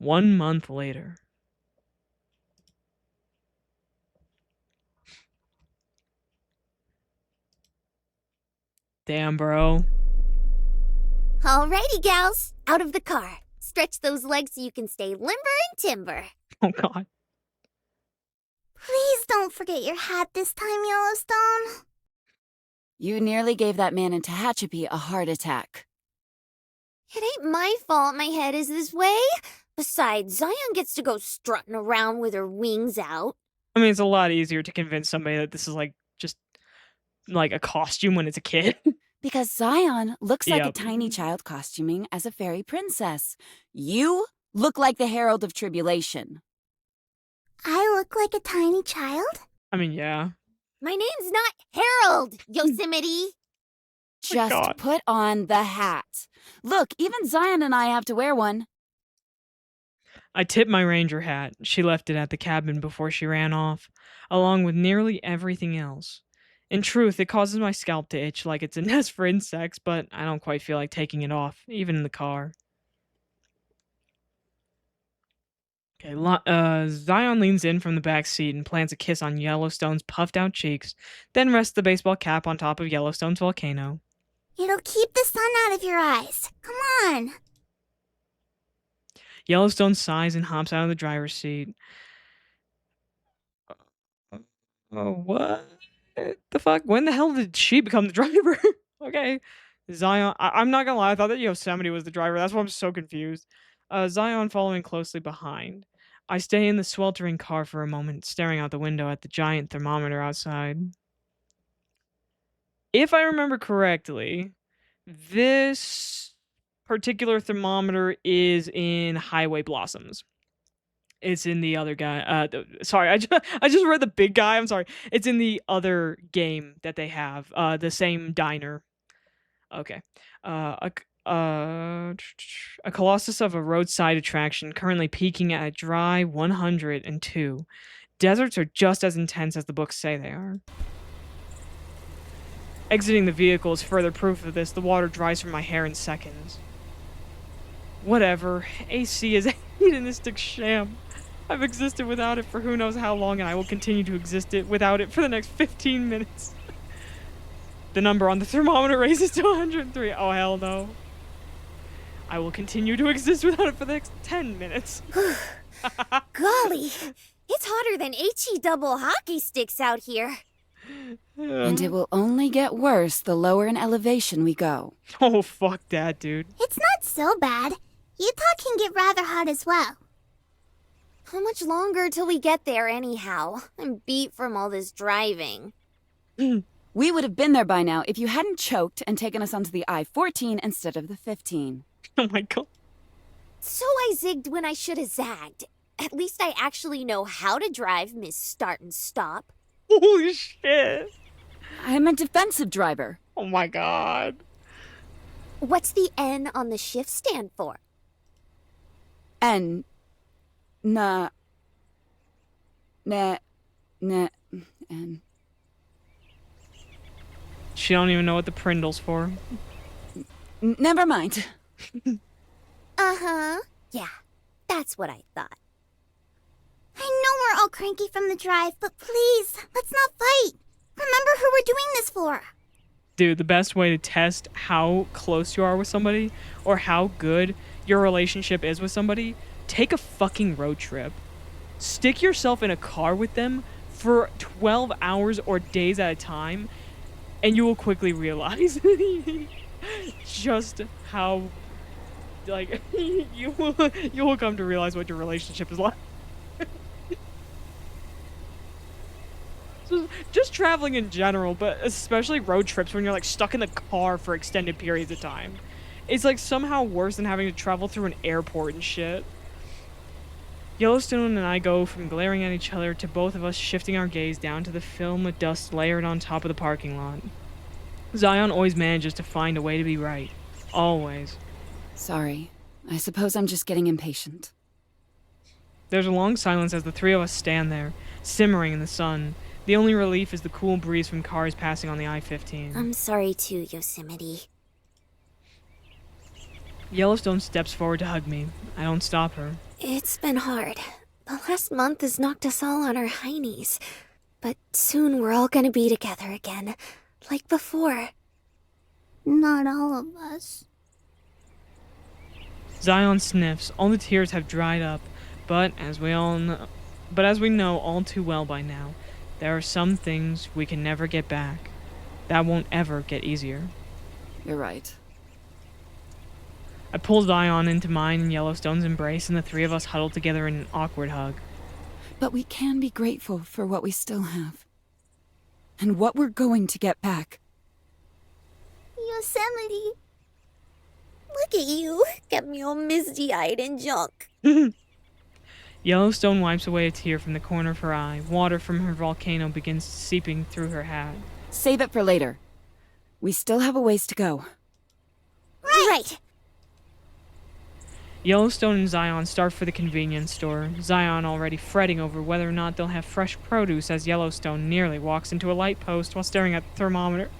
1 month later. Damn, bro. Alrighty, gals. Out of the car. Stretch those legs so you can stay limber and timber. Oh, God. Please don't forget your hat this time, Yellowstone. You nearly gave that man in Tehachapi a heart attack. It ain't my fault my head is this way. Besides, Zion gets to go strutting around with her wings out. I mean, it's a lot easier to convince somebody that this is, like, just, like, a costume when it's a kid. Because Zion looks like a Yep. tiny child costuming as a fairy princess. You look like the Herald of Tribulation. I look like a tiny child? I mean, yeah. My name's not Harold, Yosemite. Just God. put on the hat. Look, even Zion and I have to wear one. I tipped my ranger hat. She left it at the cabin before she ran off, along with nearly everything else. In truth, it causes my scalp to itch like it's a nest for insects, but I don't quite feel like taking it off, even in the car. Okay, Zion leans in from the back seat and plants a kiss on Yellowstone's puffed out cheeks, then rests the baseball cap on top of Yellowstone's volcano. It'll keep the sun out of your eyes. Come on. Yellowstone sighs and hops out of the driver's seat. Oh, what the fuck? When the hell did she become the driver? Okay. Zion, I'm not gonna lie, I thought that Yosemite was the driver. That's why I'm so confused. Zion following closely behind. I stay in the sweltering car for a moment, staring out the window at the giant thermometer outside. If I remember correctly, this particular thermometer is in Highway Blossoms. It's in the other guy. Sorry, I just read the big guy. I'm sorry. It's in the other game that they have. The same diner. Okay. A colossus of a roadside attraction, currently peaking at a dry 102. Deserts are just as intense as the books say they are. Exiting the vehicle is further proof of this. The water dries from my hair in seconds. Whatever. AC is a hedonistic sham. I've existed without it for who knows how long, and I will continue to exist without it for the next 15 minutes. The number on the thermometer raises to 103. Oh, hell no. I will continue to exist without it for the next 10 minutes. Golly, it's hotter than HE double hockey sticks out here. And it will only get worse the lower in elevation we go. Oh, fuck that, dude. It's not so bad. Utah can get rather hot as well. How much longer till we get there anyhow? I'm beat from all this driving. We would have been there by now if you hadn't choked and taken us onto the I-14 instead of the 15. Oh my god. So I zigged when I should have zagged. At least I actually know how to drive, Miss Start and Stop. Holy shit. I'm a defensive driver. Oh my god. What's the N on the shift stand for? And... Nah... and... She don't even know what the Prindle's for. Never mind. Uh-huh. Yeah, that's what I thought. I know we're all cranky from the drive, but please, let's not fight. Remember who we're doing this for. Dude, the best way to test how close you are with somebody or how good your relationship is with somebody, take a fucking road trip. Stick yourself in a car with them for 12 hours or days at a time, and you will quickly realize just how, like, you will come to realize what your relationship is like. Just traveling in general, but especially road trips when you're like stuck in the car for extended periods of time. It's like somehow worse than having to travel through an airport and shit. Yellowstone and I go from glaring at each other to both of us shifting our gaze down to the film of dust layered on top of the parking lot. Zion always manages to find a way to be right. Always. Sorry. I suppose I'm just getting impatient. There's a long silence as the three of us stand there, simmering in the sun. The only relief is the cool breeze from cars passing on the I-15. I'm sorry too, Yosemite. Yellowstone steps forward to hug me. I don't stop her. It's been hard. The last month has knocked us all on our high knees. But soon we're all gonna be together again, like before. Not all of us. Zion sniffs. All the tears have dried up, but as we know all too well by now, there are some things we can never get back. That won't ever get easier. You're right. I pull Zion into mine in Yellowstone's embrace, and the three of us huddle together in an awkward hug. But we can be grateful for what we still have. And what we're going to get back. Yosemite. Look at you. Get me all misty-eyed and junk. Yellowstone wipes away a tear from the corner of her eye. Water from her volcano begins seeping through her hat. Save it for later. We still have a ways to go. Right. Yellowstone and Zion start for the convenience store, Zion already fretting over whether or not they'll have fresh produce as Yellowstone nearly walks into a light post while staring at the thermometer.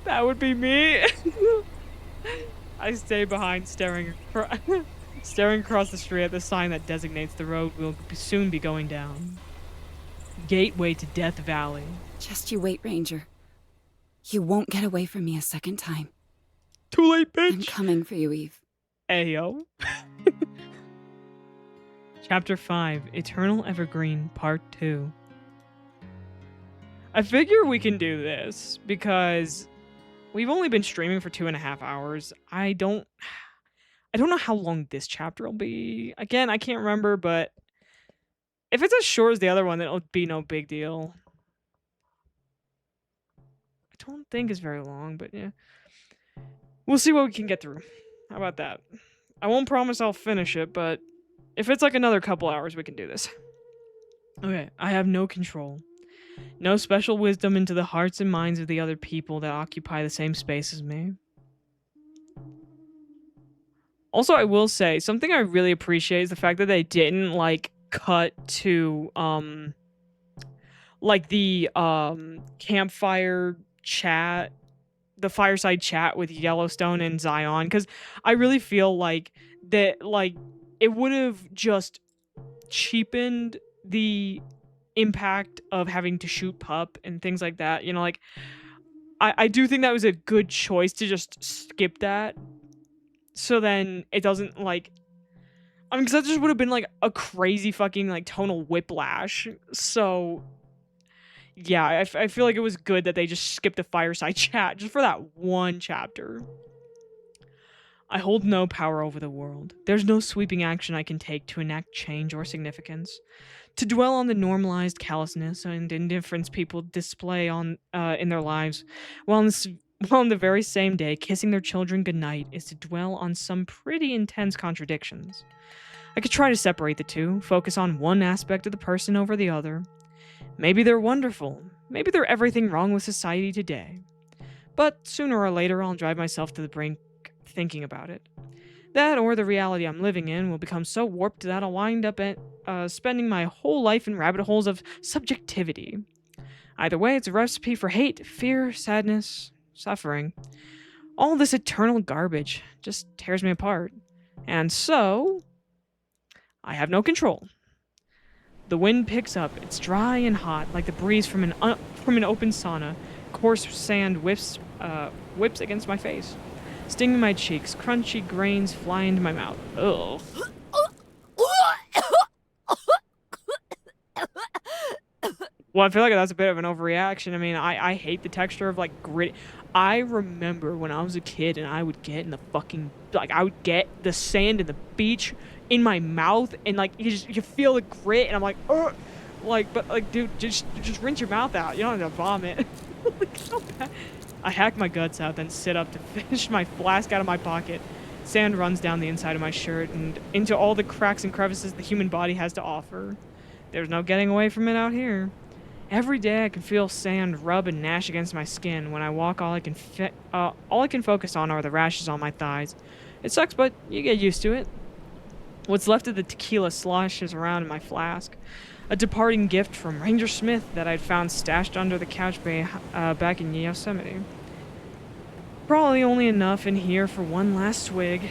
That would be me. I stay behind staring across the street at the sign that designates the road we'll soon be going down. Gateway to Death Valley. Just you wait, Ranger. You won't get away from me a second time. Too late, bitch. I'm coming for you, Eve. Ayo. Chapter 5, Eternal Evergreen, Part 2. I figure we can do this because we've only been streaming for 2.5 hours. I don't know how long this chapter will be. Again, I can't remember, but if it's as short as the other one, then it'll be no big deal. I don't think it's very long, but yeah. We'll see what we can get through. How about that? I won't promise I'll finish it, but if it's like another couple hours, we can do this. Okay, I have no control. No special wisdom into the hearts and minds of the other people that occupy the same space as me. Also, I will say, something I really appreciate is the fact that they didn't, like, cut to, like, the, campfire chat, the fireside chat with Yellowstone and Zion, because I really feel like that, like, it would have just cheapened the impact of having to shoot pup and things like that. You know, like, I do think that was a good choice to just skip that. So then it doesn't, like, I mean, because that just would have been, like, a crazy fucking, like, tonal whiplash. So, yeah, I feel like it was good that they just skipped the fireside chat just for that one chapter. I hold no power over the world. There's no sweeping action I can take to enact change or significance. To dwell on the normalized callousness and indifference people display on in their lives, while on the very same day kissing their children goodnight is to dwell on some pretty intense contradictions. I could try to separate the two, focus on one aspect of the person over the other. Maybe they're wonderful. Maybe they're everything wrong with society today. But sooner or later, I'll drive myself to the brink thinking about it. That or the reality I'm living in will become so warped that I'll wind up spending my whole life in rabbit holes of subjectivity. Either way, it's a recipe for hate, fear, sadness, suffering. All this eternal garbage just tears me apart. And so, I have no control. The wind picks up. It's dry and hot, like the breeze from an open sauna. Coarse sand whips against my face, stinging my cheeks. Crunchy grains fly into my mouth. Ugh. Well, I feel like that's a bit of an overreaction. I mean, I hate the texture of, like, grit. I remember when I was a kid and I would get in the fucking, like, I would get the sand in the beach in my mouth and, like, you feel the grit and I'm like, ugh. Like, but, like, dude, just rinse your mouth out. You don't have to vomit. Like, so bad. I hack my guts out, then sit up to fish my flask out of my pocket. Sand runs down the inside of my shirt and into all the cracks and crevices the human body has to offer. There's no getting away from it out here. Every day I can feel sand rub and gnash against my skin. When I walk, all I can focus on are the rashes on my thighs. It sucks, but you get used to it. What's left of the tequila sloshes around in my flask. A departing gift from Ranger Smith that I'd found stashed under the couch back in Yosemite. Probably only enough in here for one last swig.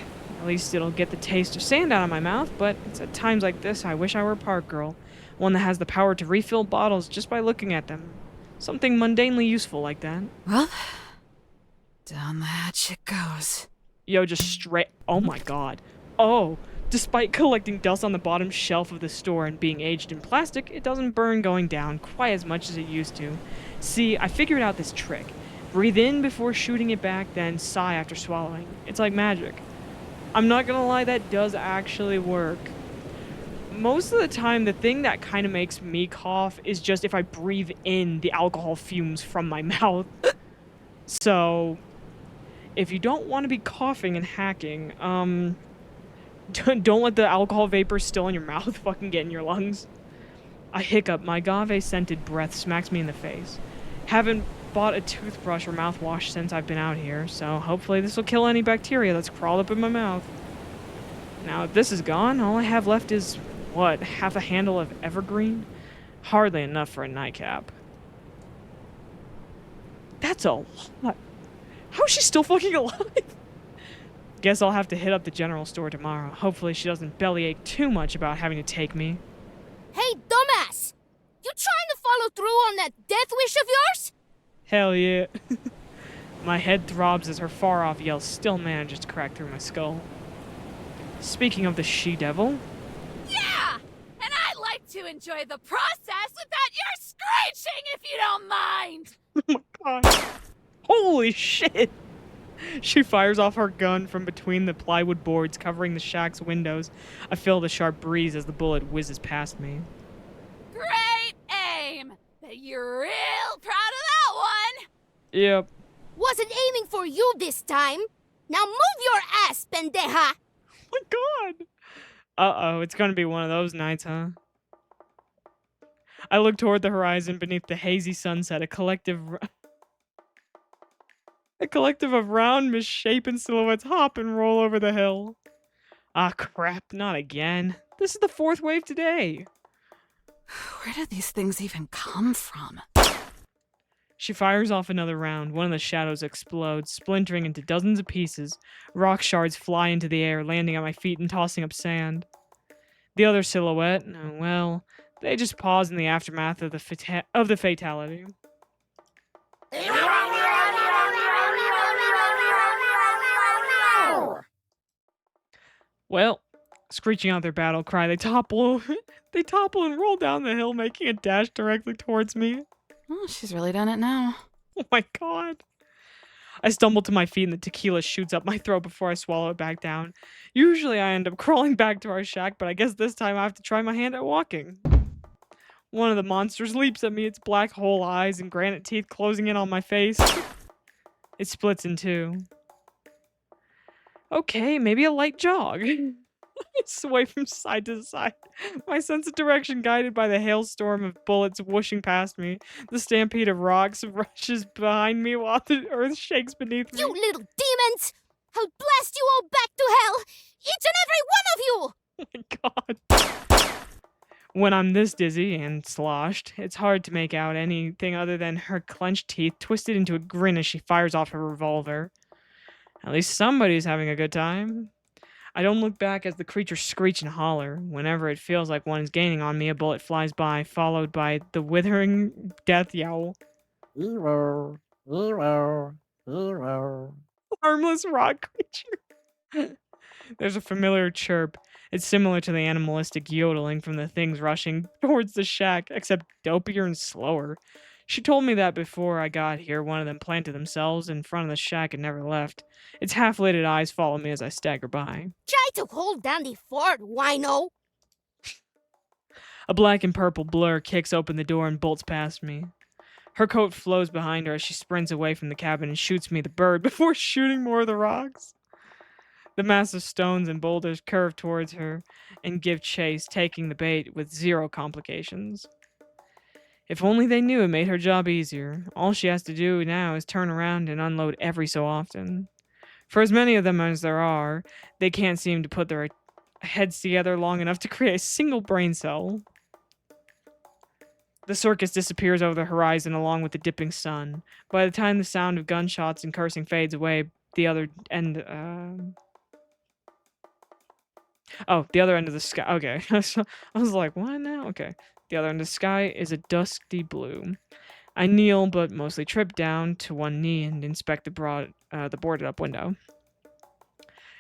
At least it'll get the taste of sand out of my mouth, but it's at times like this I wish I were a park girl. One that has the power to refill bottles just by looking at them. Something mundanely useful like that. Well, down the hatch it goes. Yo, just straight. Oh my god. Oh. Despite collecting dust on the bottom shelf of the store and being aged in plastic, it doesn't burn going down quite as much as it used to. See, I figured out this trick. Breathe in before shooting it back, then sigh after swallowing. It's like magic. I'm not gonna lie, that does actually work. Most of the time, the thing that kind of makes me cough is just if I breathe in the alcohol fumes from my mouth. So, if you don't want to be coughing and hacking, don't let the alcohol vapor still in your mouth fucking get in your lungs. I hiccup. My agave-scented breath smacks me in the face. Haven't bought a toothbrush or mouthwash since I've been out here, so hopefully this will kill any bacteria that's crawled up in my mouth. Now, if this is gone, all I have left is, what, half a handle of evergreen? Hardly enough for a nightcap. That's a lot. How is she still fucking alive? Guess I'll have to hit up the general store tomorrow. Hopefully she doesn't bellyache too much about having to take me. Hey, dumbass! You trying to follow through on that death wish of yours? Hell yeah. My head throbs as her far-off yell still manages to crack through my skull. Speaking of the she-devil... Yeah! And I like to enjoy the process without your screeching, if you don't mind! Oh my god. Holy shit! She fires off her gun from between the plywood boards covering the shack's windows. I feel the sharp breeze as the bullet whizzes past me. Great aim! Bet you're real proud of that one! Yep. Wasn't aiming for you this time. Now move your ass, pendeja! Oh my god! Uh-oh, it's gonna be one of those nights, huh? I look toward the horizon beneath the hazy sunset, a collective of round, misshapen silhouettes hop and roll over the hill. Ah, crap, not again. This is the fourth wave today. Where did these things even come from? She fires off another round. One of the shadows explodes, splintering into dozens of pieces. Rock shards fly into the air, landing at my feet and tossing up sand. The other silhouette, well, they just pause in the aftermath of the fatality. Well, screeching out their battle cry, they topple and roll down the hill, making a dash directly towards me. Oh, she's really done it now. Oh my god. I stumble to my feet and the tequila shoots up my throat before I swallow it back down. Usually I end up crawling back to our shack, but I guess this time I have to try my hand at walking. One of the monsters leaps at me, its black hole eyes and granite teeth closing in on my face. It splits in two. Okay, maybe a light jog. I sway from side to side, my sense of direction guided by the hailstorm of bullets whooshing past me. The stampede of rocks rushes behind me while the earth shakes beneath me. You little demons! I'll blast you all back to hell! Each and every one of you! Oh my god. When I'm this dizzy and sloshed, it's hard to make out anything other than her clenched teeth twisted into a grin as she fires off her revolver. At least somebody's having a good time. I don't look back as the creatures screech and holler. Whenever it feels like one is gaining on me, a bullet flies by, followed by the withering death yowl. Hero, hero, hero. Harmless rock creature. There's a familiar chirp. It's similar to the animalistic yodeling from the things rushing towards the shack, except dopier and slower. She told me that before I got here, one of them planted themselves in front of the shack and never left. Its half-lidded eyes follow me as I stagger by. Try to hold down the fort, wino! A black and purple blur kicks open the door and bolts past me. Her coat flows behind her as she sprints away from the cabin and shoots me the bird before shooting more of the rocks. The massive stones and boulders curve towards her and give chase, taking the bait with zero complications. If only they knew it made her job easier. All she has to do now is turn around and unload every so often. For as many of them as there are, they can't seem to put their heads together long enough to create a single brain cell. The circus disappears over the horizon along with the dipping sun. By the time the sound of gunshots and cursing fades away, the other end, Oh, the other end of the sky. Okay. So, I was like, what now? Okay. The other end of the sky is a dusty blue. I kneel, but mostly trip down to one knee and inspect the boarded up window.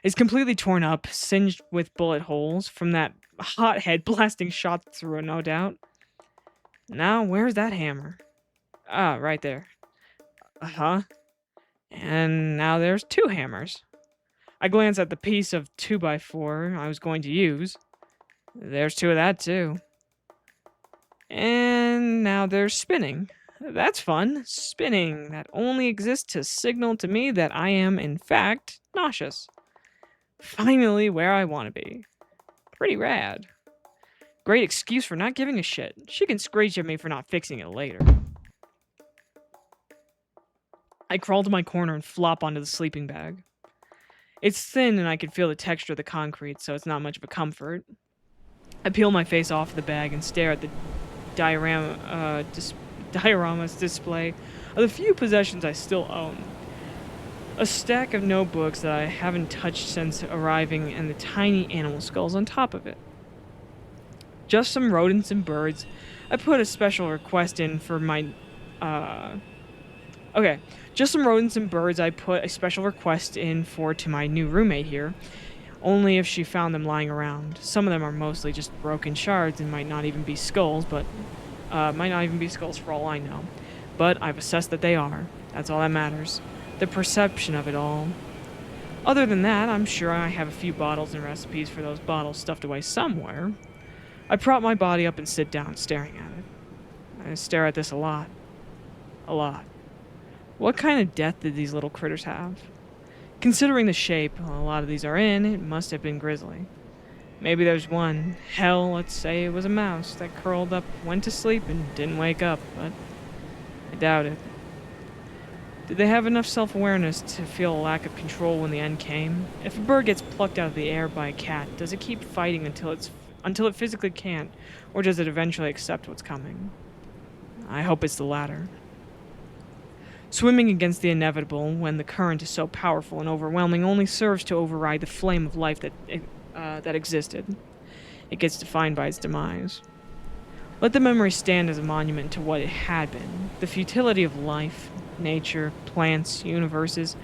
It's completely torn up, singed with bullet holes from that hothead blasting shot through it, no doubt. Now, where's that hammer? Ah, right there. Uh-huh. And now there's two hammers. I glance at the piece of 2x4 I was going to use. There's two of that, too. And now there's spinning. That's fun. Spinning that only exists to signal to me that I am, in fact, nauseous. Finally, where I want to be. Pretty rad. Great excuse for not giving a shit. She can screech at me for not fixing it later. I crawl to my corner and flop onto the sleeping bag. It's thin and I can feel the texture of the concrete, so it's not much of a comfort. I peel my face off the bag and stare at the diorama's display of the few possessions I still own. A stack of notebooks that I haven't touched since arriving, and the tiny animal skulls on top of it. Just some rodents and birds. I put a special request in for my... Okay, just some rodents and birds I put a special request in for to my new roommate here. Only if she found them lying around. Some of them are mostly just broken shards and might not even be skulls, but... might not even be skulls for all I know. But I've assessed that they are. That's all that matters. The perception of it all. Other than that, I'm sure I have a few bottles and recipes for those bottles stuffed away somewhere. I prop my body up and sit down, staring at it. I stare at this a lot. A lot. What kind of death did these little critters have? Considering the shape a lot of these are in, it must have been grisly. Maybe there's one, hell, let's say it was a mouse, that curled up, went to sleep, and didn't wake up, but I doubt it. Did they have enough self-awareness to feel a lack of control when the end came? If a bird gets plucked out of the air by a cat, does it keep fighting until it physically can't, or does it eventually accept what's coming? I hope it's the latter. Swimming against the inevitable when the current is so powerful and overwhelming only serves to override the flame of life that existed. It gets defined by its demise. Let the memory stand as a monument to what it had been. The futility of life, nature, plants, universes.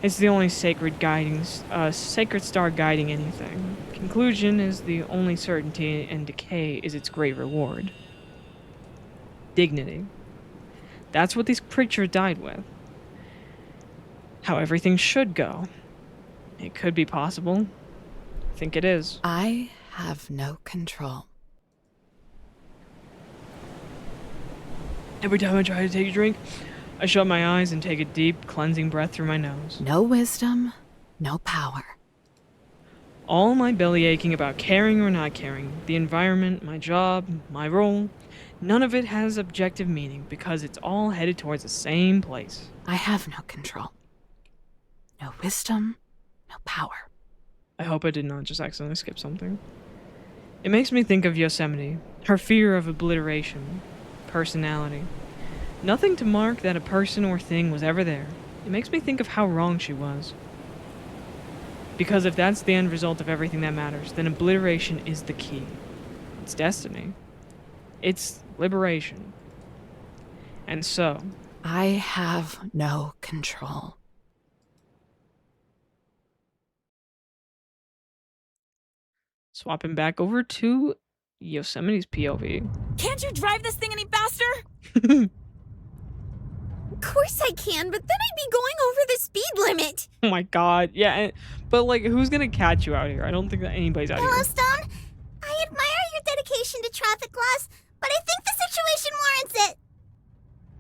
It's the only sacred star guiding anything. Conclusion is the only certainty, and decay is its great reward. Dignity. That's what these creatures died with. How everything should go. It could be possible. I think it is. I have no control. Every time I try to take a drink, I shut my eyes and take a deep, cleansing breath through my nose. No wisdom, no power. All my belly aching about caring or not caring, the environment, my job, my role, none of it has objective meaning because it's all headed towards the same place. I have no control. No wisdom, no power. I hope I did not just accidentally skip something. It makes me think of Yosemite, her fear of obliteration, personality. Nothing to mark that a person or thing was ever there. It makes me think of how wrong she was. Because if that's the end result of everything that matters, then obliteration is the key. It's destiny. It's liberation. And so... I have no control. Swapping back over to Yosemite's POV. Can't you drive this thing any faster? Of course I can, but then I'd be going over the speed limit. Oh my god, yeah, but like, who's gonna catch you out here? I don't think that anybody's out here. Yellowstone, I admire your dedication to traffic laws, but I think the situation warrants it.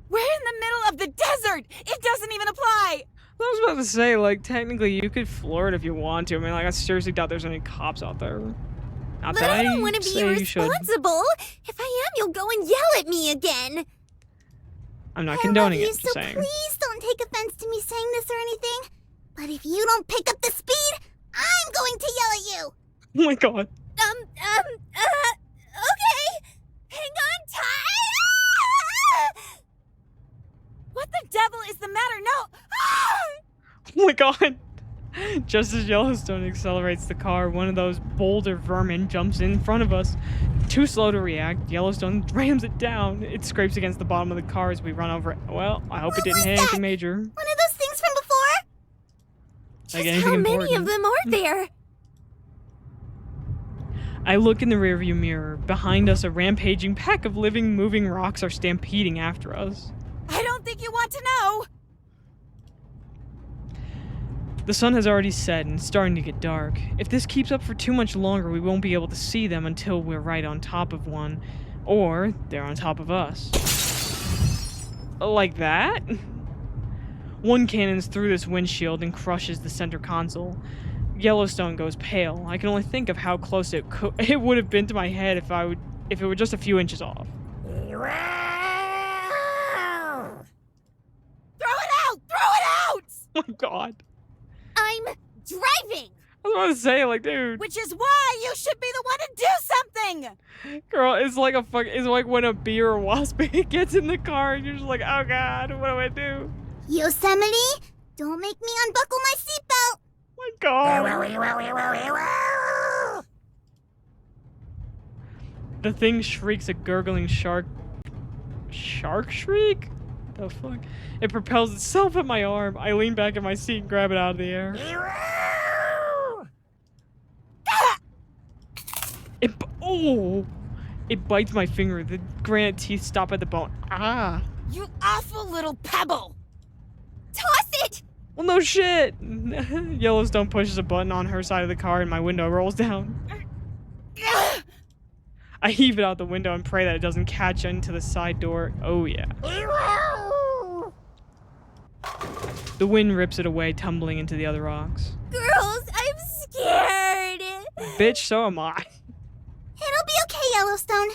We're in the middle of the desert! It doesn't even apply! I was about to say, like, technically you could floor it if you want to. I mean, like, I seriously doubt there's any cops out there. Not But that I don't want to be say you should. irresponsible. If I am, you'll go and yell at me again. I'm not I condoning love you, it, just so saying. please don't take offense to me saying this or anything. But if you don't pick up the speed, I'm going to yell at you. Oh my god. Okay. Hang on tight. What the devil is the matter? No! Ah! Oh my god. Just as Yellowstone accelerates the car, one of those boulder vermin jumps in front of us. Too slow to react, Yellowstone rams it down. It scrapes against the bottom of the car as we run over it. Well, I hope it didn't hit anything major. One of those things from before? Like Just anything how many important. of them are there? I look in the rearview mirror. Behind us, a rampaging pack of living, moving rocks are stampeding after us. I don't think you want to know. The sun has already set and it's starting to get dark. If this keeps up for too much longer, we won't be able to see them until we're right on top of one, or they're on top of us. Like that? One cannon's through this windshield and crushes the center console. Yellowstone goes pale. I can only think of how close it would have been to my head if it were just a few inches off. Throw it out! Throw it out! Oh my god. I'm driving! I was about to say, like, dude. Which is why you should be the one to do something! Girl, it's like when a bee or a wasp gets in the car and you're just like, oh god, what do I do? Yosemite, don't make me unbuckle my seatbelt! My god. The thing shrieks a gurgling shark shriek? The fuck? It propels itself at my arm. I lean back in my seat and grab it out of the air. It bites my finger. The granite teeth stop at the bone. Ah. You awful little pebble! Toss it! Well, no shit. Yellowstone pushes a button on her side of the car and my window rolls down. I heave it out the window and pray that it doesn't catch into the side door. Oh, yeah. The wind rips it away, tumbling into the other rocks. Girls, I'm scared! Bitch, so am I. It'll be okay, Yellowstone.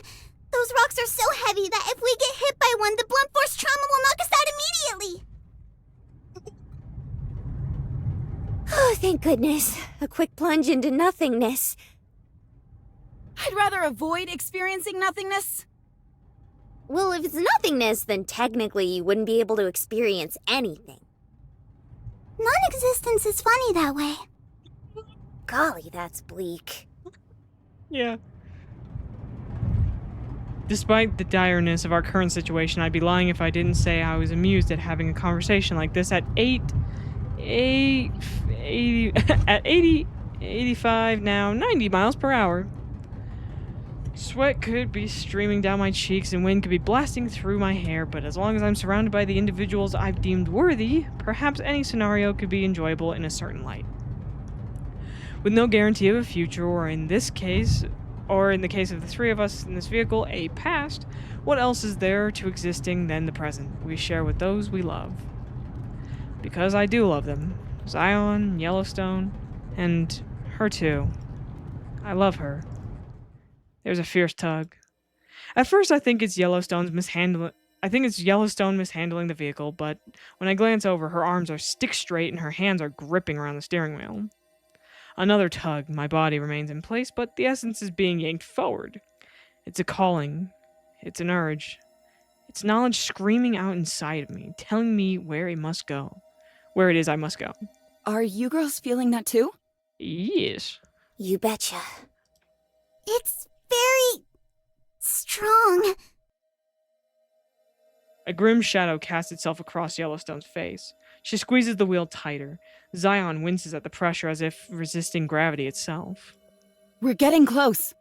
Those rocks are so heavy that if we get hit by one, the blunt force trauma will knock us out immediately. Oh, thank goodness. A quick plunge into nothingness. I'd rather avoid experiencing nothingness. Well, if it's nothingness, then technically you wouldn't be able to experience anything. Non-existence is funny that way. Golly, that's bleak. Yeah. Despite the direness of our current situation, I'd be lying if I didn't say I was amused at having a conversation like this at 85 now, 90 miles per hour. Sweat could be streaming down my cheeks and wind could be blasting through my hair, but as long as I'm surrounded by the individuals I've deemed worthy, perhaps any scenario could be enjoyable in a certain light. With no guarantee of a future, or in the case of the three of us in this vehicle, a past, what else is there to existing than the present we share with those we love? Because I do love them. Zion, Yellowstone, and her too. I love her. There's a fierce tug. At first, I think it's Yellowstone mishandling the vehicle, but when I glance over, her arms are stick straight and her hands are gripping around the steering wheel. Another tug. My body remains in place, but the essence is being yanked forward. It's a calling. It's an urge. It's knowledge screaming out inside of me, telling me where it must go. Where it is I must go. Are you girls feeling that too? Yes. You betcha. It's very strong. A grim shadow casts itself across Yellowstone's face. She squeezes the wheel tighter. Zion winces at the pressure as if resisting gravity itself. We're getting close.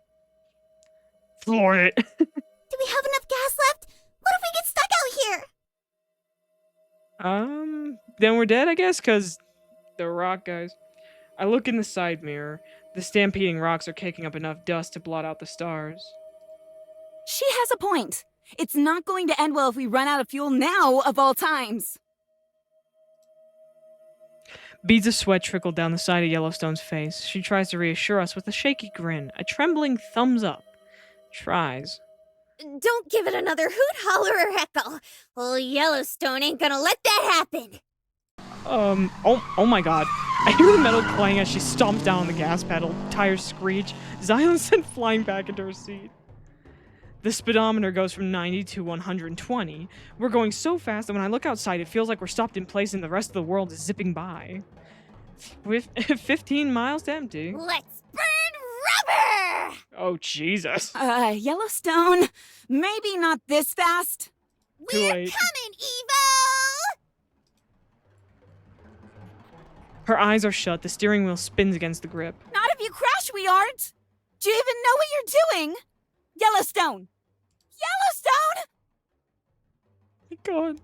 Floor it. Do we have enough gas left? What if we get stuck out here? Then we're dead, I guess, because the rock guys. I look in the side mirror. The stampeding rocks are kicking up enough dust to blot out the stars. She has a point. It's not going to end well if we run out of fuel now, of all times. Beads of sweat trickle down the side of Yellowstone's face. She tries to reassure us with a shaky grin, a trembling thumbs up. Tries. Don't give it another hoot, holler, or heckle. Old Yellowstone ain't gonna let that happen. Oh my god. I hear the metal clang as she stomps down on the gas pedal. Tires screech. Zion sent flying back into her seat. The speedometer goes from 90 to 120. We're going so fast that when I look outside, it feels like we're stopped in place and the rest of the world is zipping by. With 15 miles to empty. Let's burn rubber! Oh, Jesus. Yellowstone, maybe not this fast. Too We're late. coming, Evo! Her eyes are shut. The steering wheel spins against the grip. Not if you crash, we aren't. Do you even know what you're doing? Yellowstone! Yellowstone! My God.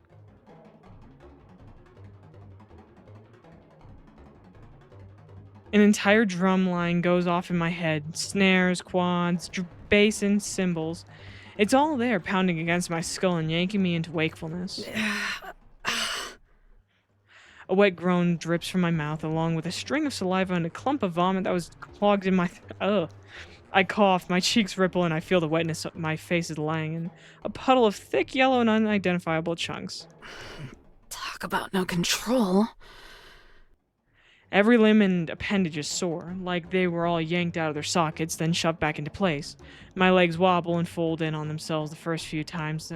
An entire drum line goes off in my head. Snares, quads, bass, and cymbals. It's all there, pounding against my skull and yanking me into wakefulness. A wet groan drips from my mouth, along with a string of saliva and a clump of vomit that was clogged in my... Ugh. I cough, my cheeks ripple, and I feel the wetness my face is lying in. A puddle of thick, yellow, and unidentifiable chunks. Talk about no control. Every limb and appendage is sore, like they were all yanked out of their sockets, then shoved back into place. My legs wobble and fold in on themselves the first few times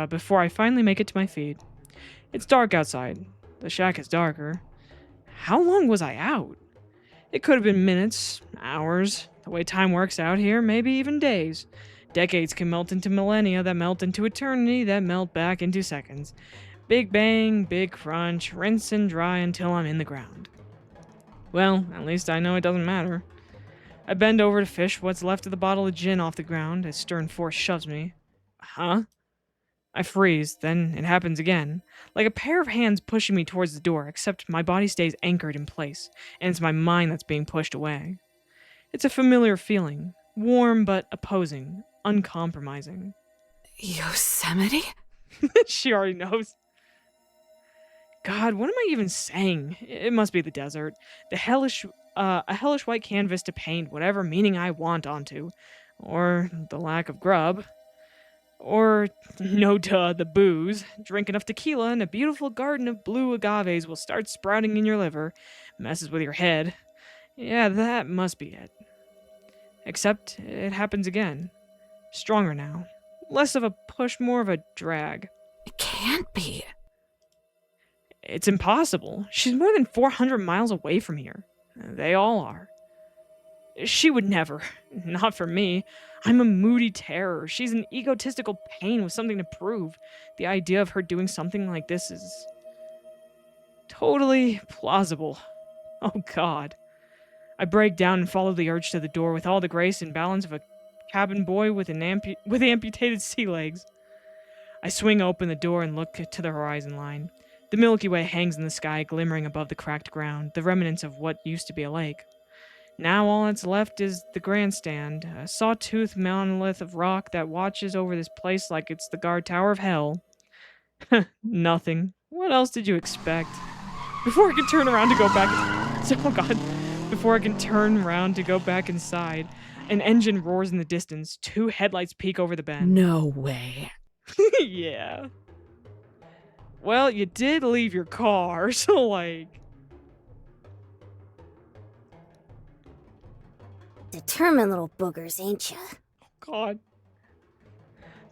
before I finally make it to my feet. It's dark outside. The shack is darker. How long was I out? It could have been minutes, hours. The way time works out here, maybe even days. Decades can melt into millennia that melt into eternity that melt back into seconds. Big bang, big crunch, rinse and dry until I'm in the ground. Well, at least I know it doesn't matter. I bend over to fish what's left of the bottle of gin off the ground as stern force shoves me. Huh? I freeze, then it happens again. Like a pair of hands pushing me towards the door, except my body stays anchored in place, and it's my mind that's being pushed away. It's a familiar feeling. Warm but opposing. Uncompromising. Yosemite? She already knows. God, what am I even saying? It must be the desert. A hellish white canvas to paint whatever meaning I want onto. Or the lack of grub. Or, no duh, the booze. Drink enough tequila and a beautiful garden of blue agaves will start sprouting in your liver. Messes with your head. Yeah, that must be it. Except it happens again. Stronger now. Less of a push, more of a drag. It can't be. It's impossible. She's more than 400 miles away from here. They all are. She would never. Not for me. I'm a moody terror. She's an egotistical pain with something to prove. The idea of her doing something like this is totally plausible. Oh, God. I break down and follow the urge to the door with all the grace and balance of a cabin boy with amputated sea legs. I swing open the door and look to the horizon line. The Milky Way hangs in the sky, glimmering above the cracked ground, the remnants of what used to be a lake. Now all that's left is the grandstand, a sawtooth monolith of rock that watches over this place like it's the guard tower of hell. Nothing. What else did you expect? Before I can turn around to go back... Oh God. Before I can turn around to go back inside, an engine roars in the distance. 2 headlights peek over the bend. No way. Yeah. Well, you did leave your car, so like... Determined little boogers, ain't ya? God.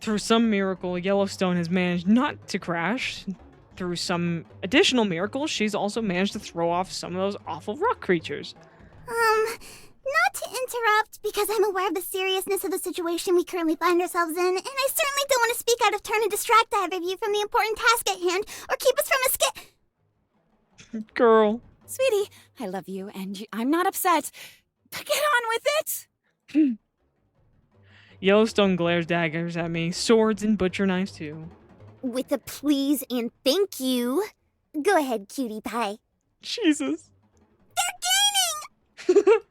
Through some miracle, Yellowstone has managed not to crash. Through some additional miracle, she's also managed to throw off some of those awful rock creatures. Not to interrupt, because I'm aware of the seriousness of the situation we currently find ourselves in, and I certainly don't want to speak out of turn and distract either of you from the important task at hand, or keep us from Girl. Sweetie, I love you, and I'm not upset. But get on with it! Yellowstone glares daggers at me, swords and butcher knives too. With a please and thank you. Go ahead, cutie pie. Jesus. They're gaining!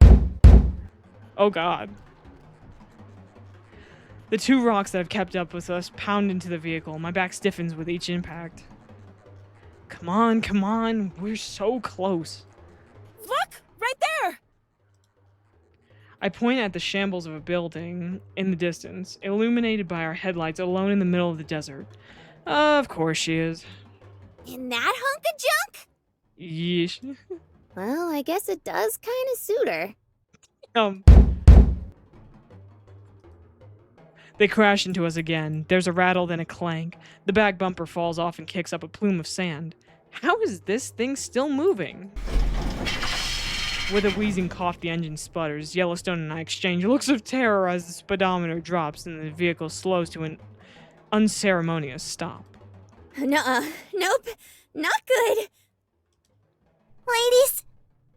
Oh God. The 2 rocks that have kept up with us pound into the vehicle. My back stiffens with each impact. Come on, come on. We're so close. Look! Right there! I point at the shambles of a building in the distance, illuminated by our headlights alone in the middle of the desert. Of course she is. In that hunk of junk? Yeesh. Well, I guess it does kind of suit her. They crash into us again. There's a rattle, then a clank. The back bumper falls off and kicks up a plume of sand. How is this thing still moving? With a wheezing cough, the engine sputters. Yellowstone and I exchange looks of terror as the speedometer drops and the vehicle slows to an unceremonious stop. Nuh-uh. Nope. Not good. Ladies,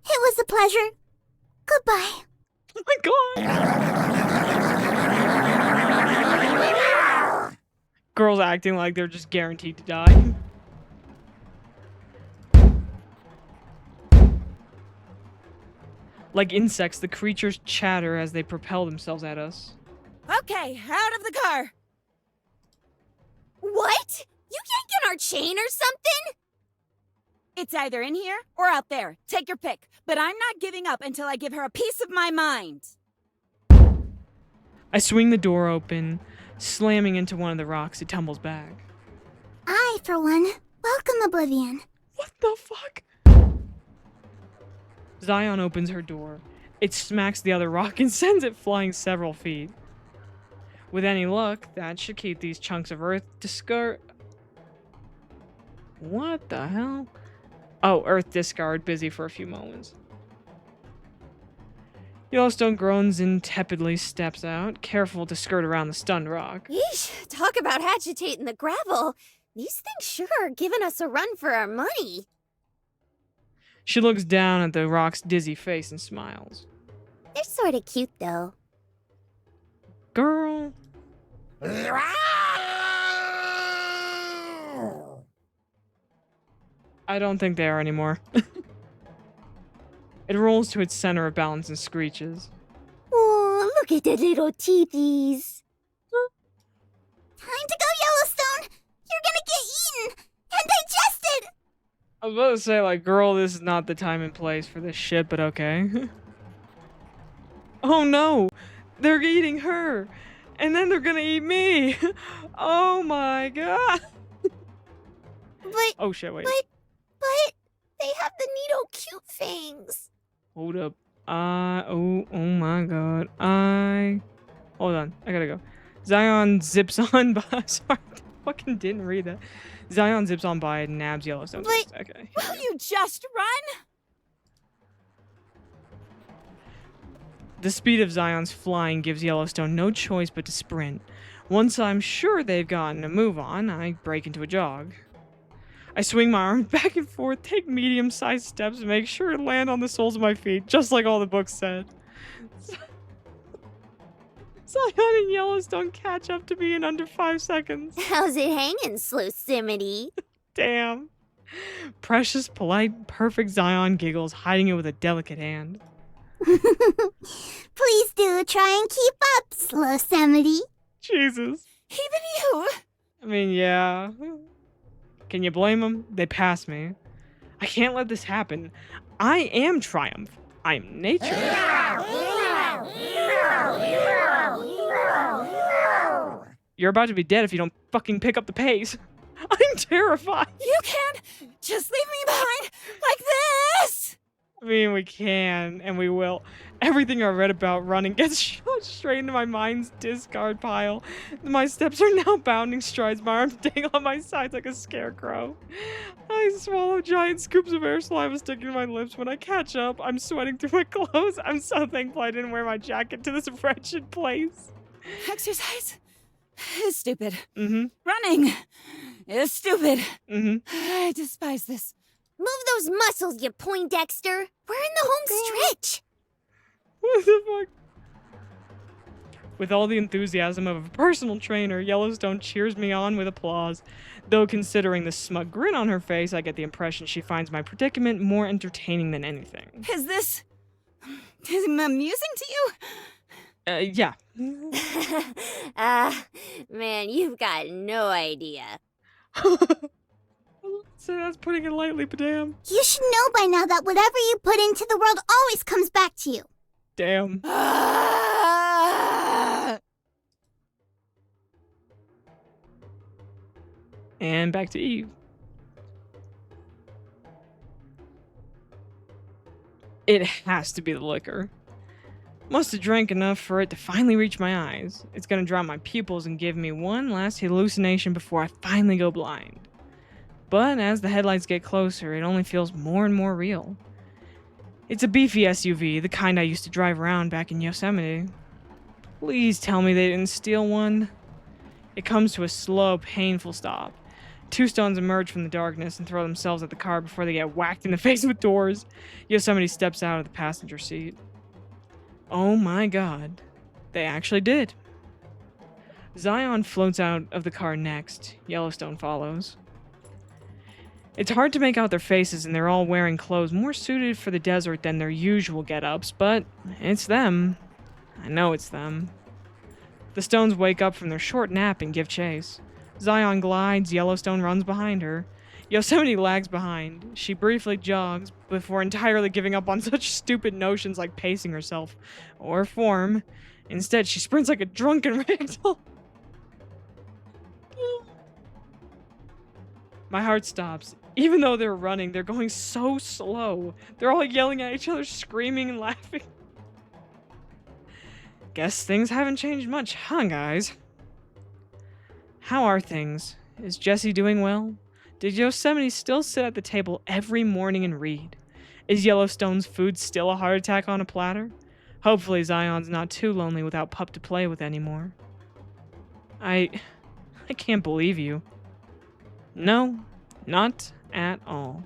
it was a pleasure. Goodbye. Oh my god! Girls acting like they're just guaranteed to die. Like insects, the creatures chatter as they propel themselves at us. Okay, out of the car. What? You can't get our chain or something? It's either in here or out there. Take your pick. But I'm not giving up until I give her a piece of my mind. I swing the door open, slamming into one of the rocks. It tumbles back. I, for one, welcome Oblivion. What the fuck? Zion opens her door. It smacks the other rock and sends it flying several feet. With any luck, that should keep these chunks of earth discard. What the hell? Oh, earth discard busy for a few moments. Yellowstone groans and tepidly steps out, careful to skirt around the stunned rock. Yeesh, talk about agitating the gravel. These things sure are giving us a run for our money. She looks down at the rock's dizzy face and smiles. They're sorta cute, though. Girl. I don't think they are anymore. It rolls to its center of balance and screeches. Oh, look at the little teethies. Time to go, Yellowstone! You're gonna get eaten and digested! I was about to say, like, girl, this is not the time and place for this shit, but okay. Oh no! They're eating her! And then they're gonna eat me! Oh my god! But, Oh shit, wait. but, they have the neato cute fangs. Hold up. Oh my god. Hold on, I gotta go. Zion zips on by. Sorry, I fucking didn't read that. Zion zips on by and nabs Yellowstone. But- Okay. Will you just run? The speed of Zion's flying gives Yellowstone no choice but to sprint. Once I'm sure they've gotten a move on, I break into a jog. I swing my arms back and forth, take medium-sized steps, and make sure to land on the soles of my feet, just like all the books said. Zion and Yellowstone catch up to me in under 5 seconds. How's it hanging, Slowcimity? Damn. Precious, polite, perfect Zion giggles, hiding it with a delicate hand. Please do try and keep up, Slowcimity. Jesus. Even you. I mean, yeah. Can you blame them? They passed me. I can't let this happen. I am Triumph. I'm nature. You're about to be dead if you don't fucking pick up the pace. I'm terrified. You can't just leave me behind like this. I mean, we can, and we will. Everything I read about running gets shot straight into my mind's discard pile. My steps are now bounding strides, my arms dangle on my sides like a scarecrow. I swallow giant scoops of air saliva sticking to my lips. When I catch up, I'm sweating through my clothes. I'm so thankful I didn't wear my jacket to this wretched place. Exercise is stupid. Mm-hmm. Running is stupid. Mm-hmm. I despise this. Move those muscles, you Poindexter. We're in the home stretch. What the fuck? With all the enthusiasm of a personal trainer, Yellowstone cheers me on with applause. Though considering the smug grin on her face, I get the impression she finds my predicament more entertaining than anything. Is this amusing to you? Yeah. Man, you've got no idea. So that's putting it lightly, but damn. You should know by now that whatever you put into the world always comes back to you. Damn. And back to Eve. It has to be the liquor. Must have drank enough for it to finally reach my eyes. It's gonna dry my pupils and give me one last hallucination before I finally go blind. But as the headlights get closer, it only feels more and more real. It's a beefy SUV, the kind I used to drive around back in Yosemite. Please tell me they didn't steal one. It comes to a slow, painful stop. Two stones emerge from the darkness and throw themselves at the car before they get whacked in the face with doors. Yosemite steps out of the passenger seat. Oh my god. They actually did. Zion floats out of the car next. Yellowstone follows. It's hard to make out their faces, and they're all wearing clothes more suited for the desert than their usual get-ups, but it's them. I know it's them. The Stones wake up from their short nap and give chase. Zion glides, Yellowstone runs behind her. Yosemite lags behind. She briefly jogs before entirely giving up on such stupid notions like pacing herself or form. Instead, she sprints like a drunken ragdoll. My heart stops. Even though they're running, they're going so slow. They're all yelling at each other, screaming and laughing. Guess things haven't changed much, huh, guys? How are things? Is Jesse doing well? Did Yosemite still sit at the table every morning and read? Is Yellowstone's food still a heart attack on a platter? Hopefully Zion's not too lonely without Pup to play with anymore. I can't believe you. No, not at all.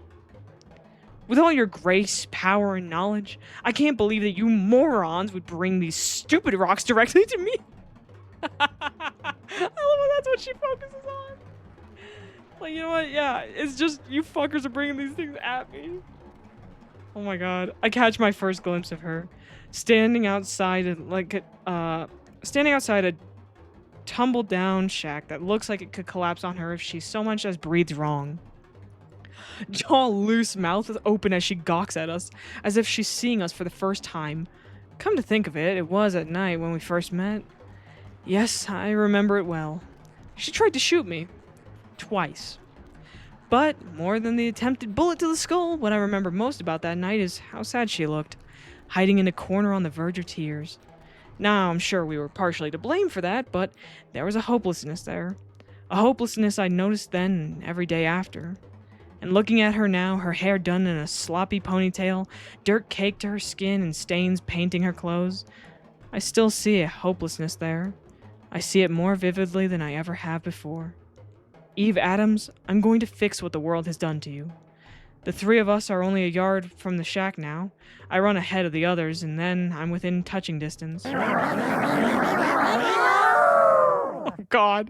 With all your grace, power, and knowledge, I can't believe that you morons would bring these stupid rocks directly to me. I love how that's what she focuses on. Like, you know what? Yeah, it's just you fuckers are bringing these things at me. Oh my god. I catch my first glimpse of her standing outside a tumbled down shack that looks like it could collapse on her if she so much as breathes wrong. Jaw loose, mouth open as she gawks at us, as if she's seeing us for the first time. Come to think of it, it was at night when we first met. Yes, I remember it well. She tried to shoot me. Twice. But more than the attempted bullet to the skull, what I remember most about that night is how sad she looked, hiding in a corner on the verge of tears. Now, I'm sure we were partially to blame for that, but there was a hopelessness there. A hopelessness I noticed then and every day after. And looking at her now, her hair done in a sloppy ponytail, dirt caked to her skin and stains painting her clothes, I still see a hopelessness there. I see it more vividly than I ever have before. Eve Adams, I'm going to fix what the world has done to you. The three of us are only a yard from the shack now. I run ahead of the others, and then I'm within touching distance. Oh, God.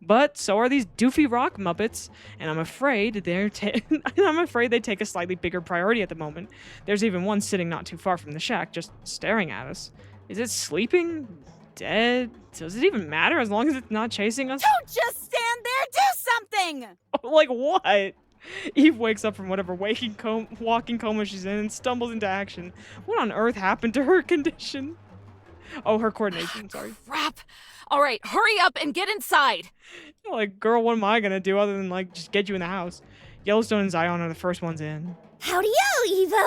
But so are these doofy rock muppets, and I'm afraid they take a slightly bigger priority at the moment. There's even one sitting not too far from the shack, just staring at us. Is it sleeping? Dead? Does it even matter as long as it's not chasing us? Don't just stand there, do something! Like what? Eve wakes up from whatever walking coma she's in and stumbles into action. What on earth happened to her condition? Oh, her coordination, sorry. Crap. All right, hurry up and get inside. Like, girl, what am I gonna do other than, like, just get you in the house? Yellowstone and Zion are the first ones in. Howdy-o, Evo!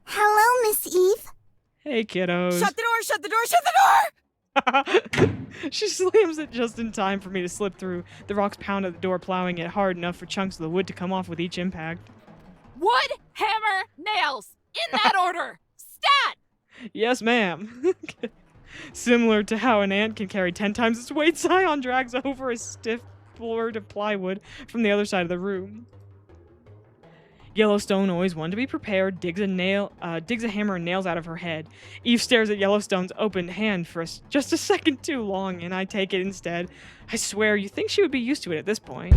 Hello, Miss Eve. Hey, kiddos. Shut the door, shut the door, shut the door! She slams it just in time for me to slip through. The rocks pound at the door, plowing it hard enough for chunks of the wood to come off with each impact. Wood, hammer, nails. In that order. Stat! Yes, ma'am. Similar to how an ant can carry 10 times its weight, Zion drags over a stiff board of plywood from the other side of the room. Yellowstone, always one to be prepared, digs a hammer and nails out of her head. Eve stares at Yellowstone's open hand for just a second too long, and I take it instead. I swear, you think she would be used to it at this point.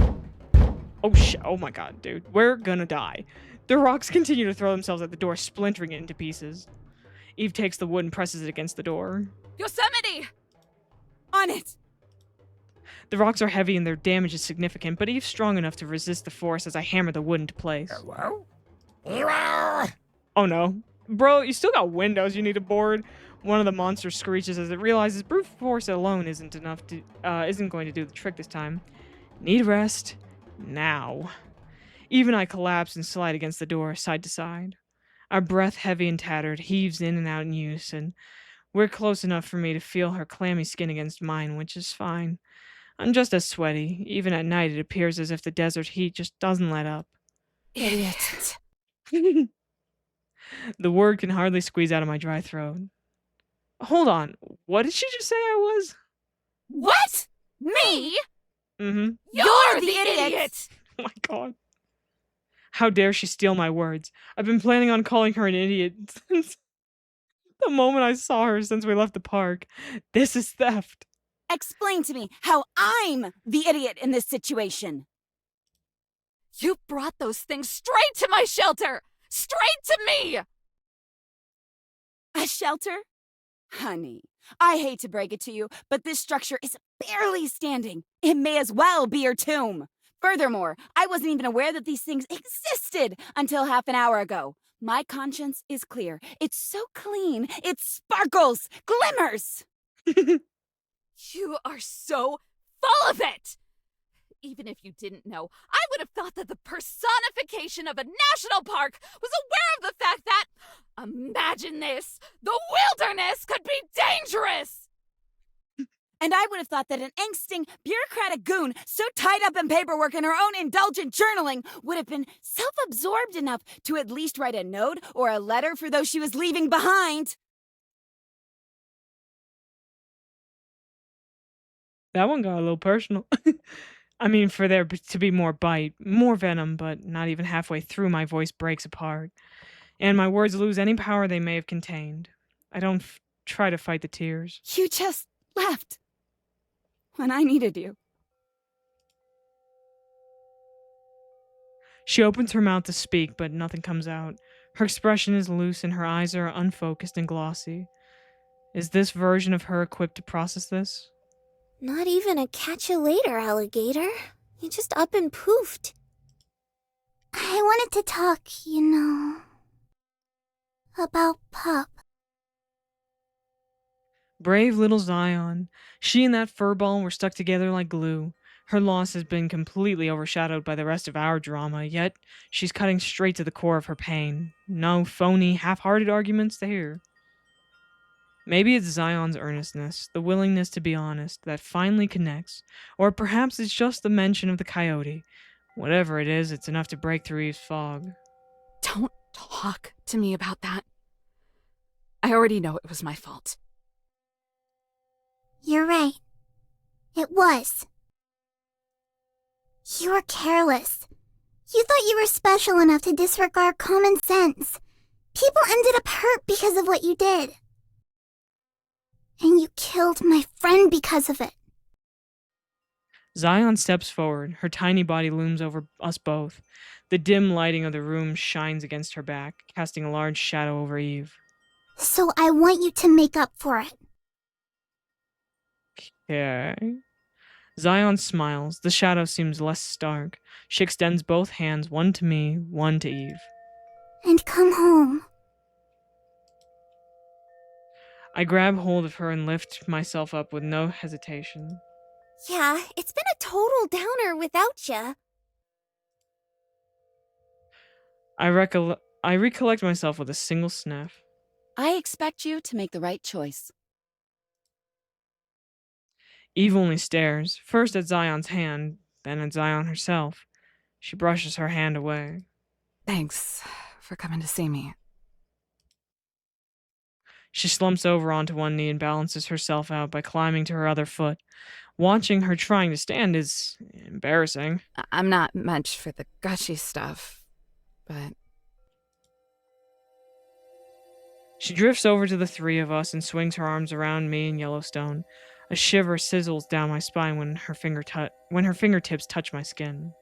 Oh my god, dude. We're gonna die. The rocks continue to throw themselves at the door, splintering it into pieces. Eve takes the wood and presses it against the door. Yosemite! On it! The rocks are heavy and their damage is significant, but Eve's strong enough to resist the force as I hammer the wood into place. Hello? Hello? Oh no. Bro, you still got windows you need to board. One of the monsters screeches as it realizes brute force alone isn't going to do the trick this time. Need rest. Now. Eve and I collapse and slide against the door, side to side. Our breath, heavy and tattered, heaves in and out in unison. We're close enough for me to feel her clammy skin against mine, which is fine. I'm just as sweaty. Even at night, it appears as if the desert heat just doesn't let up. Idiot. The word can hardly squeeze out of my dry throat. Hold on. What did she just say I was? What? Me? Mm-hmm. You're the idiot! Oh my god. How dare she steal my words? I've been planning on calling her an idiot since the moment I saw her since we left the park. This is theft. Explain to me how I'm the idiot in this situation. You brought those things straight to my shelter! Straight to me! A shelter? Honey, I hate to break it to you, but this structure is barely standing. It may as well be your tomb. Furthermore, I wasn't even aware that these things existed until half an hour ago. My conscience is clear. It's so clean. It sparkles, glimmers. You are so full of it! Even if you didn't know, I would have thought that the personification of a national park was aware of the fact that, imagine this, the wilderness could be dangerous! And I would have thought that an angsting, bureaucratic goon so tied up in paperwork and her own indulgent journaling would have been self-absorbed enough to at least write a note or a letter for those she was leaving behind. That one got a little personal. I mean, for there to be more bite, more venom, but not even halfway through, my voice breaks apart, and my words lose any power they may have contained. I don't try to fight the tears. You just left when I needed you. She opens her mouth to speak, but nothing comes out. Her expression is loose and her eyes are unfocused and glossy. Is this version of her equipped to process this? Not even a catch you later, alligator. You just up and poofed. I wanted to talk, about Pup. Brave little Zion. She and that furball were stuck together like glue. Her loss has been completely overshadowed by the rest of our drama, yet she's cutting straight to the core of her pain. No phony, half-hearted arguments there. Maybe it's Zion's earnestness, the willingness to be honest, that finally connects. Or perhaps it's just the mention of the coyote. Whatever it is, it's enough to break through Eve's fog. Don't talk to me about that. I already know it was my fault. You're right. It was. You were careless. You thought you were special enough to disregard common sense. People ended up hurt because of what you did. And you killed my friend because of it. Zion steps forward. Her tiny body looms over us both. The dim lighting of the room shines against her back, casting a large shadow over Eve. So I want you to make up for it. Okay. Zion smiles. The shadow seems less stark. She extends both hands, one to me, one to Eve. And come home. I grab hold of her and lift myself up with no hesitation. Yeah, it's been a total downer without ya. I recollect myself with a single sniff. I expect you to make the right choice. Eve only stares, first at Zion's hand, then at Zion herself. She brushes her hand away. Thanks for coming to see me. She slumps over onto one knee and balances herself out by climbing to her other foot. Watching her trying to stand is embarrassing. I'm not much for the gushy stuff, but... She drifts over to the three of us and swings her arms around me and Yellowstone. A shiver sizzles down my spine when her fingertips touch my skin.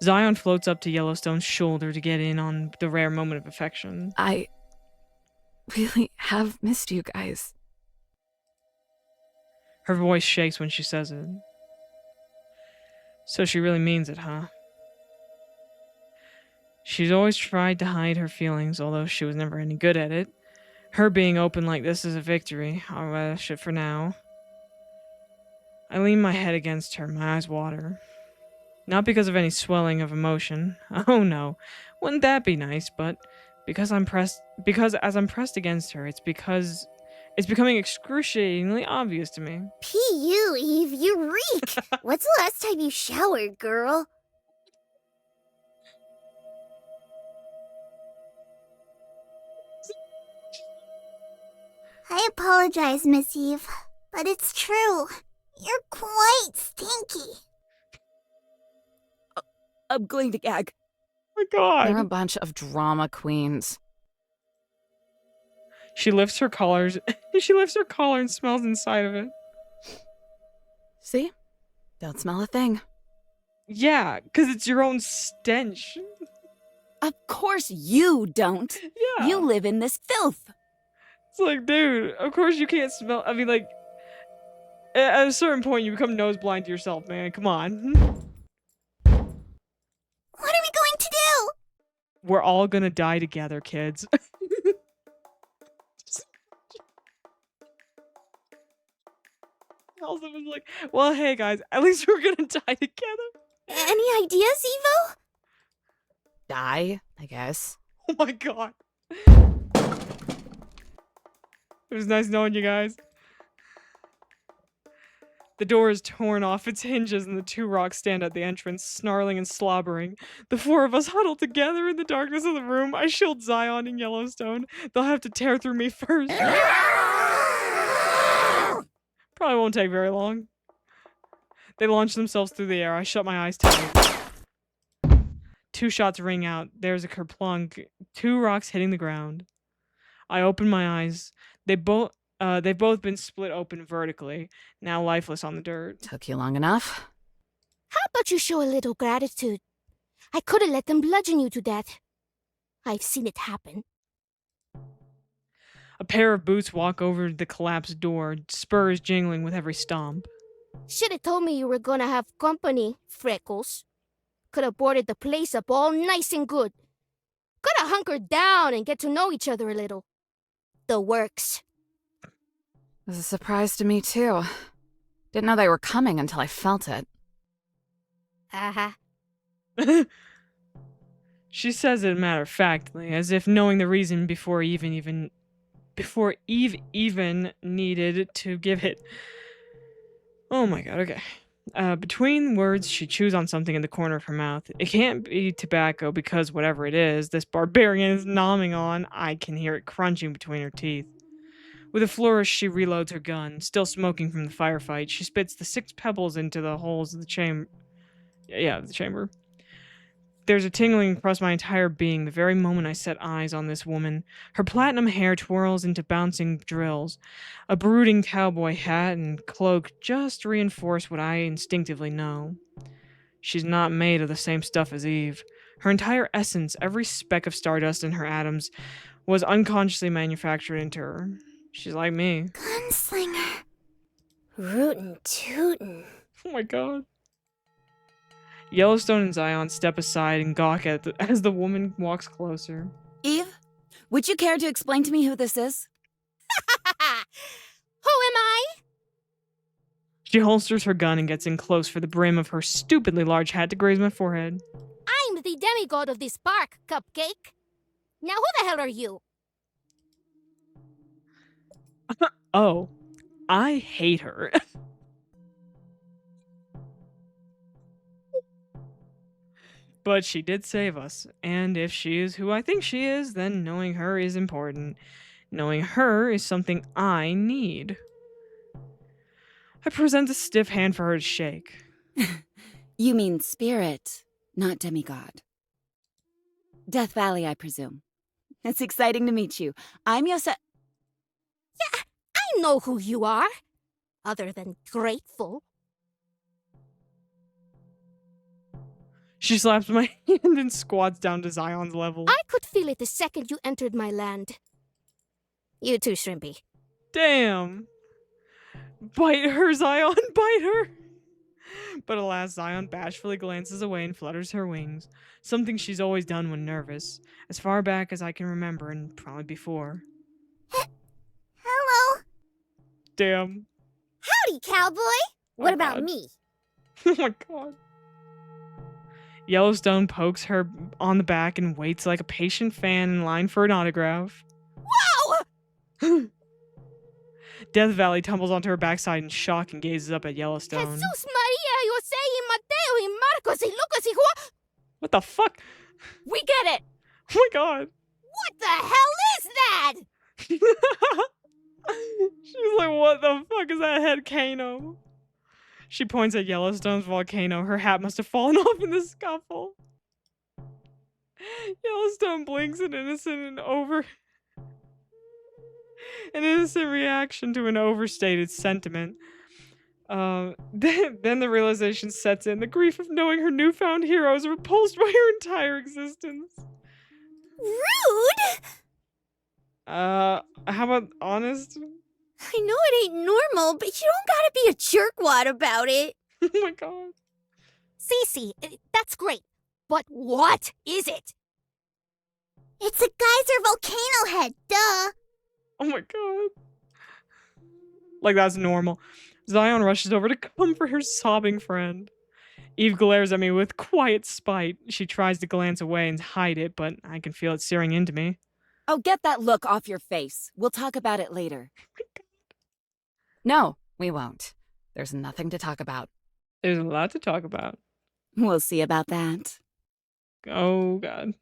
Zion floats up to Yellowstone's shoulder to get in on the rare moment of affection. I really have missed you guys. Her voice shakes when she says it. So she really means it, huh? She's always tried to hide her feelings, although she was never any good at it. Her being open like this is a victory. I'll relish it for now. I lean my head against her, my eyes water. Not because of any swelling of emotion. Oh no, wouldn't that be nice? But because as I'm pressed against her, it's becoming excruciatingly obvious to me. P.U., Eve, you reek! What's the last time you showered, girl? I apologize, Miss Eve, but it's true. You're quite stinky. I'm going to gag. Oh my god. They're a bunch of drama queens. She lifts her collars. She lifts her collar and smells inside of it. See? Don't smell a thing. Yeah, because it's your own stench. Of course you don't. Yeah. You live in this filth. It's like, dude, of course you can't smell. I mean, like, at a certain point, you become nose blind to yourself, man. Come on. What are we going to do? We're all gonna die together, kids. Also was like, well, hey guys, at least we're gonna die together. Any ideas, Evo? Die, I guess. Oh my god. It was nice knowing you guys. The door is torn off its hinges and the two rocks stand at the entrance, snarling and slobbering. The four of us huddle together in the darkness of the room. I shield Zion and Yellowstone. They'll have to tear through me first. Probably won't take very long. They launch themselves through the air. I shut my eyes tight. Two shots ring out. There's a kerplunk. Two rocks hitting the ground. I open my eyes. They've both been split open vertically, now lifeless on the dirt. Took you long enough? How about you show a little gratitude? I could have let them bludgeon you to death. I've seen it happen. A pair of boots walk over the collapsed door, spurs jingling with every stomp. Should have told me you were gonna have company, Freckles. Could have boarded the place up all nice and good. Could have hunkered down and get to know each other a little. The works. It was a surprise to me, too. Didn't know they were coming until I felt it. Uh-huh. She says it matter-of-factly, as if knowing the reason before Eve even needed to give it. Oh my god, okay. Between words, she chews on something in the corner of her mouth. It can't be tobacco because whatever it is, this barbarian is nomming on. I can hear it crunching between her teeth. With a flourish, she reloads her gun. Still smoking from the firefight, she spits the 6 pebbles into the holes of the chamber. Yeah, the chamber. There's a tingling across my entire being the very moment I set eyes on this woman. Her platinum hair twirls into bouncing drills. A brooding cowboy hat and cloak just reinforce what I instinctively know. She's not made of the same stuff as Eve. Her entire essence, every speck of stardust in her atoms, was unconsciously manufactured into her. She's like me. Gunslinger. Rootin' tootin'. Oh my god. Yellowstone and Zion step aside and gawk as the woman walks closer. Eve, would you care to explain to me who this is? Who am I? She holsters her gun and gets in close for the brim of her stupidly large hat to graze my forehead. I'm the demigod of this park, Cupcake. Now who the hell are you? Oh, I hate her. But she did save us, and if she is who I think she is, then knowing her is important. Knowing her is something I need. I present a stiff hand for her to shake. You mean spirit, not demigod. Death Valley, I presume. It's exciting to meet you. I'm Yosa... Yeah, I know who you are. Other than grateful. She slaps my hand and squats down to Zion's level. I could feel it the second you entered my land. You too, Shrimpy. Damn. Bite her, Zion, bite her. But alas, Zion bashfully glances away and flutters her wings. Something she's always done when nervous. As far back as I can remember, and probably before. Hello. Damn. Howdy, cowboy. What Oh, about God. me? Oh my god. Yellowstone pokes her on the back and waits like a patient fan in line for an autograph. Wow! Death Valley tumbles onto her backside in shock and gazes up at Yellowstone. Jesus Maria, Jose y Mateo y Marcos y Lucas y Juan. What the fuck? We get it! Oh my god. What the hell is that? She's like, what the fuck is that headcano? She points at Yellowstone's volcano. Her hat must have fallen off in the scuffle. Yellowstone blinks an innocent reaction to an overstated sentiment. Then the realization sets in. The grief of knowing her newfound hero is repulsed by her entire existence. Rude! How about honest? I know it ain't normal, but you don't gotta be a jerkwad about it. Oh my god. Cece, that's great. But what is it? It's a geyser volcano head, duh. Oh my god. Like that's normal. Zion rushes over to comfort her sobbing friend. Eve glares at me with quiet spite. She tries to glance away and hide it, but I can feel it searing into me. Oh, get that look off your face. We'll talk about it later. No, we won't. There's nothing to talk about. There's a lot to talk about. We'll see about that. Oh god.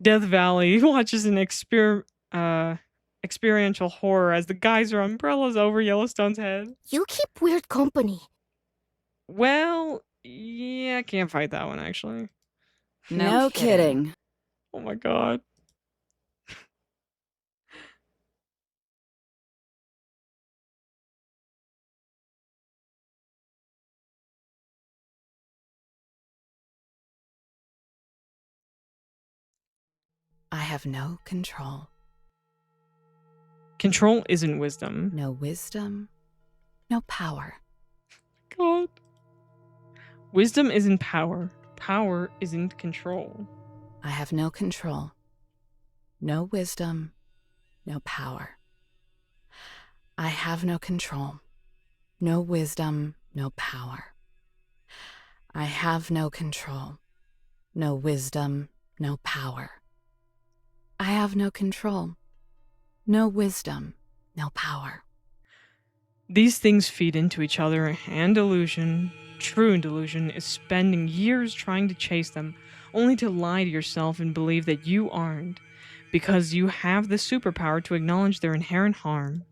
Death Valley watches an experiential horror as the geyser umbrellas over Yellowstone's head. You keep weird company. Well, yeah, I can't fight that one actually. No kidding. Oh my god. I have no control. Control isn't wisdom. No wisdom. No power. God. Wisdom isn't power. Power isn't control. I have no control. No wisdom. No power. I have no control. No wisdom. No power. I have no control. No wisdom. No power. I have no control. No wisdom. No power. These things feed into each other, and delusion, true delusion, is spending years trying to chase them, only to lie to yourself and believe that you aren't, because you have the superpower to acknowledge their inherent harm.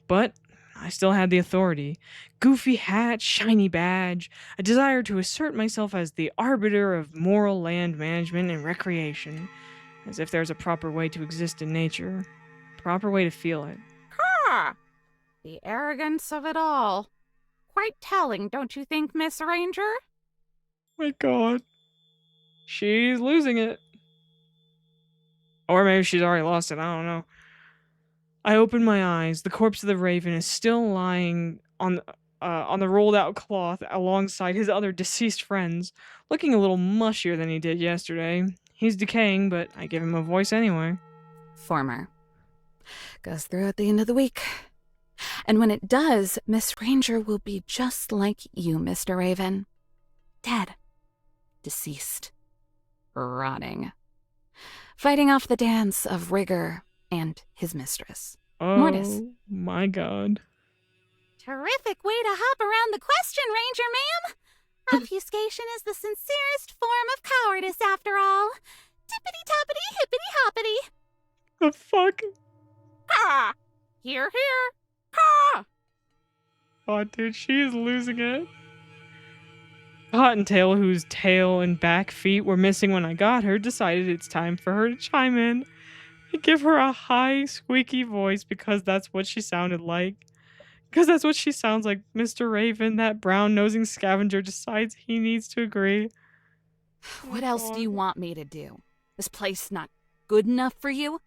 But I still had the authority. Goofy hat, shiny badge, a desire to assert myself as the arbiter of moral land management and recreation, as if there's a proper way to exist in nature, proper way to feel it. Ah, the arrogance of it all. Quite telling, don't you think, Miss Ranger? My god. She's losing it. Or maybe she's already lost it, I don't know. I open my eyes. The corpse of the raven is still lying on the rolled out cloth alongside his other deceased friends, looking a little mushier than he did yesterday. He's decaying, but I give him a voice anyway. Former. Goes through at the end of the week. And when it does, Miss Ranger will be just like you, Mr. Raven. Dead. Deceased. Rotting. Fighting off the dance of rigor and his mistress. Oh Mortis. my god. Terrific way to hop around the question, Ranger ma'am. Obfuscation is the sincerest form of cowardice, after all. Tippity-toppity, hippity-hoppity. The fuck? Caw! Here, here. Caw! Oh, dude, she is losing it. Cottontail, whose tail and back feet were missing when I got her, decided it's time for her to chime in. I give her a high, squeaky voice because that's what she sounded like. Because that's what she sounds like. Mr. Raven, that brown-nosing scavenger, decides he needs to agree. What else do you want me to do? This place not good enough for you?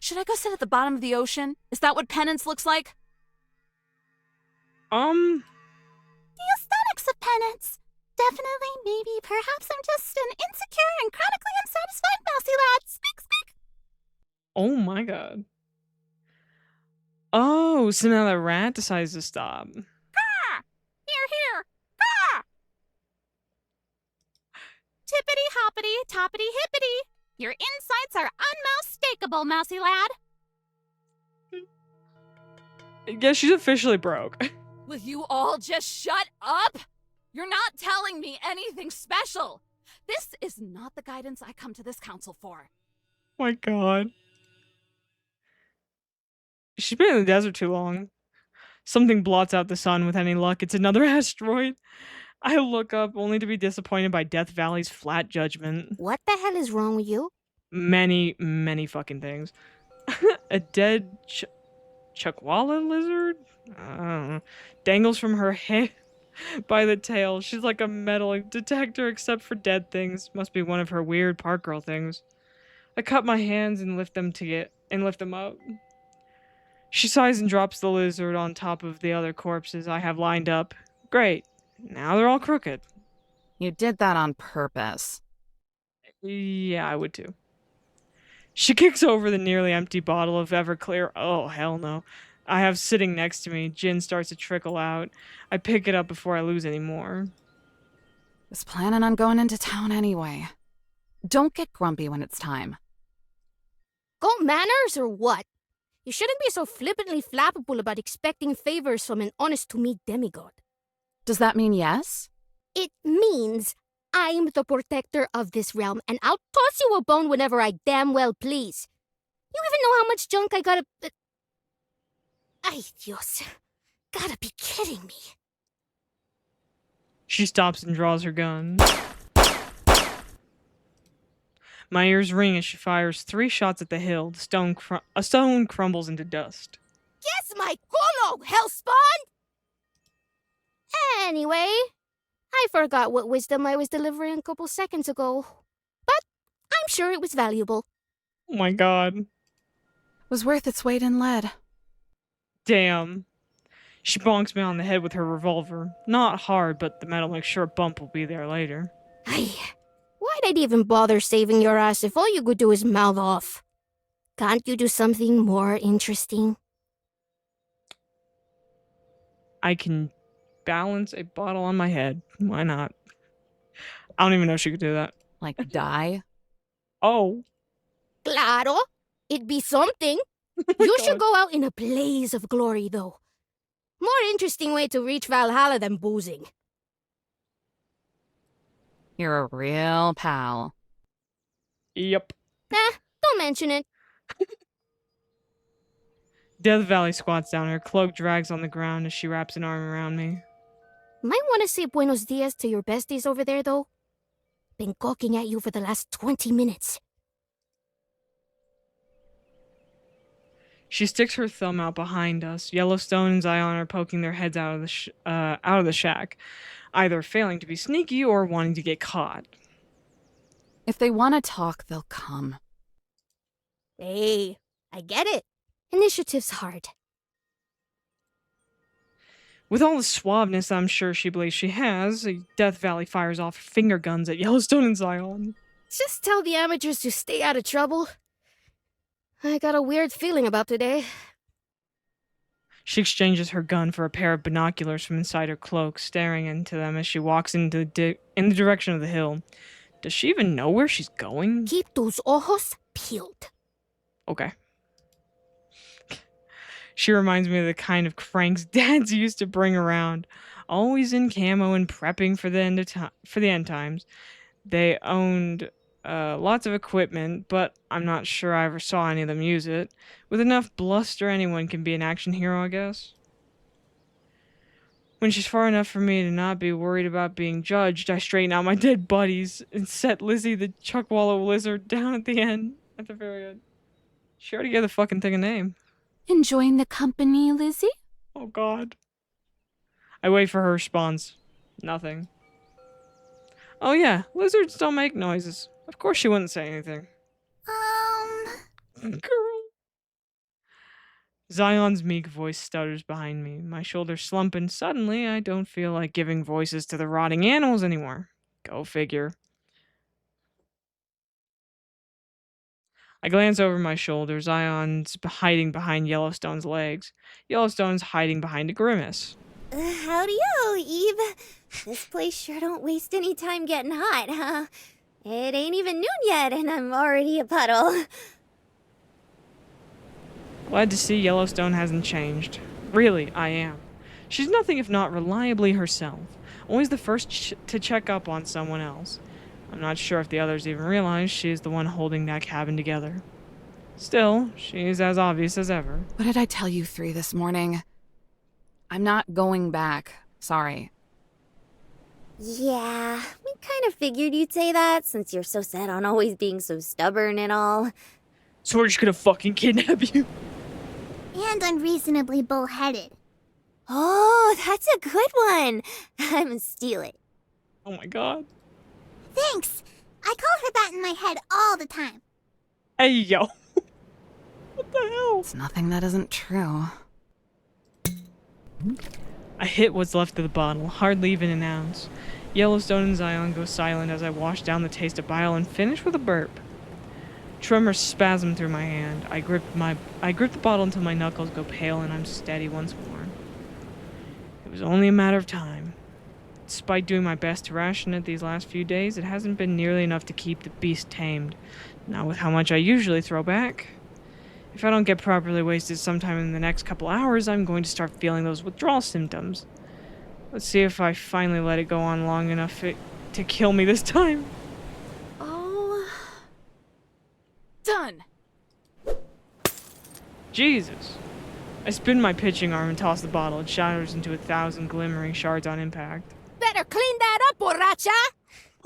Should I go sit at the bottom of the ocean? Is that what penance looks like? The aesthetics of penance. Definitely, maybe, perhaps I'm just an insecure and chronically unsatisfied mousy lad. Squeak, squeak. Oh my god. Oh, so now the rat decides to stop. Caw! Here, here. Caw! Tippity-hoppity, toppity-hippity. Your insights are unmistakable, mousy lad. Yeah, she's officially broke. Will you all just shut up? You're not telling me anything special. This is not the guidance I come to this council for. My god. She's been in the desert too long. Something blots out the sun with any luck. It's another asteroid. I look up only to be disappointed by Death Valley's flat judgment. What the hell is wrong with you? Many, many fucking things. A dead Chuckwalla lizard? I don't know. Dangles from her head by the tail. She's like a metal detector except for dead things. Must be one of her weird park girl things. I cut my hands and lift them up. She sighs and drops the lizard on top of the other corpses I have lined up. Great. Now they're all crooked. You did that on purpose. Yeah, I would too. She kicks over the nearly empty bottle of Everclear. Oh, hell no. I have sitting next to me. Gin starts to trickle out. I pick it up before I lose any more. Was planning on going into town anyway. Don't get grumpy when it's time. Go manners or what? You shouldn't be so flippantly flappable about expecting favors from an honest-to-me demigod. Does that mean yes? It means I'm the protector of this realm, and I'll toss you a bone whenever I damn well please. You even know how much junk I gotta... Ay, Dios. Gotta be kidding me. She stops and draws her gun. My ears ring as she fires 3 shots at the hill. A stone crumbles into dust. Yes, my culo, hellspawn! Anyway, I forgot what wisdom I was delivering a couple seconds ago. But I'm sure it was valuable. Oh my god. Was worth its weight in lead. Damn. She bonks me on the head with her revolver. Not hard, but the metal makes sure a bump will be there later. Ay, why'd I even bother saving your ass if all you could do is mouth off? Can't you do something more interesting? I can balance a bottle on my head. Why not? I don't even know she could do that. Like die? Oh. Claro, it'd be something. You should go out in a blaze of glory, though. More interesting way to reach Valhalla than boozing. You're a real pal. Yep. Don't mention it. Death Valley squats down. Her cloak drags on the ground as she wraps an arm around me. Might want to say buenos dias to your besties over there, though. Been gawking at you for the last 20 minutes. She sticks her thumb out behind us. Yellowstone and Zion are poking their heads out of the shack, either failing to be sneaky or wanting to get caught. If they want to talk, they'll come. Hey, I get it. Initiative's hard. With all the suaveness I'm sure she believes she has, Death Valley fires off finger guns at Yellowstone and Zion. Just tell the amateurs to stay out of trouble. I got a weird feeling about today. She exchanges her gun for a pair of binoculars from inside her cloak, staring into them as she walks in the direction of the hill. Does she even know where she's going? Keep those ojos peeled. Okay. She reminds me of the kind of cranks dads used to bring around, always in camo and prepping for the end times. They owned lots of equipment, but I'm not sure I ever saw any of them use it. With enough bluster, anyone can be an action hero, I guess. When she's far enough for me to not be worried about being judged, I straighten out my dead buddies and set Lizzie the Chuckwalla lizard down at the very end. She already gave the fucking thing a name. Enjoying the company, Lizzie? Oh god. I wait for her response. Nothing. Oh yeah, lizards don't make noises. Of course she wouldn't say anything. Girl. Zion's meek voice stutters behind me. My shoulders slump and suddenly I don't feel like giving voices to the rotting animals anymore. Go figure. I glance over my shoulder. Zion's hiding behind Yellowstone's legs. Yellowstone's hiding behind a grimace. Howdy-o, Eve. This place sure don't waste any time getting hot, huh? It ain't even noon yet, and I'm already a puddle. Glad to see Yellowstone hasn't changed. Really, I am. She's nothing if not reliably herself. Always the first to check up on someone else. I'm not sure if the others even realize she is the one holding that cabin together. Still, she's as obvious as ever. What did I tell you three this morning? I'm not going back. Sorry. Yeah, we kind of figured you'd say that since you're so set on always being so stubborn and all. So we're just gonna fucking kidnap you. And unreasonably bullheaded. Oh, that's a good one. I'm gonna steal it. Oh my god. Thanks. I call her that in my head all the time. Hey, yo. What the hell? It's nothing that isn't true. I hit what's left of the bottle, hardly even an ounce. Yellowstone and Zion go silent as I wash down the taste of bile and finish with a burp. Tremors spasm through my hand. I grip the bottle until my knuckles go pale and I'm steady once more. It was only a matter of time. Despite doing my best to ration it these last few days, it hasn't been nearly enough to keep the beast tamed. Not with how much I usually throw back. If I don't get properly wasted sometime in the next couple hours, I'm going to start feeling those withdrawal symptoms. Let's see if I finally let it go on long enough to kill me this time. Oh. Done. Jesus. I spin my pitching arm and toss the bottle. It shatters into 1,000 glimmering shards on impact. Better clean that up, borracha!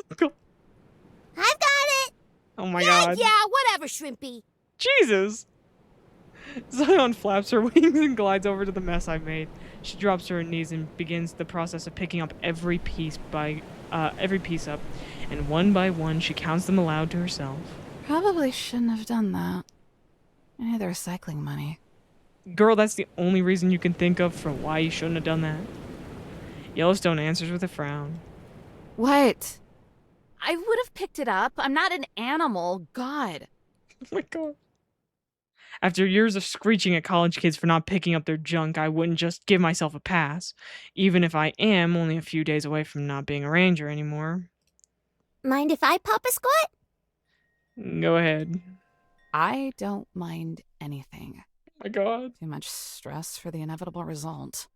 I've got it! Oh my god. Yeah, whatever, Shrimpy. Jesus! Zion flaps her wings and glides over to the mess I've made. She drops to her knees and begins the process of picking up every piece up, and one by one she counts them aloud to herself. Probably shouldn't have done that. I need the recycling money. Girl, that's the only reason you can think of for why you shouldn't have done that. Yellowstone answers with a frown. What? I would have picked it up. I'm not an animal. God. Oh my god. After years of screeching at college kids for not picking up their junk, I wouldn't just give myself a pass, even if I am only a few days away from not being a ranger anymore. Mind if I pop a squat? Go ahead. I don't mind anything. Oh my god. Too much stress for the inevitable result.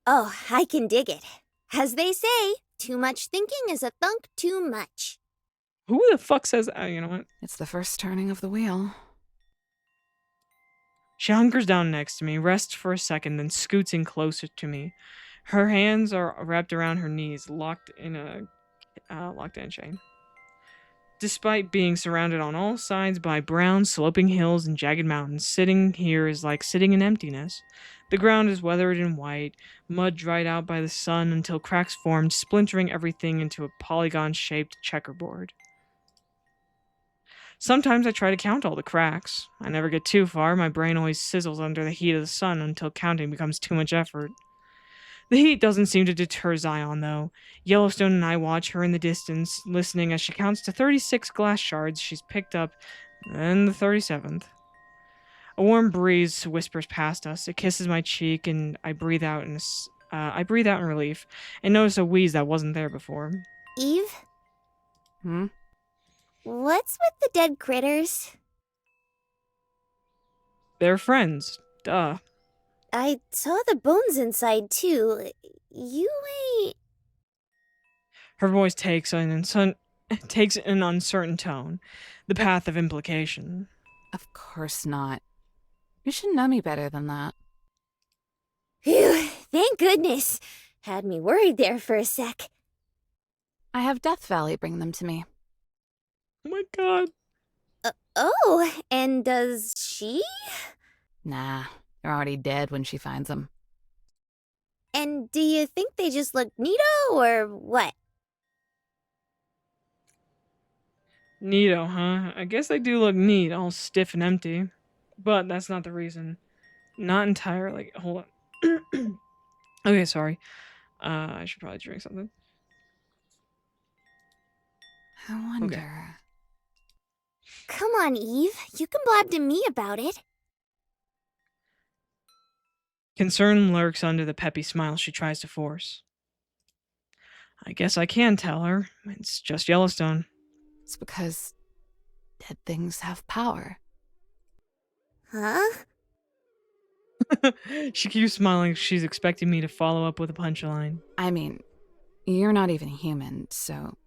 Oh, I can dig it. As they say, too much thinking is a thunk too much. Who the fuck says that? You know what? It's the first turning of the wheel. She hunkers down next to me, rests for a second, then scoots in closer to me. Her hands are wrapped around her knees, locked in a chain. Despite being surrounded on all sides by brown, sloping hills and jagged mountains, sitting here is like sitting in emptiness. The ground is weathered and white, mud dried out by the sun until cracks formed, splintering everything into a polygon-shaped checkerboard. Sometimes I try to count all the cracks. I never get too far. My brain always sizzles under the heat of the sun until counting becomes too much effort. The heat doesn't seem to deter Zion, though. Yellowstone and I watch her in the distance, listening as she counts to 36 glass shards she's picked up, then the 37th. A warm breeze whispers past us. It kisses my cheek, and I breathe out in relief, and notice a wheeze that wasn't there before. Eve? What's with the dead critters? They're friends. Duh. I saw the bones inside, too. You ain't... Her voice takes an uncertain tone, the path of implication. Of course not. You should know me better than that. Phew, thank goodness. Had me worried there for a sec. I have Death Valley bring them to me. Oh my god. Oh, and does she? Nah, they're already dead when she finds them. And do you think they just look neato, or what? Neato, huh? I guess they do look neat, all stiff and empty. But that's not the reason. Not entirely. Hold on. Okay, sorry. I should probably drink something. I wonder... Okay. Come on, Eve. You can blab to me about it. Concern lurks under the peppy smile she tries to force. I guess I can tell her. It's just Yellowstone. It's because dead things have power. Huh? She keeps smiling. She's expecting me to follow up with a punchline. I mean, you're not even human, so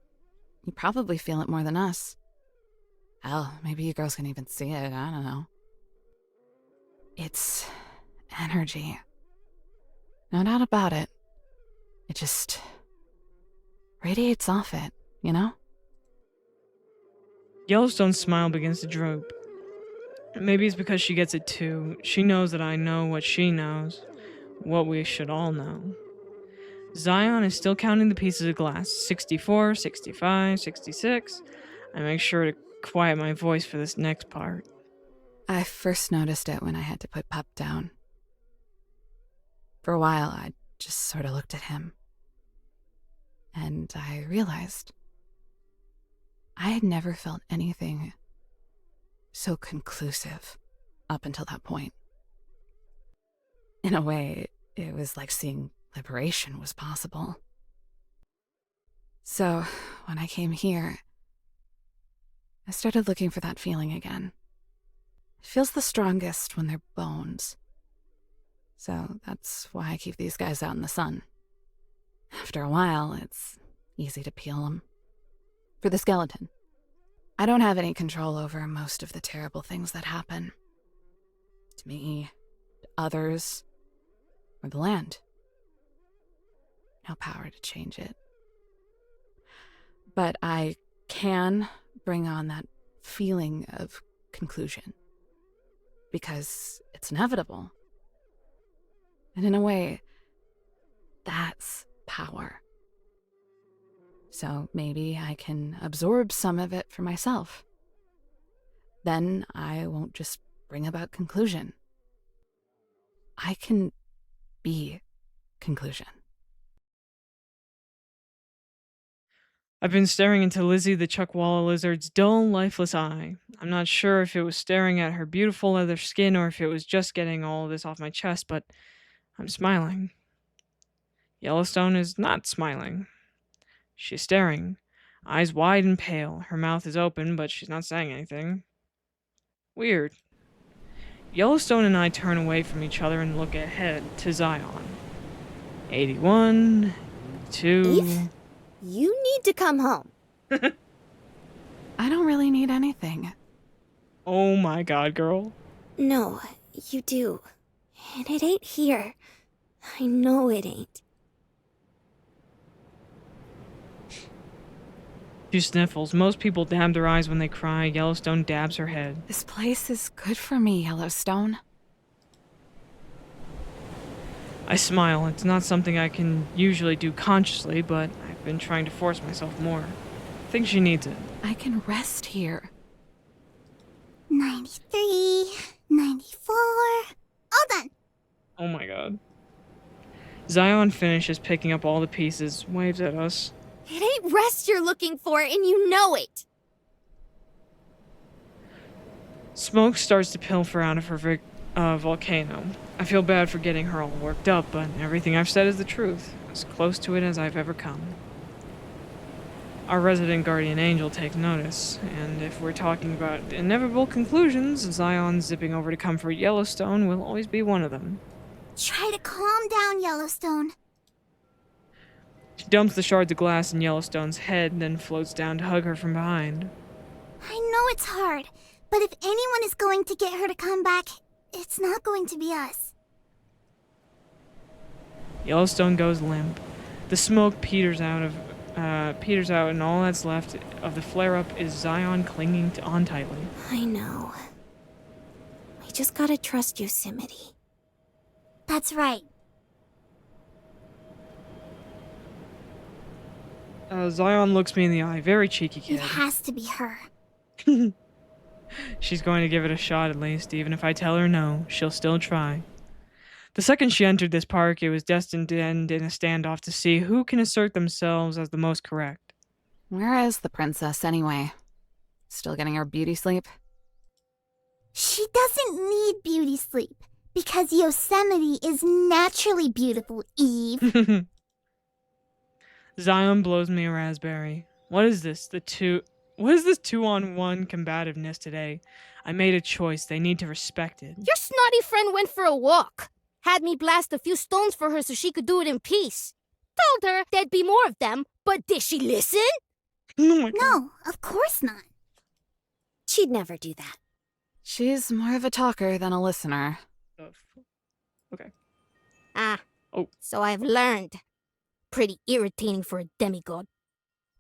you probably feel it more than us. Hell, maybe you girls can even see it, I don't know. It's energy. No doubt about it. It just radiates off it, you know? Yellowstone's smile begins to droop. Maybe it's because she gets it too. She knows that I know what she knows. What we should all know. Zion is still counting the pieces of glass. 64, 65, 66. I make sure to quiet my voice for this next part. I first noticed it when I had to put Pup down. For a while, I just sort of looked at him. And I realized I had never felt anything so conclusive up until that point. In a way, it was like seeing liberation was possible. So, when I came here, I started looking for that feeling again. It feels the strongest when they're bones. So that's why I keep these guys out in the sun. After a while, it's easy to peel them. For the skeleton, I don't have any control over most of the terrible things that happen. To me, to others, or the land. No power to change it. But I can bring on that feeling of conclusion. Because it's inevitable. And in a way, that's power. So maybe I can absorb some of it for myself. Then I won't just bring about conclusion. I can be conclusion. I've been staring into Lizzie the Chuckwalla lizard's dull, lifeless eye. I'm not sure if it was staring at her beautiful leather skin or if it was just getting all of this off my chest, but I'm smiling. Yellowstone is not smiling. She's staring, eyes wide and pale. Her mouth is open, but she's not saying anything. Weird. Yellowstone and I turn away from each other and look ahead to Zion. 81, 82... Eve, you need to come home. I don't really need anything. Oh my god, girl. No, you do. And it ain't here. I know it ain't. She sniffles. Most people dab their eyes when they cry. Yellowstone dabs her head. This place is good for me, Yellowstone. I smile. It's not something I can usually do consciously, but I've been trying to force myself more. I think she needs it. I can rest here. 93, 94. All done. Oh my god. Zion finishes picking up all the pieces, waves at us. It ain't rest you're looking for, and you know it. Smoke starts to pilfer out of her volcano. I feel bad for getting her all worked up, but everything I've said is the truth. As close to it as I've ever come. Our resident guardian angel takes notice, and if we're talking about inevitable conclusions, Zion zipping over to comfort Yellowstone will always be one of them. Try to calm down, Yellowstone. She dumps the shards of glass in Yellowstone's head, then floats down to hug her from behind. I know it's hard, but if anyone is going to get her to come back, it's not going to be us. Yellowstone goes limp. The smoke peters out, and all that's left of the flare-up is Zion clinging on tightly. I know. We just gotta trust Yosemite. That's right. Zion looks me in the eye, very cheeky kid. It has to be her. She's going to give it a shot at least, even if I tell her no, she'll still try. The second she entered this park, it was destined to end in a standoff to see who can assert themselves as the most correct. Where is the princess, anyway? Still getting her beauty sleep? She doesn't need beauty sleep, because Yosemite is naturally beautiful, Eve. Zion blows me a raspberry. What is this? What is this 2-on-1 combativeness today? I made a choice. They need to respect it. Your snotty friend went for a walk. Had me blast a few stones for her so she could do it in peace. Told her there'd be more of them, but did she listen? Oh my God. No, of course not. She'd never do that. She's more of a talker than a listener. Okay. Ah. Oh. So I've learned. Pretty irritating for a demigod.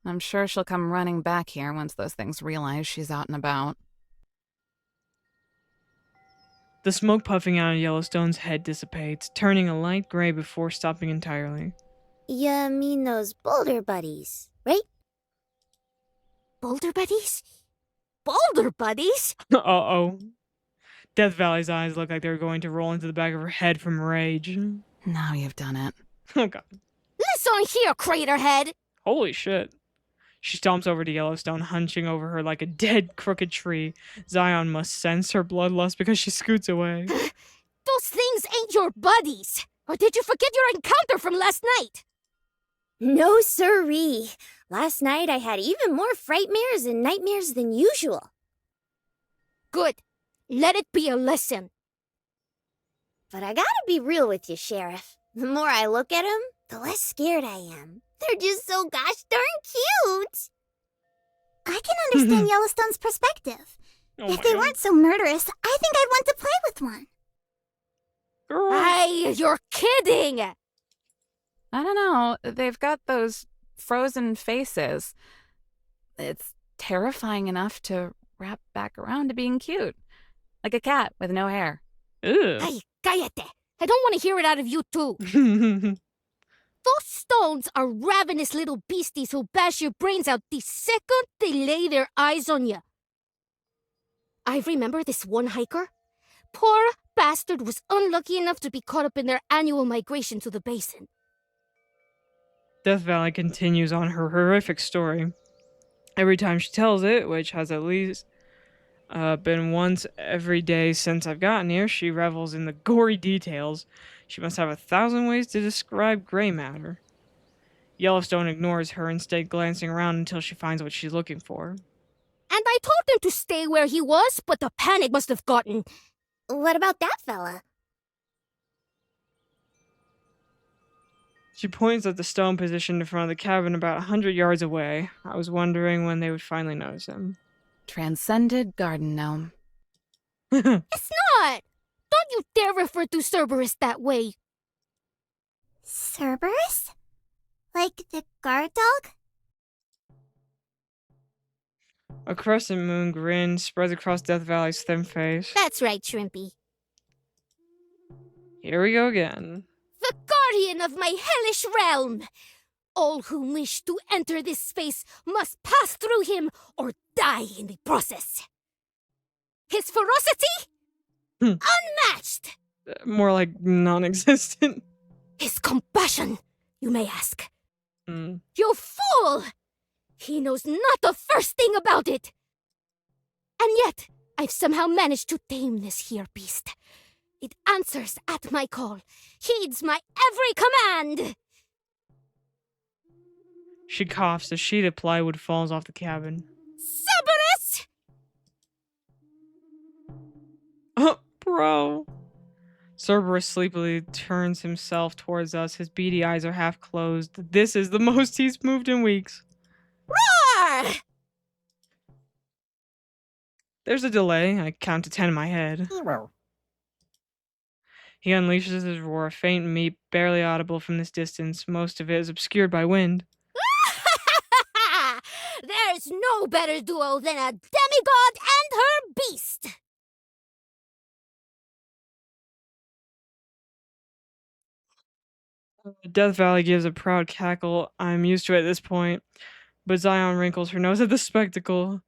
I'm sure she'll come running back here once those things realize she's out and about. The smoke puffing out of Yellowstone's head dissipates, turning a light gray before stopping entirely. You mean those boulder buddies, right? Boulder buddies? Boulder buddies? Uh-oh. Death Valley's eyes look like they're going to roll into the back of her head from rage. Now you've done it. Oh god. Listen here, Craterhead! Holy shit. She stomps over to Yellowstone, hunching over her like a dead, crooked tree. Zion must sense her bloodlust because she scoots away. Those things ain't your buddies! Or did you forget your encounter from last night? No siree. Last night I had even more frightmares and nightmares than usual. Good. Let it be a lesson. But I gotta be real with you, Sheriff. The more I look at 'em, the less scared I am. They're just so gosh darn cute. I can understand Yellowstone's perspective. Oh If they weren't so murderous, I think I'd want to play with one. Girl. Hey, you're kidding! I don't know. They've got those frozen faces. It's terrifying enough to wrap back around to being cute. Like a cat with no hair. Ew. Hey, cállate! I don't want to hear it out of you too. Those stones are ravenous little beasties who bash your brains out the second they lay their eyes on you. I remember this one hiker. Poor bastard was unlucky enough to be caught up in their annual migration to the basin. Death Valley continues on her horrific story. Every time she tells it, which has at least been once every day since I've gotten here, she revels in the gory details. She must have 1,000 ways to describe gray matter. Yellowstone ignores her, instead glancing around until she finds what she's looking for. And I told him to stay where he was, but the panic must have gotten... What about that fella? She points at the stone positioned in front of the cabin about 100 yards away. I was wondering when they would finally notice him. Transcended garden gnome. It's not! Don't you dare refer to Cerberus that way. Cerberus? Like the guard dog? A crescent moon grin spreads across Death Valley's thin face. That's right, Shrimpy. Here we go again. The guardian of my hellish realm! All who wish to enter this space must pass through him or die in the process. His ferocity? Unmatched! More like non-existent. His compassion, you may ask. Mm. You fool! He knows not the first thing about it! And yet, I've somehow managed to tame this here beast. It answers at my call, heeds my every command! She coughs. A sheet of plywood falls off the cabin. Cerberus! Oh, bro. Cerberus sleepily turns himself towards us. His beady eyes are half closed. This is the most he's moved in weeks. Roar! There's a delay. I count to 10 in my head. He unleashes his roar, a faint meep, barely audible from this distance. Most of it is obscured by wind. There's no better duo than a demigod and her beast! Death Valley gives a proud cackle. I'm used to it at this point. But Zion wrinkles her nose at the spectacle.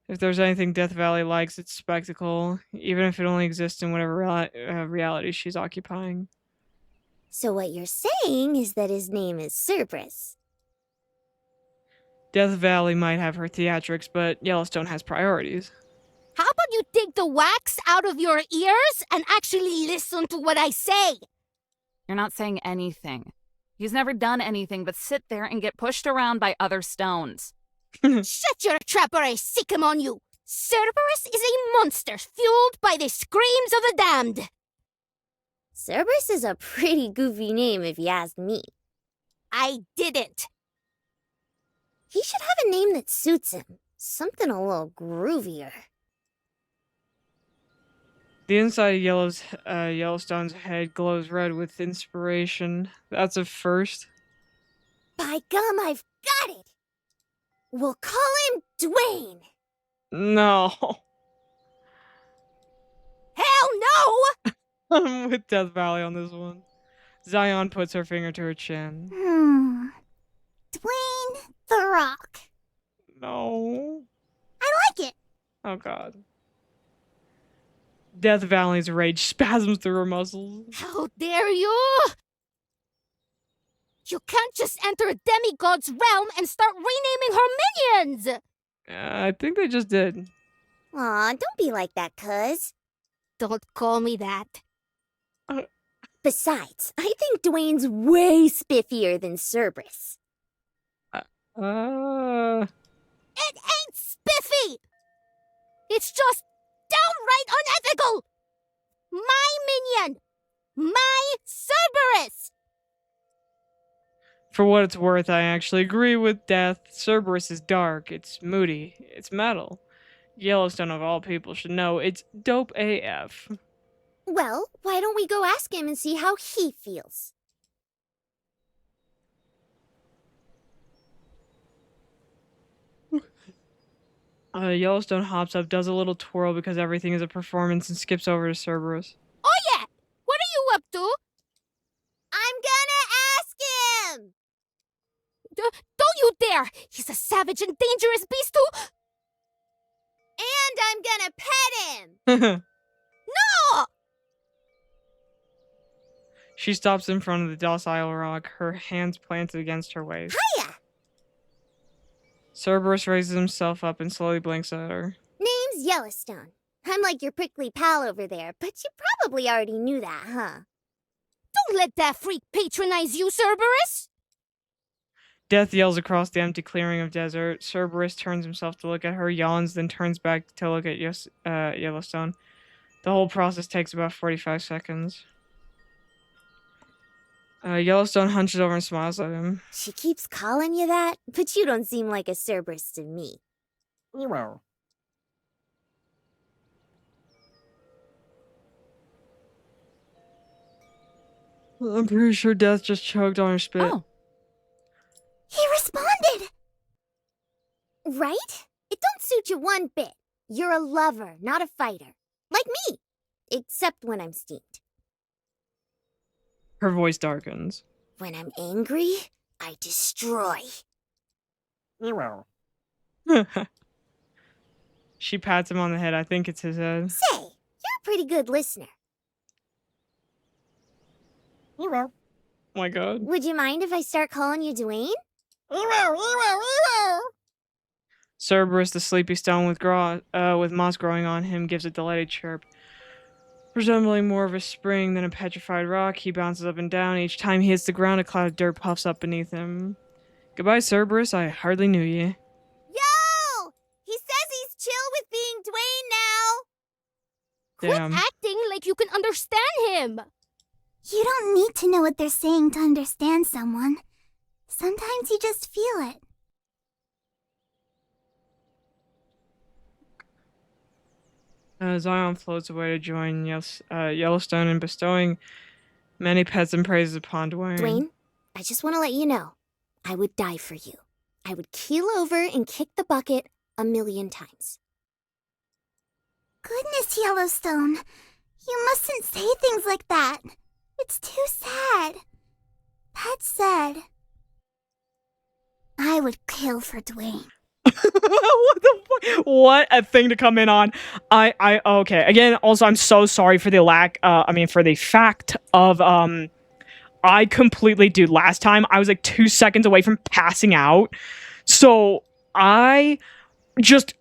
If there's anything Death Valley likes, it's spectacle, even if it only exists in whatever reality she's occupying. So what you're saying is that his name is Cerberus. Death Valley might have her theatrics, but Yellowstone has priorities. How about you take the wax out of your ears and actually listen to what I say? You're not saying anything. He's never done anything but sit there and get pushed around by other stones. Shut your trap or I sick him on you! Cerberus is a monster fueled by the screams of the damned! Cerberus is a pretty goofy name if you ask me. I didn't! He should have a name that suits him. Something a little groovier. The inside of Yellowstone's head glows red with inspiration. That's a first. By gum, I've got it! We'll call him Dwayne! No. Hell no! I'm with Death Valley on this one. Zion puts her finger to her chin. Dwayne the Rock. No. I like it! Oh god. Death Valley's rage spasms through her muscles. How dare you! You can't just enter a demigod's realm and start renaming her minions! I think they just did. Aw, don't be like that, cuz. Don't call me that. Besides, I think Dwayne's way spiffier than Cerberus. It ain't spiffy! It's just downright unethical! My minion! My Cerberus! For what it's worth, I actually agree with Death. Cerberus is dark, it's moody, it's metal. Yellowstone, of all people, should know it's dope AF. Well, why don't we go ask him and see how he feels? Yellowstone hops up, does a little twirl because everything is a performance, and skips over to Cerberus. Oh yeah! What are you up to? I'm gonna ask him! Don't you dare! He's a savage and dangerous beast too! And I'm gonna pet him! No! She stops in front of the docile rock, her hands planted against her waist. Hiya! Cerberus raises himself up and slowly blinks at her. Name's Yellowstone. I'm like your prickly pal over there, but you probably already knew that, huh? Don't let that freak patronize you, Cerberus! Death yells across the empty clearing of desert. Cerberus turns himself to look at her, yawns, then turns back to look at Yellowstone. The whole process takes about 45 seconds. Yellowstone hunches over and smiles at him. She keeps calling you that, but you don't seem like a Cerberus to me. Hero. I'm pretty sure Death just choked on her spit. Oh. He responded! Right? It don't suit you one bit. You're a lover, not a fighter. Like me. Except when I'm steamed. Her voice darkens. When I'm angry, I destroy. Hero. She pats him on the head. I think it's his head. Say, you're a pretty good listener. Hero. Oh my god. Would you mind if I start calling you Dwayne? Hero. Cerberus, the sleepy stone with moss growing on him, gives a delighted chirp. Resembling more of a spring than a petrified rock, he bounces up and down. Each time he hits the ground, a cloud of dirt puffs up beneath him. Goodbye, Cerberus. I hardly knew you. Yo! He says he's chill with being Dwayne now. Quit Damn. acting like you can understand him! You don't need to know what they're saying to understand someone. Sometimes you just feel it. Zion floats away to join Yellowstone in bestowing many pets and praises upon Dwayne. Dwayne, I just want to let you know, I would die for you. I would keel over and kick the bucket 1,000,000 times. Goodness, Yellowstone. You mustn't say things like that. It's too sad. That said, I would kill for Dwayne. What the fuck? What a thing to come in on. Okay. Again, also, I'm so sorry for for the fact of, I completely, dude, last time I was like 2 seconds away from passing out. So I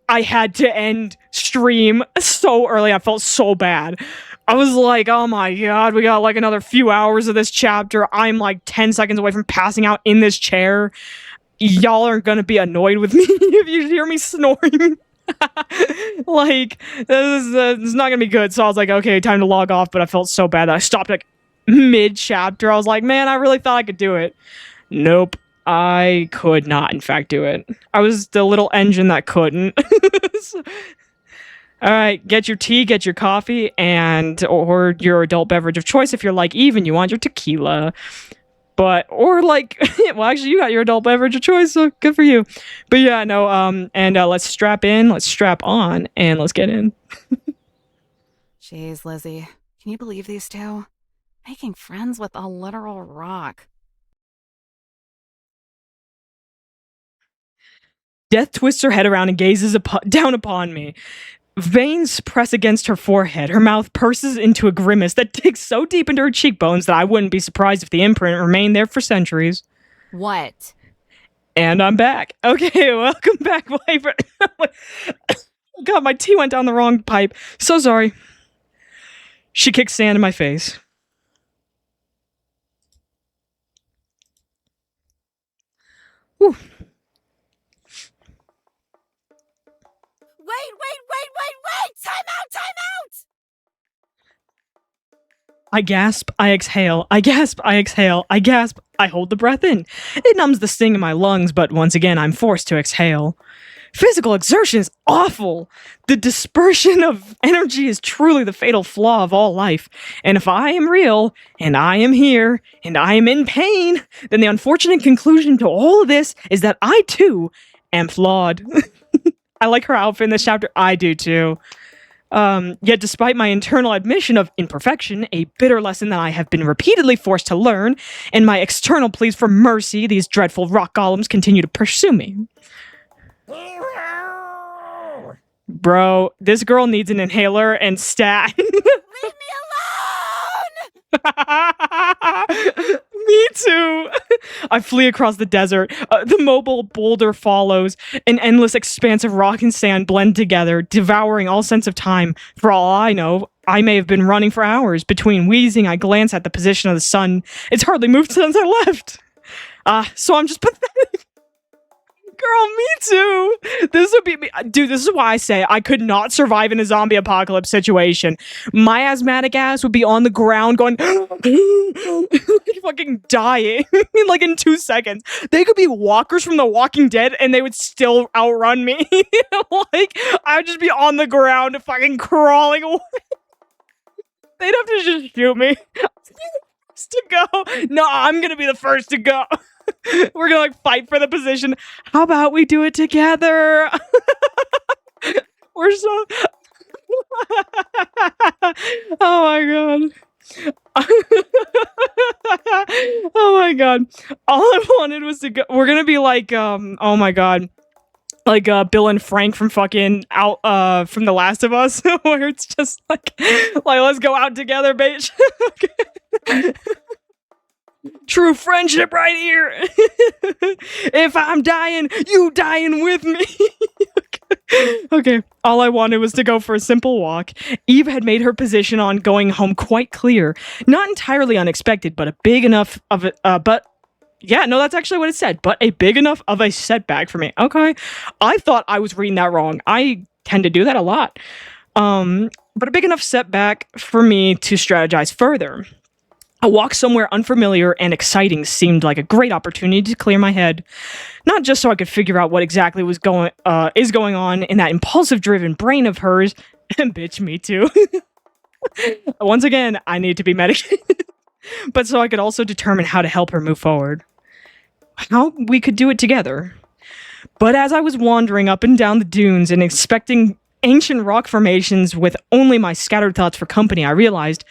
had to end stream so early. I felt so bad. I was like, oh my god, we got like another few hours of this chapter. I'm like 10 seconds away from passing out in this chair. Y'all aren't gonna be annoyed with me if you hear me snoring. Like, this is not gonna be good. So I was like, okay, time to log off. But I felt so bad that I stopped like mid-chapter. I was like, man, I really thought I could do it. Nope. I could not, in fact, do it. I was the little engine that couldn't. All right, get your tea, get your coffee, and or your adult beverage of choice if you're like Eve and you want your tequila. But or like, well, actually, you got your adult beverage of choice, so good for you. But yeah, no, and let's strap in, let's strap on, and let's get in. Jeez, Lizzie, can you believe these two? Making friends with a literal rock. Death twists her head around and gazes down upon me. Veins press against her forehead. Her mouth purses into a grimace that digs so deep into her cheekbones that I wouldn't be surprised if the imprint remained there for centuries. What? And I'm back. Okay, welcome back, Viper. God, my tea went down the wrong pipe. So sorry. She kicks sand in my face. Whew. Wait! Time out! I gasp, I exhale, I gasp, I exhale, I gasp, I hold the breath in. It numbs the sting in my lungs, but once again, I'm forced to exhale. Physical exertion is awful. The dispersion of energy is truly the fatal flaw of all life. And if I am real, and I am here, and I am in pain, then the unfortunate conclusion to all of this is that I too am flawed. I like her outfit in this chapter. I do too. Yet despite my internal admission of imperfection, a bitter lesson that I have been repeatedly forced to learn, and my external pleas for mercy, these dreadful rock golems continue to pursue me. Hero! Bro, this girl needs an inhaler and stat. Leave me alone! Me too. I flee across the desert. The mobile boulder follows. An endless expanse of rock and sand blend together, devouring all sense of time. For all I know, I may have been running for hours. Between wheezing, I glance at the position of the sun. It's hardly moved since I left. So I'm just pathetic. Girl, me too. This would be me. Dude, this is why I say I could not survive in a zombie apocalypse situation. My asthmatic ass would be on the ground going, fucking dying, like in 2 seconds. They could be walkers from The Walking Dead and they would still outrun me. Like, I would just be on the ground fucking crawling away. They'd have to just shoot me. To go. No, I'm gonna be the first to go. We're gonna like fight for the position. How about we do it together? We're so. Oh my god. Oh my god. All I wanted was to go. We're gonna be like, oh my god. Like Bill and Frank from fucking from The Last of Us, where it's just like let's go out together, bitch. True friendship right here. If I'm dying, you dying with me. Okay. All I wanted was to go for a simple walk. Eve had made her position on going home quite clear. Not entirely unexpected, but a big enough of it, yeah, no, that's actually what it said. But a big enough of a setback for me. Okay. I thought I was reading that wrong. I tend to do that a lot. But a big enough setback for me to strategize further. A walk somewhere unfamiliar and exciting seemed like a great opportunity to clear my head. Not just so I could figure out what exactly is going on in that impulsive-driven brain of hers. Bitch, me too. Once again, I need to be medicated. But so I could also determine how to help her move forward. How we could do it together. But as I was wandering up and down the dunes and inspecting ancient rock formations with only my scattered thoughts for company, I realized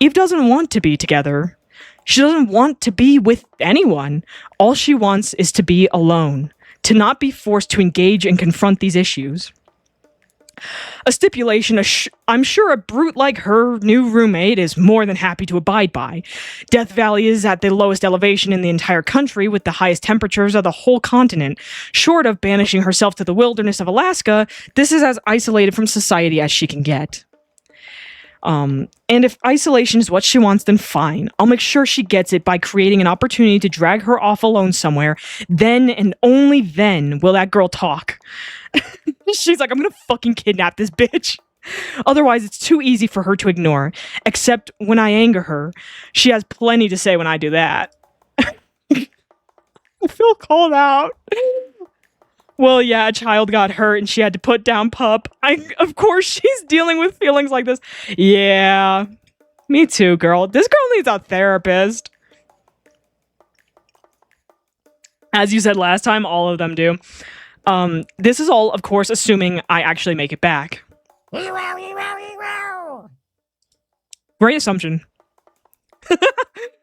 Eve doesn't want to be together. She doesn't want to be with anyone. All she wants is to be alone, to not be forced to engage and confront these issues. A stipulation I'm sure a brute like her new roommate is more than happy to abide by. Death Valley is at the lowest elevation in the entire country with the highest temperatures of the whole continent. Short of banishing herself to the wilderness of Alaska, this is as isolated from society as she can get. And if isolation is what she wants, then fine. I'll make sure she gets it by creating an opportunity to drag her off alone somewhere. Then and only then will that girl talk. She's like, I'm gonna fucking kidnap this bitch. Otherwise, it's too easy for her to ignore. Except when I anger her. She has plenty to say when I do that. I feel called out. Well, yeah, a child got hurt and she had to put down pup. Of course, she's dealing with feelings like this. Yeah, me too, girl. This girl needs a therapist. As you said last time, all of them do. This is all, of course, assuming I actually make it back. Great assumption.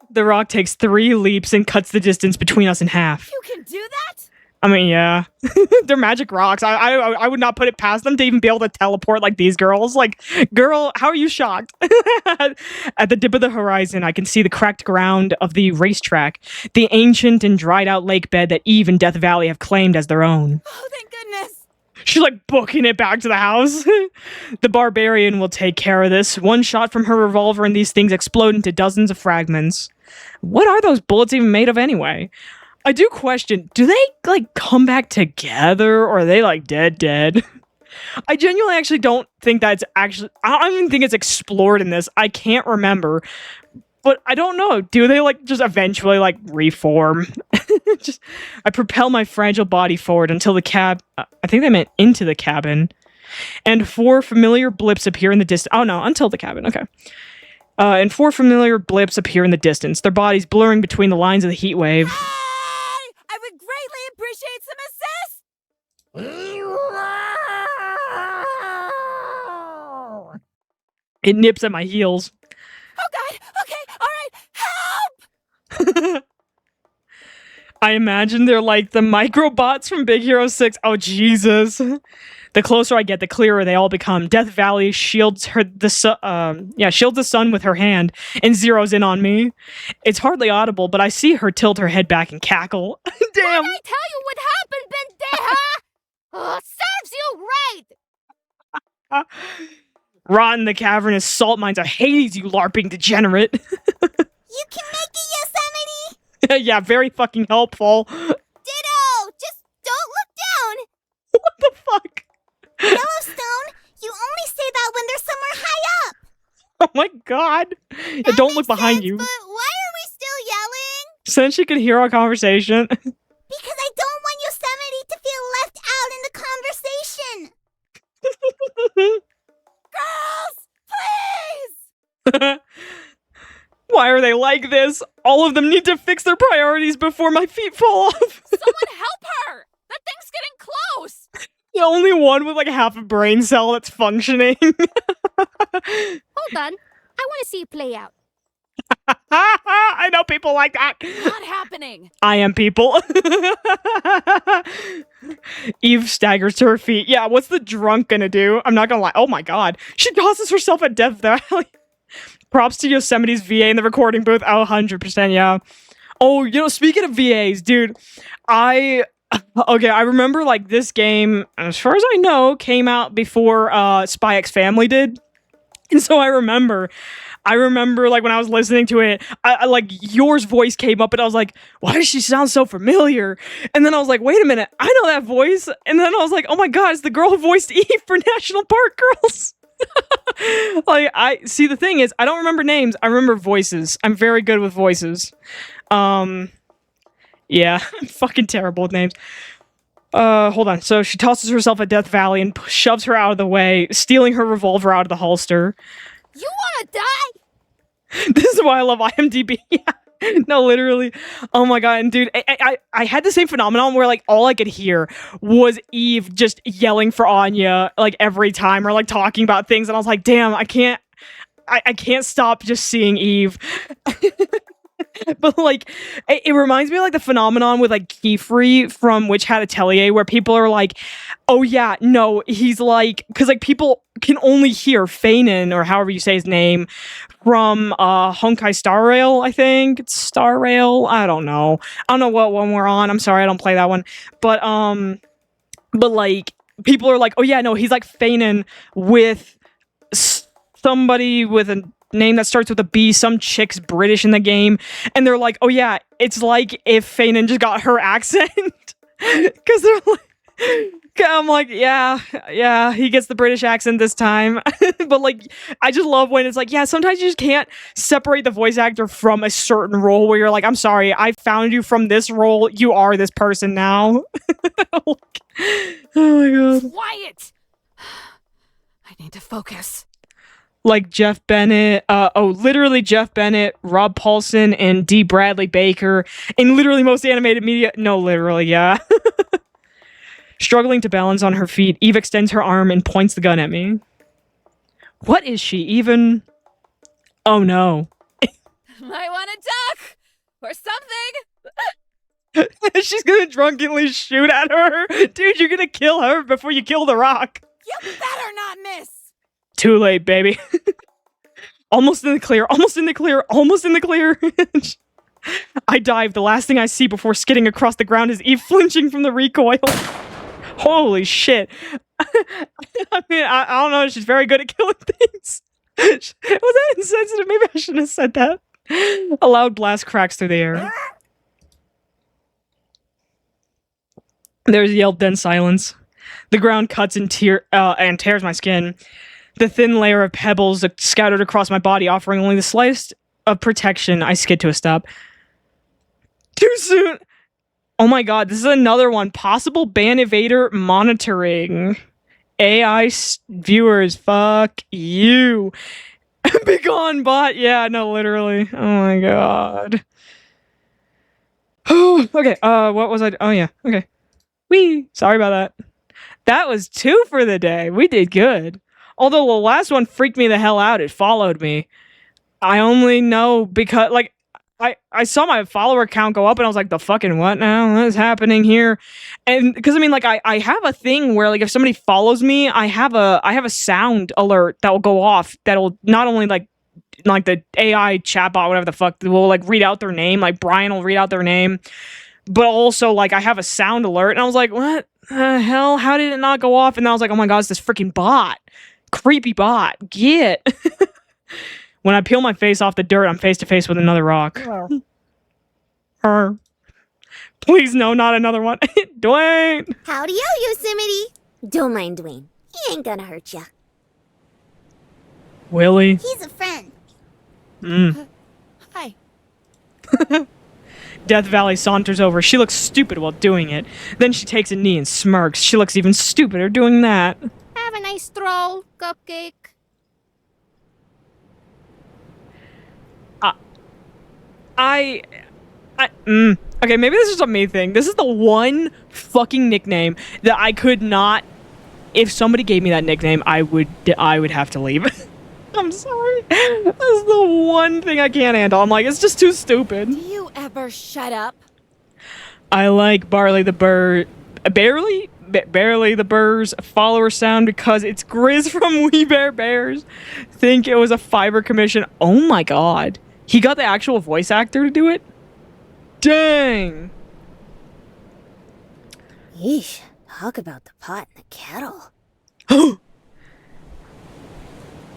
The rock takes 3 leaps and cuts the distance between us in half. You can do that? I mean, yeah. They're magic rocks. I would not put it past them to even be able to teleport like these girls. Like, girl, how are you shocked? At the dip of the horizon, I can see the cracked ground of the racetrack, the ancient and dried out lake bed that Eve and Death Valley have claimed as their own. Oh, thank goodness. She's like booking it back to the house. The barbarian will take care of this. One shot from her revolver and these things explode into dozens of fragments. What are those bullets even made of anyway? I do question, do they like come back together or are they like dead? I genuinely actually don't think that's actually, I don't even think it's explored in this. I can't remember. But I don't know. Do they like just eventually like reform? I propel my fragile body forward until the I think they meant into the cabin. And 4 familiar blips appear in the distance. Oh no, until the cabin. Okay. And 4 familiar blips appear in the distance, their bodies blurring between the lines of the heat wave. Hey! I would greatly appreciate some assist. It nips at my heels. Oh God! Okay, all right, help! I imagine they're like the microbots from Big Hero 6. Oh, Jesus. The closer I get, the clearer they all become. Death Valley shields the sun with her hand and zeroes in on me. It's hardly audible, but I see her tilt her head back and cackle. Damn. Did I tell you what happened, Bendeja? Oh, serves you right! Rot in the cavernous salt mines of Hades, you LARPing degenerate. You can make it, Yosemite! Yeah, very fucking helpful. Ditto! Just don't look down! What the fuck? Yellowstone, you only say that when they're somewhere high up! Oh my god. Yeah, That don't makes look behind sense, you. But why are we still yelling? Since she could hear our conversation. Because I don't want Yosemite to feel left out in the conversation! Girls, please! Why are they like this? All of them need to fix their priorities before my feet fall off. Someone help her! That thing's getting close! The only one with like half a brain cell that's functioning. Hold on. I want to see it play out. I know people like that. Not happening! I am people. Eve staggers to her feet. Yeah, what's the drunk gonna do? I'm not gonna lie. Oh my god. She tosses herself at Death Valley. Props to Yosemite's VA in the recording booth. Oh, 100%, yeah. Oh, you know, speaking of VAs, dude, I remember like this game, as far as I know, came out before Spy X Family did. And so I remember like when I was listening to it, I like yours voice came up and I was like, why does she sound so familiar? And then I was like, wait a minute, I know that voice. And then I was like, oh my god, it's the girl who voiced Eve for National Park Girls. Like, the thing is, I don't remember names, I remember voices. I'm very good with voices. Yeah, I'm fucking terrible with names. Hold on. So she tosses herself at Death Valley and shoves her out of the way, stealing her revolver out of the holster. You want to die? This is why I love IMDb. No, literally. Oh my god. And dude, I had the same phenomenon where like all I could hear was Eve just yelling for Anya like every time or like talking about things. And I was like, damn, I can't stop just seeing Eve. But like, it reminds me of like the phenomenon with like Kiefer from Witch Hat Atelier, where people are like, oh yeah, no, he's like, because like people can only hear Feinen, or however you say his name, from Honkai Star Rail, I think. It's Star Rail. I don't know what one we're on. I'm sorry, I don't play that one. But like, people are like, oh yeah, no, he's like Feinen with somebody with a name that starts with a B, some chick's British in the game, and they're like, oh yeah, it's like if Feinen just got her accent. Because they're like, I'm like, yeah, he gets the British accent this time. But like, I just love when it's like, yeah, sometimes you just can't separate the voice actor from a certain role where you're like, I'm sorry, I found you from this role. You are this person now. Like, oh my god. Quiet! I need to focus. Like Jeff Bennett, literally Jeff Bennett, Rob Paulson, and D. Bradley Baker, in literally most animated media. No, literally, yeah. Struggling to balance on her feet, Eve extends her arm and points the gun at me. What is she even? Oh no. Might want to duck! Or something! She's gonna drunkenly shoot at her. Dude, you're gonna kill her before you kill the rock. You better not miss! Too late, baby. Almost in the clear, almost in the clear, almost in the clear. I dive. The last thing I see before skidding across the ground is Eve flinching from the recoil. Holy shit. I mean, I don't know. She's very good at killing things. Was that insensitive? Maybe I shouldn't have said that. A loud blast cracks through the air. There's a yell, then silence. The ground cuts and tears my skin. The thin layer of pebbles scattered across my body, offering only the slightest of protection. I skid to a stop. Too soon! Oh my god, this is another one. Possible ban evader monitoring. AI viewers, fuck you. Begone, bot. Yeah, no, literally. Oh my god. Okay, what was I? Oh yeah, okay. Whee! Sorry about that. That was 2 for the day. We did good. Although the last one freaked me the hell out. It followed me. I only know because, like, I saw my follower count go up and I was like, the fucking what now? What is happening here? And because I mean, like, I have a thing where, like, if somebody follows me, I have a sound alert that will go off that'll not only like the AI chatbot, whatever the fuck, will like read out their name, like Brian will read out their name, but also like I have a sound alert, and I was like, what the hell? How did it not go off? And then I was like, oh my god, it's this freaking bot. Creepy bot. Get. When I peel my face off the dirt, I'm face to face with another rock. Hello. Her. Please, no, not another one. Dwayne. Howdy, Yosemite. Don't mind Dwayne. He ain't gonna hurt ya. Willie. He's a friend. Hi. Death Valley saunters over. She looks stupid while doing it. Then she takes a knee and smirks. She looks even stupider doing that. Have a nice stroll, Cupcake. Okay, maybe this is a me thing. This is the one fucking nickname that I could not. If somebody gave me that nickname, I would have to leave. I'm sorry. That's the one thing I can't handle. I'm like, it's just too stupid. Do you ever shut up? I like Barley the Bird. Barely the Burr's follower sound because it's Grizz from We Bare Bears. Think it was a fiber commission. Oh my god. He got the actual voice actor to do it? Dang. Yeesh. Talk about the pot and the kettle.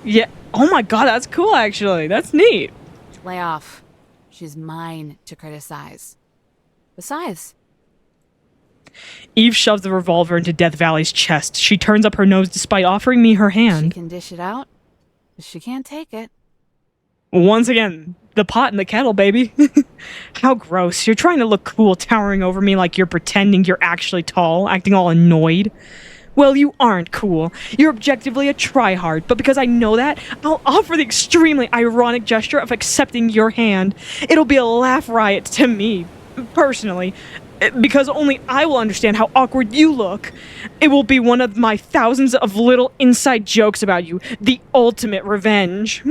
Yeah. Oh my god, that's cool actually. That's neat. Lay off. She's mine to criticize. Besides, Eve shoves the revolver into Death Valley's chest. She turns up her nose despite offering me her she hand. can dish it out, but she can't take it. Once again, the pot and the kettle, baby. How gross. You're trying to look cool, towering over me like you're pretending you're actually tall, acting all annoyed. Well, you aren't cool. You're objectively a tryhard, but because I know that, I'll offer the extremely ironic gesture of accepting your hand. It'll be a laugh riot to me, personally, because only I will understand how awkward you look. It will be one of my thousands of little inside jokes about you, the ultimate revenge.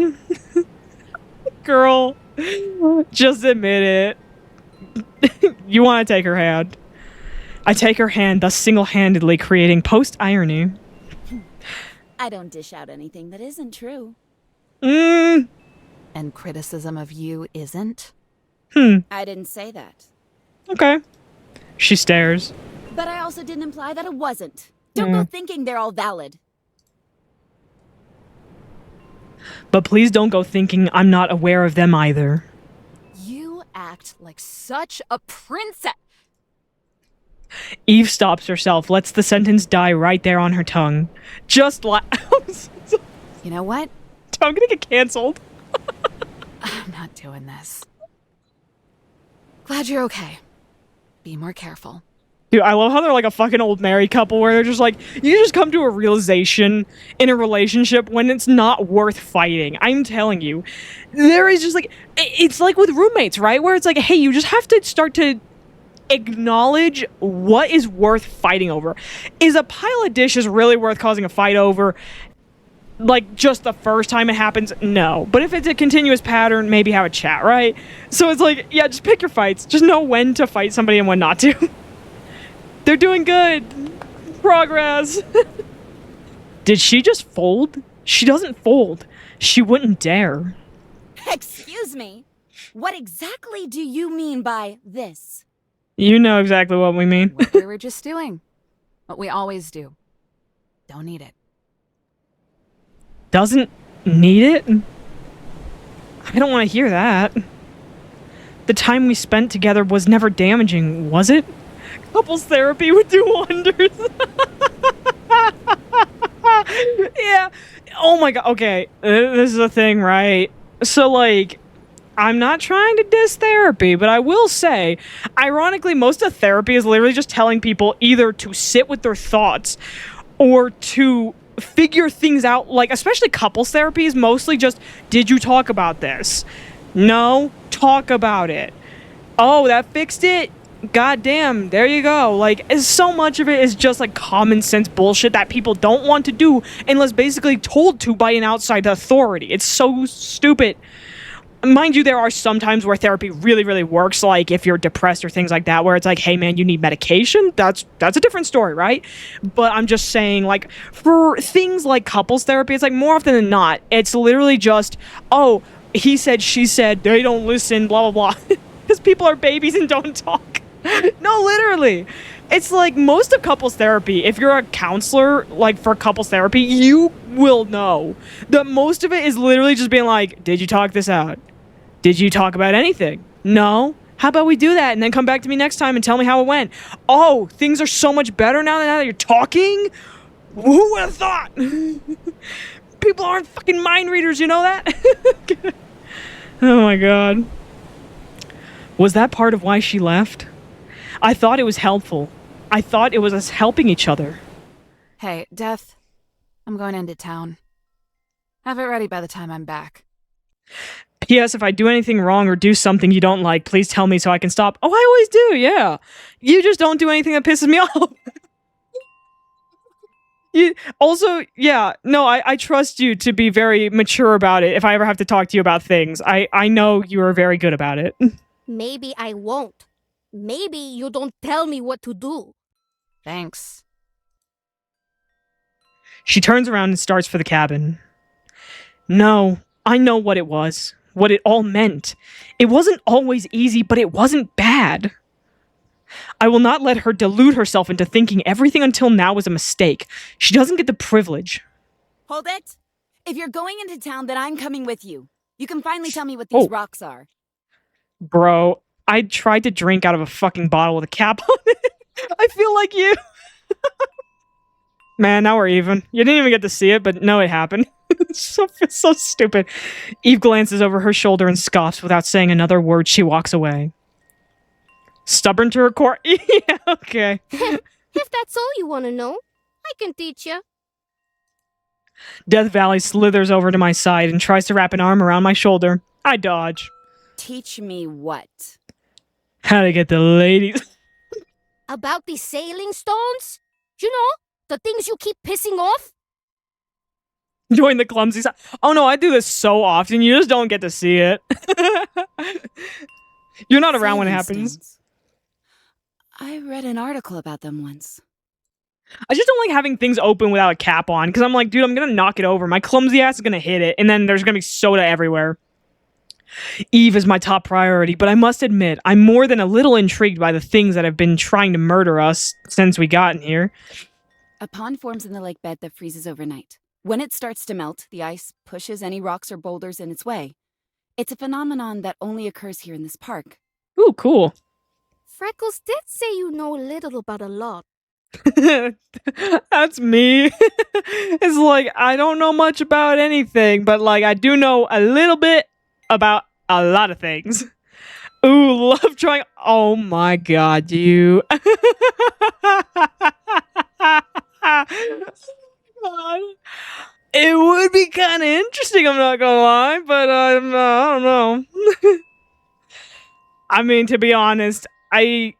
Girl, just admit it. You want to take her hand. I take her hand, thus single-handedly creating post-irony. I don't dish out anything that isn't true. And criticism of you isn't? I didn't say that. Okay. She stares. But I also didn't imply that it wasn't. Don't go thinking they're all valid. But please don't go thinking I'm not aware of them either. You act like such a princess. Eve stops herself, lets the sentence die right there on her tongue. Just like... You know what? I'm gonna get canceled. I'm not doing this. Glad you're okay. Be more careful. Dude, I love how they're like a fucking old married couple where they're just like, you just come to a realization in a relationship when it's not worth fighting. I'm telling you. There is just like, it's like with roommates, right? Where it's like, hey, you just have to start to acknowledge what is worth fighting over. Is a pile of dishes really worth causing a fight over? Like, just the first time it happens? No. But if it's a continuous pattern, maybe have a chat, right? So it's like, yeah, just pick your fights. Just know when to fight somebody and when not to. They're doing good. Progress. Did she just fold? She doesn't fold. She wouldn't dare. Excuse me. What exactly do you mean by this? You know exactly what we mean. What we were just doing. What we always do. Don't need it. Doesn't need it? I don't want to hear that. The time we spent together was never damaging, was it? Couples therapy would do wonders. Yeah. Oh my god. Okay. This is a thing, right? So, like, I'm not trying to diss therapy, but I will say, ironically, most of therapy is literally just telling people either to sit with their thoughts or to figure things out. Like, especially couples therapy is mostly just, did you talk about this? No? Talk about it. Oh, that fixed it? God damn, there you go. Like, so much of it is just like common sense bullshit that people don't want to do unless basically told to by an outside authority. It's so stupid. Mind you, there are some times where therapy really, really works, like if you're depressed or things like that, where it's like, hey man, you need medication. That's a different story, right? But I'm just saying, like, for things like couples therapy, it's like more often than not, it's literally just, oh, he said, she said, they don't listen, blah, blah, blah. Because people are babies and don't talk. No, literally. It's like most of couples therapy, if you're a counselor, like for couples therapy, you will know that most of it is literally just being like, did you talk this out? Did you talk about anything? No? How about we do that and then come back to me next time and tell me how it went? Oh, things are so much better now that you're talking? Who would have thought? People aren't fucking mind readers, you know that? Oh my god. Was that part of why she left? I thought it was helpful. I thought it was us helping each other. Hey, Death. I'm going into town. Have it ready by the time I'm back. P.S. If I do anything wrong or do something you don't like, please tell me so I can stop. Oh, I always do, yeah. You just don't do anything that pisses me off. Also, yeah, no, I trust you to be very mature about it if I ever have to talk to you about things. I know you are very good about it. Maybe I won't. Maybe you don't tell me what to do. Thanks. She turns around and starts for the cabin. No, I know what it was. What it all meant. It wasn't always easy, but it wasn't bad. I will not let her delude herself into thinking everything until now was a mistake. She doesn't get the privilege. Hold it. If you're going into town, then I'm coming with you. You can finally tell me what these rocks are. Bro, I tried to drink out of a fucking bottle with a cap on it. I feel like you. Man, now we're even. You didn't even get to see it, but no, it happened. It's so stupid. Eve glances over her shoulder and scoffs without saying another word. She walks away. Stubborn to her core? Yeah, okay. If that's all you want to know, I can teach you. Death Valley slithers over to my side and tries to wrap an arm around my shoulder. I dodge. Teach me what? How to get the ladies. About these sailing stones? You know, the things you keep pissing off? Join the clumsy side. Oh no, I do this so often. You just don't get to see it. You're not around when it Sailing happens. stones. I read an article about them once. I just don't like having things open without a cap on, because I'm like, dude, I'm gonna knock it over. My clumsy ass is gonna hit it, and then there's gonna be soda everywhere. Eve is my top priority, but I must admit, I'm more than a little intrigued by the things that have been trying to murder us since we got in here. A pond forms in the lake bed that freezes overnight. When it starts to melt, the ice pushes any rocks or boulders in its way. It's a phenomenon that only occurs here in this park. Ooh, cool. Freckles did say you know a little about a lot. That's me. It's like, I don't know much about anything, but like, I do know a little bit about a lot of things. Ooh, love trying. Oh my god, you. It would be kind of interesting, I'm not gonna lie, but I don't know. I mean, to be honest, I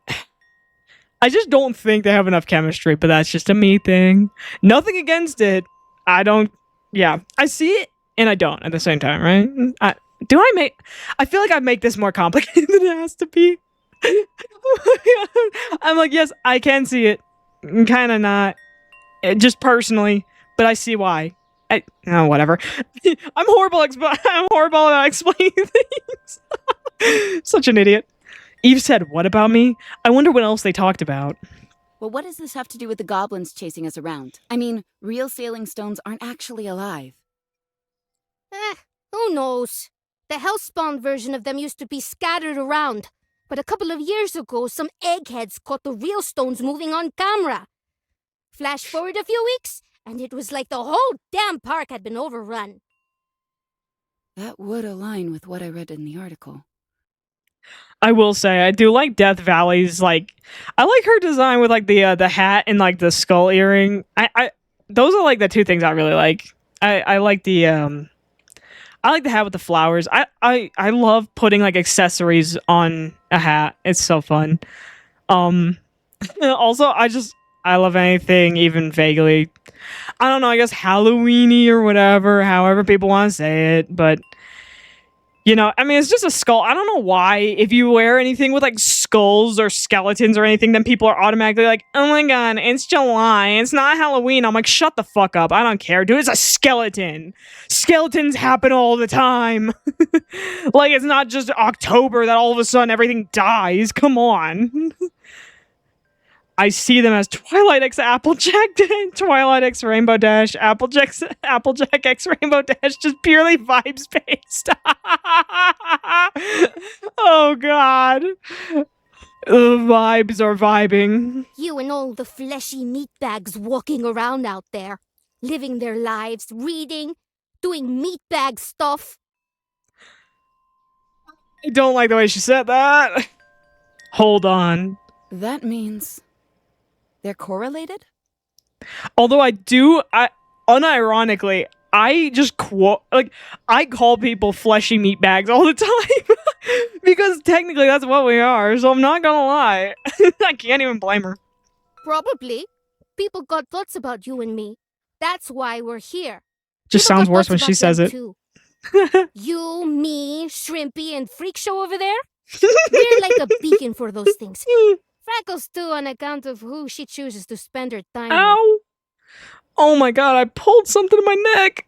just don't think they have enough chemistry, but that's just a me thing. Nothing against it. I don't. Yeah, I see it and I don't at the same time, right? I feel like I make this more complicated than it has to be. I'm like, yes, I can see it. Kind of not. Just personally, but I see why. Whatever. I'm horrible. I'm horrible at explaining things. Such an idiot. Eve said, "What about me?" I wonder what else they talked about. Well, what does this have to do with the goblins chasing us around? I mean, real sailing stones aren't actually alive. Who knows? The Hellspawn version of them used to be scattered around. But a couple of years ago, some eggheads caught the real stones moving on camera. Flash forward a few weeks, and it was like the whole damn park had been overrun. That would align with what I read in the article. I will say, I do like Death Valley's, like, I like her design with, like, the hat and, like, the skull earring. Those are, like, the two things I really like. I like the hat with the flowers. I love putting, like, accessories on a hat. It's so fun. Also, I love anything even vaguely, I don't know, I guess Halloween-y or whatever, however people want to say it, but you know, I mean, it's just a skull. I don't know why, if you wear anything with, like, skulls or skeletons or anything, then people are automatically like, oh my god, it's July, it's not Halloween. I'm like, shut the fuck up. I don't care, dude. It's a skeleton. Skeletons happen all the time. Like, it's not just October that all of a sudden everything dies. Come on. I see them as Twilight X Applejack, Twilight X Rainbow Dash, Applejack X Rainbow Dash, just purely vibes based. Oh god. The vibes are vibing. You and all the fleshy meatbags walking around out there, living their lives, reading, doing meatbag stuff. I don't like the way she said that. Hold on. That means they're correlated? Although unironically, I just I call people fleshy meatbags all the time. Because technically that's what we are, so I'm not gonna lie. I can't even blame her. Probably. People got thoughts about you and me. That's why we're here. Just People sounds got worse thoughts when about she says them it. too. You, me, Shrimpy, and Freak Show over there? We're like a beacon for those things. Freckles too, on account of who she chooses to spend her time with. Ow! Oh my god, I pulled something in my neck!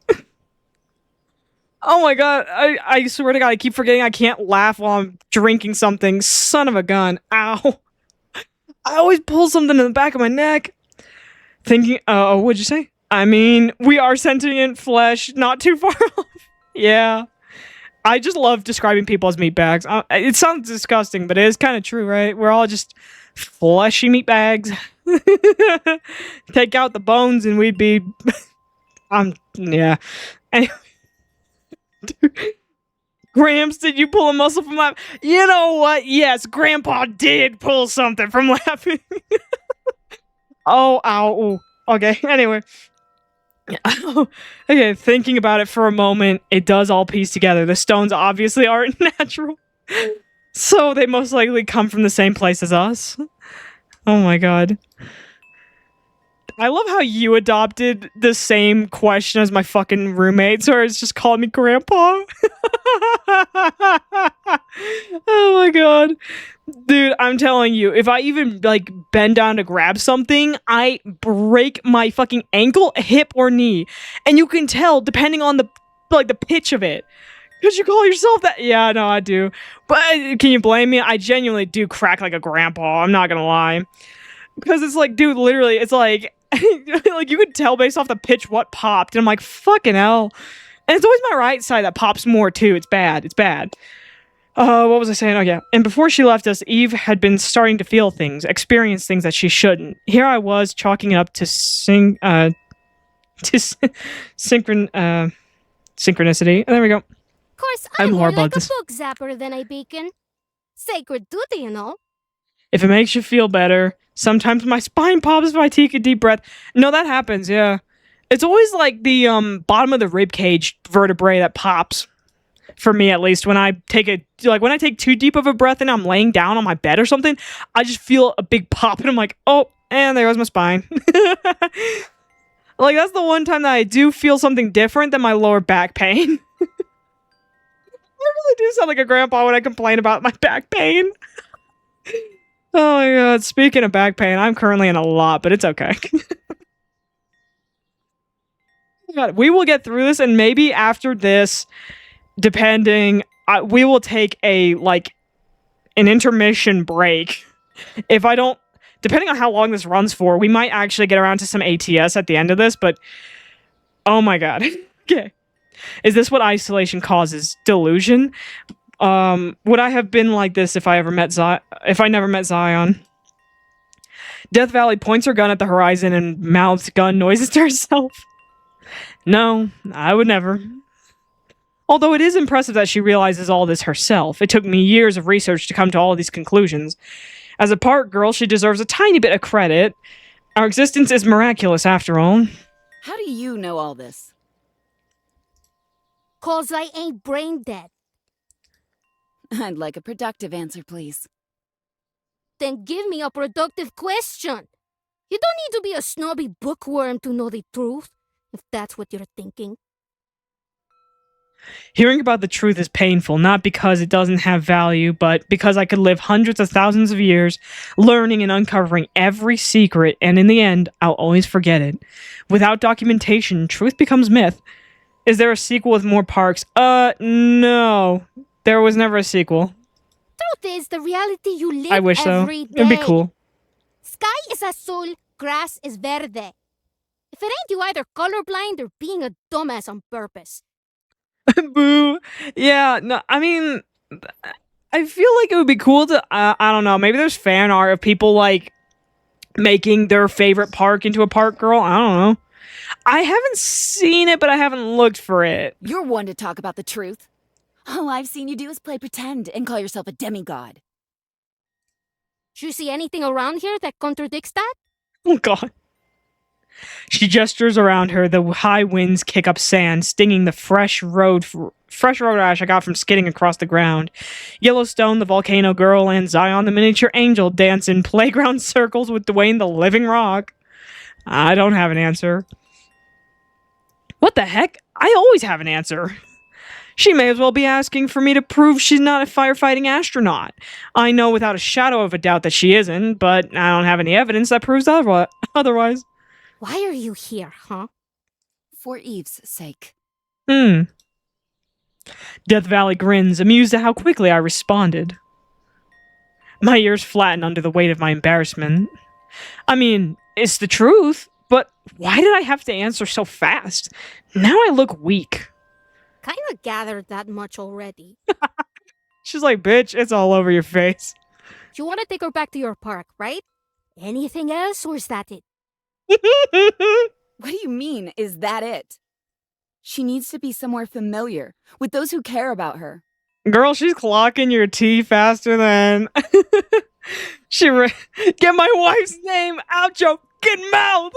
Oh my god, I swear to god, I keep forgetting I can't laugh while I'm drinking something. Son of a gun. Ow. I always pull something in the back of my neck. Thinking, what'd you say? I mean, we are sentient flesh, not too far off. Yeah. I just love describing people as meatbags. It sounds disgusting, but it is kind of true, right? We're all just fleshy meatbags. Take out the bones and we'd be... yeah. Anyway. Dude. Gramps, did you pull a muscle from laughing? You know what? Yes, Grandpa did pull something from laughing. Oh, ow. Ooh. Okay, anyway. Okay, thinking about it for a moment, it does all piece together. The stones obviously aren't natural. So they most likely come from the same place as us. Oh my god. I love how you adopted the same question as my fucking roommates, or it's just called me Grandpa. Oh my god. Dude, I'm telling you, if I even, like, bend down to grab something, I break my fucking ankle, hip, or knee. And you can tell, depending on the pitch of it. Because you call yourself that? Yeah, no, I do. But can you blame me? I genuinely do crack like a grandpa, I'm not gonna lie. Because it's like, dude, literally, it's like, like, you could tell based off the pitch what popped. And I'm like, fucking hell. And it's always my right side that pops more, too. It's bad. It's bad. What was I saying? Oh, yeah. And before she left us, Eve had been starting to feel things, experience things that she shouldn't. Here I was, chalking it up to synchronicity. And there we go. Of course, I'm I'm more horrible like at a this. book zapper than I beacon. Sacred duty, you know. If it makes you feel better, sometimes my spine pops if I take a deep breath. No, that happens, yeah. It's always like the bottom of the rib cage vertebrae that pops. For me, at least, when I take too deep of a breath and I'm laying down on my bed or something, I just feel a big pop and I'm like, oh, and there goes my spine. Like, that's the one time that I do feel something different than my lower back pain. I really do sound like a grandpa when I complain about my back pain. Oh my god, speaking of back pain, I'm currently in a lot, but it's okay. God, we will get through this, and maybe after this, depending, we will take an intermission break. If I don't, depending on how long this runs for, we might actually get around to some ATS at the end of this, but oh my god. Okay. Is this what isolation causes? Delusion? Would I have been like this if I never met Zion? Death Valley points her gun at the horizon and mouths gun noises to herself. No, I would never. Although it is impressive that she realizes all this herself. It took me years of research to come to all these conclusions. As a park girl, she deserves a tiny bit of credit. Our existence is miraculous, after all. How do you know all this? 'Cause I ain't brain dead. I'd like a productive answer, please. Then give me a productive question. You don't need to be a snobby bookworm to know the truth, if that's what you're thinking. Hearing about the truth is painful, not because it doesn't have value, but because I could live hundreds of thousands of years learning and uncovering every secret, and in the end, I'll always forget it. Without documentation, truth becomes myth. Is there a sequel with more parks? No. There was never a sequel. Truth is the reality you live I wish so. every day. It'd be cool. Sky is azul, grass is verde. If it ain't you either colorblind or being a dumbass on purpose. Boo. Yeah, no, I mean, I feel like it would be cool to, I don't know, maybe there's fan art of people, like, making their favorite park into a park girl. I don't know. I haven't seen it, but I haven't looked for it. You're one to talk about the truth. All I've seen you do is play pretend and call yourself a demigod. Do you see anything around here that contradicts that? Oh, God. She gestures around her. The high winds kick up sand, stinging the fresh road ash I got from skidding across the ground. Yellowstone, the volcano girl, and Zion, the miniature angel, dance in playground circles with Dwayne, the living rock. I don't have an answer. What the heck? I always have an answer. She may as well be asking for me to prove she's not a firefighting astronaut. I know without a shadow of a doubt that she isn't, but I don't have any evidence that proves otherwise. Why are you here, huh? For Eve's sake. Death Valley grins, amused at how quickly I responded. My ears flatten under the weight of my embarrassment. I mean, it's the truth, but why did I have to answer so fast? Now I look weak. Kinda gathered that much already. She's like, bitch, it's all over your face. You wanna take her back to your park, right? Anything else, or is that it? What do you mean, is that it? She needs to be somewhere familiar, with those who care about her. Girl, she's clocking your tea faster than... Get my wife's name out your fucking mouth!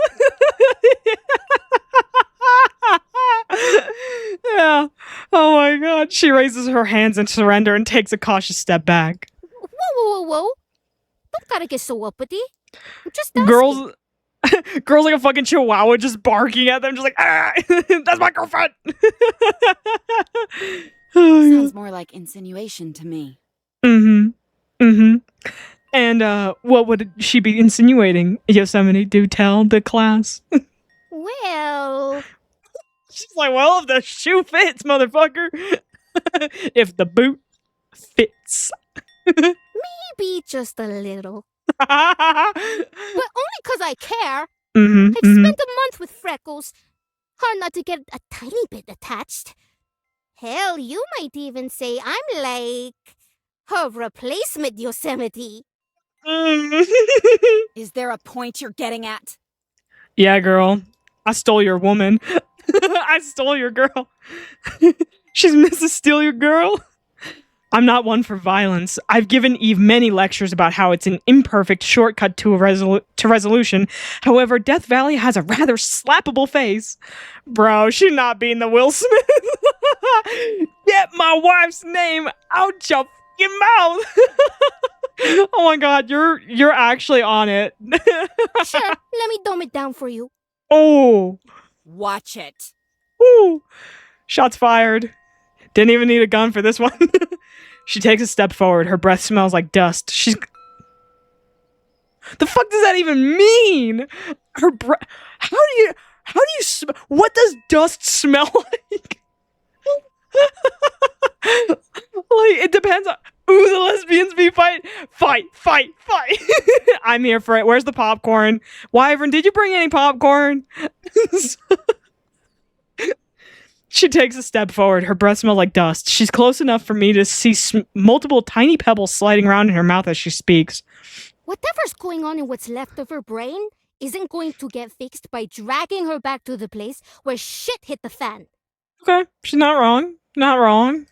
Yeah. Oh my god. She raises her hands in surrender and takes a cautious step back. Whoa. Don't gotta get so uppity. I'm just asking. Girls like a fucking chihuahua just barking at them, just like, ah, that's my girlfriend. Sounds more like insinuation to me. And, what would she be insinuating? Yosemite, do tell the class. Well... She's like, well, if the shoe fits, motherfucker. If the boot fits. Maybe just a little. But only 'cause I care. I've I've spent a month with Freckles. Hard not to get a tiny bit attached. Hell, you might even say I'm like... Her replacement Yosemite. Is there a point you're getting at? Yeah, girl. I stole your woman. I stole your girl. She's Mrs. Steal Your Girl. I'm not one for violence. I've given Eve many lectures about how it's an imperfect shortcut to resolution. However, Death Valley has a rather slappable face. Bro, she's not being the Will Smith. Get my wife's name out your fucking mouth. Oh my god, you're actually on it. Sure, let me dumb it down for you. Oh. Watch it. Ooh. Shots fired. Didn't even need a gun for this one. She takes a step forward. Her breath smells like dust. She's... The fuck does that even mean? Her breath... How do you... What does dust smell like? Like, it depends on... Ooh, the lesbians be fight. I'm here for it. Where's the popcorn? Wyvern, did you bring any popcorn? She takes a step forward. Her breath smells like dust. She's close enough for me to see multiple tiny pebbles sliding around in her mouth as she speaks. Whatever's going on in what's left of her brain isn't going to get fixed by dragging her back to the place where shit hit the fan. Okay, she's not wrong. Not wrong.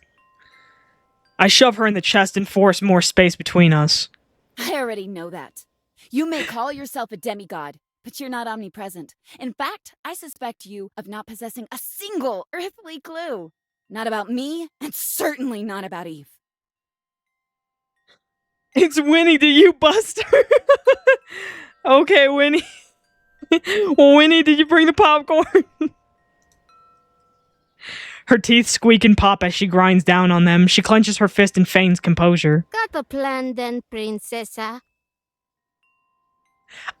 I shove her in the chest and force more space between us. I already know that. You may call yourself a demigod, but you're not omnipresent. In fact, I suspect you of not possessing a single earthly clue. Not about me, and certainly not about Eve. It's Winnie, did you bust her? Okay, Winnie. Well, Winnie, did you bring the popcorn? Her teeth squeak and pop as she grinds down on them. She clenches her fist and feigns composure. Got a plan then, princessa?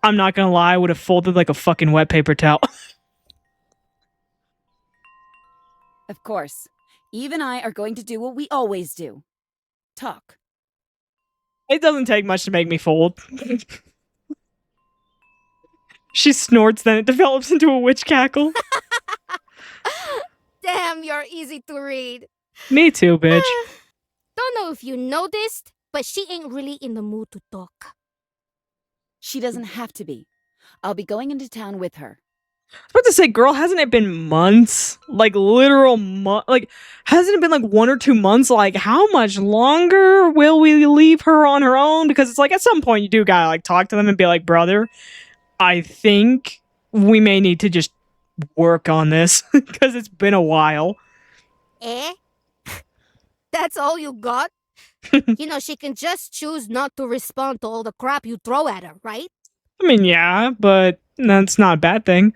I'm not gonna lie, I would have folded like a fucking wet paper towel. Of course, Eve and I are going to do what we always do. Talk. It doesn't take much to make me fold. She snorts, then it develops into a witch cackle. Damn, you're easy to read. Me too, bitch. Don't know if you noticed, but she ain't really in the mood to talk. She doesn't have to be. I'll be going into town with her. I was about to say, girl, hasn't it been months? Like, literal months? Like, hasn't it been like 1 or 2 months? Like, how much longer will we leave her on her own? Because it's like, at some point, you do gotta, like, talk to them and be like, brother, I think we may need to just work on this. Because it's been a while. Eh? That's all you got? You know, she can just choose not to respond to all the crap you throw at her, right? I mean, yeah, but that's not a bad thing.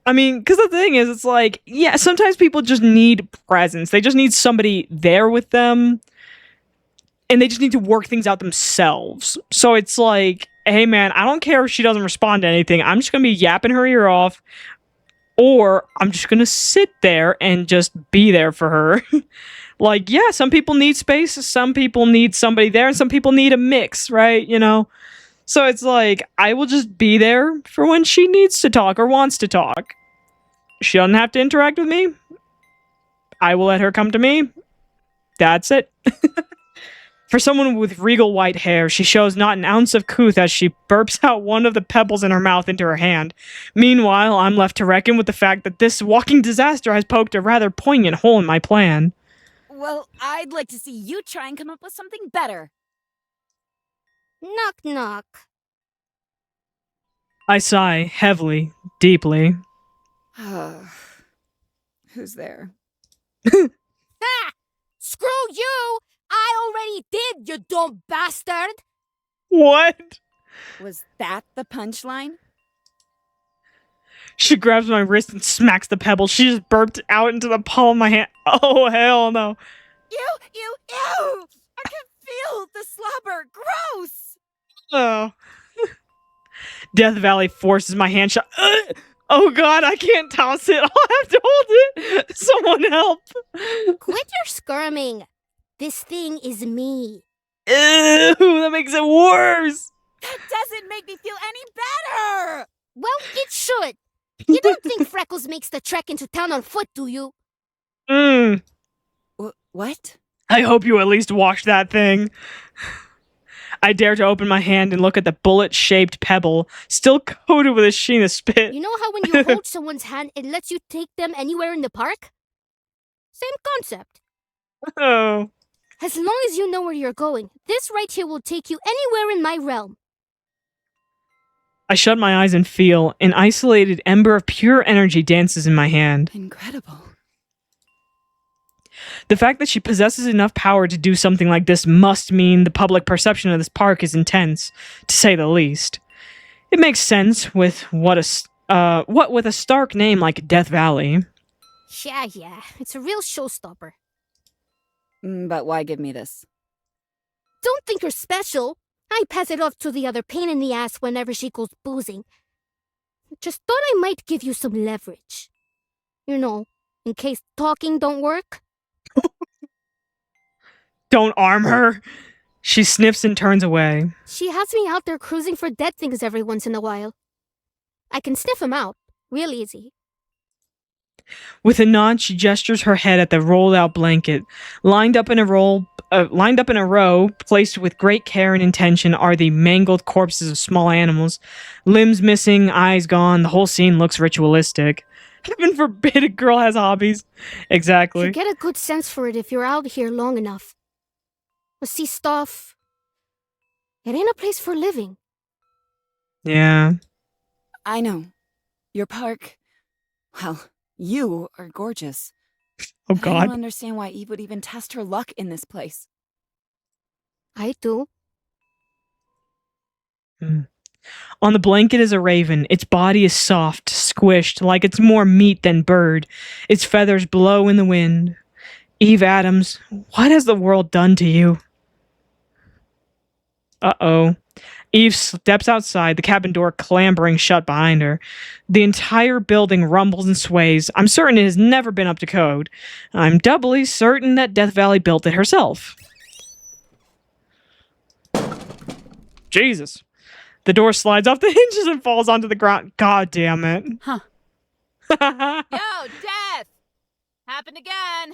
I mean, because the thing is, it's like, yeah, sometimes people just need presence. They just need somebody there with them. And they just need to work things out themselves. So it's like, hey, man, I don't care if she doesn't respond to anything. I'm just going to be yapping her ear off. Or I'm just going to sit there and just be there for her. Like, yeah, some people need space. Some people need somebody there. And some people need a mix, right? You know? So it's like, I will just be there for when she needs to talk or wants to talk. She doesn't have to interact with me. I will let her come to me. That's it. For someone with regal white hair, she shows not an ounce of couth as she burps out one of the pebbles in her mouth into her hand. Meanwhile, I'm left to reckon with the fact that this walking disaster has poked a rather poignant hole in my plan. Well, I'd like to see you try and come up with something better. Knock, knock. I sigh, heavily, deeply. Who's there? Ha! Screw you! I already did, you dumb bastard! What? Was that the punchline? She grabs my wrist and smacks the pebble. She just burped out into the palm of my hand. Oh, hell no. Ew! I can feel the slobber. Gross! Oh. Death Valley forces my hand shut. Oh god, I can't toss it. I'll have to hold it. Someone help. Quit your skirming. This thing is me. Ew, that makes it worse. That doesn't make me feel any better! Well, it should. You don't think Freckles makes the trek into town on foot, do you? What? I hope you at least washed that thing. I dare to open my hand and look at the bullet-shaped pebble, still coated with a sheen of spit. You know how when you hold someone's hand, it lets you take them anywhere in the park? Same concept. Oh. As long as you know where you're going, this right here will take you anywhere in my realm. I shut my eyes and feel an isolated ember of pure energy dances in my hand. Incredible. The fact that she possesses enough power to do something like this must mean the public perception of this park is intense, to say the least. It makes sense with what with a stark name like Death Valley. Yeah, it's a real showstopper. But why give me this? Don't think you're special. I pass it off to the other pain in the ass whenever she goes boozing. Just thought I might give you some leverage. You know, in case talking don't work. Don't arm her! She sniffs and turns away. She has me out there cruising for dead things every once in a while. I can sniff them out, real easy. With a nod, she gestures her head at the rolled-out blanket. Lined up in a row, placed with great care and intention, are the mangled corpses of small animals. Limbs missing, eyes gone, the whole scene looks ritualistic. Heaven forbid a girl has hobbies. Exactly. You get a good sense for it if you're out here long enough. But see stuff. It ain't a place for living. Yeah. I know. Your park... Well, you are gorgeous. Oh, I don't God. understand why Eve would even test her luck in this place. I do. On the blanket is a raven. Its body is soft, squished, like it's more meat than bird. Its feathers blow in the wind. Eve Adams, what has the world done to you? Uh-oh. Eve steps outside, the cabin door clambering shut behind her. The entire building rumbles and sways. I'm certain it has never been up to code. I'm doubly certain that Death Valley built it herself. Jesus. The door slides off the hinges and falls onto the ground. God damn it. Huh. What Yo, Death! Happened again.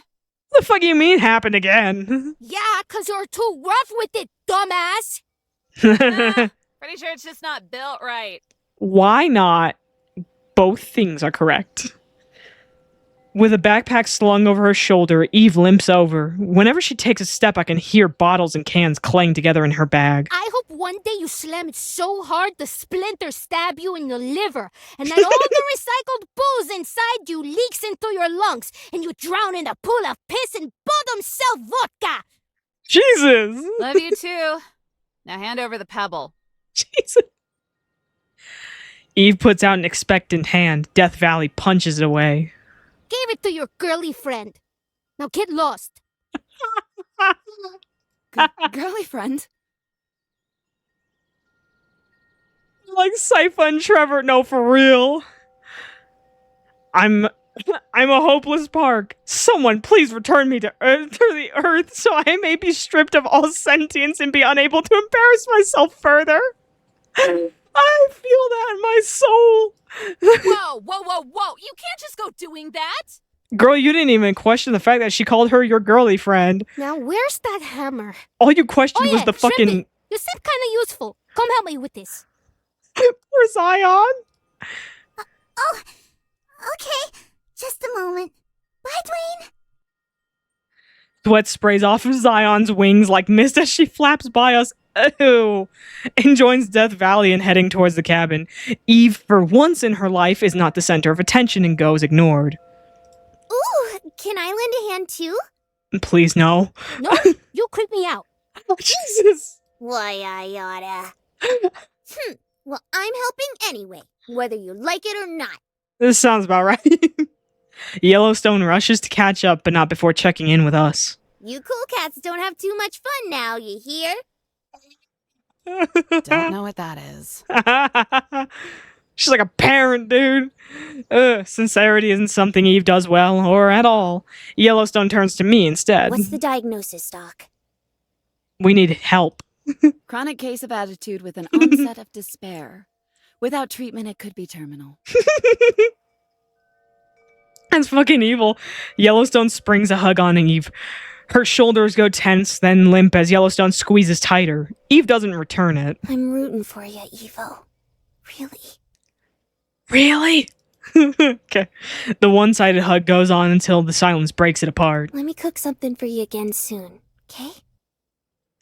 the fuck you mean happened again? Yeah, 'cause you're too rough with it, dumbass. Pretty sure it's just not built right. Why not? Both things are correct. With a backpack slung over her shoulder, Eve limps over. Whenever she takes a step, I can hear bottles and cans clang together in her bag. I hope one day you slam it so hard the splinters stab you in the liver, and that all the recycled booze inside you leaks into your lungs, and you drown in a pool of piss and bottom cell vodka. Jesus! Love you too. Now hand over the pebble. Jesus. Eve puts out an expectant hand. Death Valley punches it away. Gave it to your girly friend. Now get lost. Girly friend? Like Sypha and Trevor. No, for real. I'm a hopeless park. Someone please return me to the earth so I may be stripped of all sentience and be unable to embarrass myself further. I feel that in my soul. Whoa. You can't just go doing that. Girl, you didn't even question the fact that she called her your girly friend. Now where's that hammer? All you questioned Oh was yeah, the Shrimpy, fucking... you seem kinda useful. Come help me with this. Poor Zion. Oh, okay. Just a moment. Bye, Dwayne. Sweat sprays off of Zion's wings like mist as she flaps by us. Ew. And joins Death Valley and heading towards the cabin. Eve, for once in her life, is not the center of attention and goes ignored. Ooh, can I lend a hand too? Please, no. No, you creep me out. Jesus. Why, I oughta. Well, I'm helping anyway, whether you like it or not. This sounds about right. Yellowstone rushes to catch up, but not before checking in with us. You cool cats don't have too much fun now, you hear? Don't know what that is. She's like a parent, dude. Sincerity isn't something Eve does well, or at all. Yellowstone turns to me instead. What's the diagnosis, Doc? We need help. Chronic case of attitude with an onset of despair. Without treatment, it could be terminal. That's fucking evil. Yellowstone springs a hug on Eve. Her shoulders go tense, then limp as Yellowstone squeezes tighter. Eve doesn't return it. I'm rooting for you, Evo. Really. Really? Okay. The one-sided hug goes on until the silence breaks it apart. Let me cook something for you again soon, okay?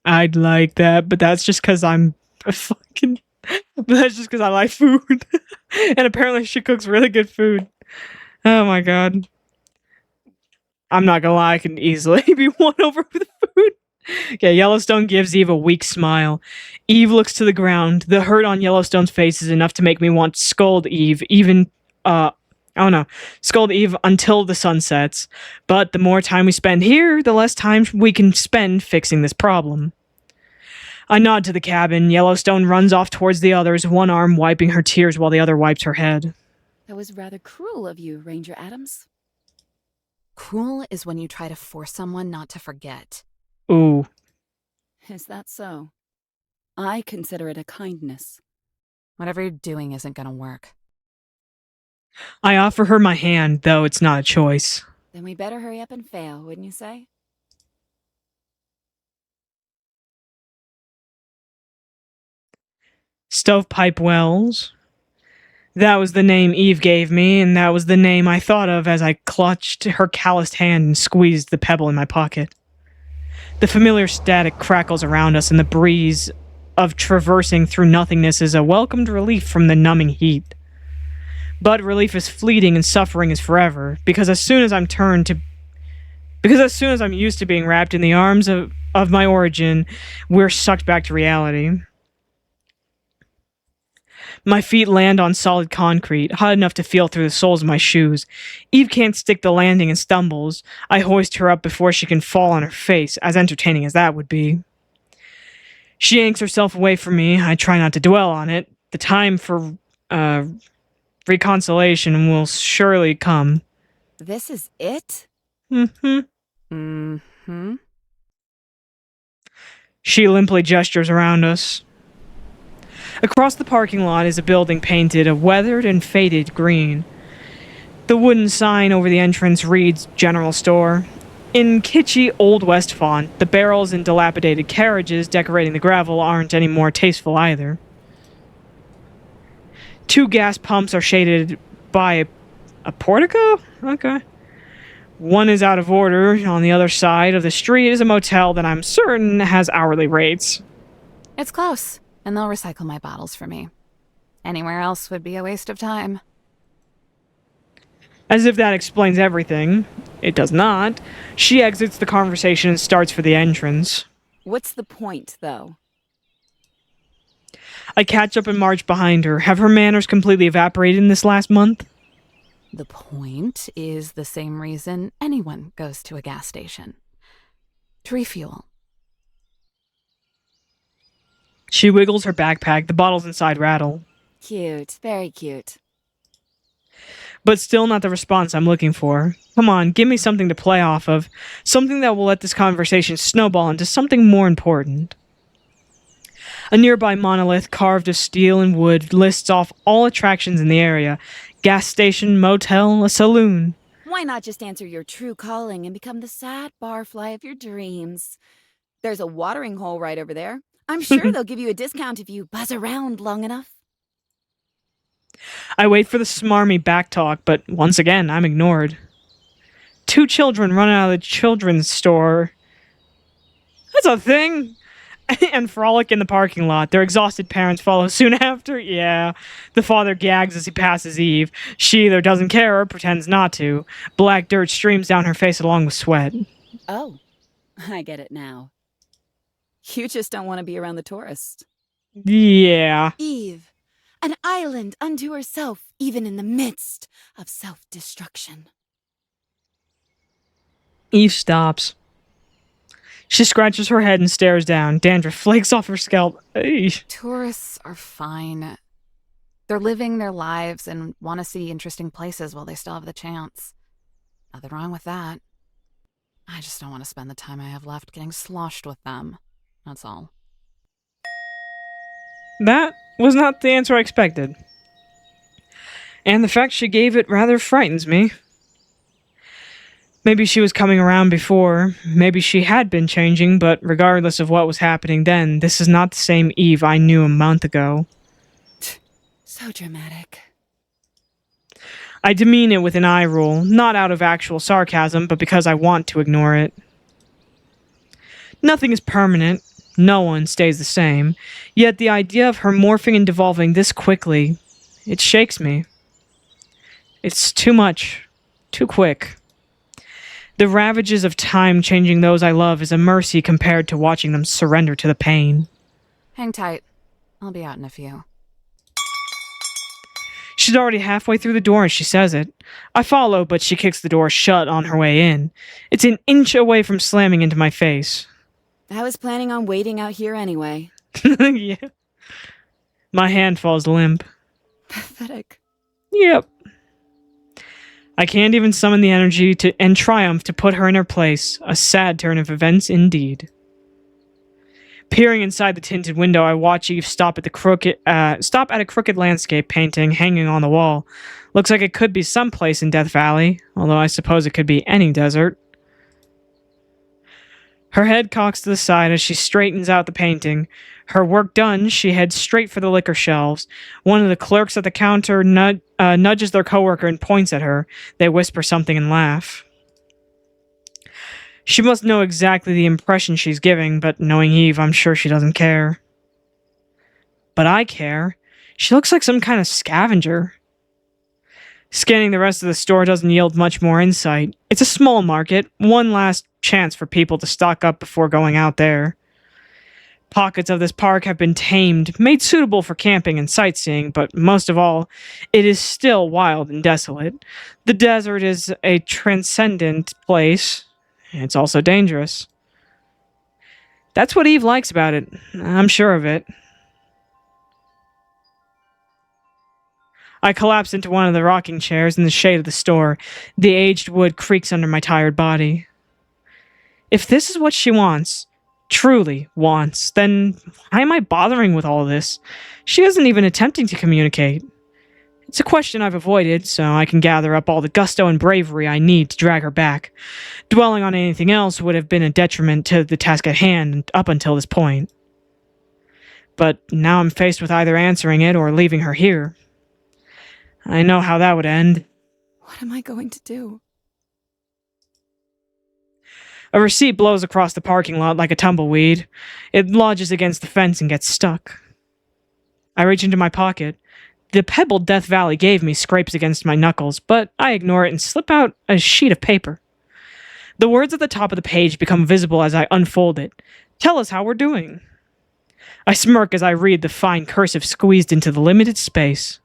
I'd like that, but that's just because I'm a fucking... That's just because I like food. And apparently she cooks really good food. Oh my god. I'm not gonna lie, I can easily be won over with food. Okay, Yellowstone gives Eve a weak smile. Eve looks to the ground. The hurt on Yellowstone's face is enough to make me want to scold Eve, scold Eve until the sun sets. But the more time we spend here, the less time we can spend fixing this problem. I nod to the cabin. Yellowstone runs off towards the others, one arm wiping her tears while the other wipes her head. That was rather cruel of you, Ranger Adams. Cruel is when you try to force someone not to forget. Ooh. Is that so? I consider it a kindness. Whatever you're doing isn't gonna work. I offer her my hand, though it's not a choice. Then we better hurry up and fail, wouldn't you say? Stovepipe Wells. That was the name Eve gave me, and that was the name I thought of as I clutched her calloused hand and squeezed the pebble in my pocket. The familiar static crackles around us, and the breeze of traversing through nothingness is a welcomed relief from the numbing heat. But relief is fleeting and suffering is forever, because as soon as I'm used to being wrapped in the arms of my origin, we're sucked back to reality. My feet land on solid concrete, hot enough to feel through the soles of my shoes. Eve can't stick the landing and stumbles. I hoist her up before she can fall on her face, as entertaining as that would be. She yanks herself away from me. I try not to dwell on it. The time for reconciliation will surely come. This is it? Mm-hmm. Mm-hmm. She limply gestures around us. Across the parking lot is a building painted a weathered and faded green. The wooden sign over the entrance reads General Store. In kitschy Old West font, the barrels and dilapidated carriages decorating the gravel aren't any more tasteful either. 2 gas pumps are shaded by a portico? Okay. One is out of order. On the other side of the street is a motel that I'm certain has hourly rates. It's close, and they'll recycle my bottles for me. Anywhere else would be a waste of time. As if that explains everything. It does not. She exits the conversation and starts for the entrance. What's the point, though? I catch up and march behind her. Have her manners completely evaporated in this last month? The point is the same reason anyone goes to a gas station. To refuel. She wiggles her backpack. The bottles inside rattle. Cute. Very cute. But still not the response I'm looking for. Come on, give me something to play off of. Something that will let this conversation snowball into something more important. A nearby monolith carved of steel and wood lists off all attractions in the area. Gas station, motel, a saloon. Why not just answer your true calling and become the sad barfly of your dreams? There's a watering hole right over there. I'm sure they'll give you a discount if you buzz around long enough. I wait for the smarmy backtalk, but once again, I'm ignored. 2 children run out of the children's store. That's a thing! And frolic in the parking lot. Their exhausted parents follow soon after. Yeah. The father gags as he passes Eve. She either doesn't care or pretends not to. Black dirt streams down her face along with sweat. Oh, I get it now. You just don't want to be around the tourists. Yeah. Eve, an island unto herself, even in the midst of self-destruction. Eve stops. She scratches her head and stares down. Dandruff flakes off her scalp. Ay. Tourists are fine. They're living their lives and want to see interesting places while they still have the chance. Nothing wrong with that. I just don't want to spend the time I have left getting sloshed with them. That's all. That was not the answer I expected. And the fact she gave it rather frightens me. Maybe she was coming around before. Maybe she had been changing, but regardless of what was happening then, this is not the same Eve I knew a month ago. So dramatic. I demean it with an eye roll, not out of actual sarcasm, but because I want to ignore it. Nothing is permanent. No one stays the same. Yet the idea of her morphing and devolving this quickly, it shakes me. It's too much. Too quick. The ravages of time changing those I love is a mercy compared to watching them surrender to the pain. Hang tight. I'll be out in a few. She's already halfway through the door as she says it. I follow, but she kicks the door shut on her way in. It's an inch away from slamming into my face. I was planning on waiting out here anyway. Yeah. My hand falls limp. Pathetic. Yep. I can't even summon the energy and triumph to put her in her place. A sad turn of events indeed. Peering inside the tinted window, I watch Eve stop at a crooked landscape painting hanging on the wall. Looks like it could be someplace in Death Valley, although I suppose it could be any desert. Her head cocks to the side as she straightens out the painting. Her work done, she heads straight for the liquor shelves. One of the clerks at the counter nudges their coworker and points at her. They whisper something and laugh. She must know exactly the impression she's giving, but knowing Eve, I'm sure she doesn't care. But I care. She looks like some kind of scavenger. Scanning the rest of the store doesn't yield much more insight. It's a small market, one last chance for people to stock up before going out there. Pockets of this park have been tamed, made suitable for camping and sightseeing, but most of all, it is still wild and desolate. The desert is a transcendent place. It's also dangerous. That's what Eve likes about it. I'm sure of it. I collapse into one of the rocking chairs in the shade of the store. The aged wood creaks under my tired body. If this is what she wants, truly wants, then why am I bothering with all this? She isn't even attempting to communicate. It's a question I've avoided, so I can gather up all the gusto and bravery I need to drag her back. Dwelling on anything else would have been a detriment to the task at hand up until this point. But now I'm faced with either answering it or leaving her here. I know how that would end. What am I going to do? A receipt blows across the parking lot like a tumbleweed. It lodges against the fence and gets stuck. I reach into my pocket. The pebble Death Valley gave me scrapes against my knuckles, but I ignore it and slip out a sheet of paper. The words at the top of the page become visible as I unfold it. Tell us how we're doing. I smirk as I read the fine cursive squeezed into the limited space.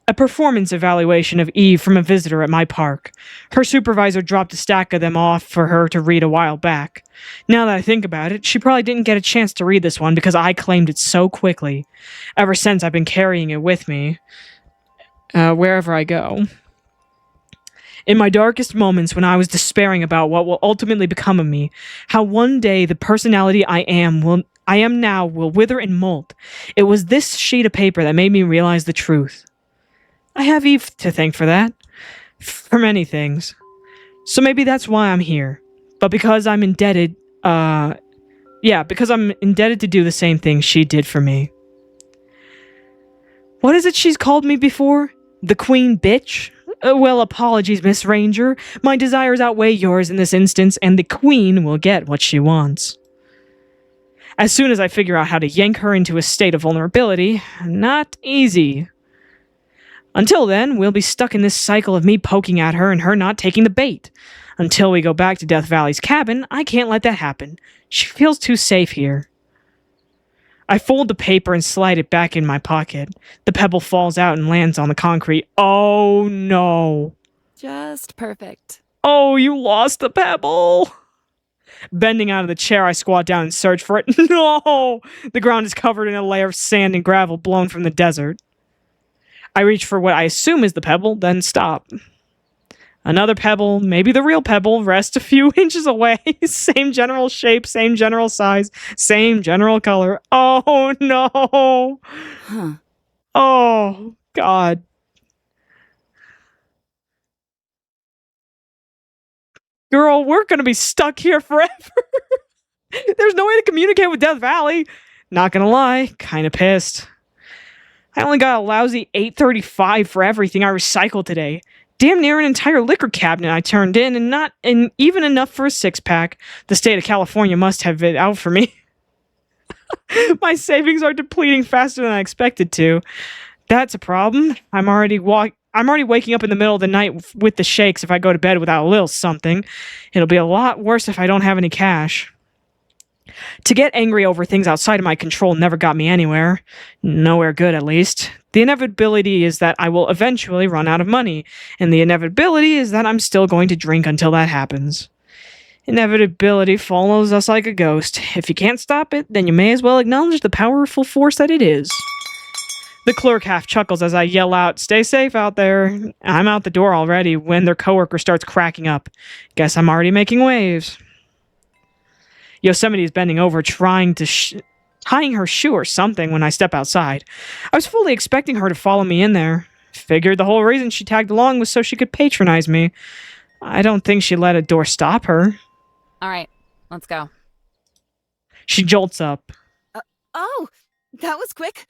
A performance evaluation of Eve from a visitor at my park. Her supervisor dropped a stack of them off for her to read a while back. Now that I think about it, she probably didn't get a chance to read this one because I claimed it so quickly. Ever since, I've been carrying it with me wherever I go. In my darkest moments when I was despairing about what will ultimately become of me, how one day the personality I am now will wither and molt, it was this sheet of paper that made me realize the truth. I have Eve to thank for that. For many things. So maybe that's why I'm here. But because I'm indebted, because I'm indebted to do the same thing she did for me. What is it she's called me before? The Queen Bitch? Well, apologies, Miss Ranger. My desires outweigh yours in this instance, and the Queen will get what she wants. As soon as I figure out how to yank her into a state of vulnerability, not easy. Until then, we'll be stuck in this cycle of me poking at her and her not taking the bait. Until we go back to Death Valley's cabin, I can't let that happen. She feels too safe here. I fold the paper and slide it back in my pocket. The pebble falls out and lands on the concrete. Oh no. Just perfect. Oh, you lost the pebble. Bending out of the chair, I squat down and search for it. No! The ground is covered in a layer of sand and gravel blown from the desert. I reach for what I assume is the pebble, then stop. Another pebble, maybe the real pebble, rests a few inches away. Same general shape, same general size, same general color. Oh no! Huh. Oh, God. Girl, we're gonna be stuck here forever. There's no way to communicate with Death Valley. Not gonna lie, kinda pissed. I only got a lousy 835 for everything I recycled today. Damn near an entire liquor cabinet I turned in, and not even enough for a 6-pack. The state of California must have it out for me. My savings are depleting faster than I expected to. That's a problem. I'm already waking up in the middle of the night with the shakes if I go to bed without a little something. It'll be a lot worse if I don't have any cash. To get angry over things outside of my control never got me anywhere. Nowhere good, at least. The inevitability is that I will eventually run out of money, and the inevitability is that I'm still going to drink until that happens. Inevitability follows us like a ghost. If you can't stop it, then you may as well acknowledge the powerful force that it is. The clerk half chuckles as I yell out, "Stay safe out there." I'm out the door already when their coworker starts cracking up. Guess I'm already making waves. Yosemite is bending over, tying her shoe or something when I step outside. I was fully expecting her to follow me in there. Figured the whole reason she tagged along was so she could patronize me. I don't think she let a door stop her. All right, let's go. She jolts up. Oh, that was quick.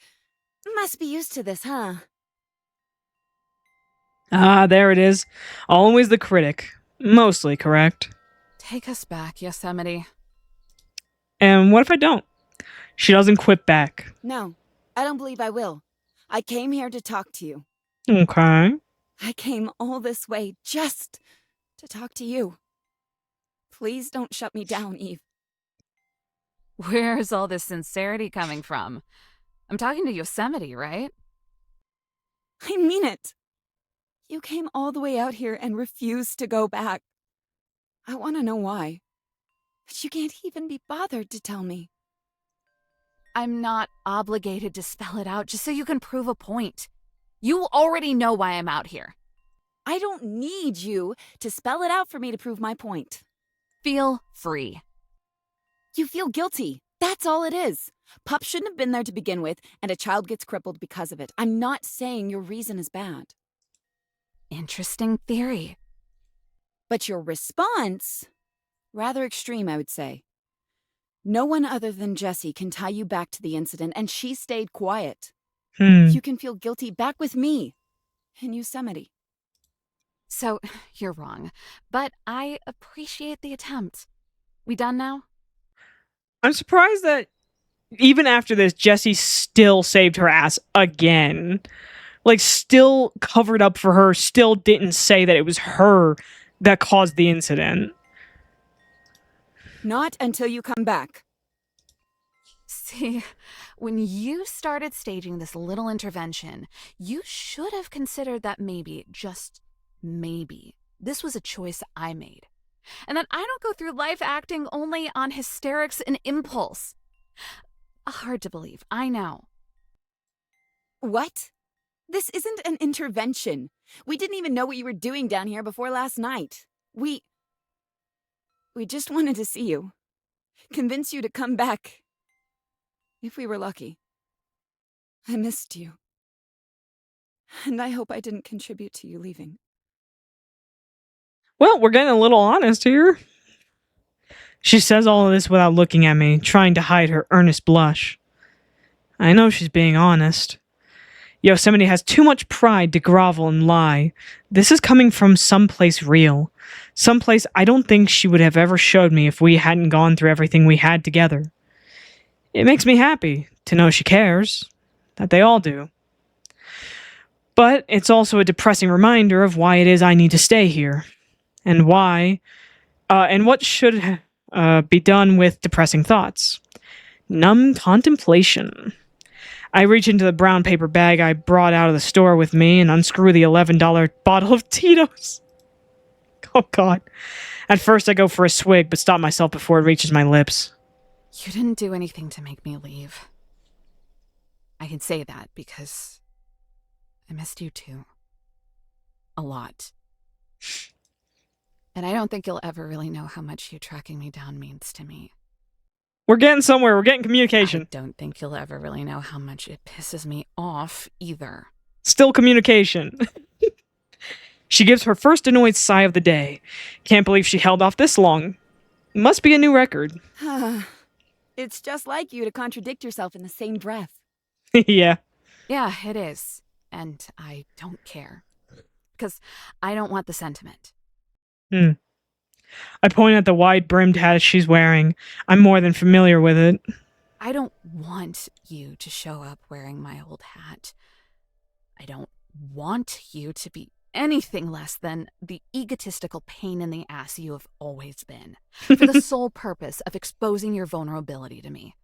Must be used to this, huh? Ah, there it is. Always the critic. Mostly correct. Take us back, Yosemite. And what if I don't? She doesn't quit back. No, I don't believe I will. I came here to talk to you. Okay. I came all this way just to talk to you. Please don't shut me down, Eve. Where's all this sincerity coming from? I'm talking to Yosemite, right? I mean it. You came all the way out here and refused to go back. I want to know why. But you can't even be bothered to tell me. I'm not obligated to spell it out just so you can prove a point. You already know why I'm out here. I don't need you to spell it out for me to prove my point. Feel free. You feel guilty. That's all it is. Pup shouldn't have been there to begin with, and a child gets crippled because of it. I'm not saying your reason is bad. Interesting theory. But your response, rather extreme, I would say. No one other than Jessie can tie you back to the incident, and she stayed quiet. You can feel guilty back with me in Yosemite. So, you're wrong, but I appreciate the attempt. We done now? I'm surprised that even after this, Jessie still saved her ass again. Like, still covered up for her, still didn't say that it was her that caused the incident. Not until you come back. See, when you started staging this little intervention, you should have considered that maybe, just maybe, this was a choice I made. And that I don't go through life acting only on hysterics and impulse. Hard to believe, I know. What? This isn't an intervention. We didn't even know what you were doing down here before last night. We just wanted to see you. Convince you to come back. If we were lucky. I missed you. And I hope I didn't contribute to you leaving. Well, we're getting a little honest here. She says all of this without looking at me, trying to hide her earnest blush. I know she's being honest. Yosemite has too much pride to grovel and lie. This is coming from someplace real. Someplace I don't think she would have ever showed me if we hadn't gone through everything we had together. It makes me happy to know she cares. That they all do. But it's also a depressing reminder of why it is I need to stay here. And why, and what should be done with depressing thoughts. Numb contemplation. I reach into the brown paper bag I brought out of the store with me and unscrew the $11 bottle of Tito's. Oh, God. At first, I go for a swig, but stop myself before it reaches my lips. You didn't do anything to make me leave. I can say that because I missed you too. A lot. And I don't think you'll ever really know how much you tracking me down means to me. We're getting somewhere. We're getting communication. I don't think you'll ever really know how much it pisses me off either. Still communication. She gives her first annoyed sigh of the day. Can't believe she held off this long. Must be a new record. It's just like you to contradict yourself in the same breath. Yeah. Yeah, it is. And I don't care. Because I don't want the sentiment. I point at the wide-brimmed hat she's wearing. I'm more than familiar with it. I don't want you to show up wearing my old hat. I don't want you to be anything less than the egotistical pain in the ass you have always been, for the sole purpose of exposing your vulnerability to me.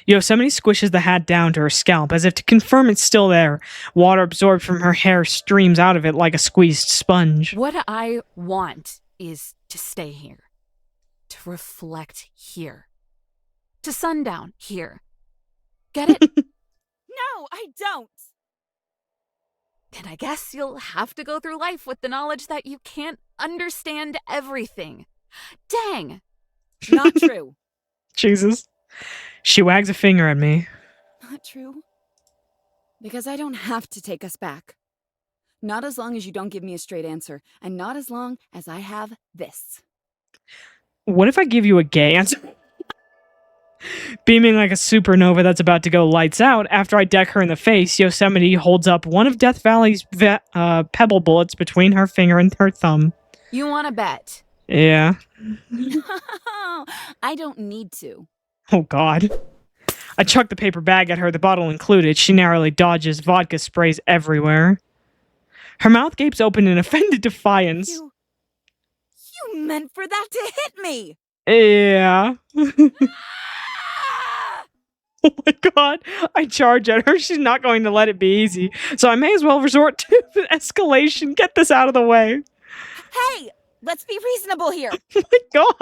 Yosemite squishes the hat down to her scalp as if to confirm it's still there. Water absorbed from her hair streams out of it like a squeezed sponge. What I want is to stay here, to reflect here, to sundown here. Get it? No, I don't! And I guess you'll have to go through life with the knowledge that you can't understand everything. Dang! Not true. Jesus. She wags a finger at me. Not true. Because I don't have to take us back. Not as long as you don't give me a straight answer, and not as long as I have this. What if I give you a gay answer? Beaming like a supernova that's about to go lights out, after I deck her in the face, Yosemite holds up one of Death Valley's pebble bullets between her finger and her thumb. You want to bet? Yeah. I don't need to. Oh, God. I chuck the paper bag at her, the bottle included. She narrowly dodges. Vodka sprays everywhere. Her mouth gapes open in offended defiance. You meant for that to hit me! Yeah. Oh my God. I charge at her. She's not going to let it be easy. So I may as well resort to escalation. Get this out of the way. Hey! Let's be reasonable here! Oh my God.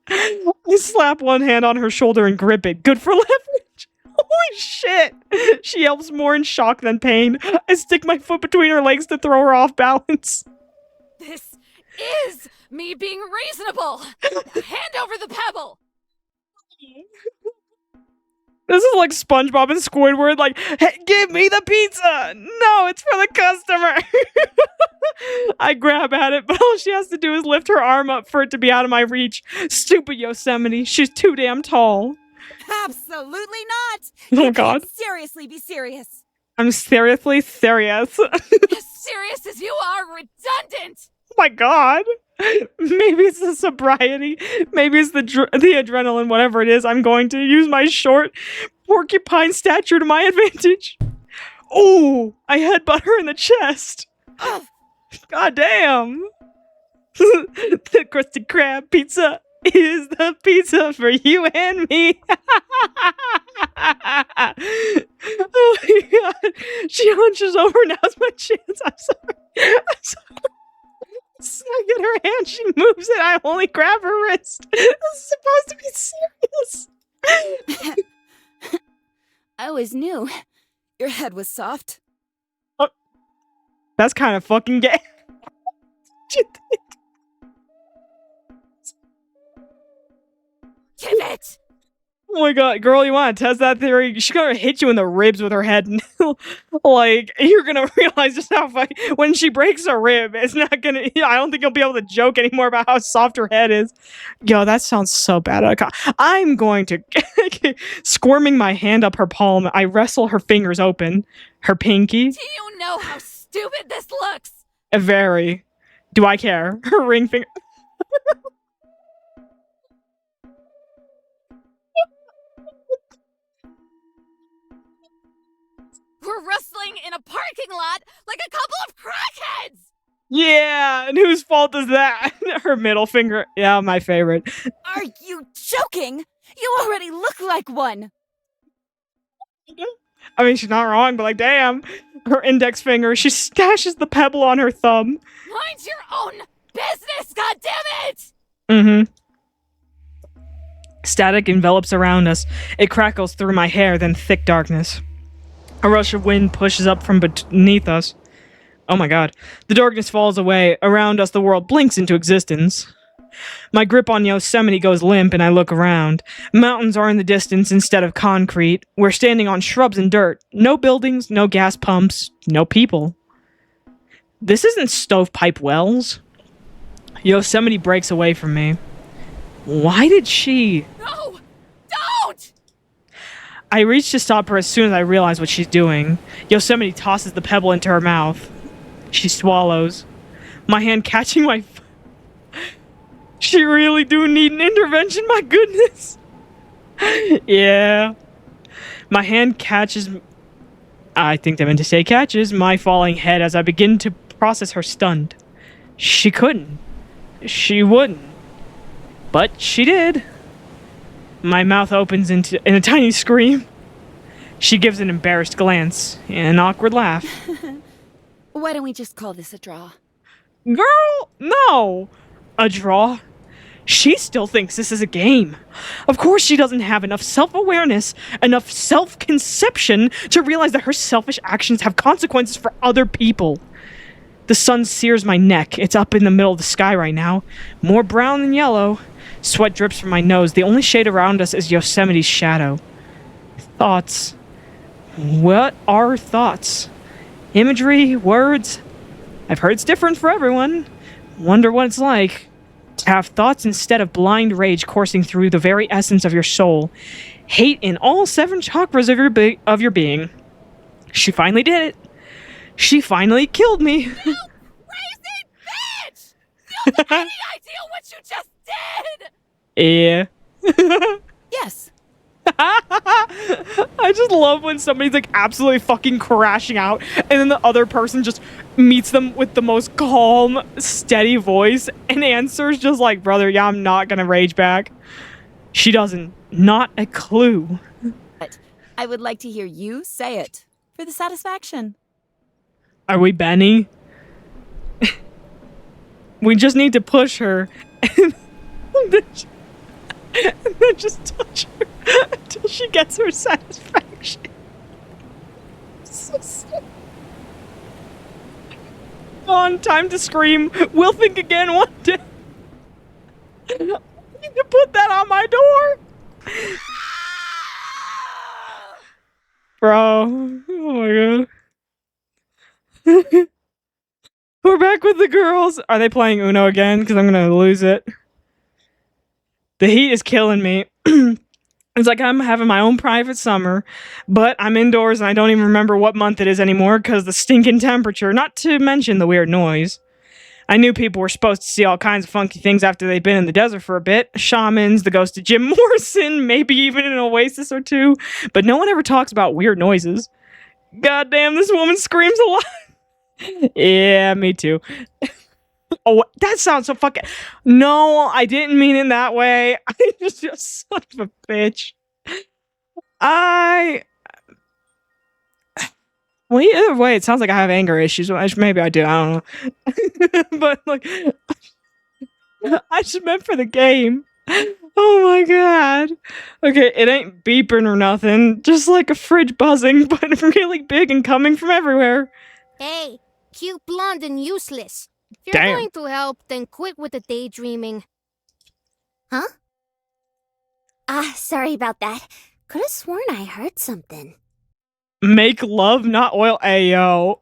I slap one hand on her shoulder and grip it. Good for leverage. Holy shit. She yelps more in shock than pain. I stick my foot between her legs to throw her off balance. This is me being reasonable! Hand over the pebble! This is like SpongeBob and Squidward, like, hey, give me the pizza! No, it's for the customer! I grab at it, but all she has to do is lift her arm up for it to be out of my reach. Stupid Yosemite, she's too damn tall. Absolutely not! Oh, You God. can't seriously be serious! I'm seriously serious. Oh As serious as you are, redundant! my God. Maybe it's the sobriety. Maybe it's the adrenaline, whatever it is. I'm going to use my short porcupine stature to my advantage. Oh, I headbutt her in the chest. Ugh. God damn. The crusty crab pizza is the pizza for you and me. Oh my God. She hunches over. Now's my chance. I'm sorry. I get her hand. She moves it. I only grab her wrist. This is supposed to be serious. I always knew your head was soft. That's kind of fucking gay. Give it! Oh my God, girl, you want to test that theory? She's gonna hit you in the ribs with her head. Like, you're gonna realize just how fucking, when she breaks a rib, it's not gonna, I don't think you'll be able to joke anymore about how soft her head is. Yo, that sounds so bad. I'm going to, squirming my hand up her palm, I wrestle her fingers open. Her pinky. Do you know how stupid this looks? Very. Do I care? Her ring finger. We're wrestling in a parking lot like a couple of crackheads! Yeah, and whose fault is that? Her middle finger. Yeah, my favorite. Are you joking? You already look like one! I mean, she's not wrong, but like, damn. Her index finger, she stashes the pebble on her thumb. Mind your own business, goddammit! Mm-hmm. Static envelops around us. It crackles through my hair, then thick darkness. A rush of wind pushes up from beneath us. Oh my God. The darkness falls away. Around us, the world blinks into existence. My grip on Yosemite goes limp and I look around. Mountains are in the distance instead of concrete. We're standing on shrubs and dirt. No buildings, no gas pumps, no people. This isn't Stovepipe Wells. Yosemite breaks away from me. Why did she? No! Don't! I reach to stop her as soon as I realize what she's doing. Yosemite tosses the pebble into her mouth. She swallows. My hand catching my... She really do need an intervention, my goodness. Yeah. My hand catches... I think I meant to say catches my falling head as I begin to process her stunned. She couldn't. She wouldn't. But she did. My mouth opens in a tiny scream. She gives an embarrassed glance and an awkward laugh. Why don't we just call this a draw? Girl, no! A draw? She still thinks this is a game. Of course she doesn't have enough self-awareness, enough self-conception to realize that her selfish actions have consequences for other people. The sun sears my neck. It's up in the middle of the sky right now. More brown than yellow. Sweat drips from my nose. The only shade around us is Yosemite's shadow. Thoughts. What are thoughts? Imagery? Words? I've heard it's different for everyone. Wonder what it's like to have thoughts instead of blind rage coursing through the very essence of your soul. Hate in all 7 chakras of your being. She finally did it. She finally killed me. You crazy bitch! You have any idea what you just did? Yeah. Yes. I just love when somebody's like absolutely fucking crashing out and then the other person just meets them with the most calm, steady voice and answers just like, brother, yeah, I'm not gonna rage back. She doesn't. Not a clue. But I would like to hear you say it for the satisfaction. Are we Benny? We just need to push her and then just touch her until she gets her satisfaction. So sad. On, time to scream. We'll think again one day. I need to put that on my door. Bro. Oh my god. We're back with the girls. Are they playing Uno again? Because I'm going to lose it. The heat is killing me. It's like I'm having my own private summer, but I'm indoors and I don't even remember what month it is anymore because the stinking temperature, not to mention the weird noise. I knew people were supposed to see all kinds of funky things after they'd been in the desert for a bit. Shamans, the ghost of Jim Morrison, maybe even an oasis or two, but no one ever talks about weird noises. Goddamn, this woman screams a lot. Yeah, me too. Oh, that sounds so fucking... No, I didn't mean it that way. I just son of a bitch. Well, either way, it sounds like I have anger issues. Maybe I do. I don't know. But, like... I just meant for the game. Oh my god. Okay, it ain't beeping or nothing. Just like a fridge buzzing, but really big and coming from everywhere. Hey, cute, blonde, and useless. If you're Damn. going to help, then quit with the daydreaming. Huh? Sorry about that. Could have sworn I heard something. Make love, not oil. Ayo.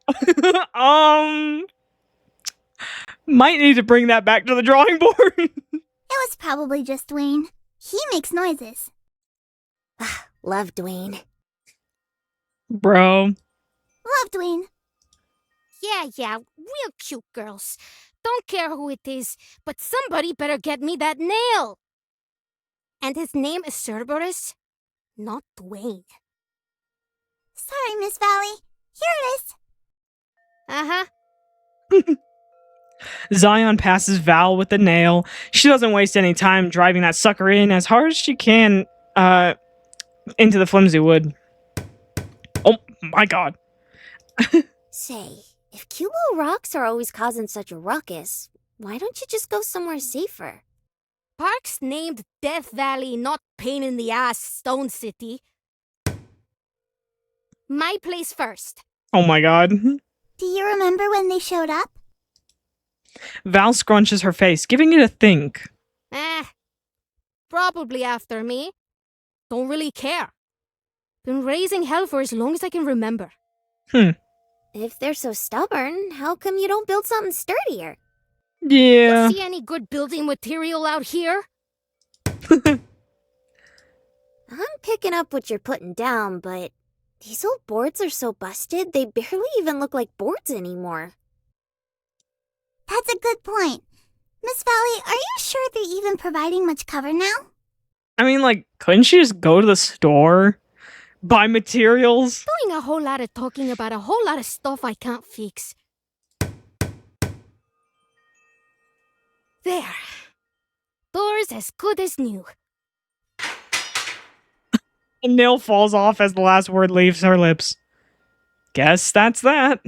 Might need to bring that back to the drawing board. It was probably just Dwayne. He makes noises. Love Dwayne. Bro. Love Dwayne. Yeah, real cute girls. Don't care who it is, but somebody better get me that nail. And his name is Cerberus, not Dwayne. Sorry, Miss Valley. Here it is. Uh-huh. Zion passes Val with the nail. She doesn't waste any time driving that sucker in as hard as she can into the flimsy wood. Oh my god. Say, if cute little rocks are always causing such a ruckus, why don't you just go somewhere safer? Park's named Death Valley, not Pain in the Ass, Stone City. My place first. Oh my god. Do you remember when they showed up? Val scrunches her face, giving it a think. Probably after me. Don't really care. Been raising hell for as long as I can remember. If they're so stubborn, how come you don't build something sturdier? Yeah. You see any good building material out here? I'm picking up what you're putting down, but these old boards are so busted, they barely even look like boards anymore. That's a good point. Miss Valley, are you sure they're even providing much cover now? I mean, like, couldn't she just go to the store? Buy materials? Doing a whole lot of talking about a whole lot of stuff I can't fix. There. Doors as good as new. A nail falls off as the last word leaves her lips. Guess that's that.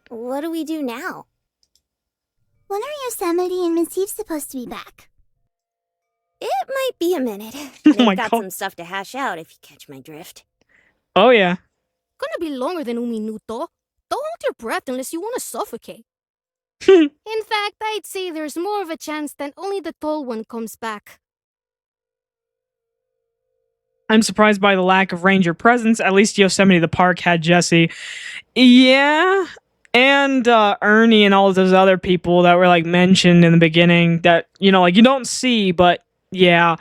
What do we do now? When are Yosemite and Miss Eve supposed to be back? It might be a minute. Oh They've my got God. some stuff to hash out if you catch my drift. Oh, yeah. Gonna be longer than un minuto. Don't hold your breath unless you want to suffocate. In fact, I'd say there's more of a chance than only the tall one comes back. I'm surprised by the lack of ranger presence. At least Yosemite the Park had Jesse. Yeah. And Ernie and all of those other people that were like mentioned in the beginning that, you know, like you don't see, but yeah.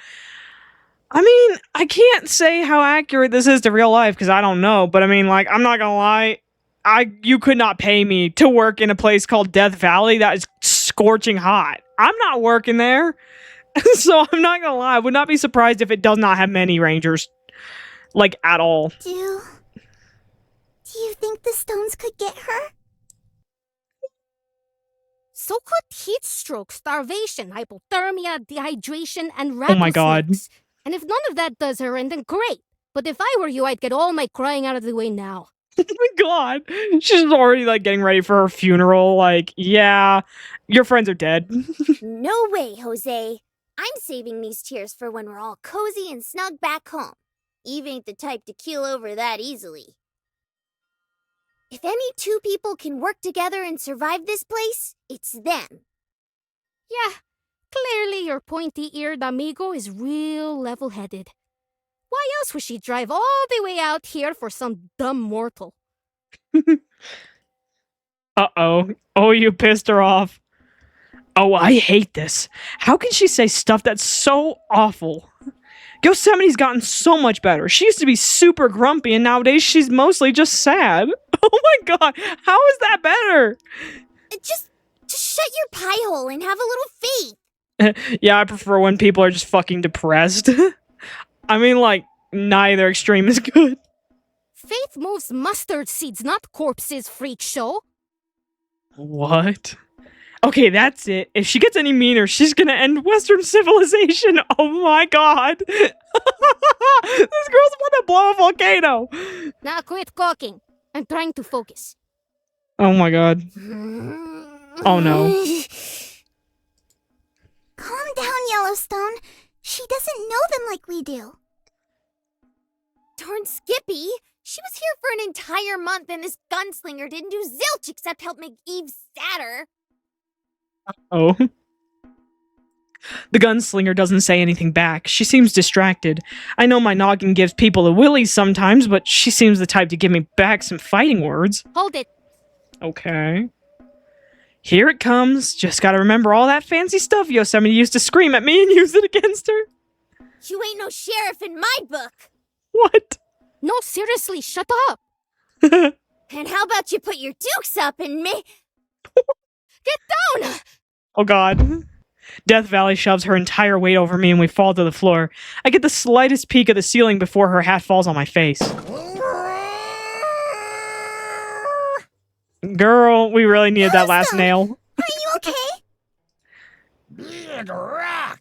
I mean, I can't say how accurate this is to real life because I don't know, but I mean, like, I'm not gonna lie. You could not pay me to work in a place called Death Valley that is scorching hot. I'm not working there. So I'm not gonna lie, I would not be surprised if it does not have many rangers. Like, at all. Do you think the stones could get her? So could heat stroke, starvation, hypothermia, dehydration, and Oh my God. rattlesnakes. And if none of that does her in, then great. But if I were you, I'd get all my crying out of the way now. Oh my God. She's already, like, getting ready for her funeral. Like, yeah, your friends are dead. No way, Jose. I'm saving these tears for when we're all cozy and snug back home. Eve ain't the type to keel over that easily. If any two people can work together and survive this place, it's them. Yeah, clearly your pointy-eared amigo is real level-headed. Why else would she drive all the way out here for some dumb mortal? Uh-oh. Oh, you pissed her off. Oh, I hate this. How can she say stuff that's so awful? Yosemite's gotten so much better. She used to be super grumpy, and nowadays she's mostly just sad. Oh my God, how is that better? Just shut your pie hole and have a little faith. Yeah, I prefer when people are just fucking depressed. I mean, like, neither extreme is good. Faith moves mustard seeds, not corpses, freak show. What? Okay, that's it. If she gets any meaner, she's gonna end Western civilization. Oh my God. This girl's about to blow a volcano. Now quit gawking. I'm trying to focus. Oh my God. Oh no. Calm down, Yellowstone. She doesn't know them like we do. Darn Skippy! She was here for an entire month and this gunslinger didn't do zilch except help make Eve sadder. Oh. The gunslinger doesn't say anything back. She seems distracted. I know my noggin gives people the willies sometimes, but she seems the type to give me back some fighting words. Hold it. Okay. Here it comes. Just gotta remember all that fancy stuff Yosemite used to scream at me and use it against her. You ain't no sheriff in my book. What? No, seriously, shut up. And how about you put your dukes up and Get down! Oh God. Death Valley shoves her entire weight over me and we fall to the floor. I get the slightest peek of the ceiling before her hat falls on my face. Girl, we really needed that last nail. Are you okay? Big rock.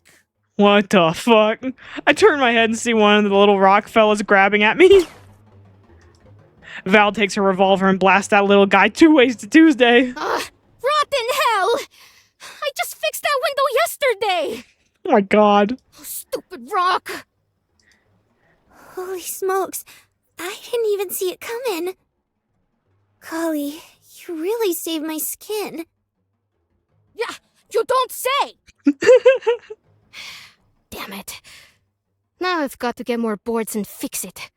What the fuck? I turn my head and see one of the little rock fellas grabbing at me. Val takes her revolver and blasts that little guy 2 ways to Tuesday. Rotten hell! I just fixed that window yesterday! Oh my God. Oh, stupid rock! Holy smokes, I didn't even see it coming. Golly, you really saved my skin. Yeah, you don't say! Damn it. Now I've got to get more boards and fix it.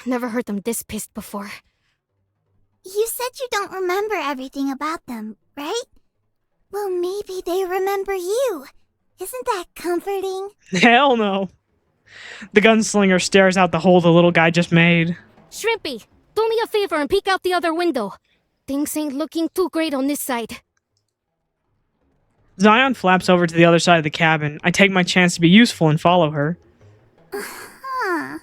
Never heard them this pissed before. You said you don't remember everything about them, right? Well, maybe they remember you. Isn't that comforting? Hell no. The gunslinger stares out the hole the little guy just made. Shrimpy, do me a favor and peek out the other window. Things ain't looking too great on this side. Zion flaps over to the other side of the cabin. I take my chance to be useful and follow her. Huh.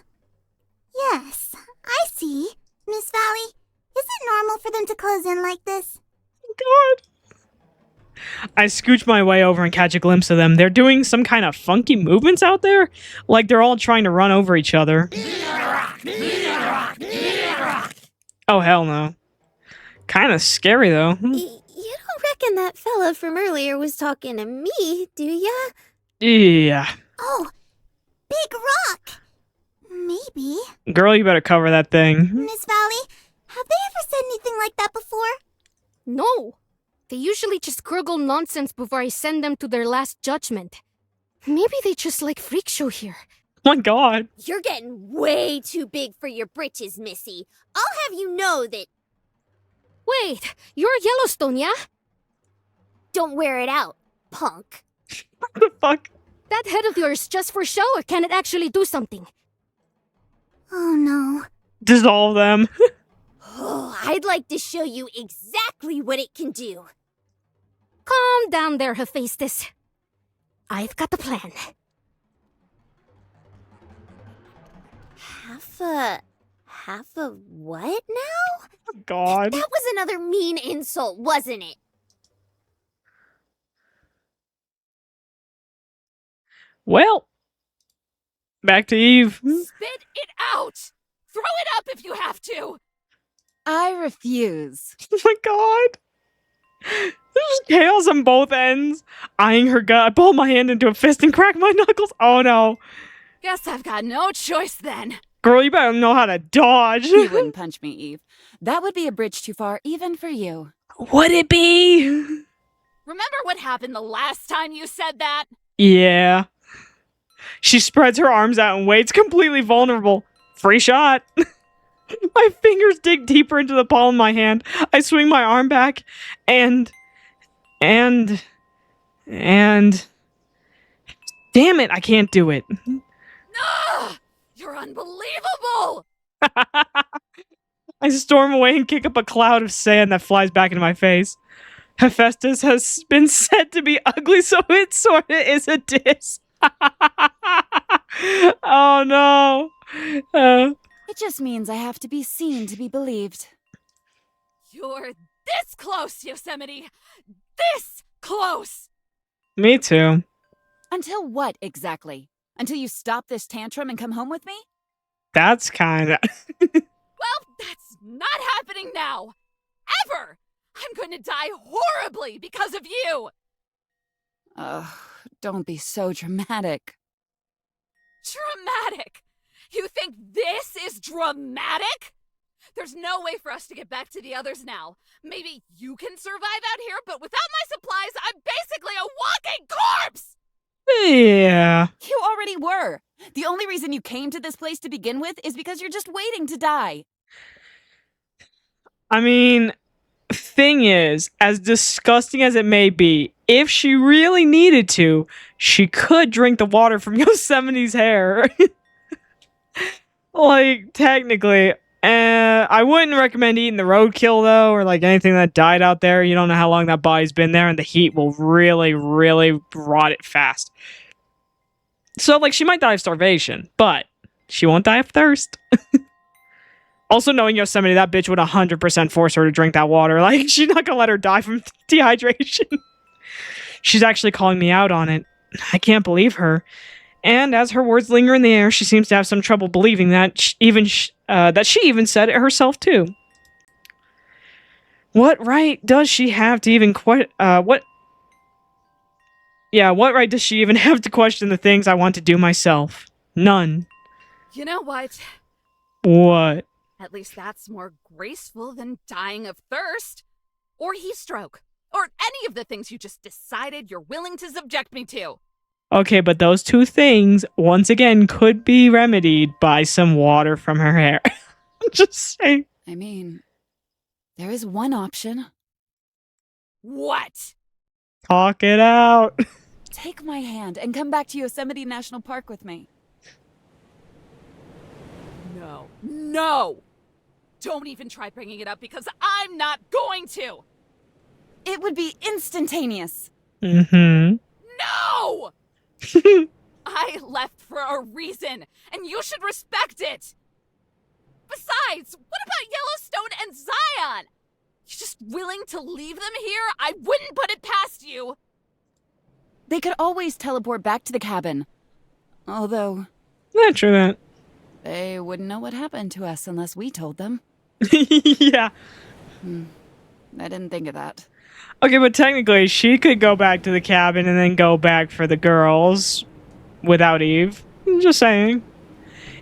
Yes, I see. Miss Valley, is it normal for them to close in like this? God. I scooch my way over and catch a glimpse of them. They're doing some kind of funky movements out there. Like they're all trying to run over each other. Oh, hell no. Kind of scary, though. You don't reckon that fella from earlier was talking to me, do ya? Yeah. Oh, big rock! Maybe. Girl, you better cover that thing. Miss Valley, have they ever said anything like that before? No. They usually just gurgle nonsense before I send them to their last judgment. Maybe they just like freak show here. Oh my god. You're getting way too big for your britches, Missy. I'll have you know that... Wait, you're Yellowstone, yeah? Don't wear it out, punk. What the fuck? That head of yours just for show, or can it actually do something? Oh no. Dissolve them. Oh, I'd like to show you exactly what it can do. Calm down there, Hephaestus. I've got the plan. Half a what now? God. That was another mean insult, wasn't it? Well. Back to Eve. Spit it out! Throw it up if you have to! I refuse. Oh my god. There's chaos on both ends. Eyeing her gut, I pull my hand into a fist and crack my knuckles. Oh no. Guess I've got no choice then. Girl, you better know how to dodge. You wouldn't punch me, Eve. That would be a bridge too far, even for you. Would it be? Remember what happened the last time you said that? Yeah. She spreads her arms out and waits, completely vulnerable. Free shot. My fingers dig deeper into the palm of my hand. I swing my arm back and damn it, I can't do it. Ugh! You're unbelievable! I storm away and kick up a cloud of sand that flies back into my face. Hephaestus has been said to be ugly, so it sorta is a diss. Oh no. It just means I have to be seen to be believed. You're this close, Yosemite! This close! Me too. Until what, exactly? Until you stop this tantrum and come home with me? That's kinda... Well, that's not happening now! Ever! I'm going to die horribly because of you! Ugh, don't be so dramatic. Dramatic! You think this is dramatic? There's no way for us to get back to the others now. Maybe you can survive out here, but without my supplies, I'm basically a walking corpse! Yeah. You already were. The only reason you came to this place to begin with is because you're just waiting to die. I mean, thing is, as disgusting as it may be, if she really needed to, she could drink the water from Yosemite's hair. Like, technically. I wouldn't recommend eating the roadkill, though, or like anything that died out there. You don't know how long that body's been there, and the heat will really, really rot it fast. So, like, she might die of starvation, but she won't die of thirst. Also, knowing Yosemite, that bitch would 100% force her to drink that water. Like, she's not gonna let her die from dehydration. She's actually calling me out on it. I can't believe her. And as her words linger in the air, she seems to have some trouble believing that she even said it herself too. What right does she have to even what right does she even have to question the things I want to do myself? None. You know what? What? At least that's more graceful than dying of thirst. Or heat stroke. Or any of the things you just decided you're willing to subject me to. Okay, but those two things, once again, could be remedied by some water from her hair. Just saying. I mean, There is one option. What? Talk it out. Take my hand and come back to Yosemite National Park with me. No. No! Don't even try bringing it up because I'm not going to! It would be instantaneous. Mm-hmm. No! I left for a reason, and you should respect it! Besides, what about Yellowstone and Zion? You're just willing to leave them here? I wouldn't put it past you! They could always teleport back to the cabin. Although, Not true that. they wouldn't know what happened to us unless we told them. Yeah. I didn't think of that. Okay, but technically, she could go back to the cabin and then go back for the girls without Eve. Just saying.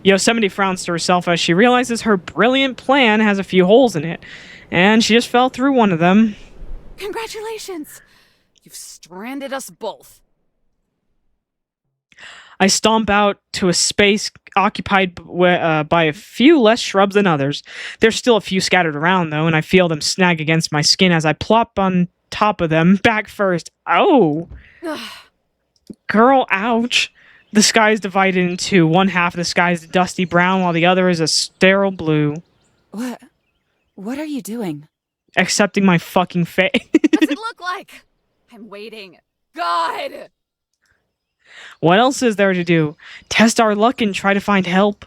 Yosemite frowns to herself as she realizes her brilliant plan has a few holes in it, and she just fell through one of them. Congratulations! You've stranded us both. I stomp out to a space occupied by a few less shrubs than others. There's still a few scattered around, though, and I feel them snag against my skin as I plop on top of them, back first. Oh! Girl, ouch. The sky is divided in two. One half of the sky is a dusty brown, while the other is a sterile blue. What are you doing? Accepting my fucking fate. What's it look like? I'm waiting. God! What else is there to do? Test our luck and try to find help?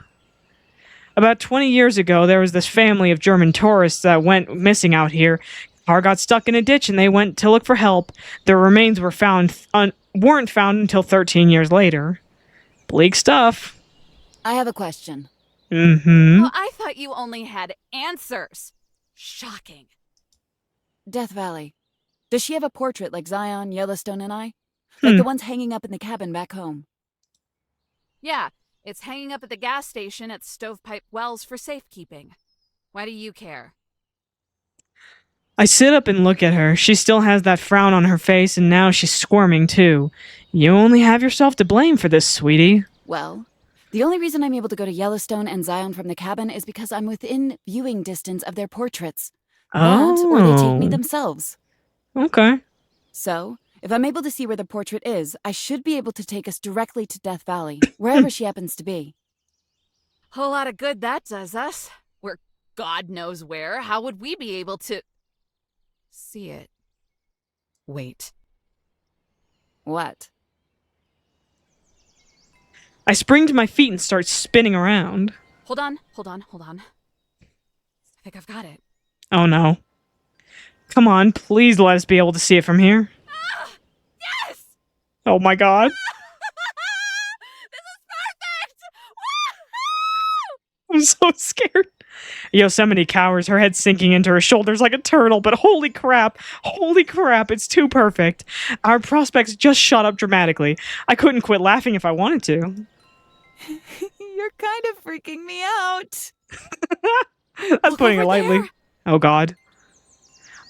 About 20 years ago, there was this family of German tourists that went missing out here. Car got stuck in a ditch and they went to look for help. Their remains weren't found until 13 years later. Bleak stuff. I have a question. Mm-hmm. Well, I thought you only had answers. Shocking. Death Valley. Does she have a portrait like Zion, Yellowstone, and I? Like the ones hanging up in the cabin back home? Yeah, it's hanging up at the gas station at Stovepipe Wells for safekeeping. Why do you care? I sit up and look at her. She still has that frown on her face, and now she's squirming too. You only have yourself to blame for this, sweetie. Well, the only reason I'm able to go to Yellowstone and Zion from the cabin is because I'm within viewing distance of their portraits. That, or they take me themselves. Okay. So, if I'm able to see where the portrait is, I should be able to take us directly to Death Valley, wherever she happens to be. Whole lot of good that does us. We're God knows where. How would we be able to see it? Wait. What? I spring to my feet and start spinning around. Hold on. I think I've got it. Oh no. Come on, please let us be able to see it from here. Yes! Oh my god. This is perfect! I'm so scared. Yosemite cowers, her head sinking into her shoulders like a turtle, but holy crap, it's too perfect. Our prospects just shot up dramatically. I couldn't quit laughing if I wanted to. You're kind of freaking me out. That's putting it lightly. There. Oh god.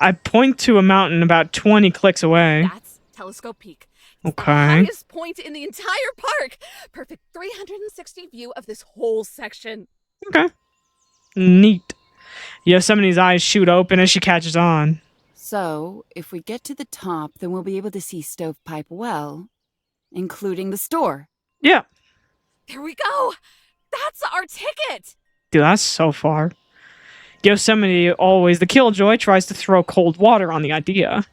I point to a mountain about 20 clicks away. That's Telescope Peak. It's the Okay. highest point in the entire park. Perfect 360 view of this whole section. Okay. Neat. Yosemite's eyes shoot open as she catches on. So, if we get to the top, then we'll be able to see Stovepipe Well, including the store. Yeah. There we go. That's our ticket. Dude, that's so far. Yosemite, always the killjoy, tries to throw cold water on the idea.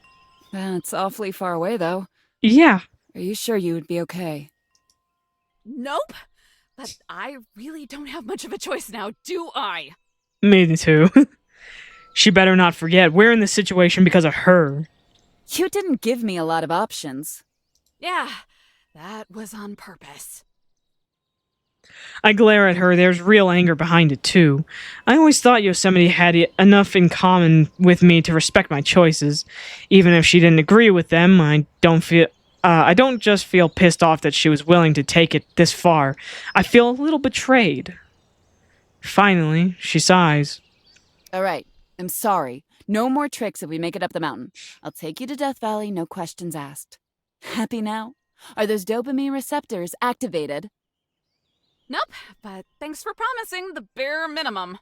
That's awfully far away, though. Yeah. Are you sure you would be okay? Nope. But I really don't have much of a choice now, do I? Me too. She better not forget, we're in this situation because of her. You didn't give me a lot of options. Yeah, that was on purpose. I glare at her, there's real anger behind it too. I always thought Yosemite had enough in common with me to respect my choices. Even if she didn't agree with them, I don't just feel pissed off that she was willing to take it this far. I feel a little betrayed. Finally, she sighs. All right, I'm sorry. No more tricks if we make it up the mountain. I'll take you to Death Valley, no questions asked. Happy now? Are those dopamine receptors activated? Nope, but thanks for promising the bare minimum.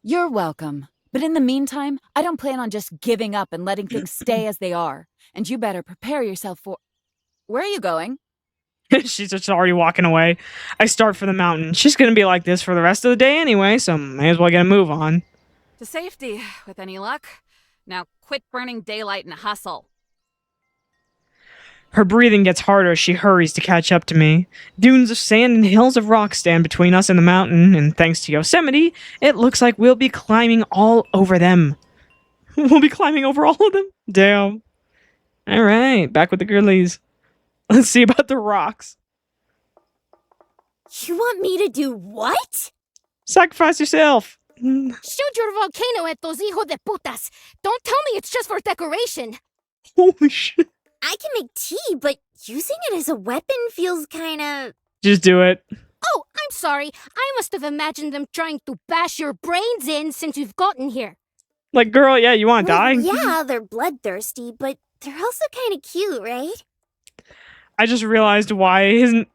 You're welcome. But But in the meantime, I don't plan on just giving up and letting things stay as they are. And you better prepare yourself for... Where are you going? She's just already walking away. I start for the mountain. She's gonna be like this for the rest of the day anyway, so may as well get a move on. To safety, with any luck. Now quit burning daylight and hustle. Her breathing gets harder as she hurries to catch up to me. Dunes of sand and hills of rock stand between us and the mountain, and thanks to Yosemite, it looks like we'll be climbing all over them. We'll be climbing over all of them? Damn. Alright, back with the girlies. Let's see about the rocks. You want me to do what? Sacrifice yourself. Shoot your volcano at those hijo de putas. Don't tell me it's just for decoration. Holy shit. I can make tea, but using it as a weapon feels kinda... Just do it. Oh, I'm sorry. I must have imagined them trying to bash your brains in since you've gotten here. Like, girl, yeah, you want to die? Yeah, they're bloodthirsty, but they're also kinda cute, right? I just realized why isn't...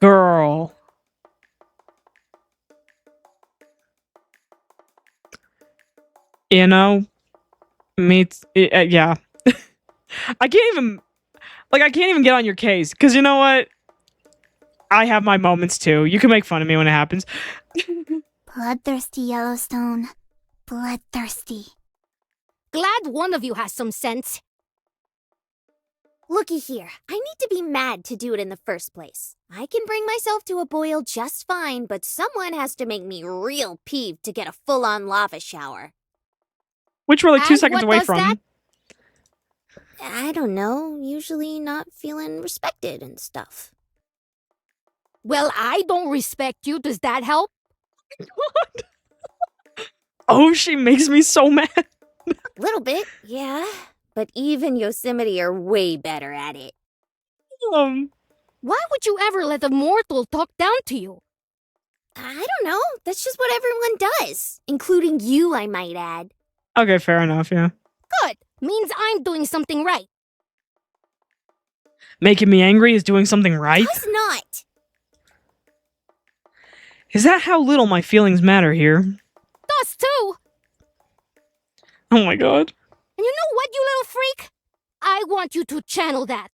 Girl. You know? Yeah. I can't even get on your case, because you know what? I have my moments too. You can make fun of me when it happens. Bloodthirsty Yellowstone. Bloodthirsty. Glad one of you has some sense. Looky here, I need to be mad to do it in the first place. I can bring myself to a boil just fine, but someone has to make me real peeved to get a full-on lava shower. Which we're like 2 And seconds what away does from. that? I don't know, usually not feeling respected and stuff. Well, I don't respect you. Does that help? Oh, she makes me so mad. Little bit, yeah. But Eve and Yosemite are way better at it. Why would you ever let a mortal talk down to you? I don't know, that's just what everyone does. Including you, I might add. Okay, fair enough, yeah. Good. Means I'm doing something right. Making me angry is doing something right? Does not. Is that how little my feelings matter here? Us too. Oh my god. And you know what, you little freak? I want you to channel that.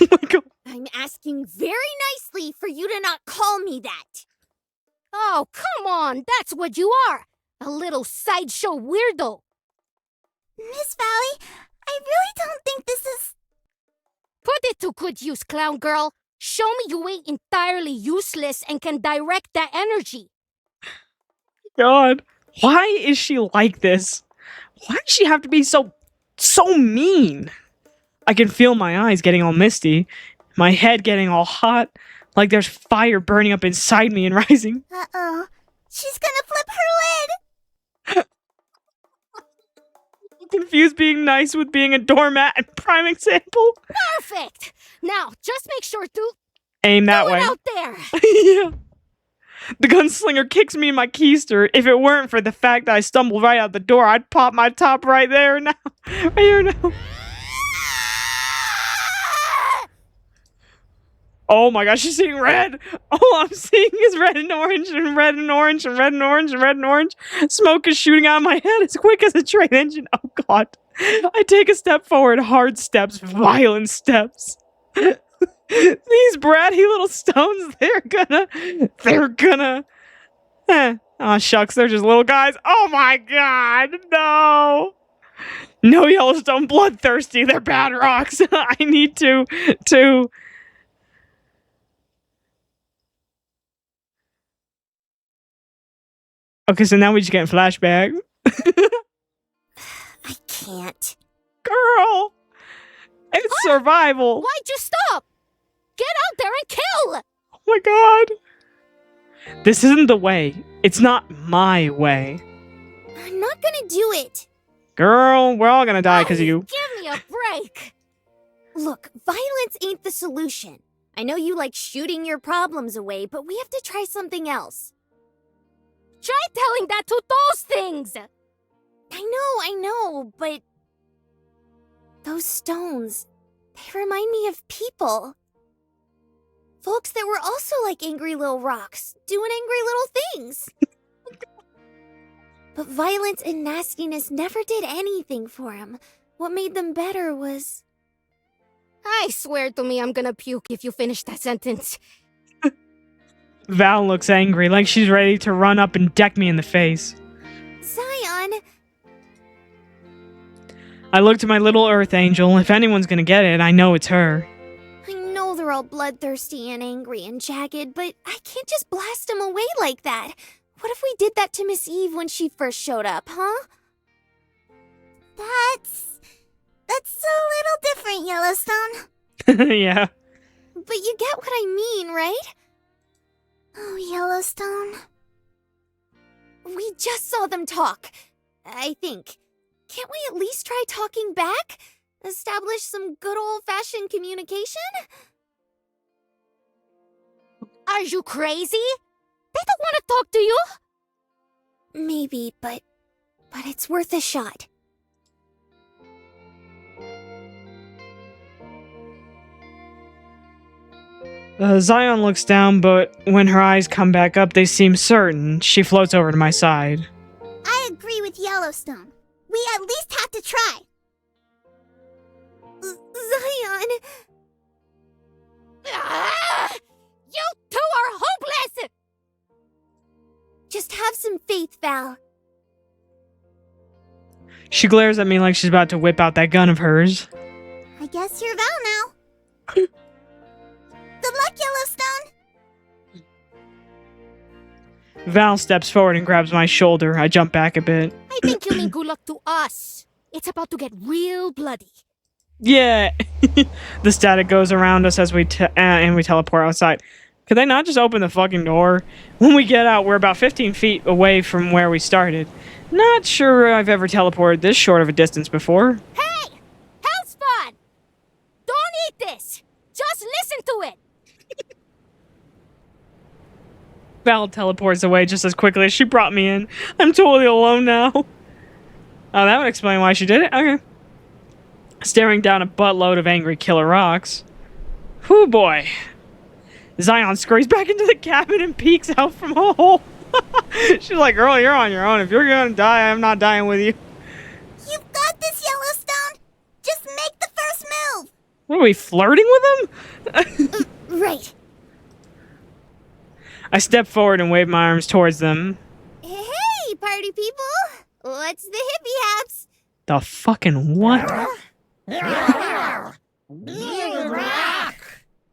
Oh my god. I'm asking very nicely for you to not call me that. Oh, come on. That's what you are. A little sideshow weirdo. Miss Valley, I really don't think this is... Put it to good use, clown girl. Show me you ain't entirely useless and can direct that energy. God. Why is she like this? Why does she have to be so mean? I can feel my eyes getting all misty, my head getting all hot, like there's fire burning up inside me and rising. Uh-oh. She's gonna flip her lid. Confused being nice with being a doormat and prime example. Perfect. Now, just make sure to Aim that throw way. it out there. Yeah. The gunslinger kicks me in my keister. If it weren't for the fact that I stumbled right out the door, I'd pop my top right there now. Right here now. Oh my gosh, she's seeing red. All I'm seeing is red and orange and red and orange and red and orange and red and orange. Smoke is shooting out of my head as quick as a train engine. Oh god. I take a step forward, hard steps, violent steps. These bratty little stones, they're gonna... Oh shucks, they're just little guys. Oh my god, no. No Yellowstone bloodthirsty, they're bad rocks. I need to... Okay, so now we just get a flashback. I can't. Girl! It's survival. Why'd you stop? Get out there and kill! Oh my god. This isn't the way. It's not my way. I'm not gonna do it. Girl, we're all gonna die because of you. Give me a break. Look, violence ain't the solution. I know you like shooting your problems away, but we have to try something else. Try telling that to those things. I know, but... Those stones, they remind me of people. Folks that were also like angry little rocks, doing angry little things. But violence and nastiness never did anything for him. What made them better was... I swear to me I'm gonna puke if you finish that sentence. Val looks angry, like she's ready to run up and deck me in the face. Zion! I look to my little Earth Angel. If anyone's gonna get it, I know it's her. I know they're all bloodthirsty and angry and jagged, but I can't just blast them away like that. What if we did that to Miss Eve when she first showed up, huh? That's a little different, Yellowstone. Yeah. But you get what I mean, right? Oh, Yellowstone. We just saw them talk, I think. Can't we at least try talking back? Establish some good old-fashioned communication? Are you crazy? They don't want to talk to you. Maybe, but it's worth a shot. Zion looks down, but when her eyes come back up, they seem certain. She floats over to my side. I agree with Yellowstone. We at least have to try. Zion! Ah! You two are hopeless! Just have some faith, Val. She glares at me like she's about to whip out that gun of hers. I guess you're Val now. Good luck, Yellowstone. Val steps forward and grabs my shoulder. I jump back a bit. I think you mean good luck to us. It's about to get real bloody. Yeah. The static goes around us as we teleport outside. Could they not just open the fucking door? When we get out, we're about 15 feet away from where we started. Not sure I've ever teleported this short of a distance before. Hey! Hell's fun! Don't eat this! Just listen to it! Val teleports away just as quickly as she brought me in. I'm totally alone now. Oh, that would explain why she did it. Okay. Staring down a buttload of angry killer rocks. Whew, boy. Zion scurries back into the cabin and peeks out from a hole. She's like, girl, you're on your own. If you're gonna die, I'm not dying with you. You've got this, Yellowstone. Just make the first move. What, are we flirting with them? Right. I step forward and wave my arms towards them. Hey, party people! What's the hippie haps? The fucking what? Big rock.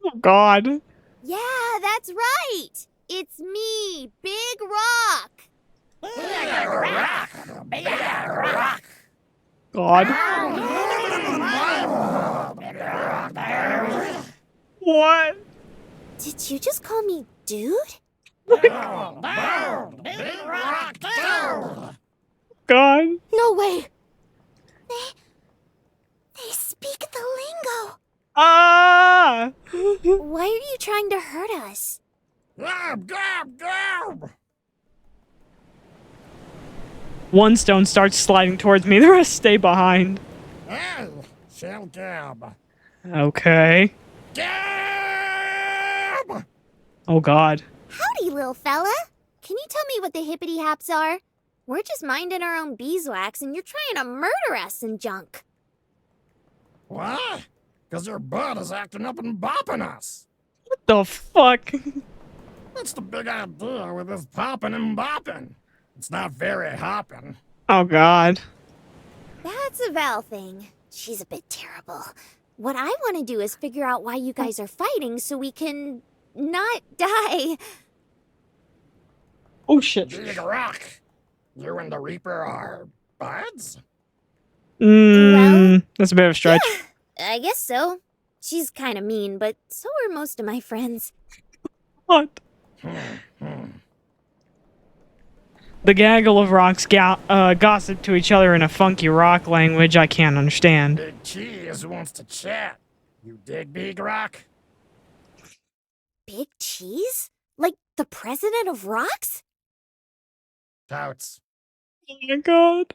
Oh, God. Yeah, that's right! It's me, Big Rock! Big rock. Big rock. God. What? Did you just call me dude? Down, down. Big rock down. God. No way! They speak the lingo. Ah! Why are you trying to hurt us? Gob, gob, gob. One stone starts sliding towards me. The rest stay behind. Hey, shell gab. Okay. Gab. Oh, God. Howdy, little fella. Can you tell me what the hippity haps are? We're just minding our own beeswax and you're trying to murder us and junk. What? Because your bud is acting up and bopping us. What the fuck? That's the big idea with this popping and bopping. It's not very hopping. Oh, God. That's a Val thing. She's a bit terrible. What I want to do is figure out why you guys are fighting so we can not die. Oh, shit. Big rock. You and the Reaper are buds? Well, That's a bit of a stretch. I guess so. She's kind of mean, but so are most of my friends. What? The gaggle of rocks gossip to each other in a funky rock language I can't understand. Big Cheese wants to chat. You dig Big Rock? Big Cheese? Like the president of rocks? Touts. Oh, my God.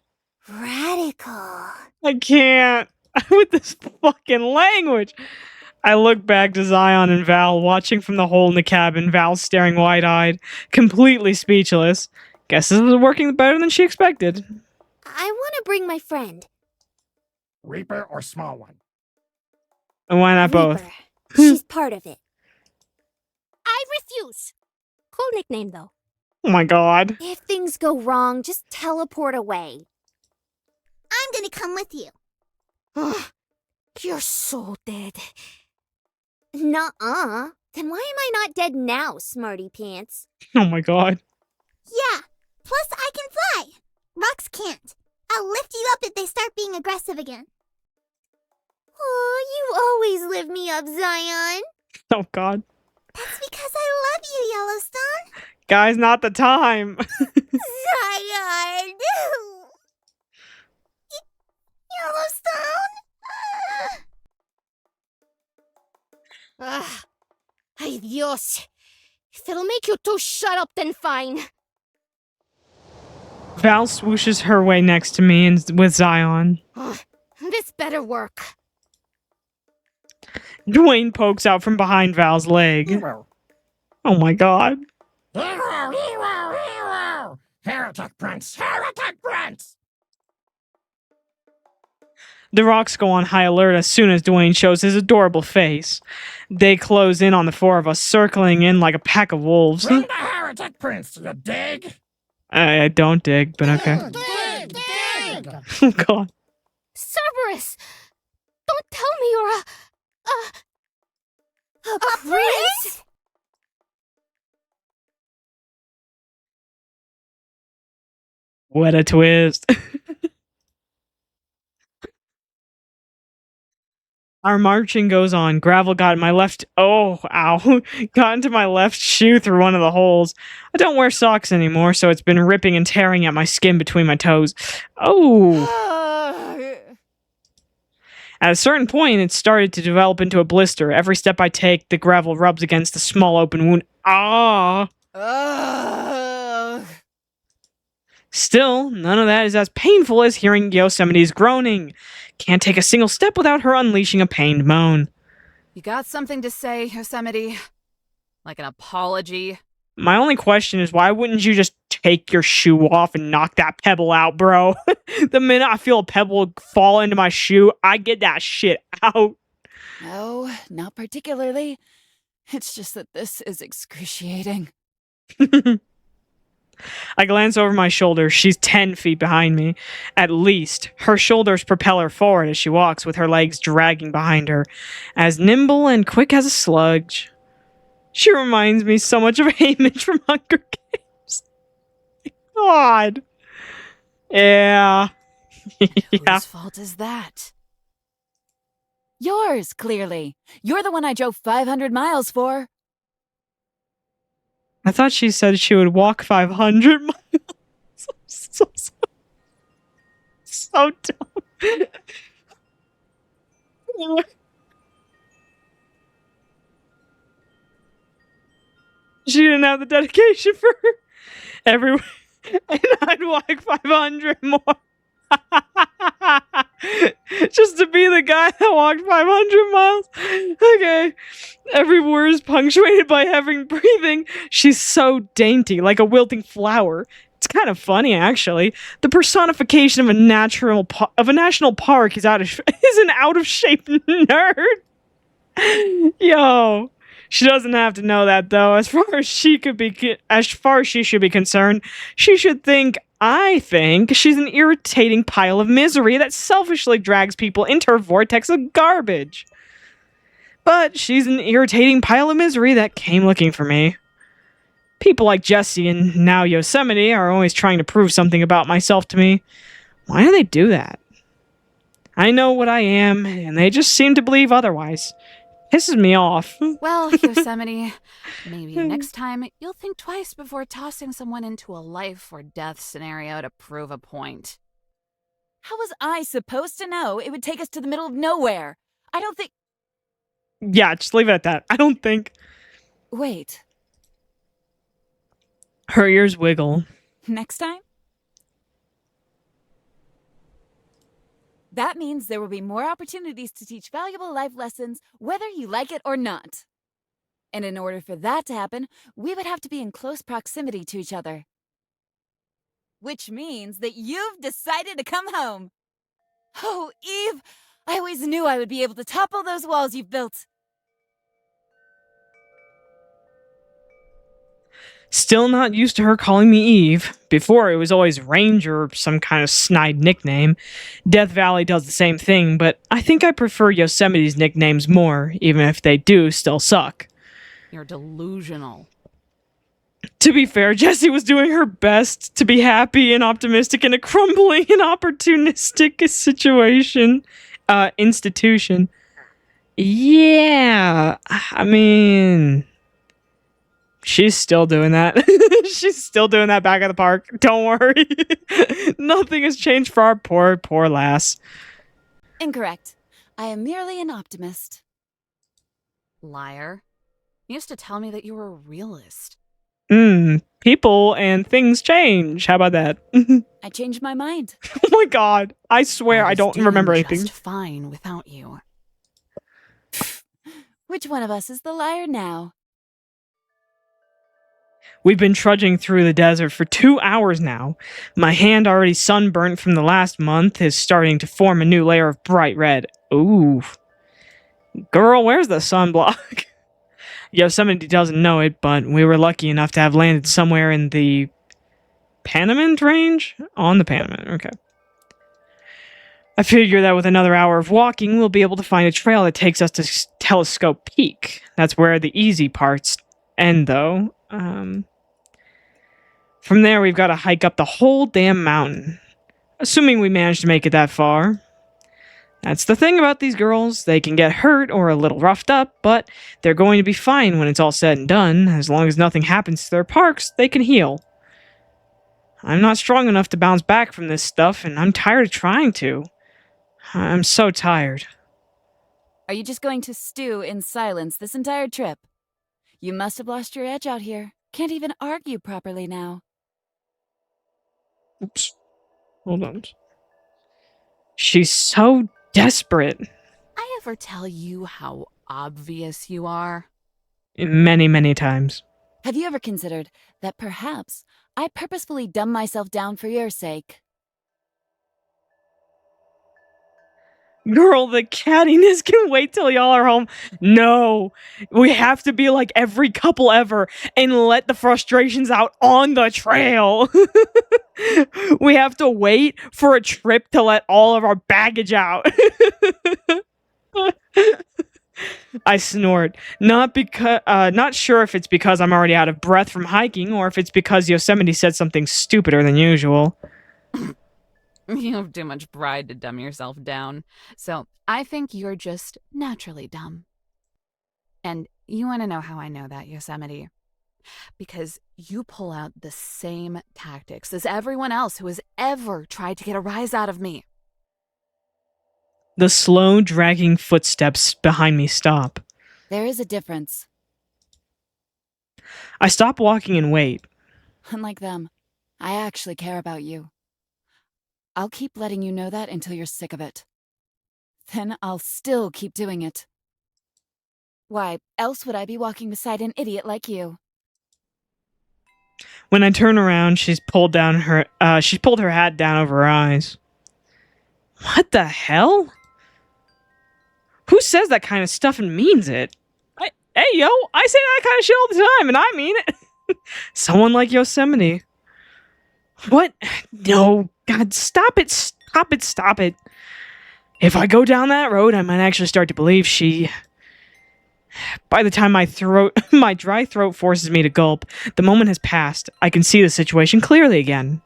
Radical. I can't. With this fucking language. I look back to Zion and Val watching from the hole in the cabin, Val staring wide-eyed, completely speechless. Guess this was working better than she expected. I want to bring my friend. Reaper or small one? And why not both? Reaper. She's part of it. I refuse. Cool nickname, though. Oh my god. If things go wrong, just teleport away. I'm gonna come with you. Ugh, you're so dead. Nuh-uh. Then why am I not dead now, smarty pants? Oh my god. Yeah. Plus, I can fly. Rocks can't. I'll lift you up if they start being aggressive again. Oh, you always lift me up, Zion. Oh god. That's because I love you, Yellowstone. Guys, not the time. Zion. Yellowstone. Ay Dios. If it'll make you two shut up, then fine. Val swooshes her way next to me and with Zion. This better work. Dwayne pokes out from behind Val's leg. Hero. Oh my god. Hero, hero, hero! Heretic Prince, Heretic Prince! The rocks go on high alert as soon as Dwayne shows his adorable face. They close in on the four of us, circling in like a pack of wolves. Bring the Heretic Prince, you dig? I don't dig, but okay. Dig, dig! Oh god. Cerberus! Don't tell me you're a prince? What a twist. Our marching goes on. Gravel got in my left... Oh, ow. Got into my left shoe through one of the holes. I don't wear socks anymore, so it's been ripping and tearing at my skin between my toes. Oh. At a certain point, it started to develop into a blister. Every step I take, the gravel rubs against the small open wound. Ah! Still, none of that is as painful as hearing Yosemite's groaning. Can't take a single step without her unleashing a pained moan. You got something to say, Yosemite? Like an apology? My only question is, why wouldn't you just take your shoe off and knock that pebble out, bro? The minute I feel a pebble fall into my shoe, I get that shit out. No, not particularly. It's just that this is excruciating. I glance over my shoulder. She's 10 feet behind me. At least. Her shoulders propel her forward as she walks, with her legs dragging behind her. As nimble and quick as a sludge. She reminds me so much of Haymitch from Hunger Games. God. Yeah. Yeah. Whose fault is that? Yours, clearly. You're the one I drove 500 miles for. I thought she said she would walk 500 miles. So dumb. She didn't have the dedication for her. Everywhere. And I'd walk 500 more. Just to be the guy that walked 500 miles. Okay. Every word is punctuated by heavy breathing. She's so dainty, like a wilting flower. It's kind of funny, actually. The personification of a national park is an out of shape nerd. Yo. She doesn't have to know that, though. As far as she should be concerned, she should think, I think, she's an irritating pile of misery that selfishly drags people into her vortex of garbage. But she's an irritating pile of misery that came looking for me. People like Jesse and now Yosemite are always trying to prove something about myself to me. Why do they do that? I know what I am, and they just seem to believe otherwise. Pisses me off. Well, Yosemite, maybe next time you'll think twice before tossing someone into a life or death scenario to prove a point. How was I supposed to know it would take us to the middle of nowhere? I don't think... Yeah, just leave it at that. I don't think... Wait. Her ears wiggle. Next time? That means there will be more opportunities to teach valuable life lessons, whether you like it or not. And in order for that to happen, we would have to be in close proximity to each other. Which means that you've decided to come home. Oh, Eve, I always knew I would be able to topple those walls you've built. Still not used to her calling me Eve. Before, it was always Ranger or some kind of snide nickname. Death Valley does the same thing, but I think I prefer Yosemite's nicknames more, even if they do still suck. You're delusional. To be fair, Jessie was doing her best to be happy and optimistic in a crumbling and opportunistic institution. Yeah, I mean, she's still doing that. She's still doing that back at the park. Don't worry. Nothing has changed for our poor lass. Incorrect. I am merely an optimist. Liar. You used to tell me that you were a realist. People and things change. How about that? I changed my mind. Oh my god. I swear I don't remember anything. Just fine without you. Which one of us is the liar now? We've been trudging through the desert for 2 hours now. My hand, already sunburnt from the last month, is starting to form a new layer of bright red. Ooh. Girl, where's the sunblock? Yosemite doesn't know it, but we were lucky enough to have landed somewhere in the Panamint Range? On the Panamint, okay. I figure that with another hour of walking, we'll be able to find a trail that takes us to Telescope Peak. That's where the easy parts end, though. From there, we've got to hike up the whole damn mountain. Assuming we manage to make it that far. That's the thing about these girls. They can get hurt or a little roughed up, but they're going to be fine when it's all said and done. As long as nothing happens to their parks, they can heal. I'm not strong enough to bounce back from this stuff, and I'm tired of trying to. I'm so tired. Are you just going to stew in silence this entire trip? You must have lost your edge out here. Can't even argue properly now. Oops. Hold on. She's so desperate. I ever tell you how obvious you are? Many, many times. Have you ever considered that perhaps I purposefully dumb myself down for your sake? Girl, the cattiness can wait till y'all are home. No, we have to be like every couple ever and let the frustrations out on the trail. We have to wait for a trip to let all of our baggage out. I snort. Not sure if it's because I'm already out of breath from hiking or if it's because Yosemite said something stupider than usual. You have too much pride to dumb yourself down. So I think you're just naturally dumb. And you want to know how I know that, Yosemite? Because you pull out the same tactics as everyone else who has ever tried to get a rise out of me. The slow, dragging footsteps behind me stop. There is a difference. I stop walking and wait. Unlike them, I actually care about you. I'll keep letting you know that until you're sick of it. Then I'll still keep doing it. Why else would I be walking beside an idiot like you? When I turn around, she's pulled her hat down over her eyes. What the hell? Who says that kind of stuff and means it? Hey, yo, I say that kind of shit all the time, and I mean it. Someone like Yosemite. What? No, God, stop it, stop it, stop it. If I go down that road, I might actually start to believe she... By the time my dry throat forces me to gulp, the moment has passed. I can see the situation clearly again.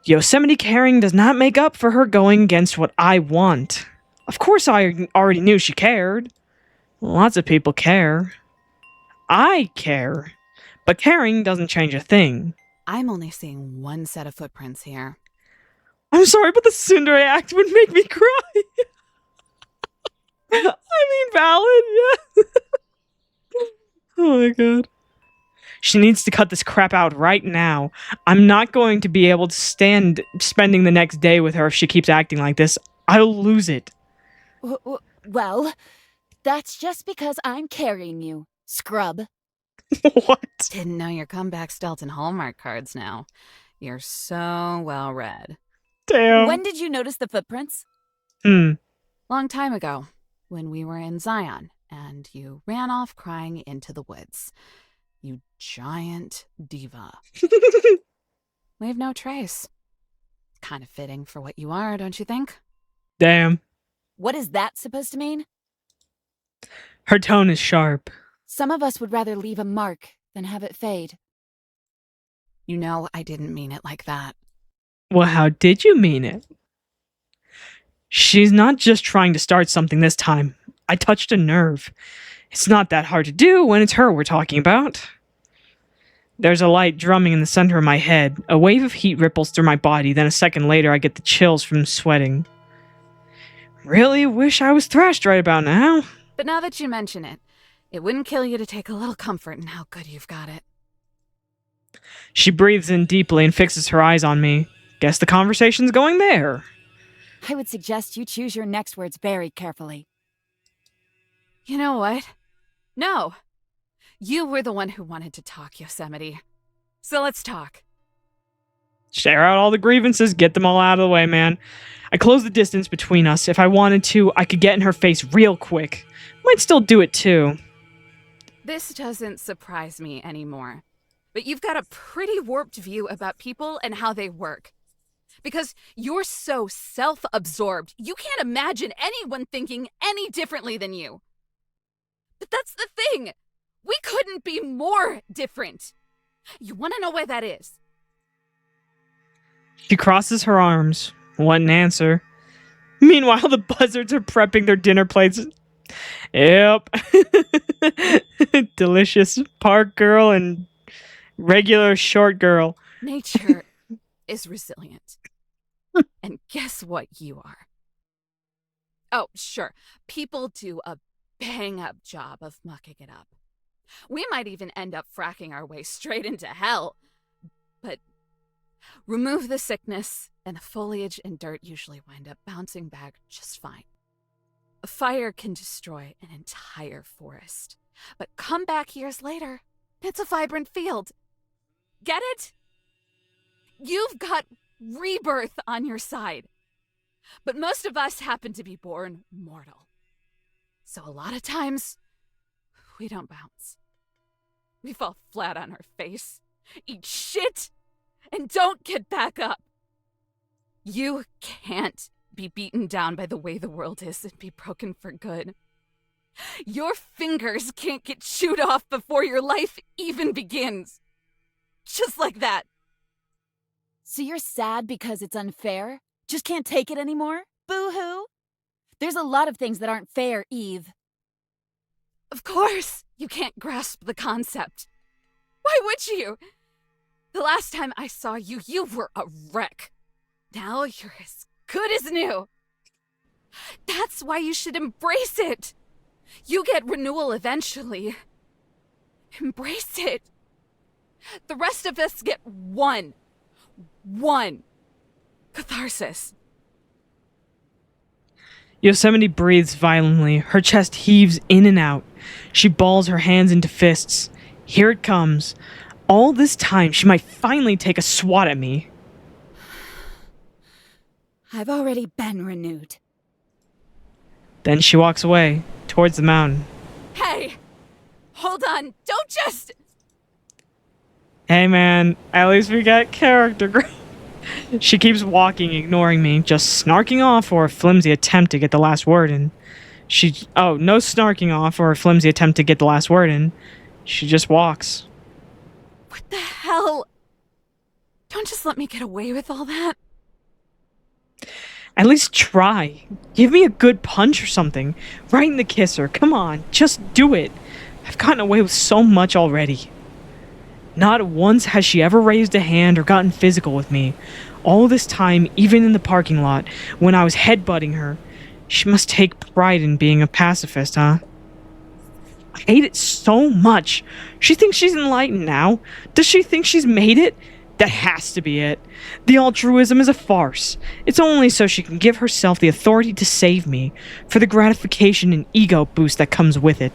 Yosemite caring does not make up for her going against what I want. Of course I already knew she cared. Lots of people care. I care. But caring doesn't change a thing. I'm only seeing one set of footprints here. I'm sorry, but the tsundere act would make me cry. I mean, valid, yeah. Oh my god. She needs to cut this crap out right now. I'm not going to be able to stand spending the next day with her if she keeps acting like this. I'll lose it. Well, that's just because I'm carrying you, scrub. What? Didn't know your comeback's dealt in Hallmark cards now. You're so well read. Damn. When did you notice the footprints? Long time ago, when we were in Zion, and you ran off crying into the woods. You giant diva. Leave no trace. Kind of fitting for what you are, don't you think? Damn. What is that supposed to mean? Her tone is sharp. Some of us would rather leave a mark than have it fade. You know I didn't mean it like that. Well, how did you mean it? She's not just trying to start something this time. I touched a nerve. It's not that hard to do when it's her we're talking about. There's a light drumming in the center of my head. A wave of heat ripples through my body, then a second later I get the chills from sweating. Really wish I was thrashed right about now. But now that you mention it, it wouldn't kill you to take a little comfort in how good you've got it. She breathes in deeply and fixes her eyes on me. Guess the conversation's going there. I would suggest you choose your next words very carefully. You know what? No. You were the one who wanted to talk, Yosemite. So let's talk. Share out all the grievances, get them all out of the way, man. I close the distance between us. If I wanted to, I could get in her face real quick. Might still do it too. This doesn't surprise me anymore. But you've got a pretty warped view about people and how they work. Because you're so self-absorbed, you can't imagine anyone thinking any differently than you. But that's the thing. We couldn't be more different. You want to know why that is? She crosses her arms. Wouldn't answer. Meanwhile, the buzzards are prepping their dinner plates. Yep. Delicious park girl and regular short girl. Nature is resilient. And guess what you are? Oh, sure. People do a bang-up job of mucking it up. We might even end up fracking our way straight into hell. But remove the sickness, and the foliage and dirt usually wind up bouncing back just fine. A fire can destroy an entire forest. But come back years later, it's a vibrant field. Get it? You've got rebirth on your side. But most of us happen to be born mortal. So a lot of times, we don't bounce. We fall flat on our face, eat shit, and don't get back up. You can't be beaten down by the way the world is and be broken for good. Your fingers can't get chewed off before your life even begins. Just like that. So you're sad because it's unfair? Just can't take it anymore? Boo-hoo? There's a lot of things that aren't fair, Eve. Of course, you can't grasp the concept. Why would you? The last time I saw you, you were a wreck. Now you're as good as new. That's why you should embrace it. You get renewal eventually. Embrace it. The rest of us get one catharsis. Yosemite breathes violently. Her chest heaves in and out. She balls her hands into fists. Here it comes. All this time, she might finally take a swat at me. I've already been renewed. Then she walks away, towards the mountain. Hey! Hold on, don't just... Hey man, at least we got character growth. She keeps walking, ignoring me, just snarking off for a flimsy attempt to get the last word in. No snarking off or a flimsy attempt to get the last word in. She just walks. What the hell? Don't just let me get away with all that. At least try. Give me a good punch or something. Right in the kisser. Come on, just do it. I've gotten away with so much already. Not once has she ever raised a hand or gotten physical with me. All this time, even in the parking lot, when I was headbutting her. She must take pride in being a pacifist, huh? I hate it so much. She thinks she's enlightened now. Does she think she's made it? That has to be it. The altruism is a farce. It's only so she can give herself the authority to save me, for the gratification and ego boost that comes with it.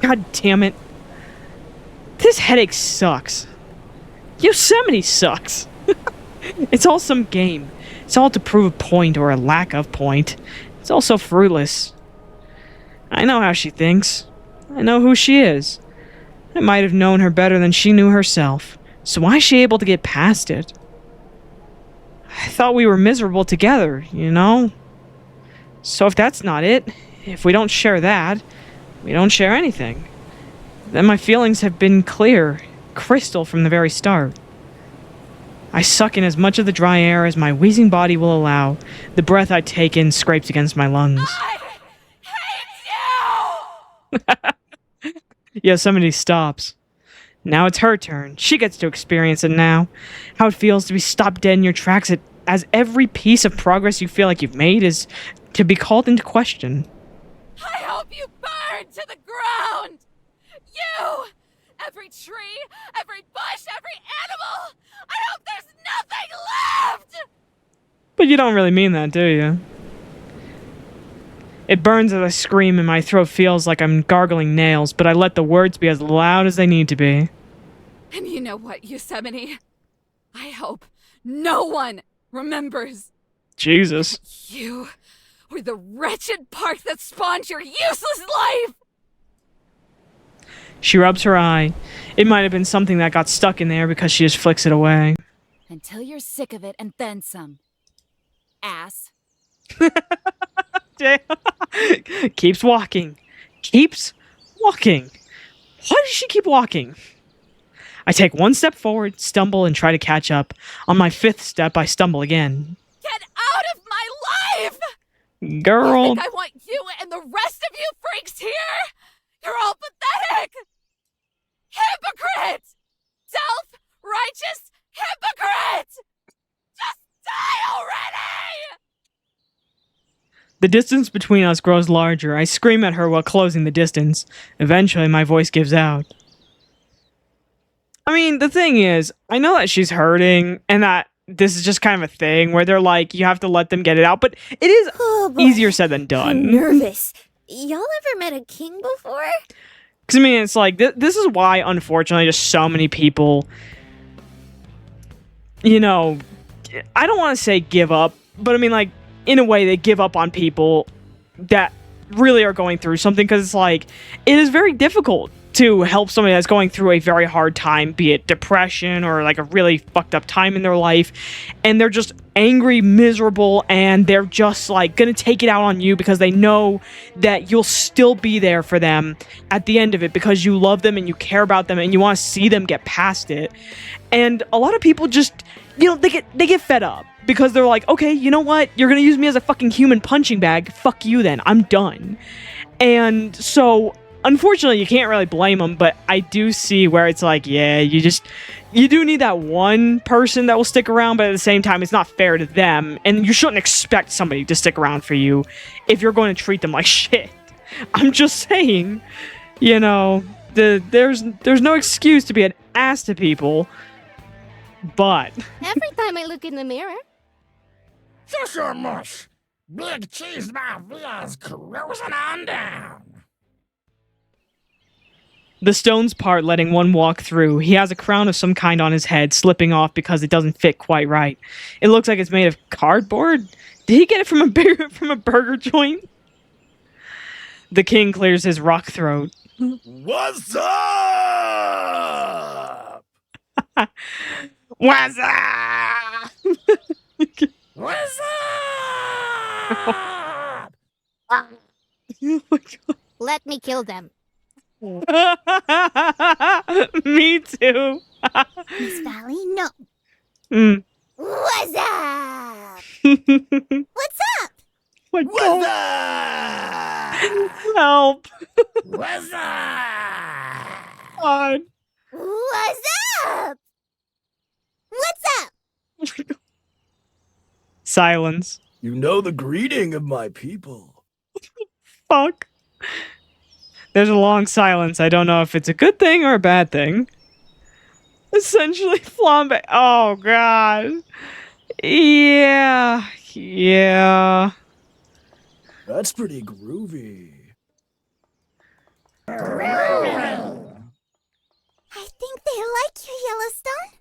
God damn it. This headache sucks. Yosemite sucks. It's all some game. It's all to prove a point or a lack of point. It's all so fruitless. I know how she thinks. I know who she is. I might have known her better than she knew herself. So why is she able to get past it? I thought we were miserable together, you know? So if that's not it, if we don't share that, we don't share anything. Then my feelings have been clear, crystal from the very start. I suck in as much of the dry air as my wheezing body will allow. The breath I take in scrapes against my lungs. I hate you! Yosemite stops. Now it's her turn. She gets to experience it now. How it feels to be stopped dead in your tracks as every piece of progress you feel like you've made is to be called into question. I hope you burn to the ground! You! Every tree, every bush, every animal! I hope there's nothing left! But you don't really mean that, do you? It burns as I scream and my throat feels like I'm gargling nails, but I let the words be as loud as they need to be. And you know what, Yosemite? I hope no one remembers. Jesus. You were the wretched park that spawned your useless life! She rubs her eye. It might have been something that got stuck in there because she just flicks it away. Until you're sick of it and then some. Ass. Keeps walking. Keeps walking. Why does she keep walking? I take one step forward, stumble, and try to catch up. On my 5th step, I stumble again. Get out of my life! Girl. You think I want you and the rest of you freaks here? You're all pathetic! Hypocrite! Self-righteous hypocrite! Just die already! The distance between us grows larger. I scream at her while closing the distance. Eventually, my voice gives out. I mean, the thing is, I know that she's hurting, and that this is just kind of a thing where they're like, you have to let them get it out, but it is Oh, boy. easier said than done. I'm nervous. Y'all ever met a king before? Because, I mean, it's like, this is why, unfortunately, just so many people, you know, I don't want to say give up, but I mean, like, in a way, they give up on people that really are going through something, because it's like, it is very difficult to help somebody that's going through a very hard time, be it depression or like a really fucked up time in their life, and they're just angry, miserable, and they're just like gonna take it out on you because they know that you'll still be there for them at the end of it because you love them and you care about them and you want to see them get past it. And a lot of people just, you know, they get fed up because they're like, okay, you know what, you're gonna use me as a fucking human punching bag, fuck you then, I'm done. And so unfortunately, you can't really blame them, but I do see where it's like, yeah, you do need that one person that will stick around, but at the same time, it's not fair to them, and you shouldn't expect somebody to stick around for you if you're going to treat them like shit. I'm just saying, you know, there's no excuse to be an ass to people, but... Every time I look in the mirror, Shush your mush. Big cheese mafia's cruising on down. The stones part, letting one walk through. He has a crown of some kind on his head, slipping off because it doesn't fit quite right. It looks like it's made of cardboard. Did he get it from a burger joint? The king clears his rock throat. What's up? What's up? What's up? Oh my God. let me kill them. Me too. Miss Valley, no. Mm. What's up? What's up? My What's God. up? Help. What's up? God. What's up? What's up? Silence. You know the greeting of my people. Fuck. There's a long silence. I don't know if it's a good thing or a bad thing. Essentially flambe. Oh god. Yeah. Yeah. That's pretty groovy. I think they like you, Yellowstone.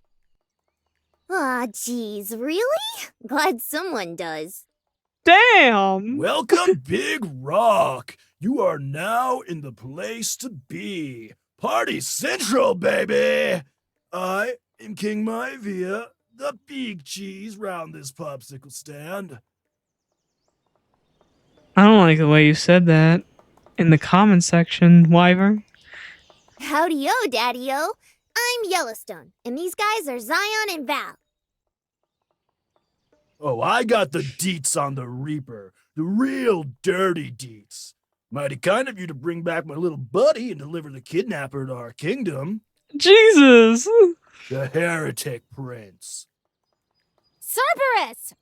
Aw, geez, really? Glad someone does. Damn. Welcome, Big Rock. You are now in the place to be. Party Central, baby. I am King Maivia, the big cheese round this popsicle stand. I don't like the way you said that in the comment section, Wyvern. Howdy-o, Daddy-o. I'm Yellowstone, and these guys are Zion and Val. Oh, I got the deets on the Reaper. The real dirty deets. Mighty kind of you to bring back my little buddy and deliver the kidnapper to our kingdom. Jesus. The Heretic Prince. Cerberus!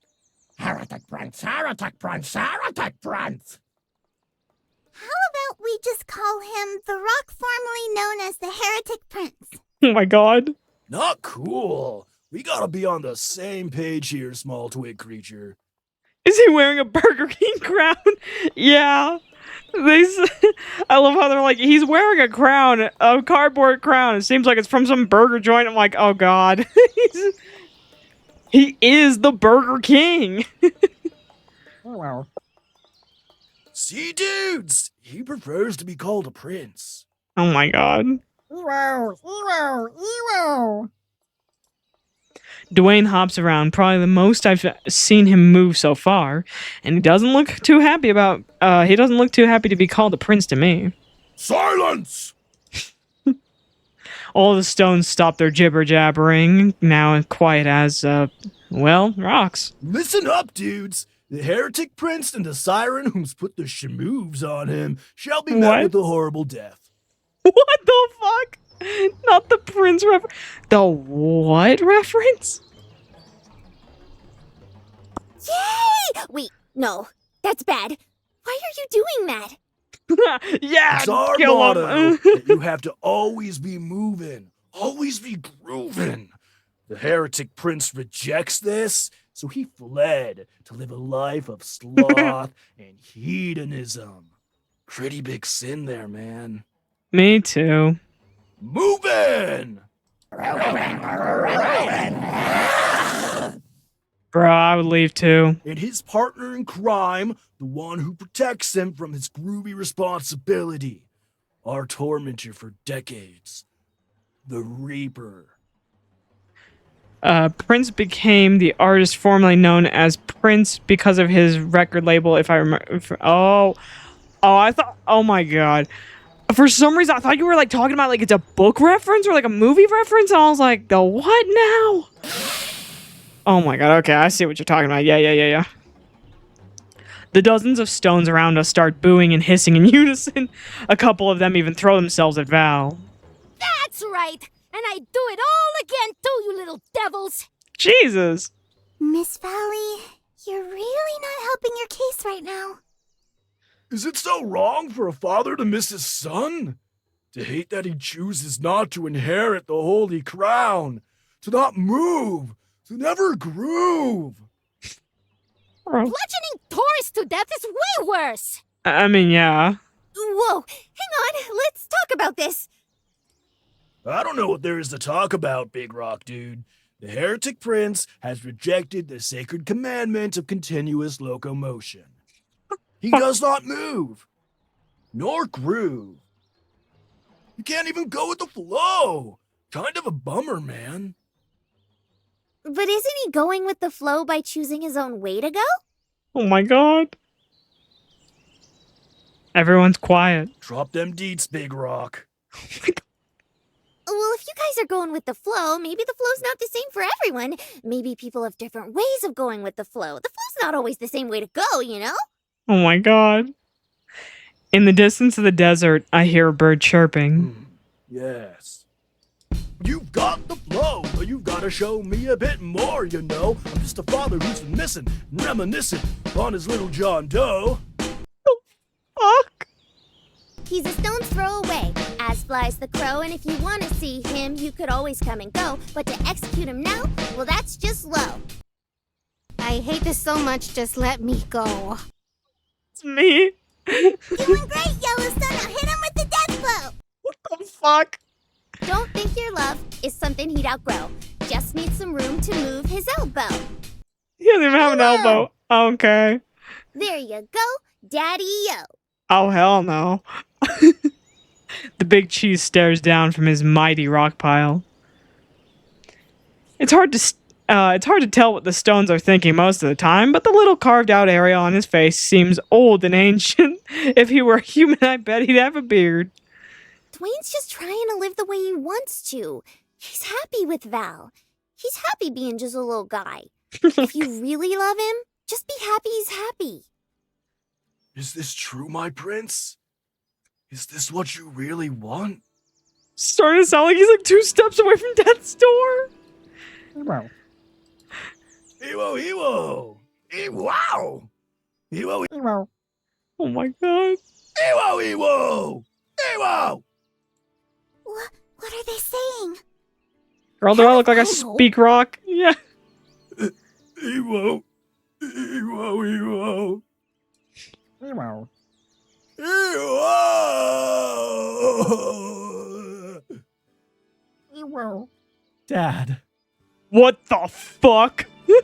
Heretic Prince, Heretic Prince, Heretic Prince! How about we just call him the rock formerly known as the Heretic Prince? Oh my god. Not cool. We gotta be on the same page here, small twig creature. Is he wearing a Burger King crown? Yeah. I love how they're like, he's wearing a crown, a cardboard crown. It seems like it's from some burger joint. I'm like, oh god. He is the Burger King. Oh well. See, dudes, he prefers to be called a prince. Oh my god. Ewo, Ewo, Ewo! Dwayne hops around, probably the most I've seen him move so far, and he doesn't look too happy to be called a prince to me. Silence! All the stones stop their jibber jabbering, now quiet as rocks. Listen up, dudes. The Heretic Prince and the Siren whom's put the shamoves on him shall be met What? with a horrible death. What the fuck? Not the prince reference. The what reference? Yay! Wait, no, that's bad. Why are you doing that? Yeah, It's our kill motto him. that you have to always be moving, always be grooving. The Heretic Prince rejects this, so he fled to live a life of sloth and hedonism. Pretty big sin there, man. Me too. Moving! Bro, I would leave too. And his partner in crime, the one who protects him from his groovy responsibility. Our tormentor for decades. The Reaper. Prince became the artist formerly known as Prince because of his record label, if I remember. Oh, I thought, oh my god. For some reason, I thought you were like talking about like it's a book reference or like a movie reference, and I was like, the what now? Oh my god, okay, I see what you're talking about. Yeah. The dozens of stones around us start booing and hissing in unison. A couple of them even throw themselves at Val. That's right! And I do it all again too, you little devils! Jesus. Miss Valley, you're really not helping your case right now. Is it so wrong for a father to miss his son? To hate that he chooses not to inherit the holy crown? To not move? To never groove? Bludgeoning tourists to death is way worse! I mean, yeah. Whoa, hang on, let's talk about this. I don't know what there is to talk about, Big Rock Dude. The Heretic Prince has rejected the sacred commandment of continuous locomotion. He does not move, nor groove. You can't even go with the flow. Kind of a bummer, man. But isn't he going with the flow by choosing his own way to go? Oh my god. Everyone's quiet. Drop them deets, Big Rock. Well, if you guys are going with the flow, maybe the flow's not the same for everyone. Maybe people have different ways of going with the flow. The flow's not always the same way to go, you know? Oh my god. In the distance of the desert, I hear a bird chirping. Yes. You've got the flow, but you've got to show me a bit more, you know. I'm just a father who's been missing, reminiscing on his little John Doe. Fuck. He's a stone's throw away, as flies the crow, and if you want to see him, you could always come and go. But to execute him now, well, that's just low. I hate this so much, just let me go. It's me. Doing great, Yellowstone. Now hit him with the death blow. What the fuck? Don't think your love is something he'd outgrow. Just need some room to move his elbow. He doesn't even have an elbow. Okay. There you go, Daddy-o. Oh, hell no. The big cheese stares down from his mighty rock pile. It's hard to tell what the stones are thinking most of the time, but the little carved out area on his face seems old and ancient. If he were a human, I bet he'd have a beard. Dwayne's just trying to live the way he wants to. He's happy with Val. He's happy being just a little guy. If you really love him, just be happy he's happy. Is this true, my prince? Is this what you really want? Starting to sound like he's like 2 steps away from death's door. Wow. Ewo, Ewo! Ewow! Ewo, Wow. Oh my god. Ewo, Ewo! Ewo! What are they saying? Girl, do I look like I Hello? speak rock? Yeah. Ewo! Ewo, Ewo! Wow. Ewo! Wow. Dad. What the fuck? My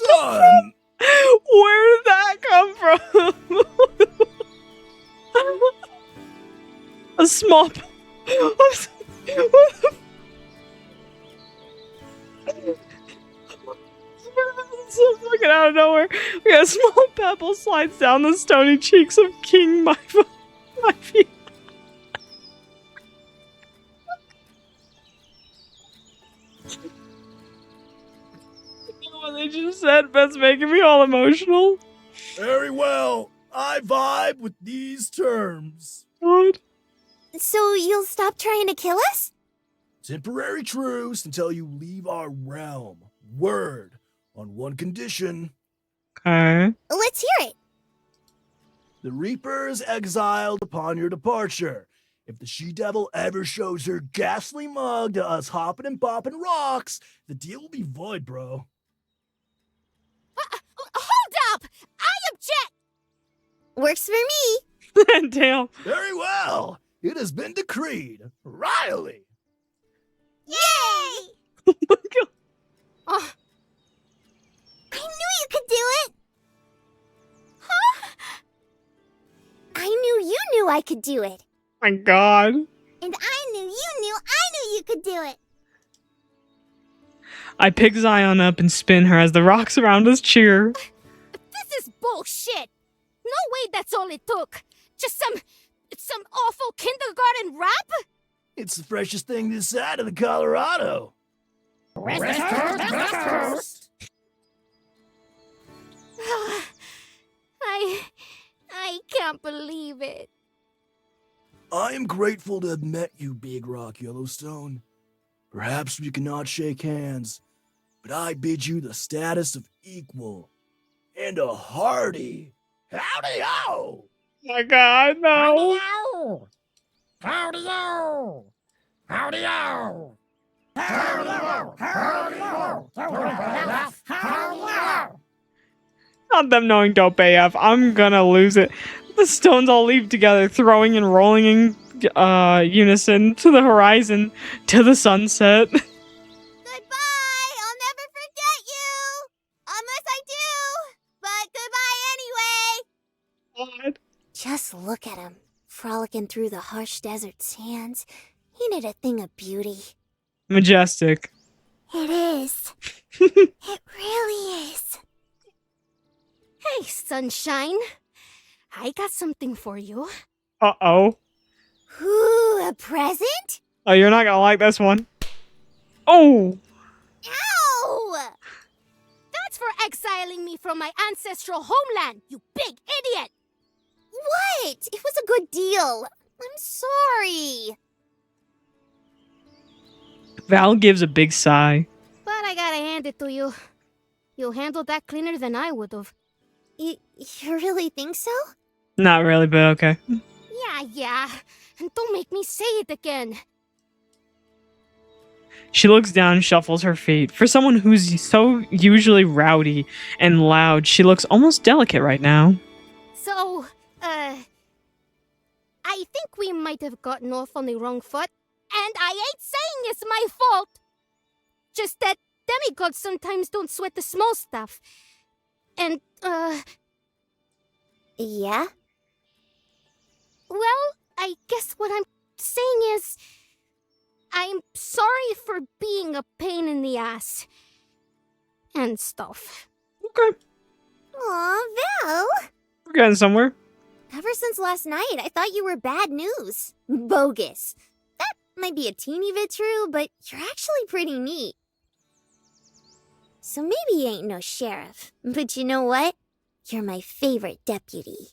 son! Where did that come from? A small... So fucking out of nowhere. We got a small pebble slides down the stony cheeks of King Maifa. What they just said, that's making me all emotional. Very well. I vibe with these terms. What? So you'll stop trying to kill us? Temporary truce until you leave our realm. Word. On one condition. Okay. Let's hear it. The Reapers exiled upon your departure. If the she-devil ever shows her ghastly mug to us hopping and bopping rocks, the deal will be void, bro. Hold up! I object! Works for me. Damn. Very well. It has been decreed. Riley. Yay! Oh my god. Oh, I knew you could do it. Huh? I knew I could do it. My god. And I knew you could do it. I pick Zion up and spin her as the rocks around us cheer. this is bullshit! No way that's all it took! Just some awful kindergarten rap? It's the freshest thing this side of the Colorado. West Coast, West Coast. I can't believe it. I am grateful to have met you, Big Rock Yellowstone. Perhaps we cannot shake hands, but I bid you the status of equal and a hearty howdy-o! My god, no. Howdy-o! Howdy-o! Howdy-o! Howdy-o! Howdy-o! Howdy-o! Not them knowing Dope AF. I'm gonna lose it. The stones all leap together, throwing and rolling in unison to the horizon, to the sunset. Goodbye. I'll never forget you. Unless I do. But goodbye anyway. God. Just look at him, frolicking through the harsh desert sands. Ain't it a thing of beauty? Majestic. It is. It really is. Hey, sunshine. I got something for you. Uh-oh. Ooh, a present? Oh, you're not gonna like this one. Oh! Ow! That's for exiling me from my ancestral homeland, you big idiot! What? It was a good deal. I'm sorry. Val gives a big sigh. But I gotta hand it to you. You handled that cleaner than I would've. You really think so? Not really, but okay. Yeah. And don't make me say it again. She looks down and shuffles her feet. For someone who's so usually rowdy and loud, she looks almost delicate right now. So, I think we might have gotten off on the wrong foot. And I ain't saying it's my fault. Just that demigods sometimes don't sweat the small stuff. And, Yeah? well, I guess what I'm saying is, I'm sorry for being a pain in the ass. And stuff. Okay, Aw, Val. we're getting somewhere. Ever since last night, I thought you were bad news. Bogus. That might be a teeny bit true, but you're actually pretty neat. So maybe you ain't no sheriff, but you know what? You're my favorite deputy.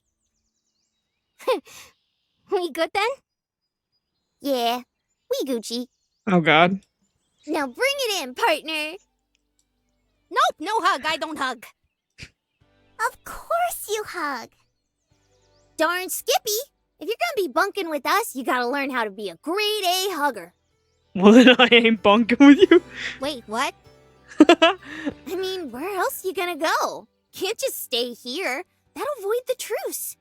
We good then? Yeah, we Gucci. Oh god. Now bring it in, partner. Nope, no hug, I don't hug. Of course you hug. Darn Skippy, if you're gonna be bunking with us, you gotta learn how to be a grade A hugger. Well, then I ain't bunking with you. Wait, what? I mean, where else you gonna go? Can't just stay here. That'll void the truce.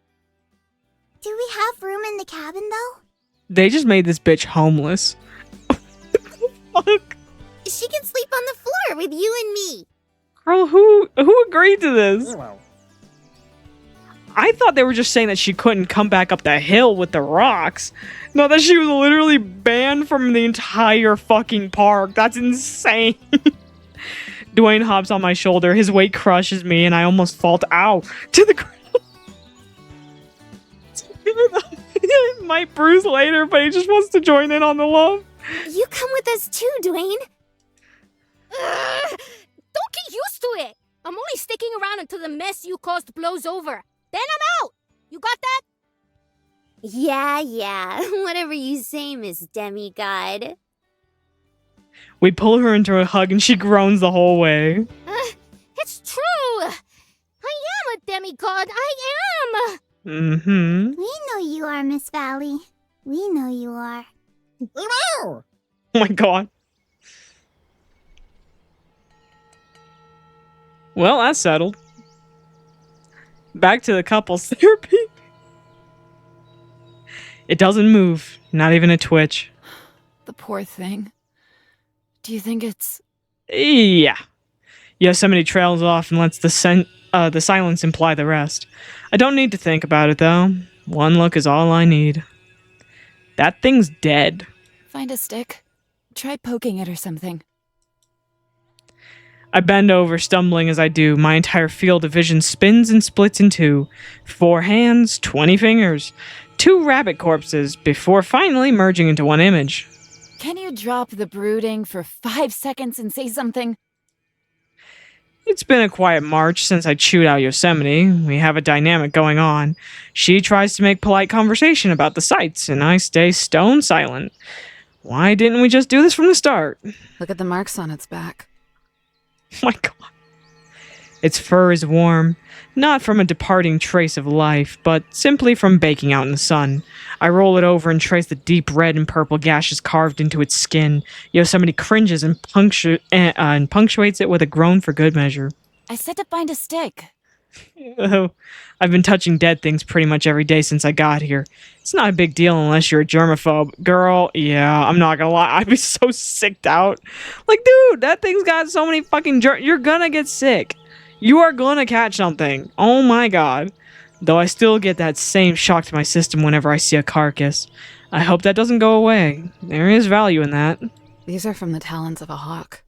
Do we have room in the cabin, though? They just made this bitch homeless. Fuck. She can sleep on the floor with you and me. Girl, who agreed to this? Well, I thought they were just saying that she couldn't come back up the hill with the rocks. No, that she was literally banned from the entire fucking park. That's insane. Dwayne hops on my shoulder. His weight crushes me, and I almost fall to the ground. It might bruise later, but he just wants to join in on the love. You come with us too, Dwayne. Don't get used to it. I'm only sticking around until the mess you caused blows over. Then I'm out. You got that? Yeah. Whatever you say, Miss Demigod. We pull her into a hug, and she groans the whole way. It's true. I am a demigod. I am. Mm-hmm. We know you are, Miss Valley. We know you are. hello! Oh my god. Well, that's settled. Back to the couples therapy. It doesn't move, not even a twitch. The poor thing. Do you think it's... Yeah. Yosemite trails off and lets the silence imply the rest. I don't need to think about it, though. One look is all I need. That thing's dead. Find a stick? Try poking it or something. I bend over, stumbling as I do. My entire field of vision spins and splits in two. 4 hands, 20 fingers. 2 rabbit corpses, before finally merging into one image. Can you drop the brooding for 5 seconds and say something? It's been a quiet march since I chewed out Yosemite. We have a dynamic going on. She tries to make polite conversation about the sights, and I stay stone silent. Why didn't we just do this from the start? Look at the marks on its back. Oh my god. Its fur is warm, not from a departing trace of life, but simply from baking out in the sun. I roll it over and trace the deep red and purple gashes carved into its skin. Yosemite cringes and punctuates it with a groan for good measure. I said to find a stick. Oh, I've been touching dead things pretty much every day since I got here. It's not a big deal unless you're a germaphobe. Girl, yeah, I'm not gonna lie, I'd be so sicked out. Like, dude, that thing's got so many fucking you're gonna get sick. You are gonna catch something. Oh my god. Though I still get that same shock to my system whenever I see a carcass. I hope that doesn't go away. There is value in that. These are from the talons of a hawk.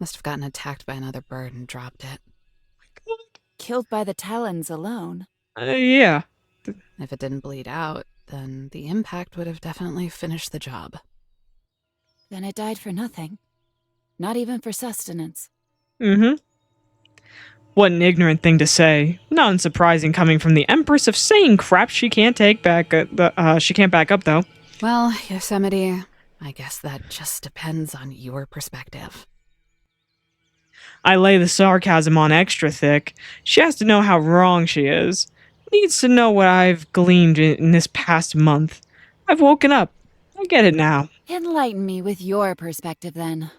Must have gotten attacked by another bird and dropped it. Killed by the talons alone. Yeah. If it didn't bleed out, then the impact would have definitely finished the job. Then it died for nothing. Not even for sustenance. Mm-hmm. What an ignorant thing to say. Not unsurprising coming from the Empress of saying crap she can't take back. She can't back up though. Well, Yosemite, I guess that just depends on your perspective. I lay the sarcasm on extra thick. She has to know how wrong she is. Needs to know what I've gleaned in this past month. I've woken up. I get it now. Enlighten me with your perspective, then.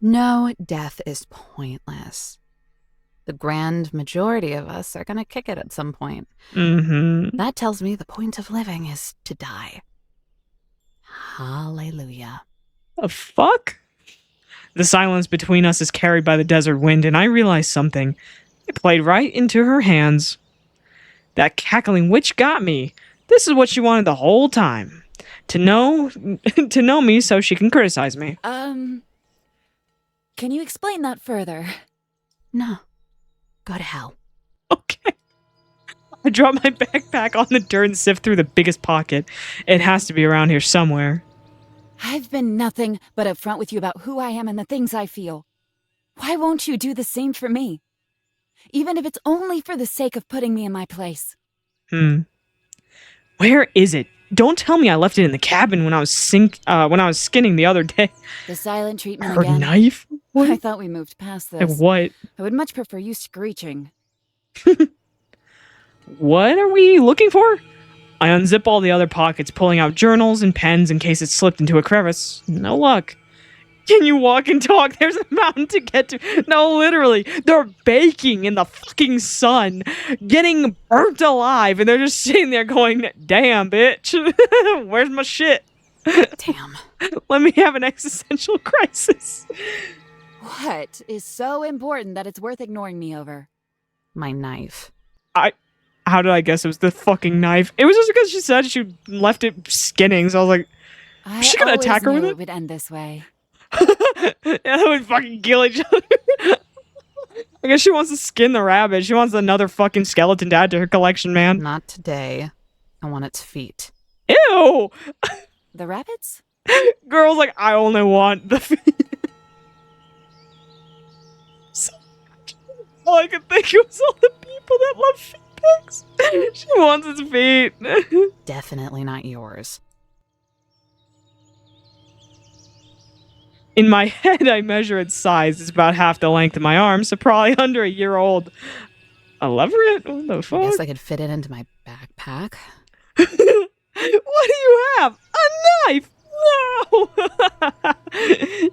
No, death is pointless. The grand majority of us are gonna kick it at some point. Mm-hmm. That tells me the point of living is to die. Hallelujah. The fuck? The silence between us is carried by the desert wind, and I realize something. It played right into her hands. That cackling witch got me. This is what she wanted the whole time. To know to know me so she can criticize me. Can you explain that further? No. Go to hell. Okay. I drop my backpack on the dirt and sift through the biggest pocket. It has to be around here somewhere. I've been nothing but upfront with you about who I am and the things I feel. Why won't you do the same for me? Even if it's only for the sake of putting me in my place. Where is it? Don't tell me I left it in the cabin when I was skinning the other day. The silent treatment Her again. knife? I thought we moved past Like this. what? I would much prefer you screeching. What are we looking for? I unzip all the other pockets, pulling out journals and pens in case it slipped into a crevice. No luck. Can you walk and talk? There's a mountain to get to. No, literally. They're baking in the fucking sun, getting burnt alive, and they're just sitting there going, damn, bitch. Where's my shit? Damn. Let me have an existential crisis. What is so important that it's worth ignoring me over? My knife. How did I guess it was the fucking knife? It was just because she said she left it skinning, so I was like, I is she gonna attack her with knew it? It would end this way. Yeah, they would fucking kill each other. I guess she wants to skin the rabbit. She wants another fucking skeleton to add to her collection, man. Not today. I want its feet. Ew! The rabbits? Girl's like, I only want the feet. So, all I could think was all the people that love feet pics. She wants its feet. Definitely not yours. In my head, I measure its size. It's about half the length of my arm, so probably under a year old. A leveret? What the I fuck? guess I could fit it into my backpack. What do you have? A knife! No!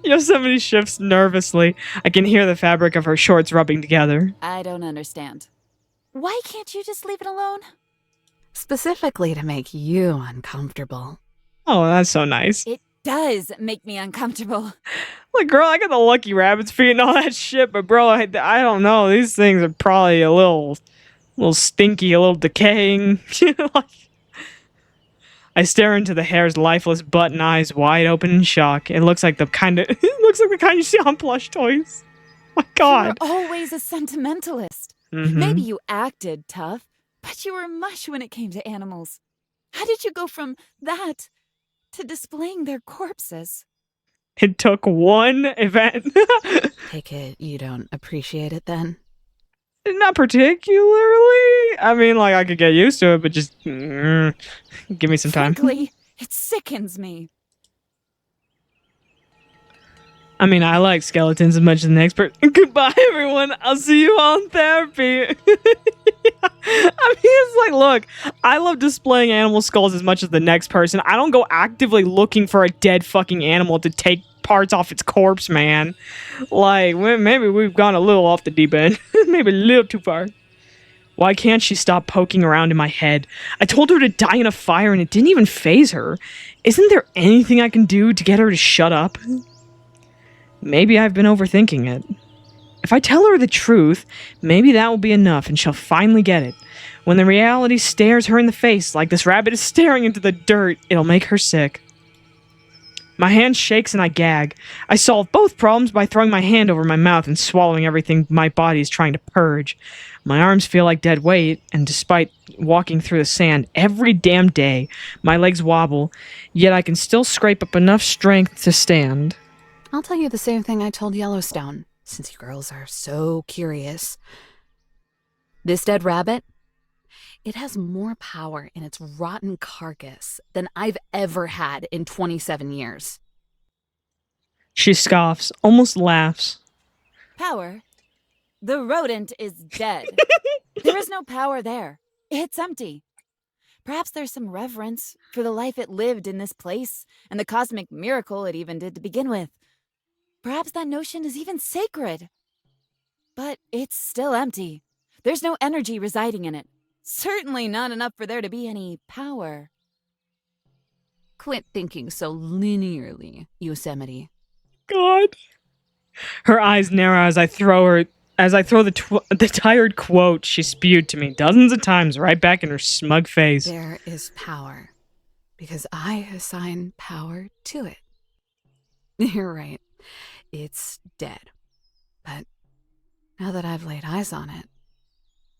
Yosemite shifts nervously. I can hear the fabric of her shorts rubbing together. I don't understand. Why can't you just leave it alone? Specifically to make you uncomfortable. Oh, that's so nice. It does make me uncomfortable. Like, girl, I got the lucky rabbit's feet and all that shit, but bro, I don't know. These things are probably a little stinky, a little decaying. Like, I stare into the hare's lifeless butt and eyes wide open in shock. It looks like the kind you see on plush toys. My God. You're always a sentimentalist. Mhm. Maybe you acted tough, but you were mush when it came to animals. How did you go from that to displaying their corpses? It took one event. Take it you don't appreciate it then? Not particularly. I mean, like, I could get used to it, but just give me some time. Frankly, it sickens me. I mean, I like skeletons as much as the next person. Goodbye, everyone. I'll see you all in therapy. I mean, it's like, look, I love displaying animal skulls as much as the next person. I don't go actively looking for a dead fucking animal to take parts off its corpse, man. Like, maybe we've gone a little off the deep end. Maybe a little too far. Why can't she stop poking around in my head? I told her to die in a fire and it didn't even faze her. Isn't there anything I can do to get her to shut up? Maybe I've been overthinking it. If I tell her the truth, maybe that will be enough and she'll finally get it. When the reality stares her in the face like this rabbit is staring into the dirt, it'll make her sick. My hand shakes and I gag. I solve both problems by throwing my hand over my mouth and swallowing everything my body is trying to purge. My arms feel like dead weight, and despite walking through the sand every damn day, my legs wobble, yet I can still scrape up enough strength to stand. I'll tell you the same thing I told Yellowstone, since you girls are so curious. This dead rabbit, it has more power in its rotten carcass than I've ever had in 27 years. She scoffs, almost laughs. Power? The rodent is dead. There is no power there. It's empty. Perhaps there's some reverence for the life it lived in this place and the cosmic miracle it even did to begin with. Perhaps that notion is even sacred. But it's still empty. There's no energy residing in it. Certainly not enough for there to be any power. Quit thinking so linearly, Yosemite. God. Her eyes narrow as I throw the tired quote she spewed to me dozens of times right back in her smug face. There is power, because I assign power to it. You're right. It's dead. But now that I've laid eyes on it,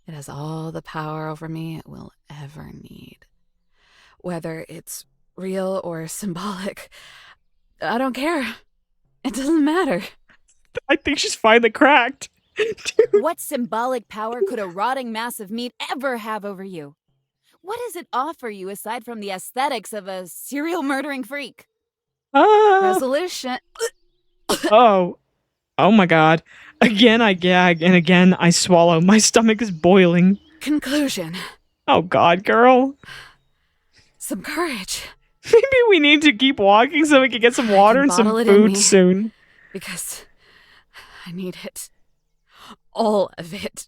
it has all the power over me it will ever need. Whether it's real or symbolic, I don't care. It doesn't matter. I think she's finally cracked. What symbolic power could a rotting mass of meat ever have over you? What does it offer you aside from the aesthetics of a serial murdering freak? Resolution. Oh my God. Again I gag, and again I swallow. My stomach is boiling. Conclusion. Oh God, girl. Some courage. Maybe we need to keep walking so we can get some water and some bottle it in food me. soon. Because I need it. All of it.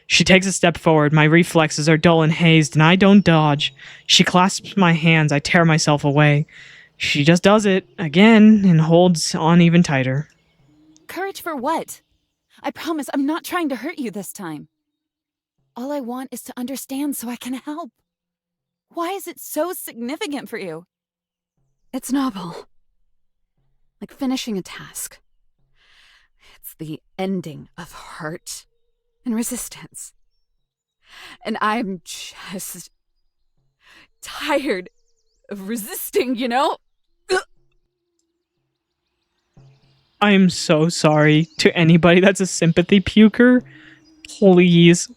She takes a step forward. My reflexes are dull and hazed, and I don't dodge. She clasps my hands. I tear myself away. She just does it again and holds on even tighter. Courage for what? I promise I'm not trying to hurt you this time. All I want is to understand so I can help. Why is it so significant for you? It's novel. Like finishing a task. It's the ending of hurt and resistance. And I'm just tired of resisting, you know? I am so sorry to anybody that's a sympathy puker. Please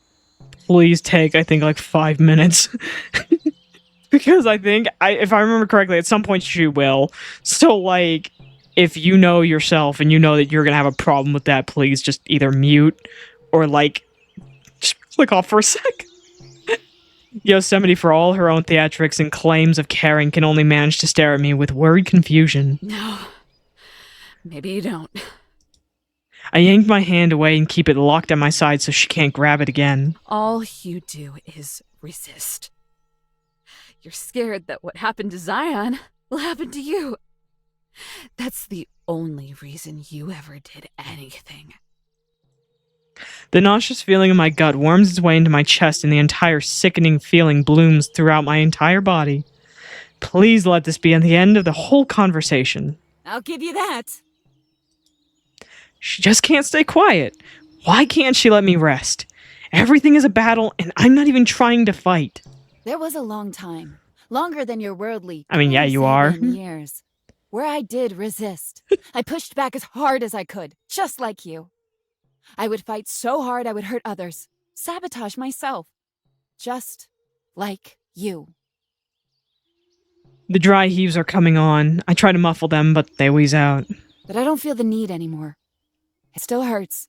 take, I think, like 5 minutes. Because I think, if I remember correctly, at some point she will. So, like, if you know yourself and you know that you're gonna have a problem with that, please just either mute or, like, just click off for a sec. Yosemite, for all her own theatrics and claims of caring, can only manage to stare at me with worried confusion. No. Maybe you don't. I yank my hand away and keep it locked at my side so she can't grab it again. All you do is resist. You're scared that what happened to Zion will happen to you. That's the only reason you ever did anything. The nauseous feeling in my gut worms its way into my chest, and the entire sickening feeling blooms throughout my entire body. Please let this be the end of the whole conversation. I'll give you that. She just can't stay quiet. Why can't she let me rest? Everything is a battle, and I'm not even trying to fight. There was a long time, longer than your worldly. I mean, yeah, you are. Years, where I did resist. I pushed back as hard as I could, just like you. I would fight so hard I would hurt others, sabotage myself, just like you. The dry heaves are coming on. I try to muffle them, but they wheeze out. But I don't feel the need anymore. It still hurts,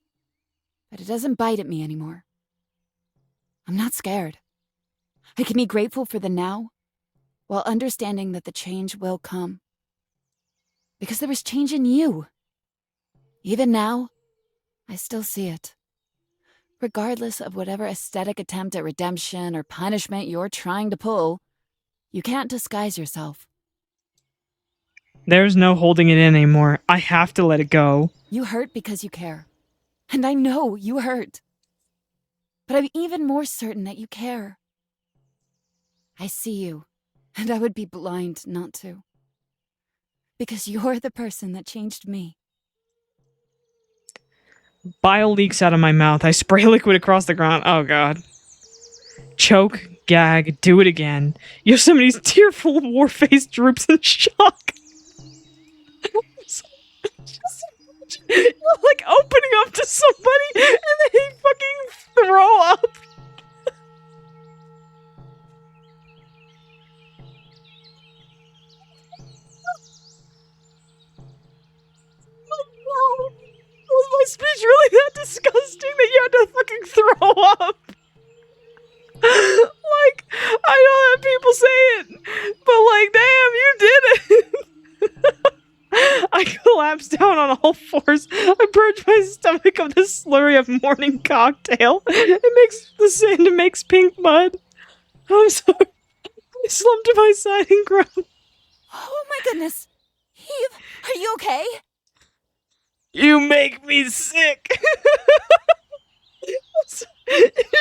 but it doesn't bite at me anymore. I'm not scared. I can be grateful for the now, while understanding that the change will come. Because there was change in you. Even now, I still see it. Regardless of whatever aesthetic attempt at redemption or punishment you're trying to pull, you can't disguise yourself. There's no holding it in anymore. I have to let it go. You hurt because you care. And I know you hurt. But I'm even more certain that you care. I see you, and I would be blind not to. Because you're the person that changed me. Bile leaks out of my mouth. I spray liquid across the ground. Oh, God. Choke, gag, do it again. Yosemite's tearful war face droops in shock. Like opening up to somebody and then they fucking throw up. Oh, no. My speech really that disgusting that you had to fucking throw up? Like, I know that people say it, but like, damn, you did it. I collapsed down on all fours. I purged my stomach of the slurry of morning cocktail. It makes the sand makes pink mud. I'm sorry. I slumped to my side and groaned. Oh my goodness. Eve, are you okay? You make me sick.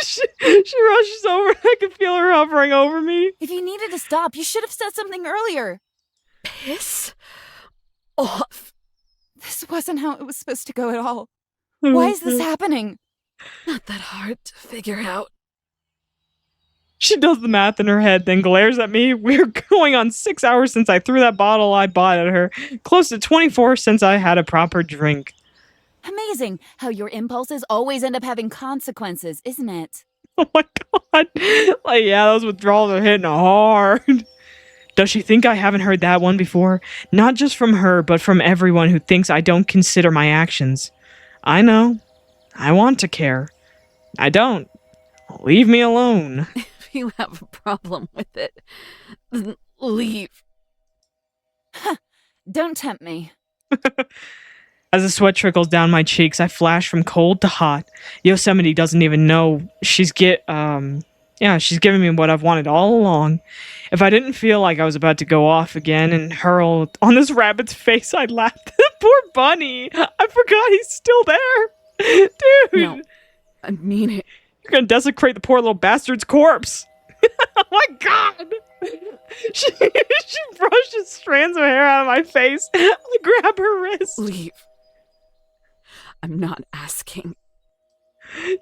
she rushes over. I can feel her hovering over me. If you needed to stop, you should have said something earlier. Piss off. This wasn't how it was supposed to go at all. Why is this happening? Not that hard to figure out. She does the math in her head, then glares at me. We're going on 6 hours since I threw that bottle I bought at her. Close to 24 since I had a proper drink. Amazing how your impulses always end up having consequences, isn't it? Oh my god. Like, yeah, those withdrawals are hitting hard. Does she think I haven't heard that one before? Not just from her, but from everyone who thinks I don't consider my actions. I know. I want to care. I don't. Leave me alone. If you have a problem with it, then leave. Don't tempt me. As the sweat trickles down my cheeks, I flash from cold to hot. Yosemite doesn't even know she's giving me what I've wanted all along. If I didn't feel like I was about to go off again and hurl on this rabbit's face, I'd laugh. Poor bunny. I forgot he's still there. Dude. No, I mean it. You're gonna desecrate the poor little bastard's corpse. Oh my god. She brushes strands of hair out of my face. I grab her wrist. Leave. I'm not asking.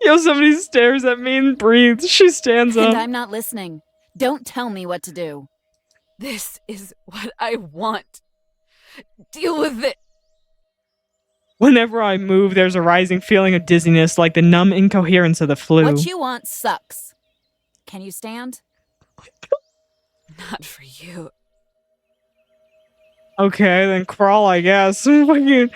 Yosemite stares at me and breathes. She stands up. And I'm not listening. Don't tell me what to do. This is what I want. Deal with it. Whenever I move, there's a rising feeling of dizziness, like the numb incoherence of the flu. What you want sucks. Can you stand? Not for you. Okay, then crawl, I guess. Fucking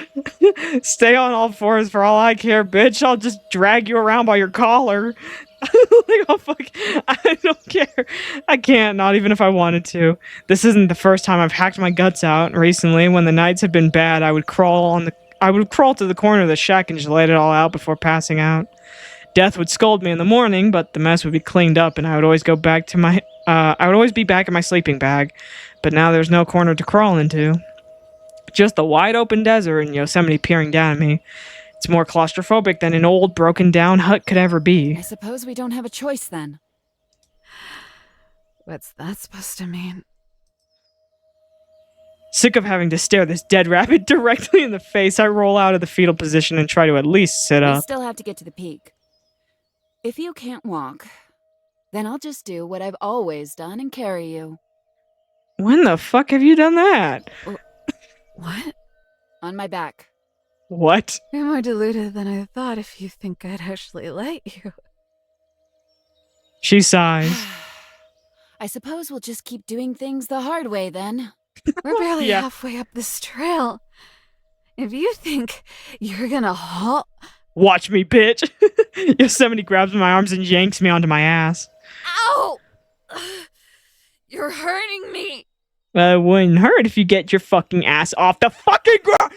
stay on all fours for all I care, bitch. I'll just drag you around by your collar. Like, oh fuck, I don't care. I can't, not even if I wanted to. This isn't the first time I've hacked my guts out. Recently, when the nights had been bad, I would crawl to the corner of the shack and just let it all out before passing out. Death would scold me in the morning, but the mess would be cleaned up, and I would always go back to my. I would always be back in my sleeping bag. But now there's no corner to crawl into. Just the wide open desert and Yosemite peering down at me. It's more claustrophobic than an old, broken down hut could ever be. I suppose we don't have a choice then. What's that supposed to mean? Sick of having to stare this dead rabbit directly in the face, I roll out of the fetal position and try to at least sit We up. still have to get to the peak. If you can't walk, then I'll just do what I've always done and carry you. When the fuck have you done that? What? On my back. What? You're more deluded than I thought if you think I'd actually let you. She sighs. I suppose we'll just keep doing things the hard way then. We're barely Yeah. halfway up this trail. If you think you're gonna halt... Watch me, bitch. Yosemite grabs my arms and yanks me onto my ass. Ow! You're hurting me! It wouldn't hurt if you get your fucking ass off the fucking ground.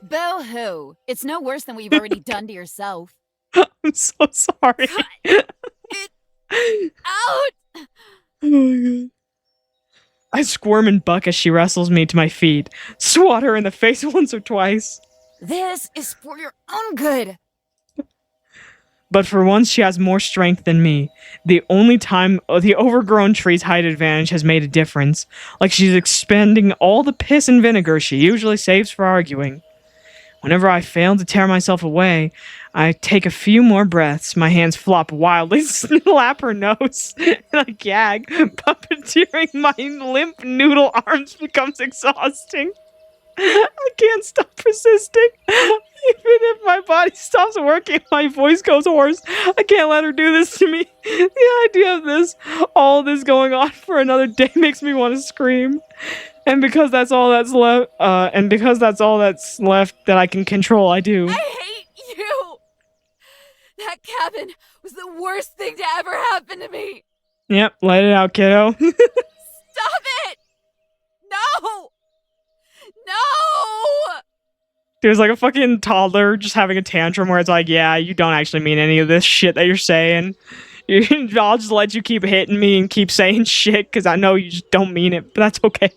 Boo-hoo! It's no worse than what you've already done to yourself. I'm so sorry. Out! Oh my god. I squirm and buck as she wrestles me to my feet. Swat her in the face once or twice. This is for your own good. But for once, she has more strength than me. The only time the overgrown tree's height advantage has made a difference. Like she's expending all the piss and vinegar she usually saves for arguing. Whenever I fail to tear myself away, I take a few more breaths. My hands flop wildly, slap her nose, and I gag. Puppeteering my limp noodle arms becomes exhausting. I can't stop persisting. Even if my body stops working, my voice goes hoarse. I can't let her do this to me. The idea of all this going on for another day makes me want to scream. And because that's all that's left, that I can control, I do. I hate That cabin was the worst thing to ever happen to me. Yep, let it out, kiddo. Stop it! No! No! There's like a fucking toddler just having a tantrum where it's like, yeah, you don't actually mean any of this shit that you're saying. I'll just let you keep hitting me and keep saying shit because I know you just don't mean it, but that's okay.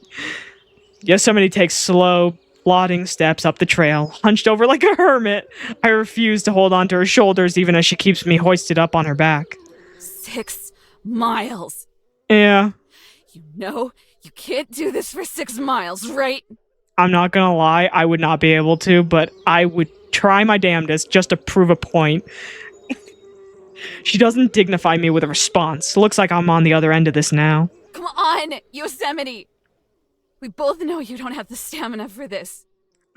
Yosemite takes slow, plodding steps up the trail, hunched over like a hermit. I refuse to hold onto her shoulders even as she keeps me hoisted up on her back. 6 miles. Yeah, You know you can't do this for 6 miles, right? I'm not gonna lie, I would not be able to, but I would try my damnedest just to prove a point. She doesn't dignify me with a response. Looks like I'm on the other end of this now. Come on, Yosemite. We both know you don't have the stamina for this.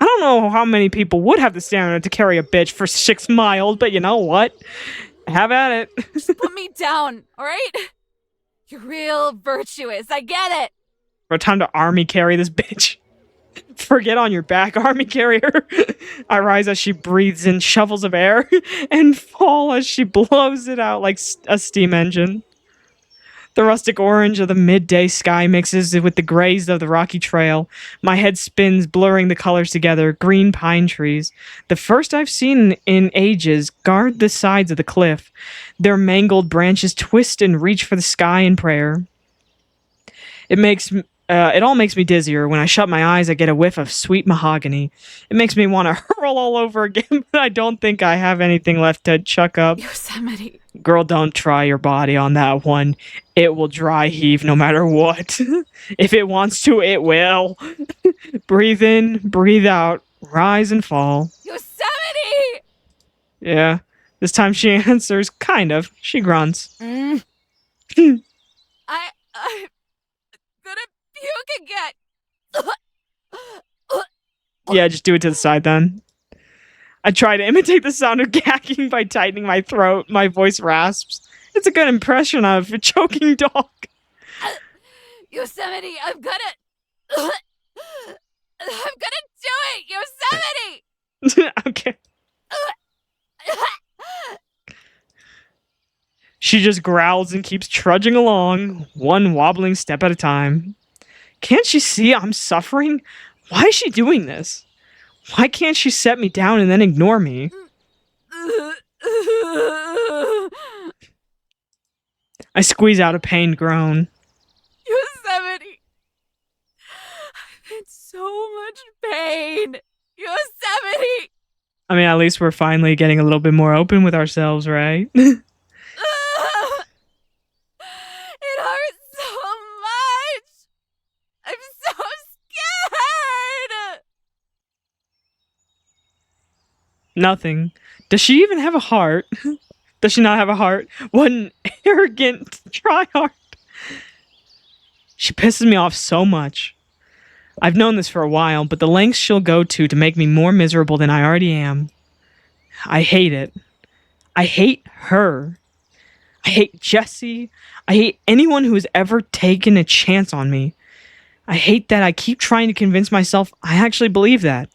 I don't know how many people would have the stamina to carry a bitch for 6 miles, but you know what? Have at it. Just put me down, all right? You're real virtuous. I get it. For time to army carry this bitch. Forget on your back, army carrier. I rise as she breathes in shovels of air and fall as she blows it out like a steam engine. The rustic orange of the midday sky mixes with the grays of the rocky trail. My head spins, blurring the colors together. Green pine trees, the first I've seen in ages, guard the sides of the cliff. Their mangled branches twist and reach for the sky in prayer. It all makes me dizzier. When I shut my eyes, I get a whiff of sweet mahogany. It makes me want to hurl all over again, but I don't think I have anything left to chuck up. Yosemite. Girl, don't try your body on that one. It will dry heave no matter what. If it wants to, it will. Breathe in, breathe out, rise and fall. Yosemite! Yeah. This time she answers, kind of. She grunts. I'm gonna puke again. Yeah, just do it to the side then. I try to imitate the sound of gagging by tightening my throat. My voice rasps. It's a good impression of a choking dog. Yosemite, I'm gonna do it, Yosemite! Okay. She just growls and keeps trudging along, one wobbling step at a time. Can't she see I'm suffering? Why is she doing this? Why can't she set me down and then ignore me? I squeeze out a pained groan. Yosemite! I'm in so much pain! Yosemite! I mean, at least we're finally getting a little bit more open with ourselves, right? It hurts so much! I'm so scared! Nothing. Does she even have a heart? Does she not have a heart? What an arrogant tryhard. She pisses me off so much. I've known this for a while, but the lengths she'll go to make me more miserable than I already am. I hate it. I hate her. I hate Jesse. I hate anyone who has ever taken a chance on me. I hate that I keep trying to convince myself I actually believe that.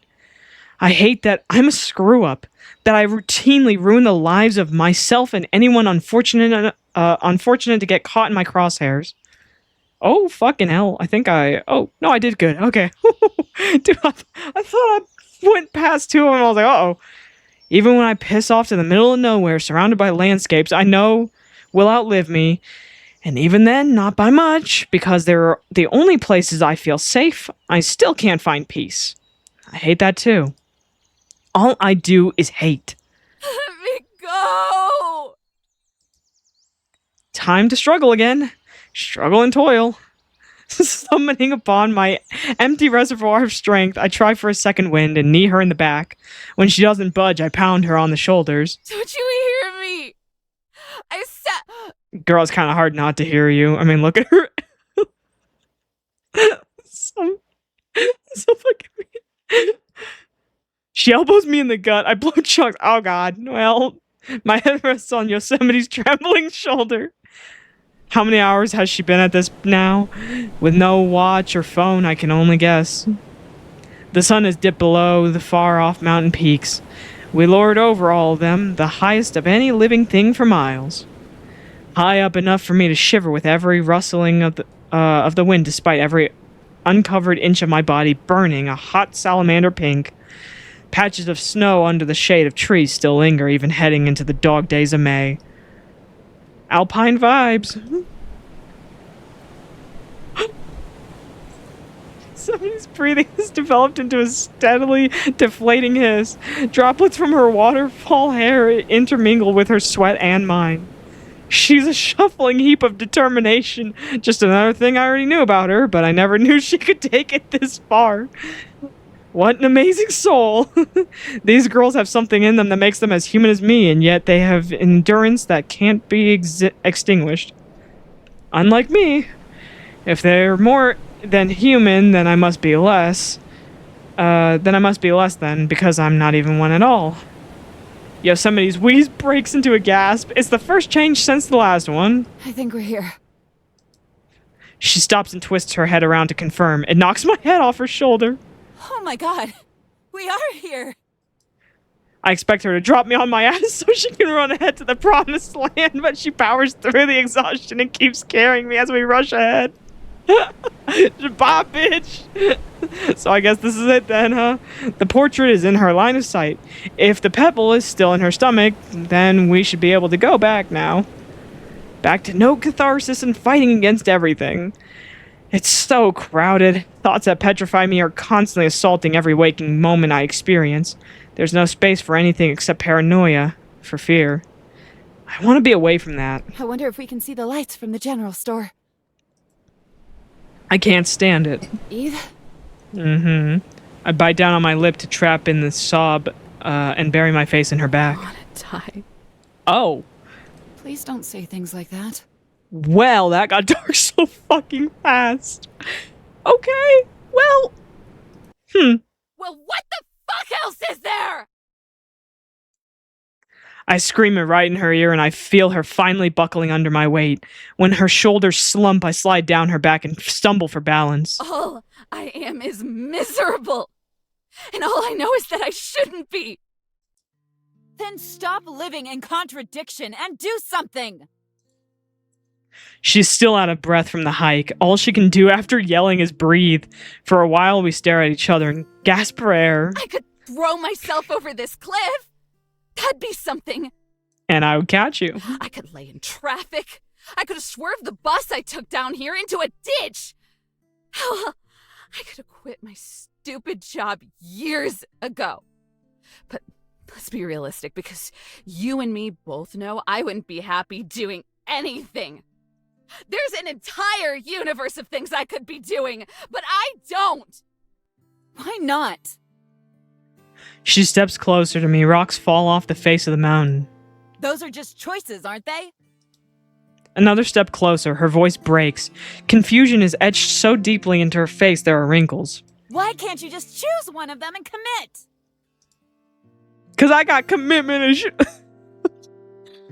I hate that I'm a screw-up, that I routinely ruin the lives of myself and anyone unfortunate to get caught in my crosshairs. Oh, fucking hell. Oh, no, I did good. Okay. Dude, I thought I went past 2 of them and I was like, uh-oh. Even when I piss off to the middle of nowhere, surrounded by landscapes I know will outlive me, and even then, not by much, because they're the only places I feel safe, I still can't find peace. I hate that too. All I do is hate. Let me go! Time to struggle again. Struggle and toil. Summoning upon my empty reservoir of strength, I try for a second wind and knee her in the back. When she doesn't budge, I pound her on the shoulders. Don't you hear me? I said... Girl, it's kind of hard not to hear you. I mean, look at her. so fucking... She elbows me in the gut. I blow chunks. Oh, God. Well, my head rests on Yosemite's trembling shoulder. How many hours has she been at this now? With no watch or phone, I can only guess. The sun has dipped below the far-off mountain peaks. We lord over all of them, the highest of any living thing for miles. High up enough for me to shiver with every rustling of the wind, despite every uncovered inch of my body burning a hot salamander pink. Patches of snow under the shade of trees still linger, even heading into the dog days of May. Alpine vibes. Somebody's breathing has developed into a steadily deflating hiss. Droplets from her waterfall hair intermingle with her sweat and mine. She's a shuffling heap of determination. Just another thing I already knew about her, but I never knew she could take it this far. What an amazing soul. These girls have something in them that makes them as human as me, and yet they have endurance that can't be extinguished. Unlike me. If they're more than human, then I must be less. Then, because I'm not even one at all. Yosemite's wheeze breaks into a gasp. It's the first change since the last one. I think we're here. She stops and twists her head around to confirm. It knocks my head off her shoulder. Oh my god. We are here. I expect her to drop me on my ass so she can run ahead to the promised land, but she powers through the exhaustion and keeps carrying me as we rush ahead. Bye, bitch. So I guess this is it then, huh? The portrait is in her line of sight. If the pebble is still in her stomach, then we should be able to go back now. Back to no catharsis and fighting against everything. It's so crowded. Thoughts that petrify me are constantly assaulting every waking moment I experience. There's no space for anything except paranoia, for fear. I want to be away from that. I wonder if we can see the lights from the general store. I can't stand it. Eve? I bite down on my lip to trap in the sob and bury my face in her back. I want to die. Oh. Please don't say things like that. Well, that got dark so fucking fast. Okay, well. Well, what the fuck else is there? I scream it right in her ear, and I feel her finally buckling under my weight. When her shoulders slump, I slide down her back and stumble for balance. All I am is miserable. And all I know is that I shouldn't be. Then stop living in contradiction and do something! She's still out of breath from the hike. All she can do after yelling is breathe. For a while, we stare at each other and gasp for air. I could throw myself over this cliff. That'd be something. And I would catch you. I could lay in traffic. I could have swerved the bus I took down here into a ditch. Hell, I could have quit my stupid job years ago. But let's be realistic, because you and me both know I wouldn't be happy doing anything. There's an entire universe of things I could be doing, but I don't. Why not? She steps closer to me. Rocks fall off the face of the mountain. Those are just choices, aren't they? Another step closer. Her voice breaks. Confusion is etched so deeply into her face there are wrinkles. Why can't you just choose one of them and commit? Because I got commitment issues.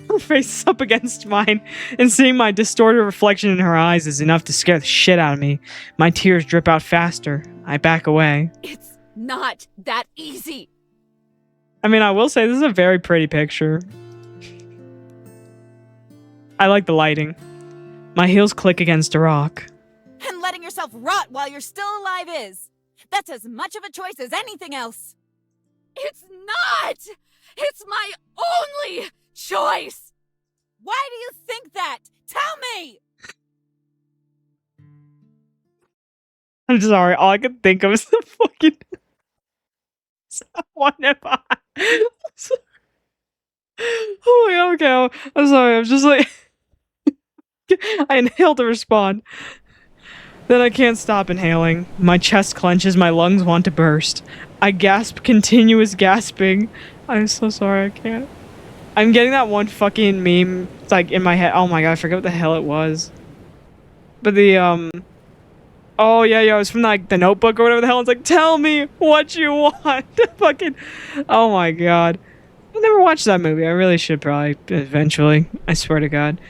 Her face is up against mine, and seeing my distorted reflection in her eyes is enough to scare the shit out of me. My tears drip out faster. I back away. It's not that easy. I mean, I will say this is a very pretty picture. I like the lighting. My heels click against a rock. And letting yourself rot while you're still alive is. That's as much of a choice as anything else. It's not! It's my only choice! Why do you think that? Tell me! I'm sorry, all I could think of is the fucking... What if I... Oh my god, okay, I'm sorry, I'm just like... I inhale to respond. Then I can't stop inhaling. My chest clenches, my lungs want to burst. I gasp, continuous gasping. I'm so sorry, I can't. I'm getting that one fucking meme, it's like in my head. Oh my god, I forget what the hell it was. But the, oh yeah, it was from like the Notebook or whatever the hell. It's like, tell me what you want. Fucking, oh my god. I never watched that movie. I really should probably eventually. I swear to god.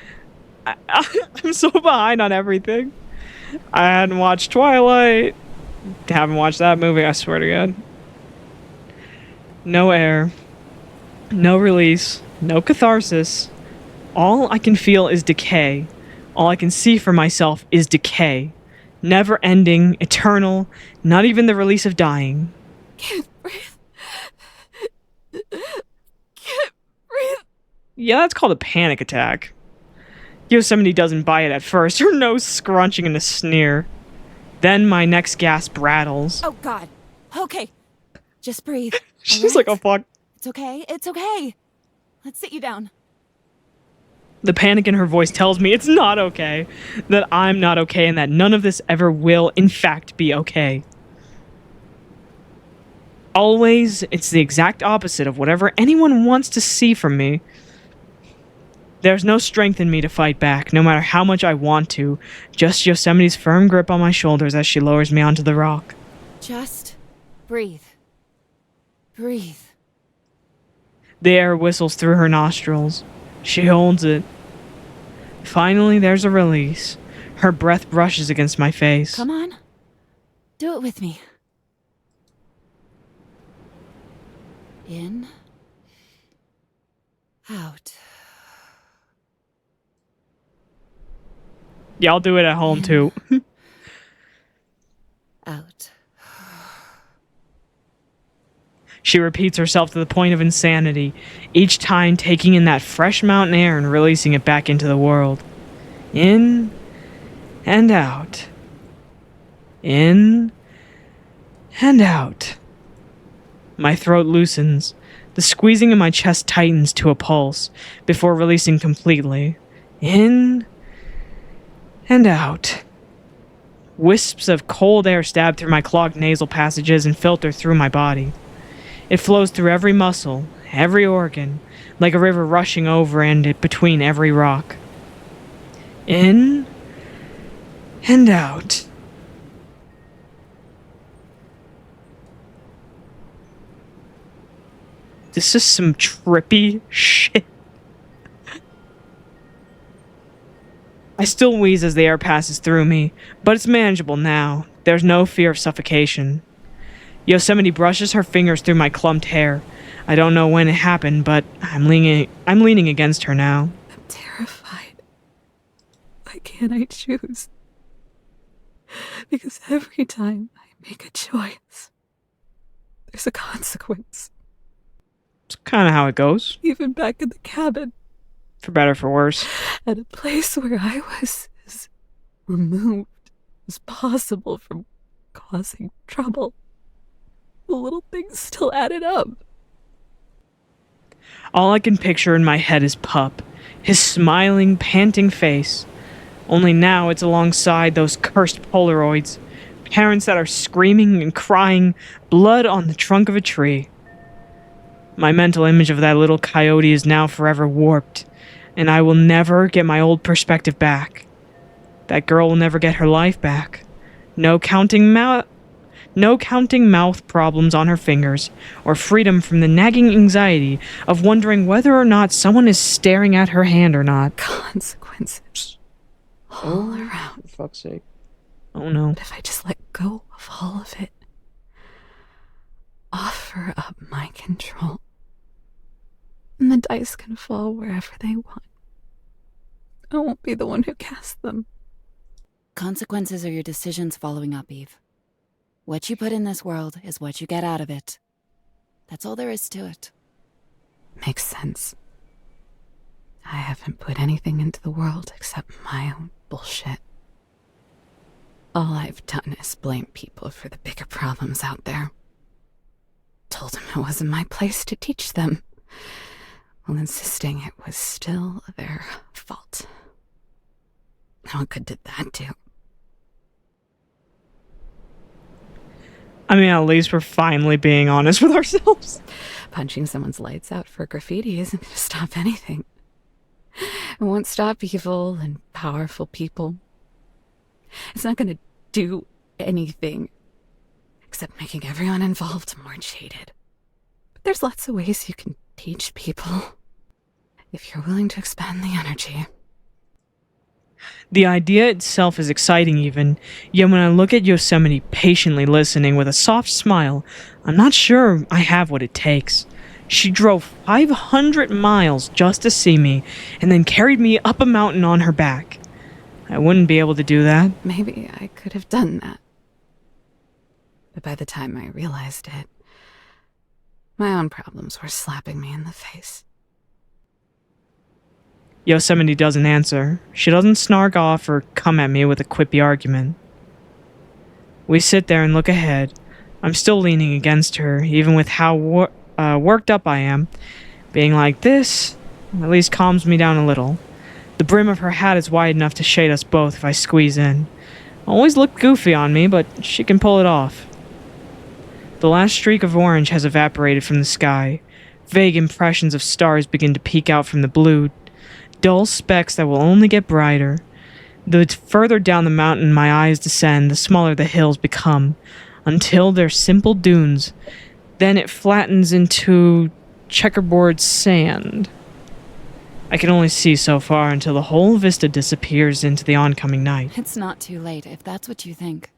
I'm so behind on everything. I hadn't watched Twilight. Haven't watched that movie, I swear to god. No air. No release, no catharsis. All I can feel is decay. All I can see for myself is decay. Never ending, eternal, not even the release of dying. Can't breathe. Can't breathe. Yeah, that's called a panic attack. Yosemite doesn't buy it at first, her nose scrunching in a sneer. Then my next gasp rattles. Oh, God. Okay. Just breathe. She's like, oh fuck. It's okay. It's okay. Let's sit you down. The panic in her voice tells me it's not okay, that I'm not okay, and that none of this ever will, in fact, be okay. Always, it's the exact opposite of whatever anyone wants to see from me. There's no strength in me to fight back, no matter how much I want to. Just Yosemite's firm grip on my shoulders as she lowers me onto the rock. Just breathe. Breathe. The air whistles through her nostrils. She holds it. Finally, there's a release. Her breath brushes against my face. Come on. Do it with me. In. Out. Yeah, I'll do it at home, too. Out. She repeats herself to the point of insanity, each time taking in that fresh mountain air and releasing it back into the world. In and out. In and out. My throat loosens. The squeezing in my chest tightens to a pulse before releasing completely. In and out. Wisps of cold air stab through my clogged nasal passages and filter through my body. It flows through every muscle, every organ, like a river rushing over and between every rock. In and out. This is some trippy shit. I still wheeze as the air passes through me, but it's manageable now. There's no fear of suffocation. Yosemite brushes her fingers through my clumped hair. I don't know when it happened, but I'm leaning against her now. I'm terrified. Why can't I choose? Because every time I make a choice, there's a consequence. It's kind of how it goes, Even back in the cabin, for better or for worse. at a place where I was as removed as possible from causing trouble, the little things still added up. All I can picture in my head is Pup, his smiling, panting face. Only now it's alongside those cursed Polaroids. Parents that are screaming and crying, blood on the trunk of a tree. My mental image of that little coyote is now forever warped, and I will never get my old perspective back. That girl will never get her life back. No counting mouth problems on her fingers, or freedom from the nagging anxiety of wondering whether or not someone is staring at her hand or not. Consequences all around. For fuck's sake. Oh no. But if I just let go of all of it, offer up my control, and the dice can fall wherever they want. I won't be the one who casts them. Consequences are your decisions following up, Eve. What you put in this world is what you get out of it. That's all there is to it. Makes sense. I haven't put anything into the world except my own bullshit. All I've done is blame people for the bigger problems out there. Told them it wasn't my place to teach them, while insisting it was still their fault. And what good did that do? I mean, at least we're finally being honest with ourselves. Punching someone's lights out for graffiti isn't going to stop anything. It won't stop evil and powerful people. It's not going to do anything except making everyone involved more jaded. But there's lots of ways you can teach people if you're willing to expend the energy. The idea itself is exciting even, yet when I look at Yosemite patiently listening with a soft smile, I'm not sure I have what it takes. She drove 500 miles just to see me, and then carried me up a mountain on her back. I wouldn't be able to do that. Maybe I could have done that. But by the time I realized it, my own problems were slapping me in the face. Yosemite doesn't answer. She doesn't snark off or come at me with a quippy argument. We sit there and look ahead. I'm still leaning against her, even with how worked up I am. Being like this at least calms me down a little. The brim of her hat is wide enough to shade us both if I squeeze in. Always looked goofy on me, but she can pull it off. The last streak of orange has evaporated from the sky. Vague impressions of stars begin to peek out from the blue. Dull specks that will only get brighter. The further down the mountain my eyes descend, the smaller the hills become, until they're simple dunes. Then it flattens into checkerboard sand. I can only see so far until the whole vista disappears into the oncoming night. It's not too late if that's what you think.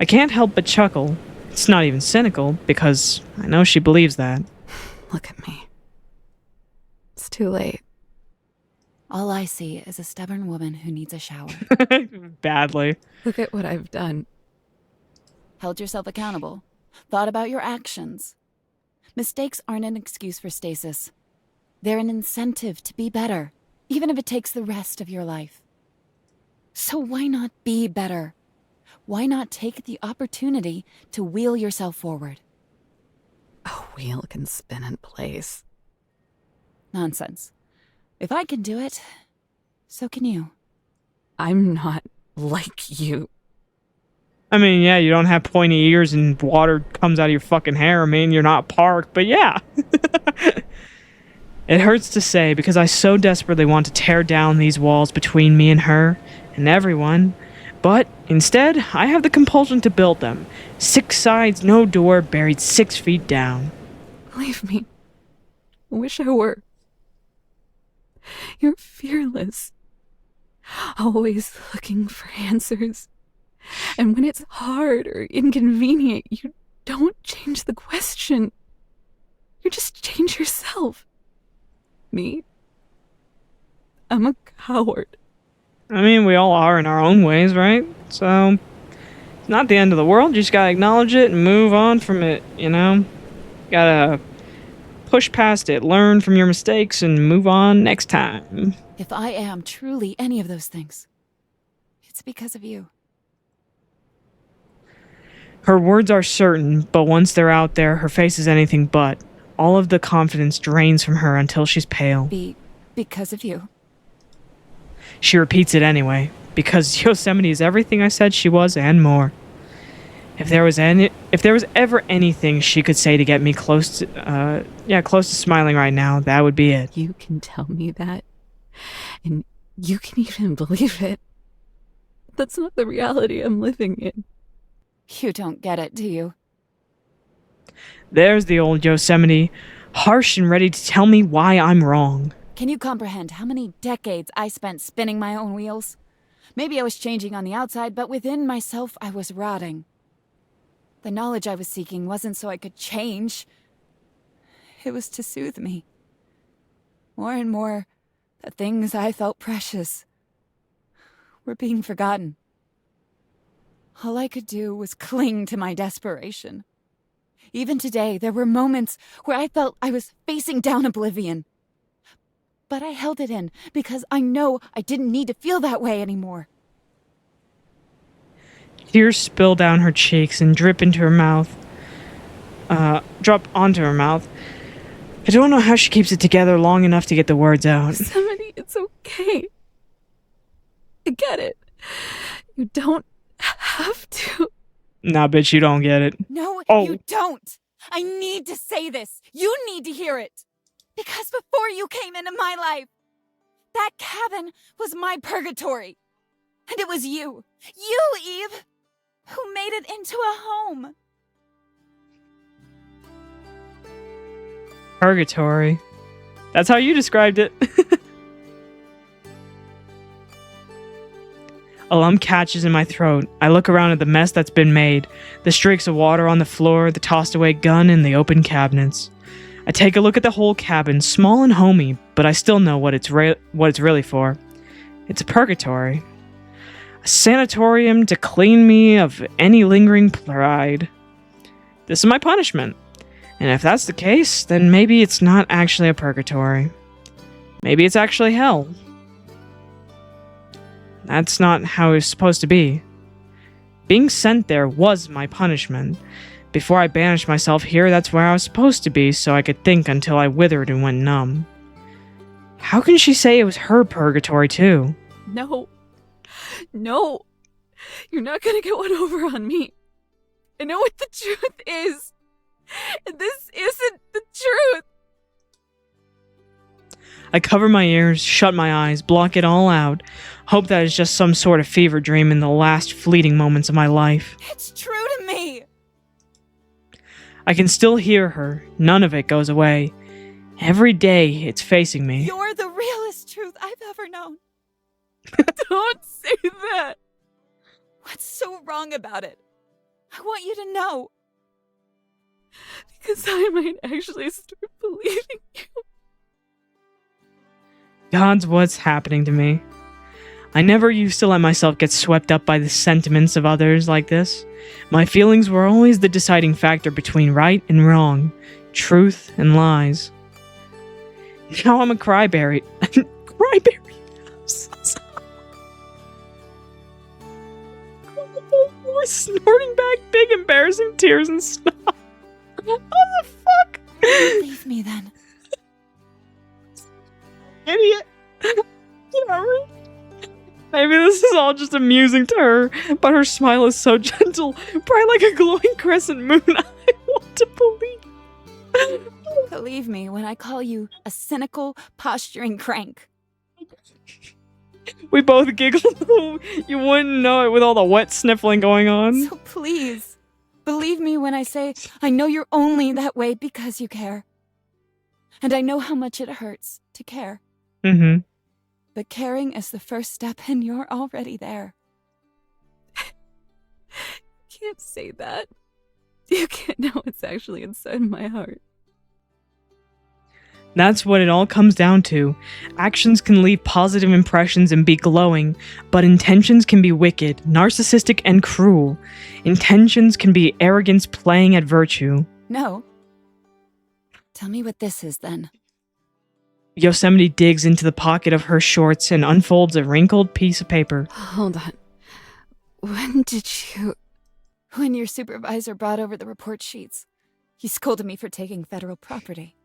I can't help but chuckle. It's not even cynical, because I know she believes that. Look at me. It's too late. All I see is a stubborn woman who needs a shower. Badly. Look at what I've done. Held yourself accountable. Thought about your actions. Mistakes aren't an excuse for stasis. They're an incentive to be better, even if it takes the rest of your life. So why not be better? Why not take the opportunity to wheel yourself forward? A wheel can spin in place. Nonsense. If I can do it, so can you. I'm not like you. I mean, yeah, you don't have pointy ears and water comes out of your fucking hair. I mean, you're not parked, but yeah. It hurts to say because I so desperately want to tear down these walls between me and her and everyone. But instead, I have the compulsion to build them. 6 sides, no door, buried 6 feet down. Believe me. I wish I were. You're fearless. Always looking for answers. And when it's hard or inconvenient, you don't change the question. You just change yourself. Me? I'm a coward. I mean, we all are in our own ways, right? So, it's not the end of the world. You just gotta acknowledge it and move on from it, you know? Gotta push past it, learn from your mistakes, and move on next time. If I am truly any of those things, it's because of you. Her words are certain, but once they're out there, her face is anything but. All of the confidence drains from her until she's pale. Because of you. She repeats it anyway, because Yosemite is everything I said she was and more. If there was ever anything she could say to get me close to smiling right now, that would be it. You can tell me that, and you can even believe it. That's not the reality I'm living in. You don't get it, do you? There's the old Yosemite, harsh and ready to tell me why I'm wrong. Can you comprehend how many decades I spent spinning my own wheels? Maybe I was changing on the outside, but within myself I was rotting. The knowledge I was seeking wasn't so I could change. It was to soothe me. More and more, the things I felt precious were being forgotten. All I could do was cling to my desperation. Even today, there were moments where I felt I was facing down oblivion. But I held it in because I know I didn't need to feel that way anymore. Tears spill down her cheeks and drop onto her mouth. I don't know how she keeps it together long enough to get the words out. Yosemite, it's okay. I get it. You don't have to. Nah, bitch, you don't get it. No, Oh. You don't. I need to say this. You need to hear it. Because before you came into my life, that cabin was my purgatory. And it was you, Eve, who made it into a home. Purgatory. That's how you described it. A lump catches in my throat. I look around at the mess that's been made, the streaks of water on the floor, the tossed away gun, and the open cabinets. I take a look at the whole cabin, small and homey, but I still know what it's really for. It's a purgatory. A sanatorium to clean me of any lingering pride. This is my punishment. And if that's the case, then maybe it's not actually a purgatory. Maybe it's actually hell. That's not how it was supposed to be. Being sent there was my punishment. Before I banished myself here, that's where I was supposed to be, so I could think until I withered and went numb. How can she say it was her purgatory, too? No. No. You're not gonna get one over on me. I know what the truth is. And this isn't the truth. I cover my ears, shut my eyes, block it all out, hope that it's just some sort of fever dream in the last fleeting moments of my life. It's true to me. I can still hear her. None of it goes away. Every day, it's facing me. You're the realest truth I've ever known. Don't say that. What's so wrong about it? I want you to know. Because I might actually start believing you. God's what's happening to me. I never used to let myself get swept up by the sentiments of others like this. My feelings were always the deciding factor between right and wrong, truth and lies. Now I'm a cryberry. Cryberry? I'm so sorry. Snorting back big embarrassing tears and snot. What the fuck? Leave me then. Idiot. Whatever. Maybe this is all just amusing to her, but her smile is so gentle, bright like a glowing crescent moon. I want to believe. Believe me when I call you a cynical, posturing crank. We both giggled. You wouldn't know it with all the wet sniffling going on. So please, believe me when I say I know you're only that way because you care. And I know how much it hurts to care. Mm-hmm. But caring is the first step and you're already there. You can't say that. You can't know what's actually inside my heart. That's what it all comes down to. Actions can leave positive impressions and be glowing, but intentions can be wicked, narcissistic, and cruel. Intentions can be arrogance playing at virtue. No. Tell me what this is then. Yosemite digs into the pocket of her shorts and unfolds a wrinkled piece of paper. Hold on. When did you... When your supervisor brought over the report sheets, he scolded me for taking federal property.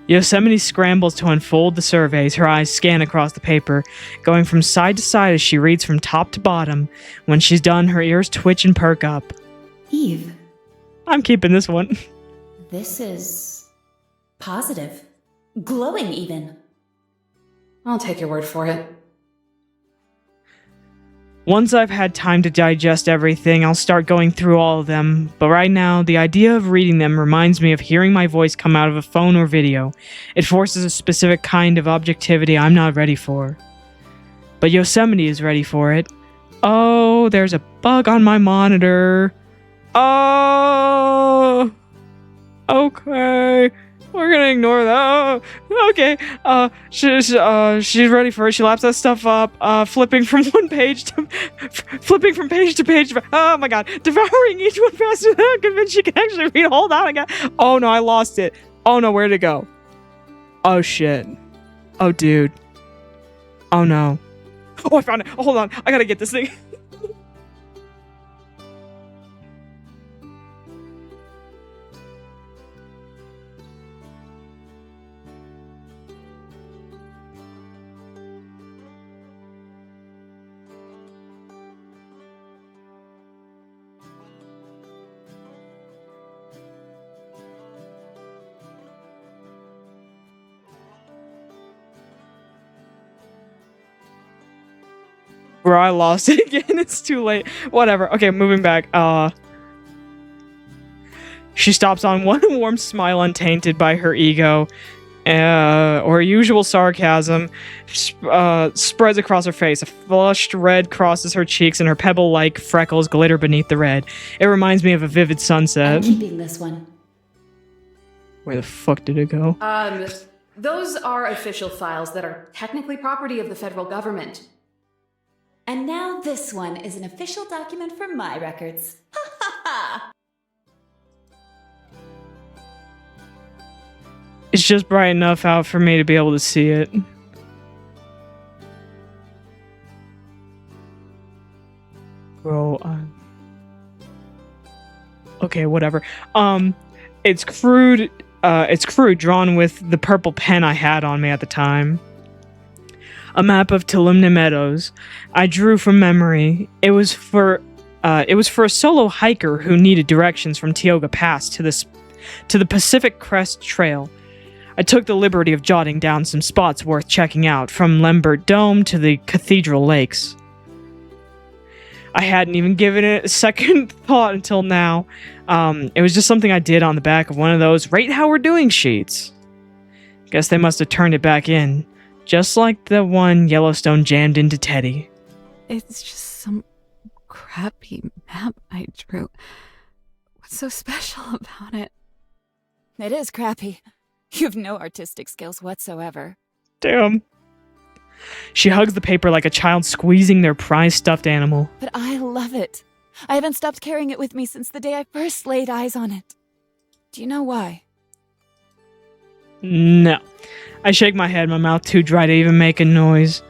Yosemite scrambles to unfold the surveys, her eyes scan across the paper, going from side to side as she reads from top to bottom. When she's done, her ears twitch and perk up. Eve, I'm keeping this one. this is positive. Glowing, even. I'll take your word for it. Once I've had time to digest everything, I'll start going through all of them, but right now, the idea of reading them reminds me of hearing my voice come out of a phone or video. It forces a specific kind of objectivity I'm not ready for. But Yosemite is ready for it. Oh, there's a bug on my monitor. Oh! Okay. We're gonna ignore that. Oh, okay. She's ready for it. She laps that stuff up. Flipping from one page to flipping from page to page. Oh my god! Devouring each one faster than I'm convinced she can actually read. Hold on, I got. Oh no, I lost it. Oh no, where'd it go? Oh shit. Oh dude. Oh no. Oh, I found it. Oh, hold on, I gotta get this thing. Bro, I lost it again. It's too late. Whatever. Okay, moving back. She stops on one warm smile untainted by her ego. Her usual sarcasm spreads across her face. A flushed red crosses her cheeks, and her pebble-like freckles glitter beneath the red. It reminds me of a vivid sunset. I'm keeping this one. Where the fuck did it go? Those are official files that are technically property of the federal government. And now this one is an official document for my records. Ha ha ha! It's just bright enough out for me to be able to see it. Bro, okay, whatever. It's crude, drawn with the purple pen I had on me at the time. A map of Tulumne Meadows. I drew from memory. It was for a solo hiker who needed directions from Tioga Pass to the Pacific Crest Trail. I took the liberty of jotting down some spots worth checking out, from Lambert Dome to the Cathedral Lakes. I hadn't even given it a second thought until now. It was just something I did on the back of one of those rate how we're doing sheets. Guess they must have turned it back in, just like the one Yellowstone jammed into Teddy. It's just some crappy map I drew. What's so special about it? It is crappy. You have no artistic skills whatsoever. Damn. She hugs the paper like a child squeezing their prized stuffed animal. But I love it. I haven't stopped carrying it with me since the day I first laid eyes on it. Do you know why? No. I shake my head, my mouth too dry to even make a noise.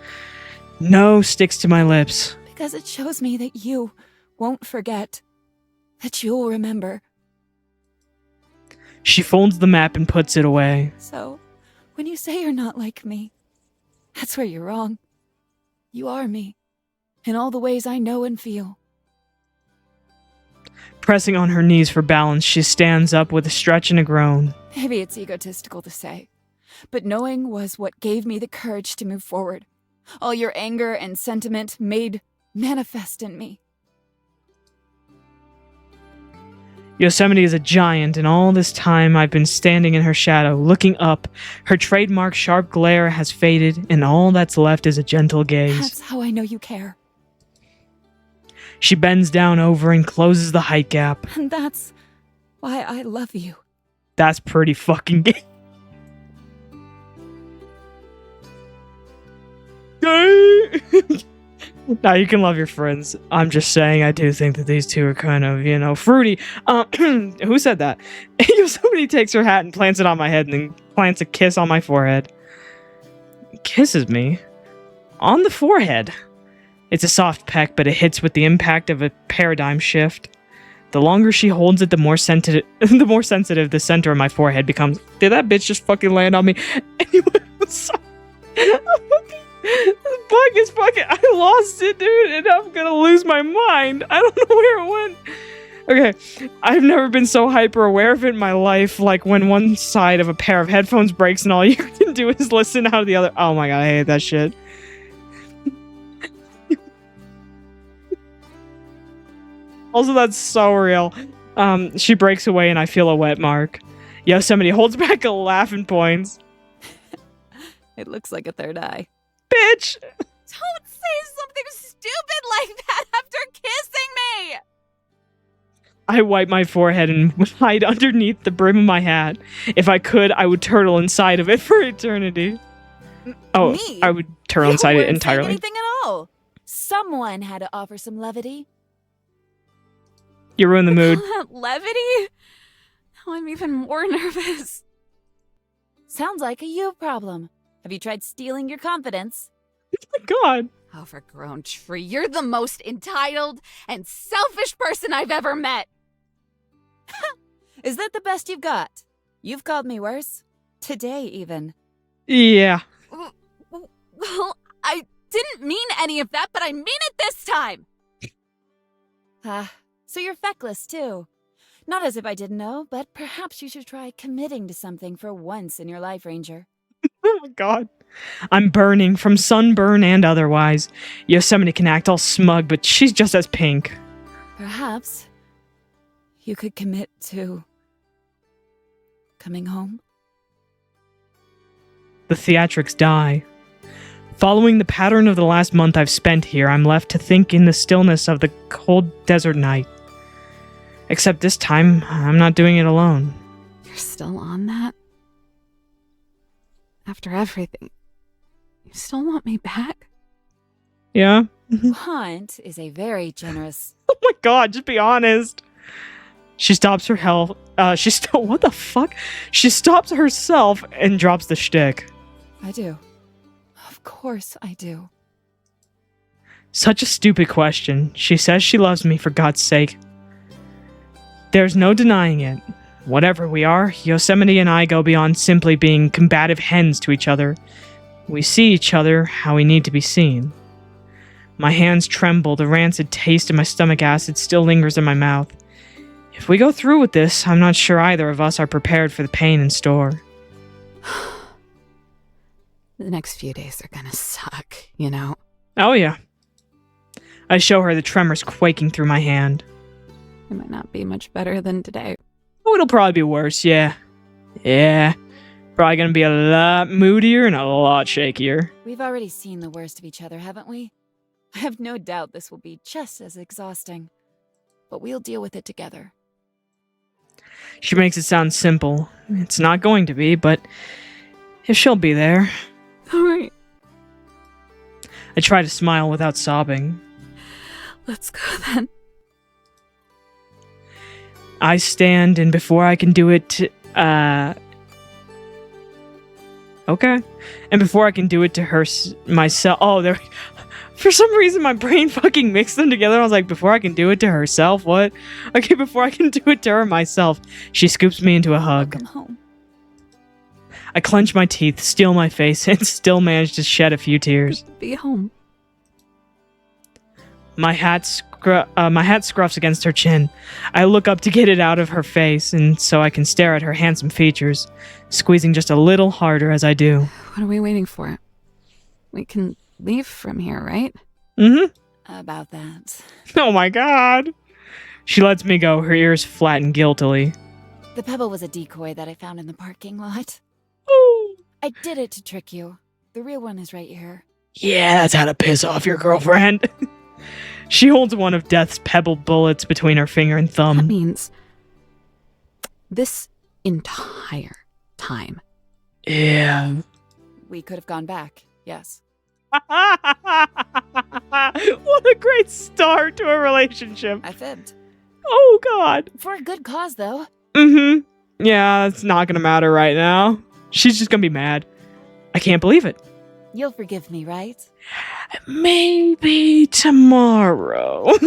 No sticks to my lips. Because it shows me that you won't forget. That you'll remember. She folds the map and puts it away. So, when you say you're not like me, that's where you're wrong. You are me, in all the ways I know and feel. Pressing on her knees for balance, she stands up with a stretch and a groan. Maybe it's egotistical to say, but knowing was what gave me the courage to move forward. All your anger and sentiment made manifest in me. Yosemite is a giant, and all this time I've been standing in her shadow, looking up. Her trademark sharp glare has faded, and all that's left is a gentle gaze. That's how I know you care. She bends down over and closes the height gap. And that's why I love you. That's pretty fucking gay. Now you can love your friends. I'm just saying I do think that these two are kind of, fruity. Who said that? Somebody takes her hat and plants it on my head and then plants a kiss on my forehead. Kisses me. On the forehead. It's a soft peck, but it hits with the impact of a paradigm shift. The longer she holds it, the more sensitive the center of my forehead becomes. Did that bitch just fucking land on me? Anyway, I'm sorry. This bug is fucking... I lost it, dude, and I'm gonna lose my mind. I don't know where it went. Okay, I've never been so hyper aware of it in my life, like when one side of a pair of headphones breaks and all you can do is listen out of the other. Oh my god, I hate that shit. Also, that's so real. She breaks away and I feel a wet mark. Yosemite holds back a laugh and points. It looks like a third eye. Bitch! Don't say something stupid like that after kissing me! I wipe my forehead and hide underneath the brim of my hat. If I could, I would turtle inside of it for eternity. Oh, Me? I would turtle inside it entirely. Anything at all. Someone had to offer some levity. You ruin the mood. All that levity? Now I'm even more nervous. Sounds like a you problem. Have you tried stealing your confidence? Oh my god. Overgrown tree, you're the most entitled and selfish person I've ever met. Is that the best you've got? You've called me worse. Today, even. Yeah. Well, I didn't mean any of that, but I mean it this time. So you're feckless, too. Not as if I didn't know, but perhaps you should try committing to something for once in your life, Ranger. Oh my god. I'm burning from sunburn and otherwise. Yosemite can act all smug, but she's just as pink. Perhaps you could commit to coming home. the theatrics die. Following the pattern of the last month I've spent here, I'm left to think in the stillness of the cold desert night. Except this time, I'm not doing it alone. You're still on that? After everything, you still want me back? Yeah? Want is a very generous. Oh my god, just be honest. She stops her health. What the fuck? She stops herself and drops the shtick. I do. Of course I do. Such a stupid question. She says she loves me, for God's sake. There's no denying it. Whatever we are, Yosemite and I go beyond simply being combative hens to each other. We see each other how we need to be seen. My hands tremble, the rancid taste of my stomach acid still lingers in my mouth. If we go through with this, I'm not sure either of us are prepared for the pain in store. The next few days are gonna suck, you know? Oh yeah. I show her the tremors quaking through my hand. It might not be much better than today. Oh, it'll probably be worse, yeah. Yeah. Probably gonna be a lot moodier and a lot shakier. We've already seen the worst of each other, haven't we? I have no doubt this will be just as exhausting. But we'll deal with it together. She makes it sound simple. It's not going to be, but if she'll be there. Alright, I try to smile without sobbing. let's go then. I stand, and before I can do it, okay. And before I can do it to her, myself. Oh, there. For some reason, my brain fucking mixed them together. I was like, before I can do it to herself, what? Okay, before I can do it to her myself, she scoops me into a hug. Welcome home. I clench my teeth, steel my face, and still manage to shed a few tears. Be home. My hat scruffs against her chin. I look up to get it out of her face, and so I can stare at her handsome features, squeezing just a little harder as I do. What are we waiting for? We can leave from here, right? Mm-hmm. About that. Oh my god. She lets me go, her ears flatten guiltily. The pebble was a decoy that I found in the parking lot. Ooh. I did it to trick you. The real one is right here. Yeah, that's how to piss off your girlfriend. She holds one of Death's pebble bullets between her finger and That thumb. means this entire time. Yeah. We could have gone back, yes. What a great start to a relationship. I fibbed. Oh god. For a good cause, though. Mm-hmm. Yeah, it's not gonna matter right now. She's just gonna be mad. I can't believe it. You'll forgive me, right? Maybe tomorrow.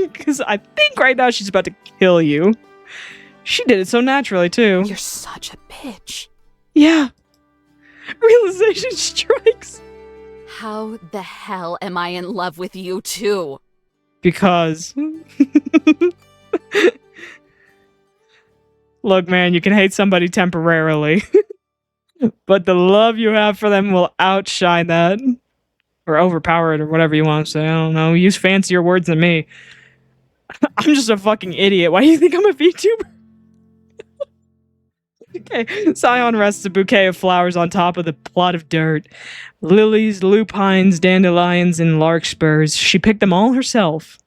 Because I think right now she's about to kill you. She did it so naturally, too. You're such a bitch. Yeah. Realization strikes. How the hell am I in love with you too? Because. Look, man, you can hate somebody temporarily. But the love you have for them will outshine that. Or overpower it, or whatever you want to say. I don't know. Use fancier words than me. I'm just a fucking idiot. Why do you think I'm a VTuber? Okay. Scion rests a bouquet of flowers on top of the plot of dirt. Lilies, lupines, dandelions, and larkspurs. She picked them all herself.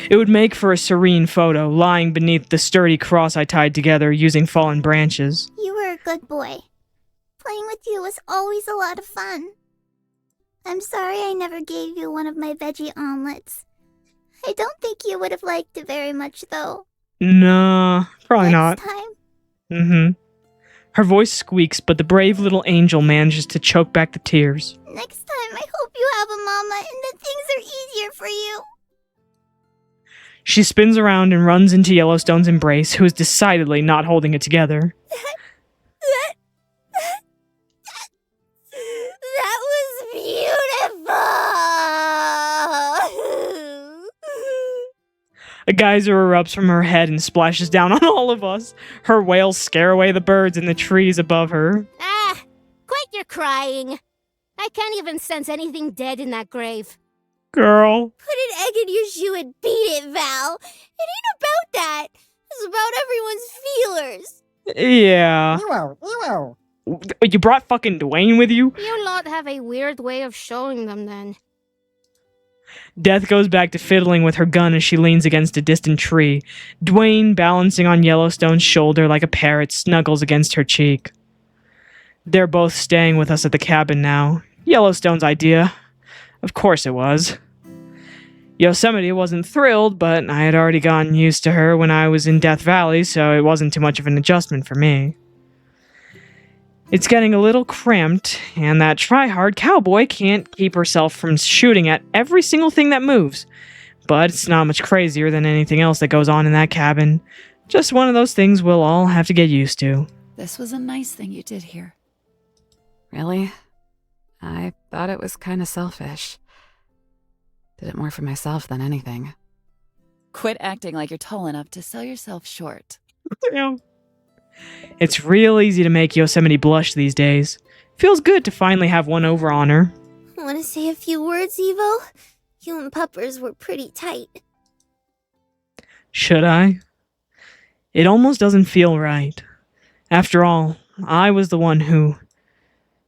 It would make for a serene photo, lying beneath the sturdy cross I tied together using fallen branches. You were a good boy. Playing with you was always a lot of fun. I'm sorry I never gave you one of my veggie omelets. I don't think you would have liked it very much, though. Nah, probably not. Next time. Mm-hmm. Her voice squeaks, but the brave little angel manages to choke back the tears. Next time, I hope you have a mama and that things are easier for you. She spins around and runs into Yellowstone's embrace, who is decidedly not holding it together. That was beautiful! A geyser erupts from her head and splashes down on all of us. Her wails scare away the birds in the trees above her. Ah, quit your crying. I can't even sense anything dead in that grave. Girl. Put an egg in your shoe and beat it, Val. It ain't about that. It's about everyone's feelers. Yeah. Ew, ew. You brought fucking Dwayne with you? You lot have a weird way of showing them then. Death goes back to fiddling with her gun as she leans against a distant tree. Dwayne, balancing on Yellowstone's shoulder like a parrot, snuggles against her cheek. They're both staying with us at the cabin now. Yellowstone's idea. Of course it was. Yosemite wasn't thrilled, but I had already gotten used to her when I was in Death Valley, so it wasn't too much of an adjustment for me. It's getting a little cramped, and that try-hard cowboy can't keep herself from shooting at every single thing that moves. But it's not much crazier than anything else that goes on in that cabin. Just one of those things we'll all have to get used to. This was a nice thing you did here. Really? I thought it was kind of selfish. Did it more for myself than anything. Quit acting like you're tall enough to sell yourself short. Yeah. It's real easy to make Yosemite blush these days. Feels good to finally have one over on her. Want to say a few words, Evo? You and Puppers were pretty tight. Should I? It almost doesn't feel right. After all, I was the one who...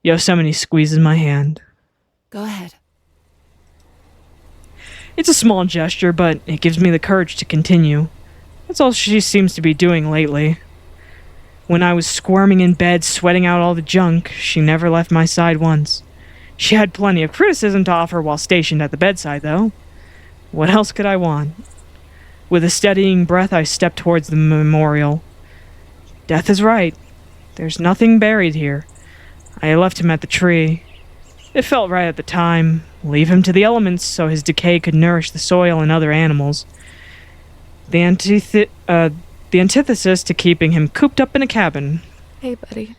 Yosemite squeezes my hand. Go ahead. It's a small gesture, but it gives me the courage to continue. That's all she seems to be doing lately. When I was squirming in bed, sweating out all the junk, she never left my side once. She had plenty of criticism to offer while stationed at the bedside, though. What else could I want? With a steadying breath, I stepped towards the memorial. Death is right. There's nothing buried here. I left him at the tree. It felt right at the time. Leave him to the elements so his decay could nourish the soil and other animals. The antithesis to keeping him cooped up in a cabin. Hey, buddy.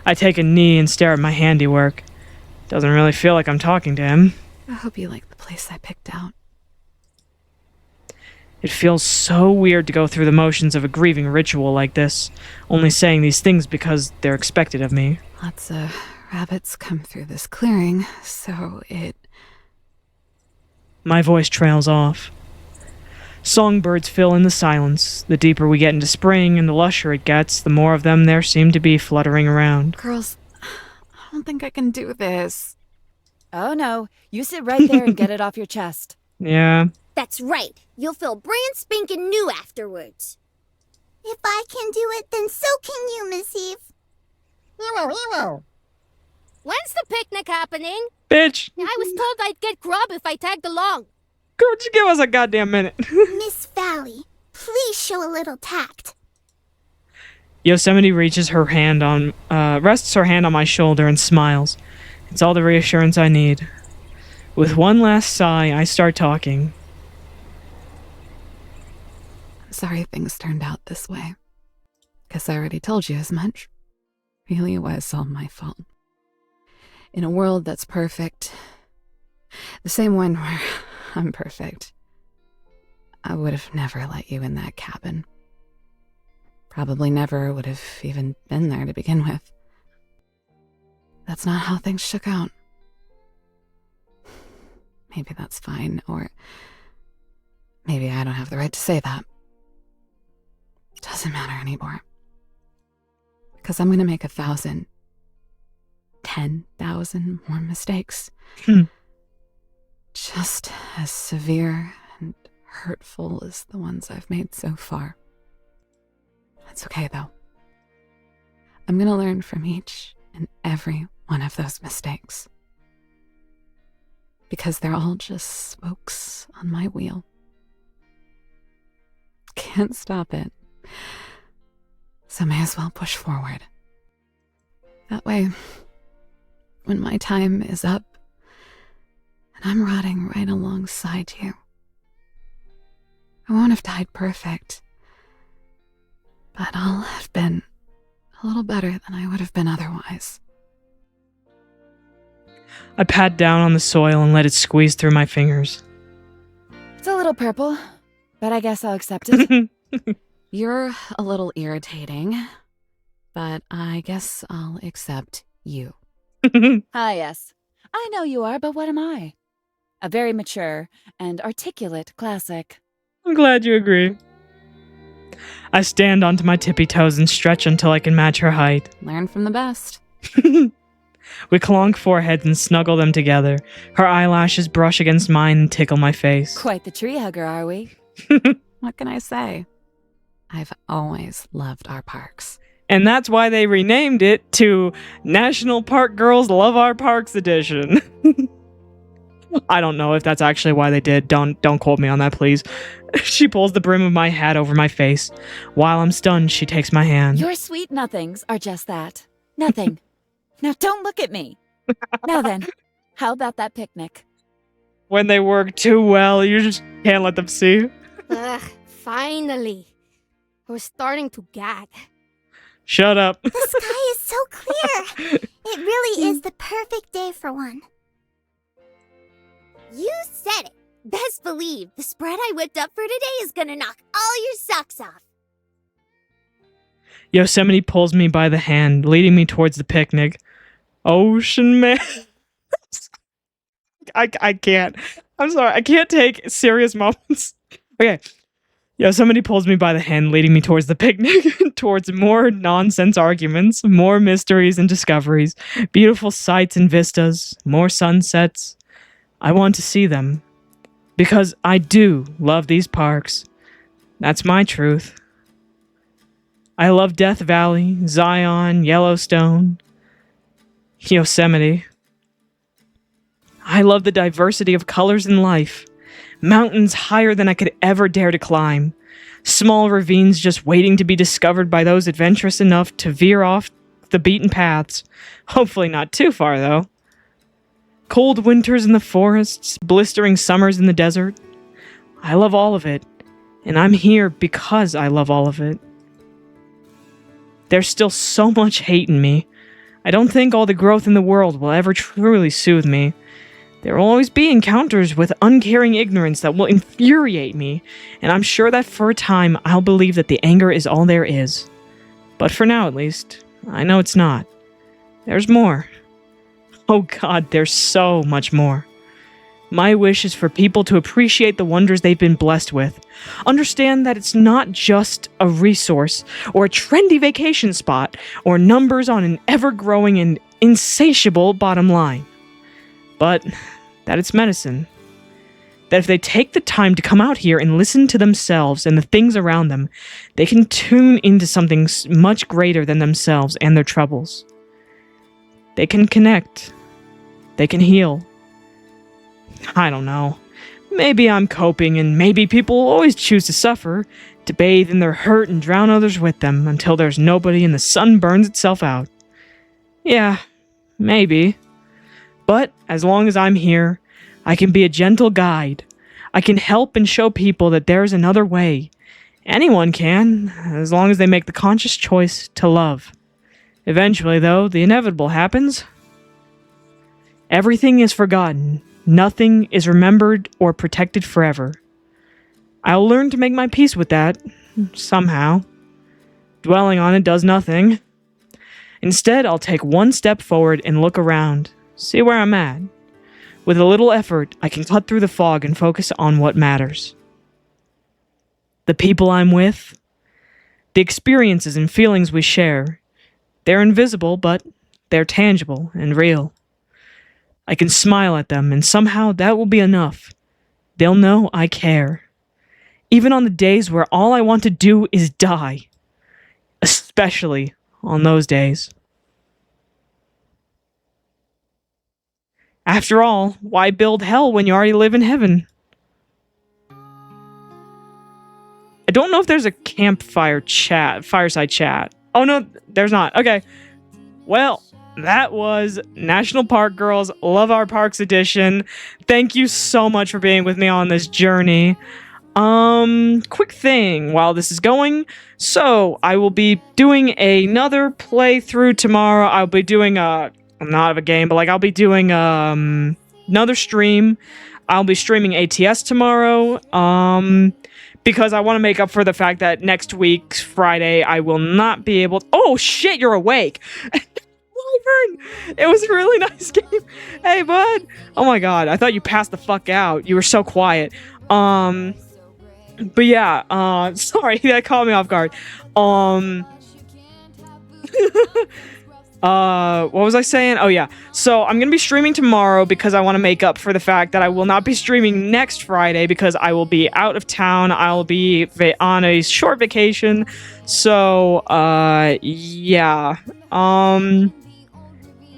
I take a knee and stare at my handiwork. Doesn't really feel like I'm talking to him. I hope you like the place I picked out. It feels so weird to go through the motions of a grieving ritual like this, only saying these things because they're expected of me. Lots of rabbits come through this clearing, so it... My voice trails off. Songbirds fill in the silence. The deeper we get into spring and the lusher it gets, the more of them there seem to be fluttering around. Girls, I don't think I can do this. Oh no, you sit right there and get it off your chest. Yeah. That's right. You'll feel brand spanking new afterwards. If I can do it, then so can you, Miss Eve. When's the picnic happening? Bitch! I was told I'd get grub if I tagged along. Girl, just give us a goddamn minute. Miss Valley, please show a little tact. Yosemite reaches her hand on, rests her hand on my shoulder and smiles. It's all the reassurance I need. With one last sigh, I start talking. I'm sorry things turned out this way. Guess I already told you as much. Really was all my fault. In a world that's perfect, the same one where I'm perfect, I would have never let you in that cabin. Probably never would have even been there to begin with. That's not how things shook out. Maybe that's fine, or maybe I don't have the right to say that. Doesn't matter anymore. Because I'm gonna make 1,000, 10,000 more mistakes. Just as severe and hurtful as the ones I've made so far. That's okay, though. I'm gonna learn from each and every one of those mistakes. Because they're all just spokes on my wheel. Can't stop it. So may as well push forward. That way, when my time is up, and I'm rotting right alongside you, I won't have died perfect, but I'll have been a little better than I would have been otherwise. I pat down on the soil and let it squeeze through my fingers. It's a little purple, but I guess I'll accept it. You're a little irritating, but I guess I'll accept you. Ah, yes. I know you are, but what am I? A very mature and articulate classic. I'm glad you agree. I stand onto my tippy toes and stretch until I can match her height. Learn from the best. We clonk foreheads and snuggle them together. Her eyelashes brush against mine and tickle my face. Quite the tree hugger, are we? What can I say? I've always loved our parks. And that's why they renamed it to National Park Girls Love Our Parks Edition. I don't know if that's actually why they did. Don't quote me on that, please. She pulls the brim of my hat over my face. While I'm stunned, she takes my hand. Your sweet nothings are just that. Nothing. Now don't look at me. Now then, how about that picnic? When they work too well, you just can't let them see. Ugh, finally. I was starting to gag. Shut up. The sky is so clear. It really is the perfect day for one. You said it. Best believe the spread I whipped up for today is gonna knock all your socks off. Yosemite pulls me by the hand, leading me towards the picnic. Ocean man. I can't. I'm sorry. I can't take serious moments. Okay. Yosemite pulls me by the hand, leading me towards the picnic, towards more nonsense arguments, more mysteries and discoveries, beautiful sights and vistas, more sunsets. I want to see them. Because I do love these parks. That's my truth. I love Death Valley, Zion, Yellowstone, Yosemite. I love the diversity of colors in life. Mountains higher than I could ever dare to climb. Small ravines just waiting to be discovered by those adventurous enough to veer off the beaten paths. Hopefully not too far, though. Cold winters in the forests, blistering summers in the desert. I love all of it, and I'm here because I love all of it. There's still so much hate in me. I don't think all the growth in the world will ever truly soothe me. There will always be encounters with uncaring ignorance that will infuriate me, and I'm sure that for a time I'll believe that the anger is all there is. But for now, at least, I know it's not. There's more. Oh God, there's so much more. My wish is for people to appreciate the wonders they've been blessed with. Understand that it's not just a resource, or a trendy vacation spot, or numbers on an ever-growing and insatiable bottom line. But that it's medicine. That if they take the time to come out here and listen to themselves and the things around them, they can tune into something much greater than themselves and their troubles. They can connect. They can heal. I don't know. Maybe I'm coping, and maybe people always choose to suffer, to bathe in their hurt and drown others with them until there's nobody and the sun burns itself out. Yeah, maybe. But as long as I'm here, I can be a gentle guide. I can help and show people that there's another way. Anyone can, as long as they make the conscious choice to love. Eventually, though, the inevitable happens. Everything is forgotten. Nothing is remembered or protected forever. I'll learn to make my peace with that, somehow. Dwelling on it does nothing. Instead, I'll take one step forward and look around, see where I'm at. With a little effort, I can cut through the fog and focus on what matters. The people I'm with, the experiences and feelings we share. They're invisible, but they're tangible and real. I can smile at them, and somehow that will be enough. They'll know I care. Even on the days where all I want to do is die. Especially on those days. After all, why build hell when you already live in heaven? I don't know if there's a campfire chat, fireside chat. Oh no, there's not. Okay. Well, that was National Park Girls Love Our Parks Edition. Thank you so much for being with me on this journey. Quick thing while this is going. So, I will be doing another playthrough tomorrow. I'll be doing not of a game, but I'll be doing another stream. I'll be streaming ATS tomorrow. Because I want to make up for the fact that next week, Friday, I will not be able... Oh, shit, you're awake! Wyvern! It was a really nice game. Hey, bud! Oh my god, I thought you passed the fuck out. You were so quiet. But yeah, sorry, that caught me off guard. What was I saying? Oh yeah. So I'm gonna be streaming tomorrow because I want to make up for the fact that I will not be streaming next Friday because I will be out of town. I'll be on a short vacation. So, yeah.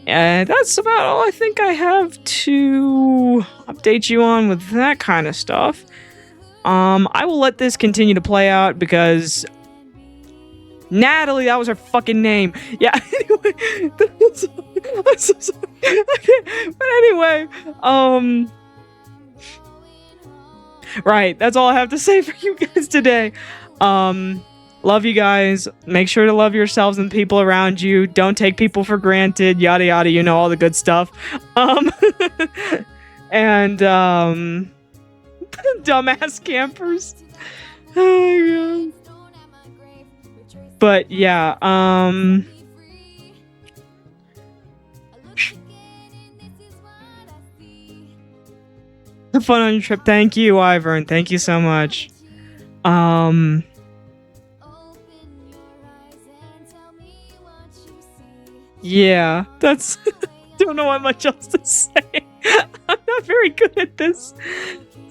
And that's about all I think I have to update you on with that kind of stuff. I will let this continue to play out because Natalie, that was her fucking name. Yeah, anyway. I'm so sorry. Okay, but anyway, right, that's all I have to say for you guys today. Love you guys. Make sure to love yourselves and people around you. Don't take people for granted. Yada yada, you know, all the good stuff. And dumbass campers. Oh my god. But yeah, have fun on your trip. Thank you, Ivern. Thank you so much. Yeah, that's don't know what much else to say. I'm not very good at this.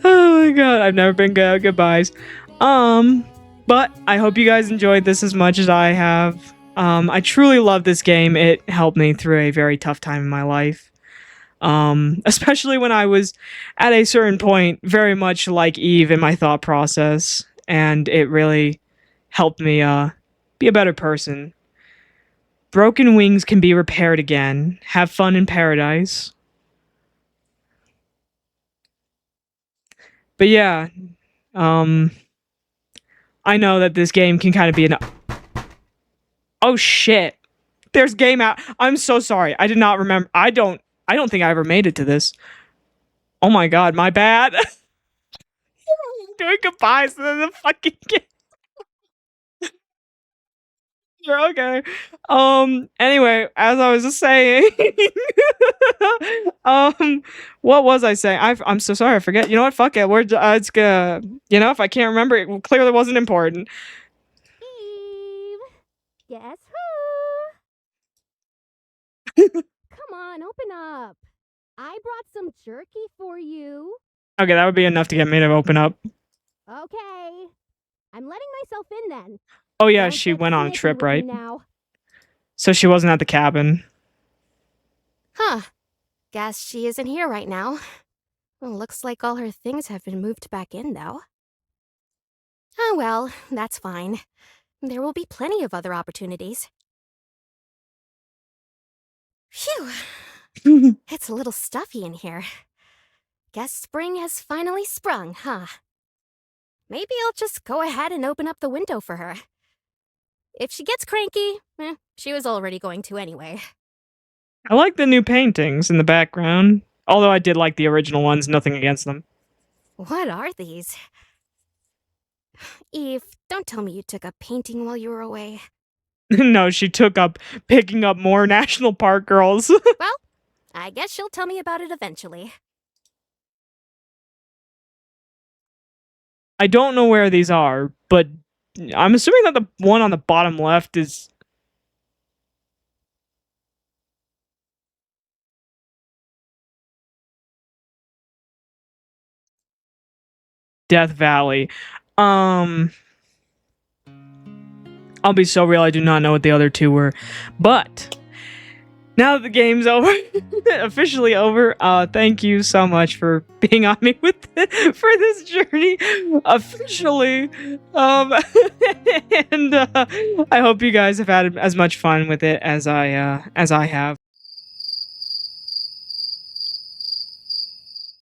Oh my god, I've never been good at goodbyes. But I hope you guys enjoyed this as much as I have. I truly love this game. It helped me through a very tough time in my life. Especially when I was at a certain point, very much like Eve in my thought process. And it really helped me, be a better person. Broken wings can be repaired again. Have fun in paradise. But yeah, I know that this game can kind of be an... Oh shit. There's game out. I'm so sorry. I did not remember. I don't think I ever made it to this. Oh my god, my bad. Doing goodbyes to the fucking game. You're okay. Anyway, as I was just saying, what was I saying? I'm so sorry. I forget. You know what? Fuck it. It's gonna. You know, if I can't remember, it clearly wasn't important. Eve, guess who? Come on, open up. I brought some jerky for you. Okay, that would be enough to get me to open up. Okay. I'm letting myself in then. Oh yeah, Don't she get went on a sneaky trip, with me right? now. So she wasn't at the cabin. Huh. Guess she isn't here right now. Well, looks like all her things have been moved back in, though. Oh well, that's fine. There will be plenty of other opportunities. Phew. It's a little stuffy in here. Guess spring has finally sprung, huh? Maybe I'll just go ahead and open up the window for her. If she gets cranky, she was already going to anyway. I like the new paintings in the background. Although I did like the original ones, nothing against them. What are these? Eve, don't tell me you took up painting while you were away. No, she took up picking up more National Park girls. Well, I guess she'll tell me about it eventually. I don't know where these are, but I'm assuming that the one on the bottom left is... Death Valley. I'll be so real, I do not know what the other two were. But now that the game's over, officially over, thank you so much for being on me with for this journey officially. And I hope you guys have had as much fun with it as I have.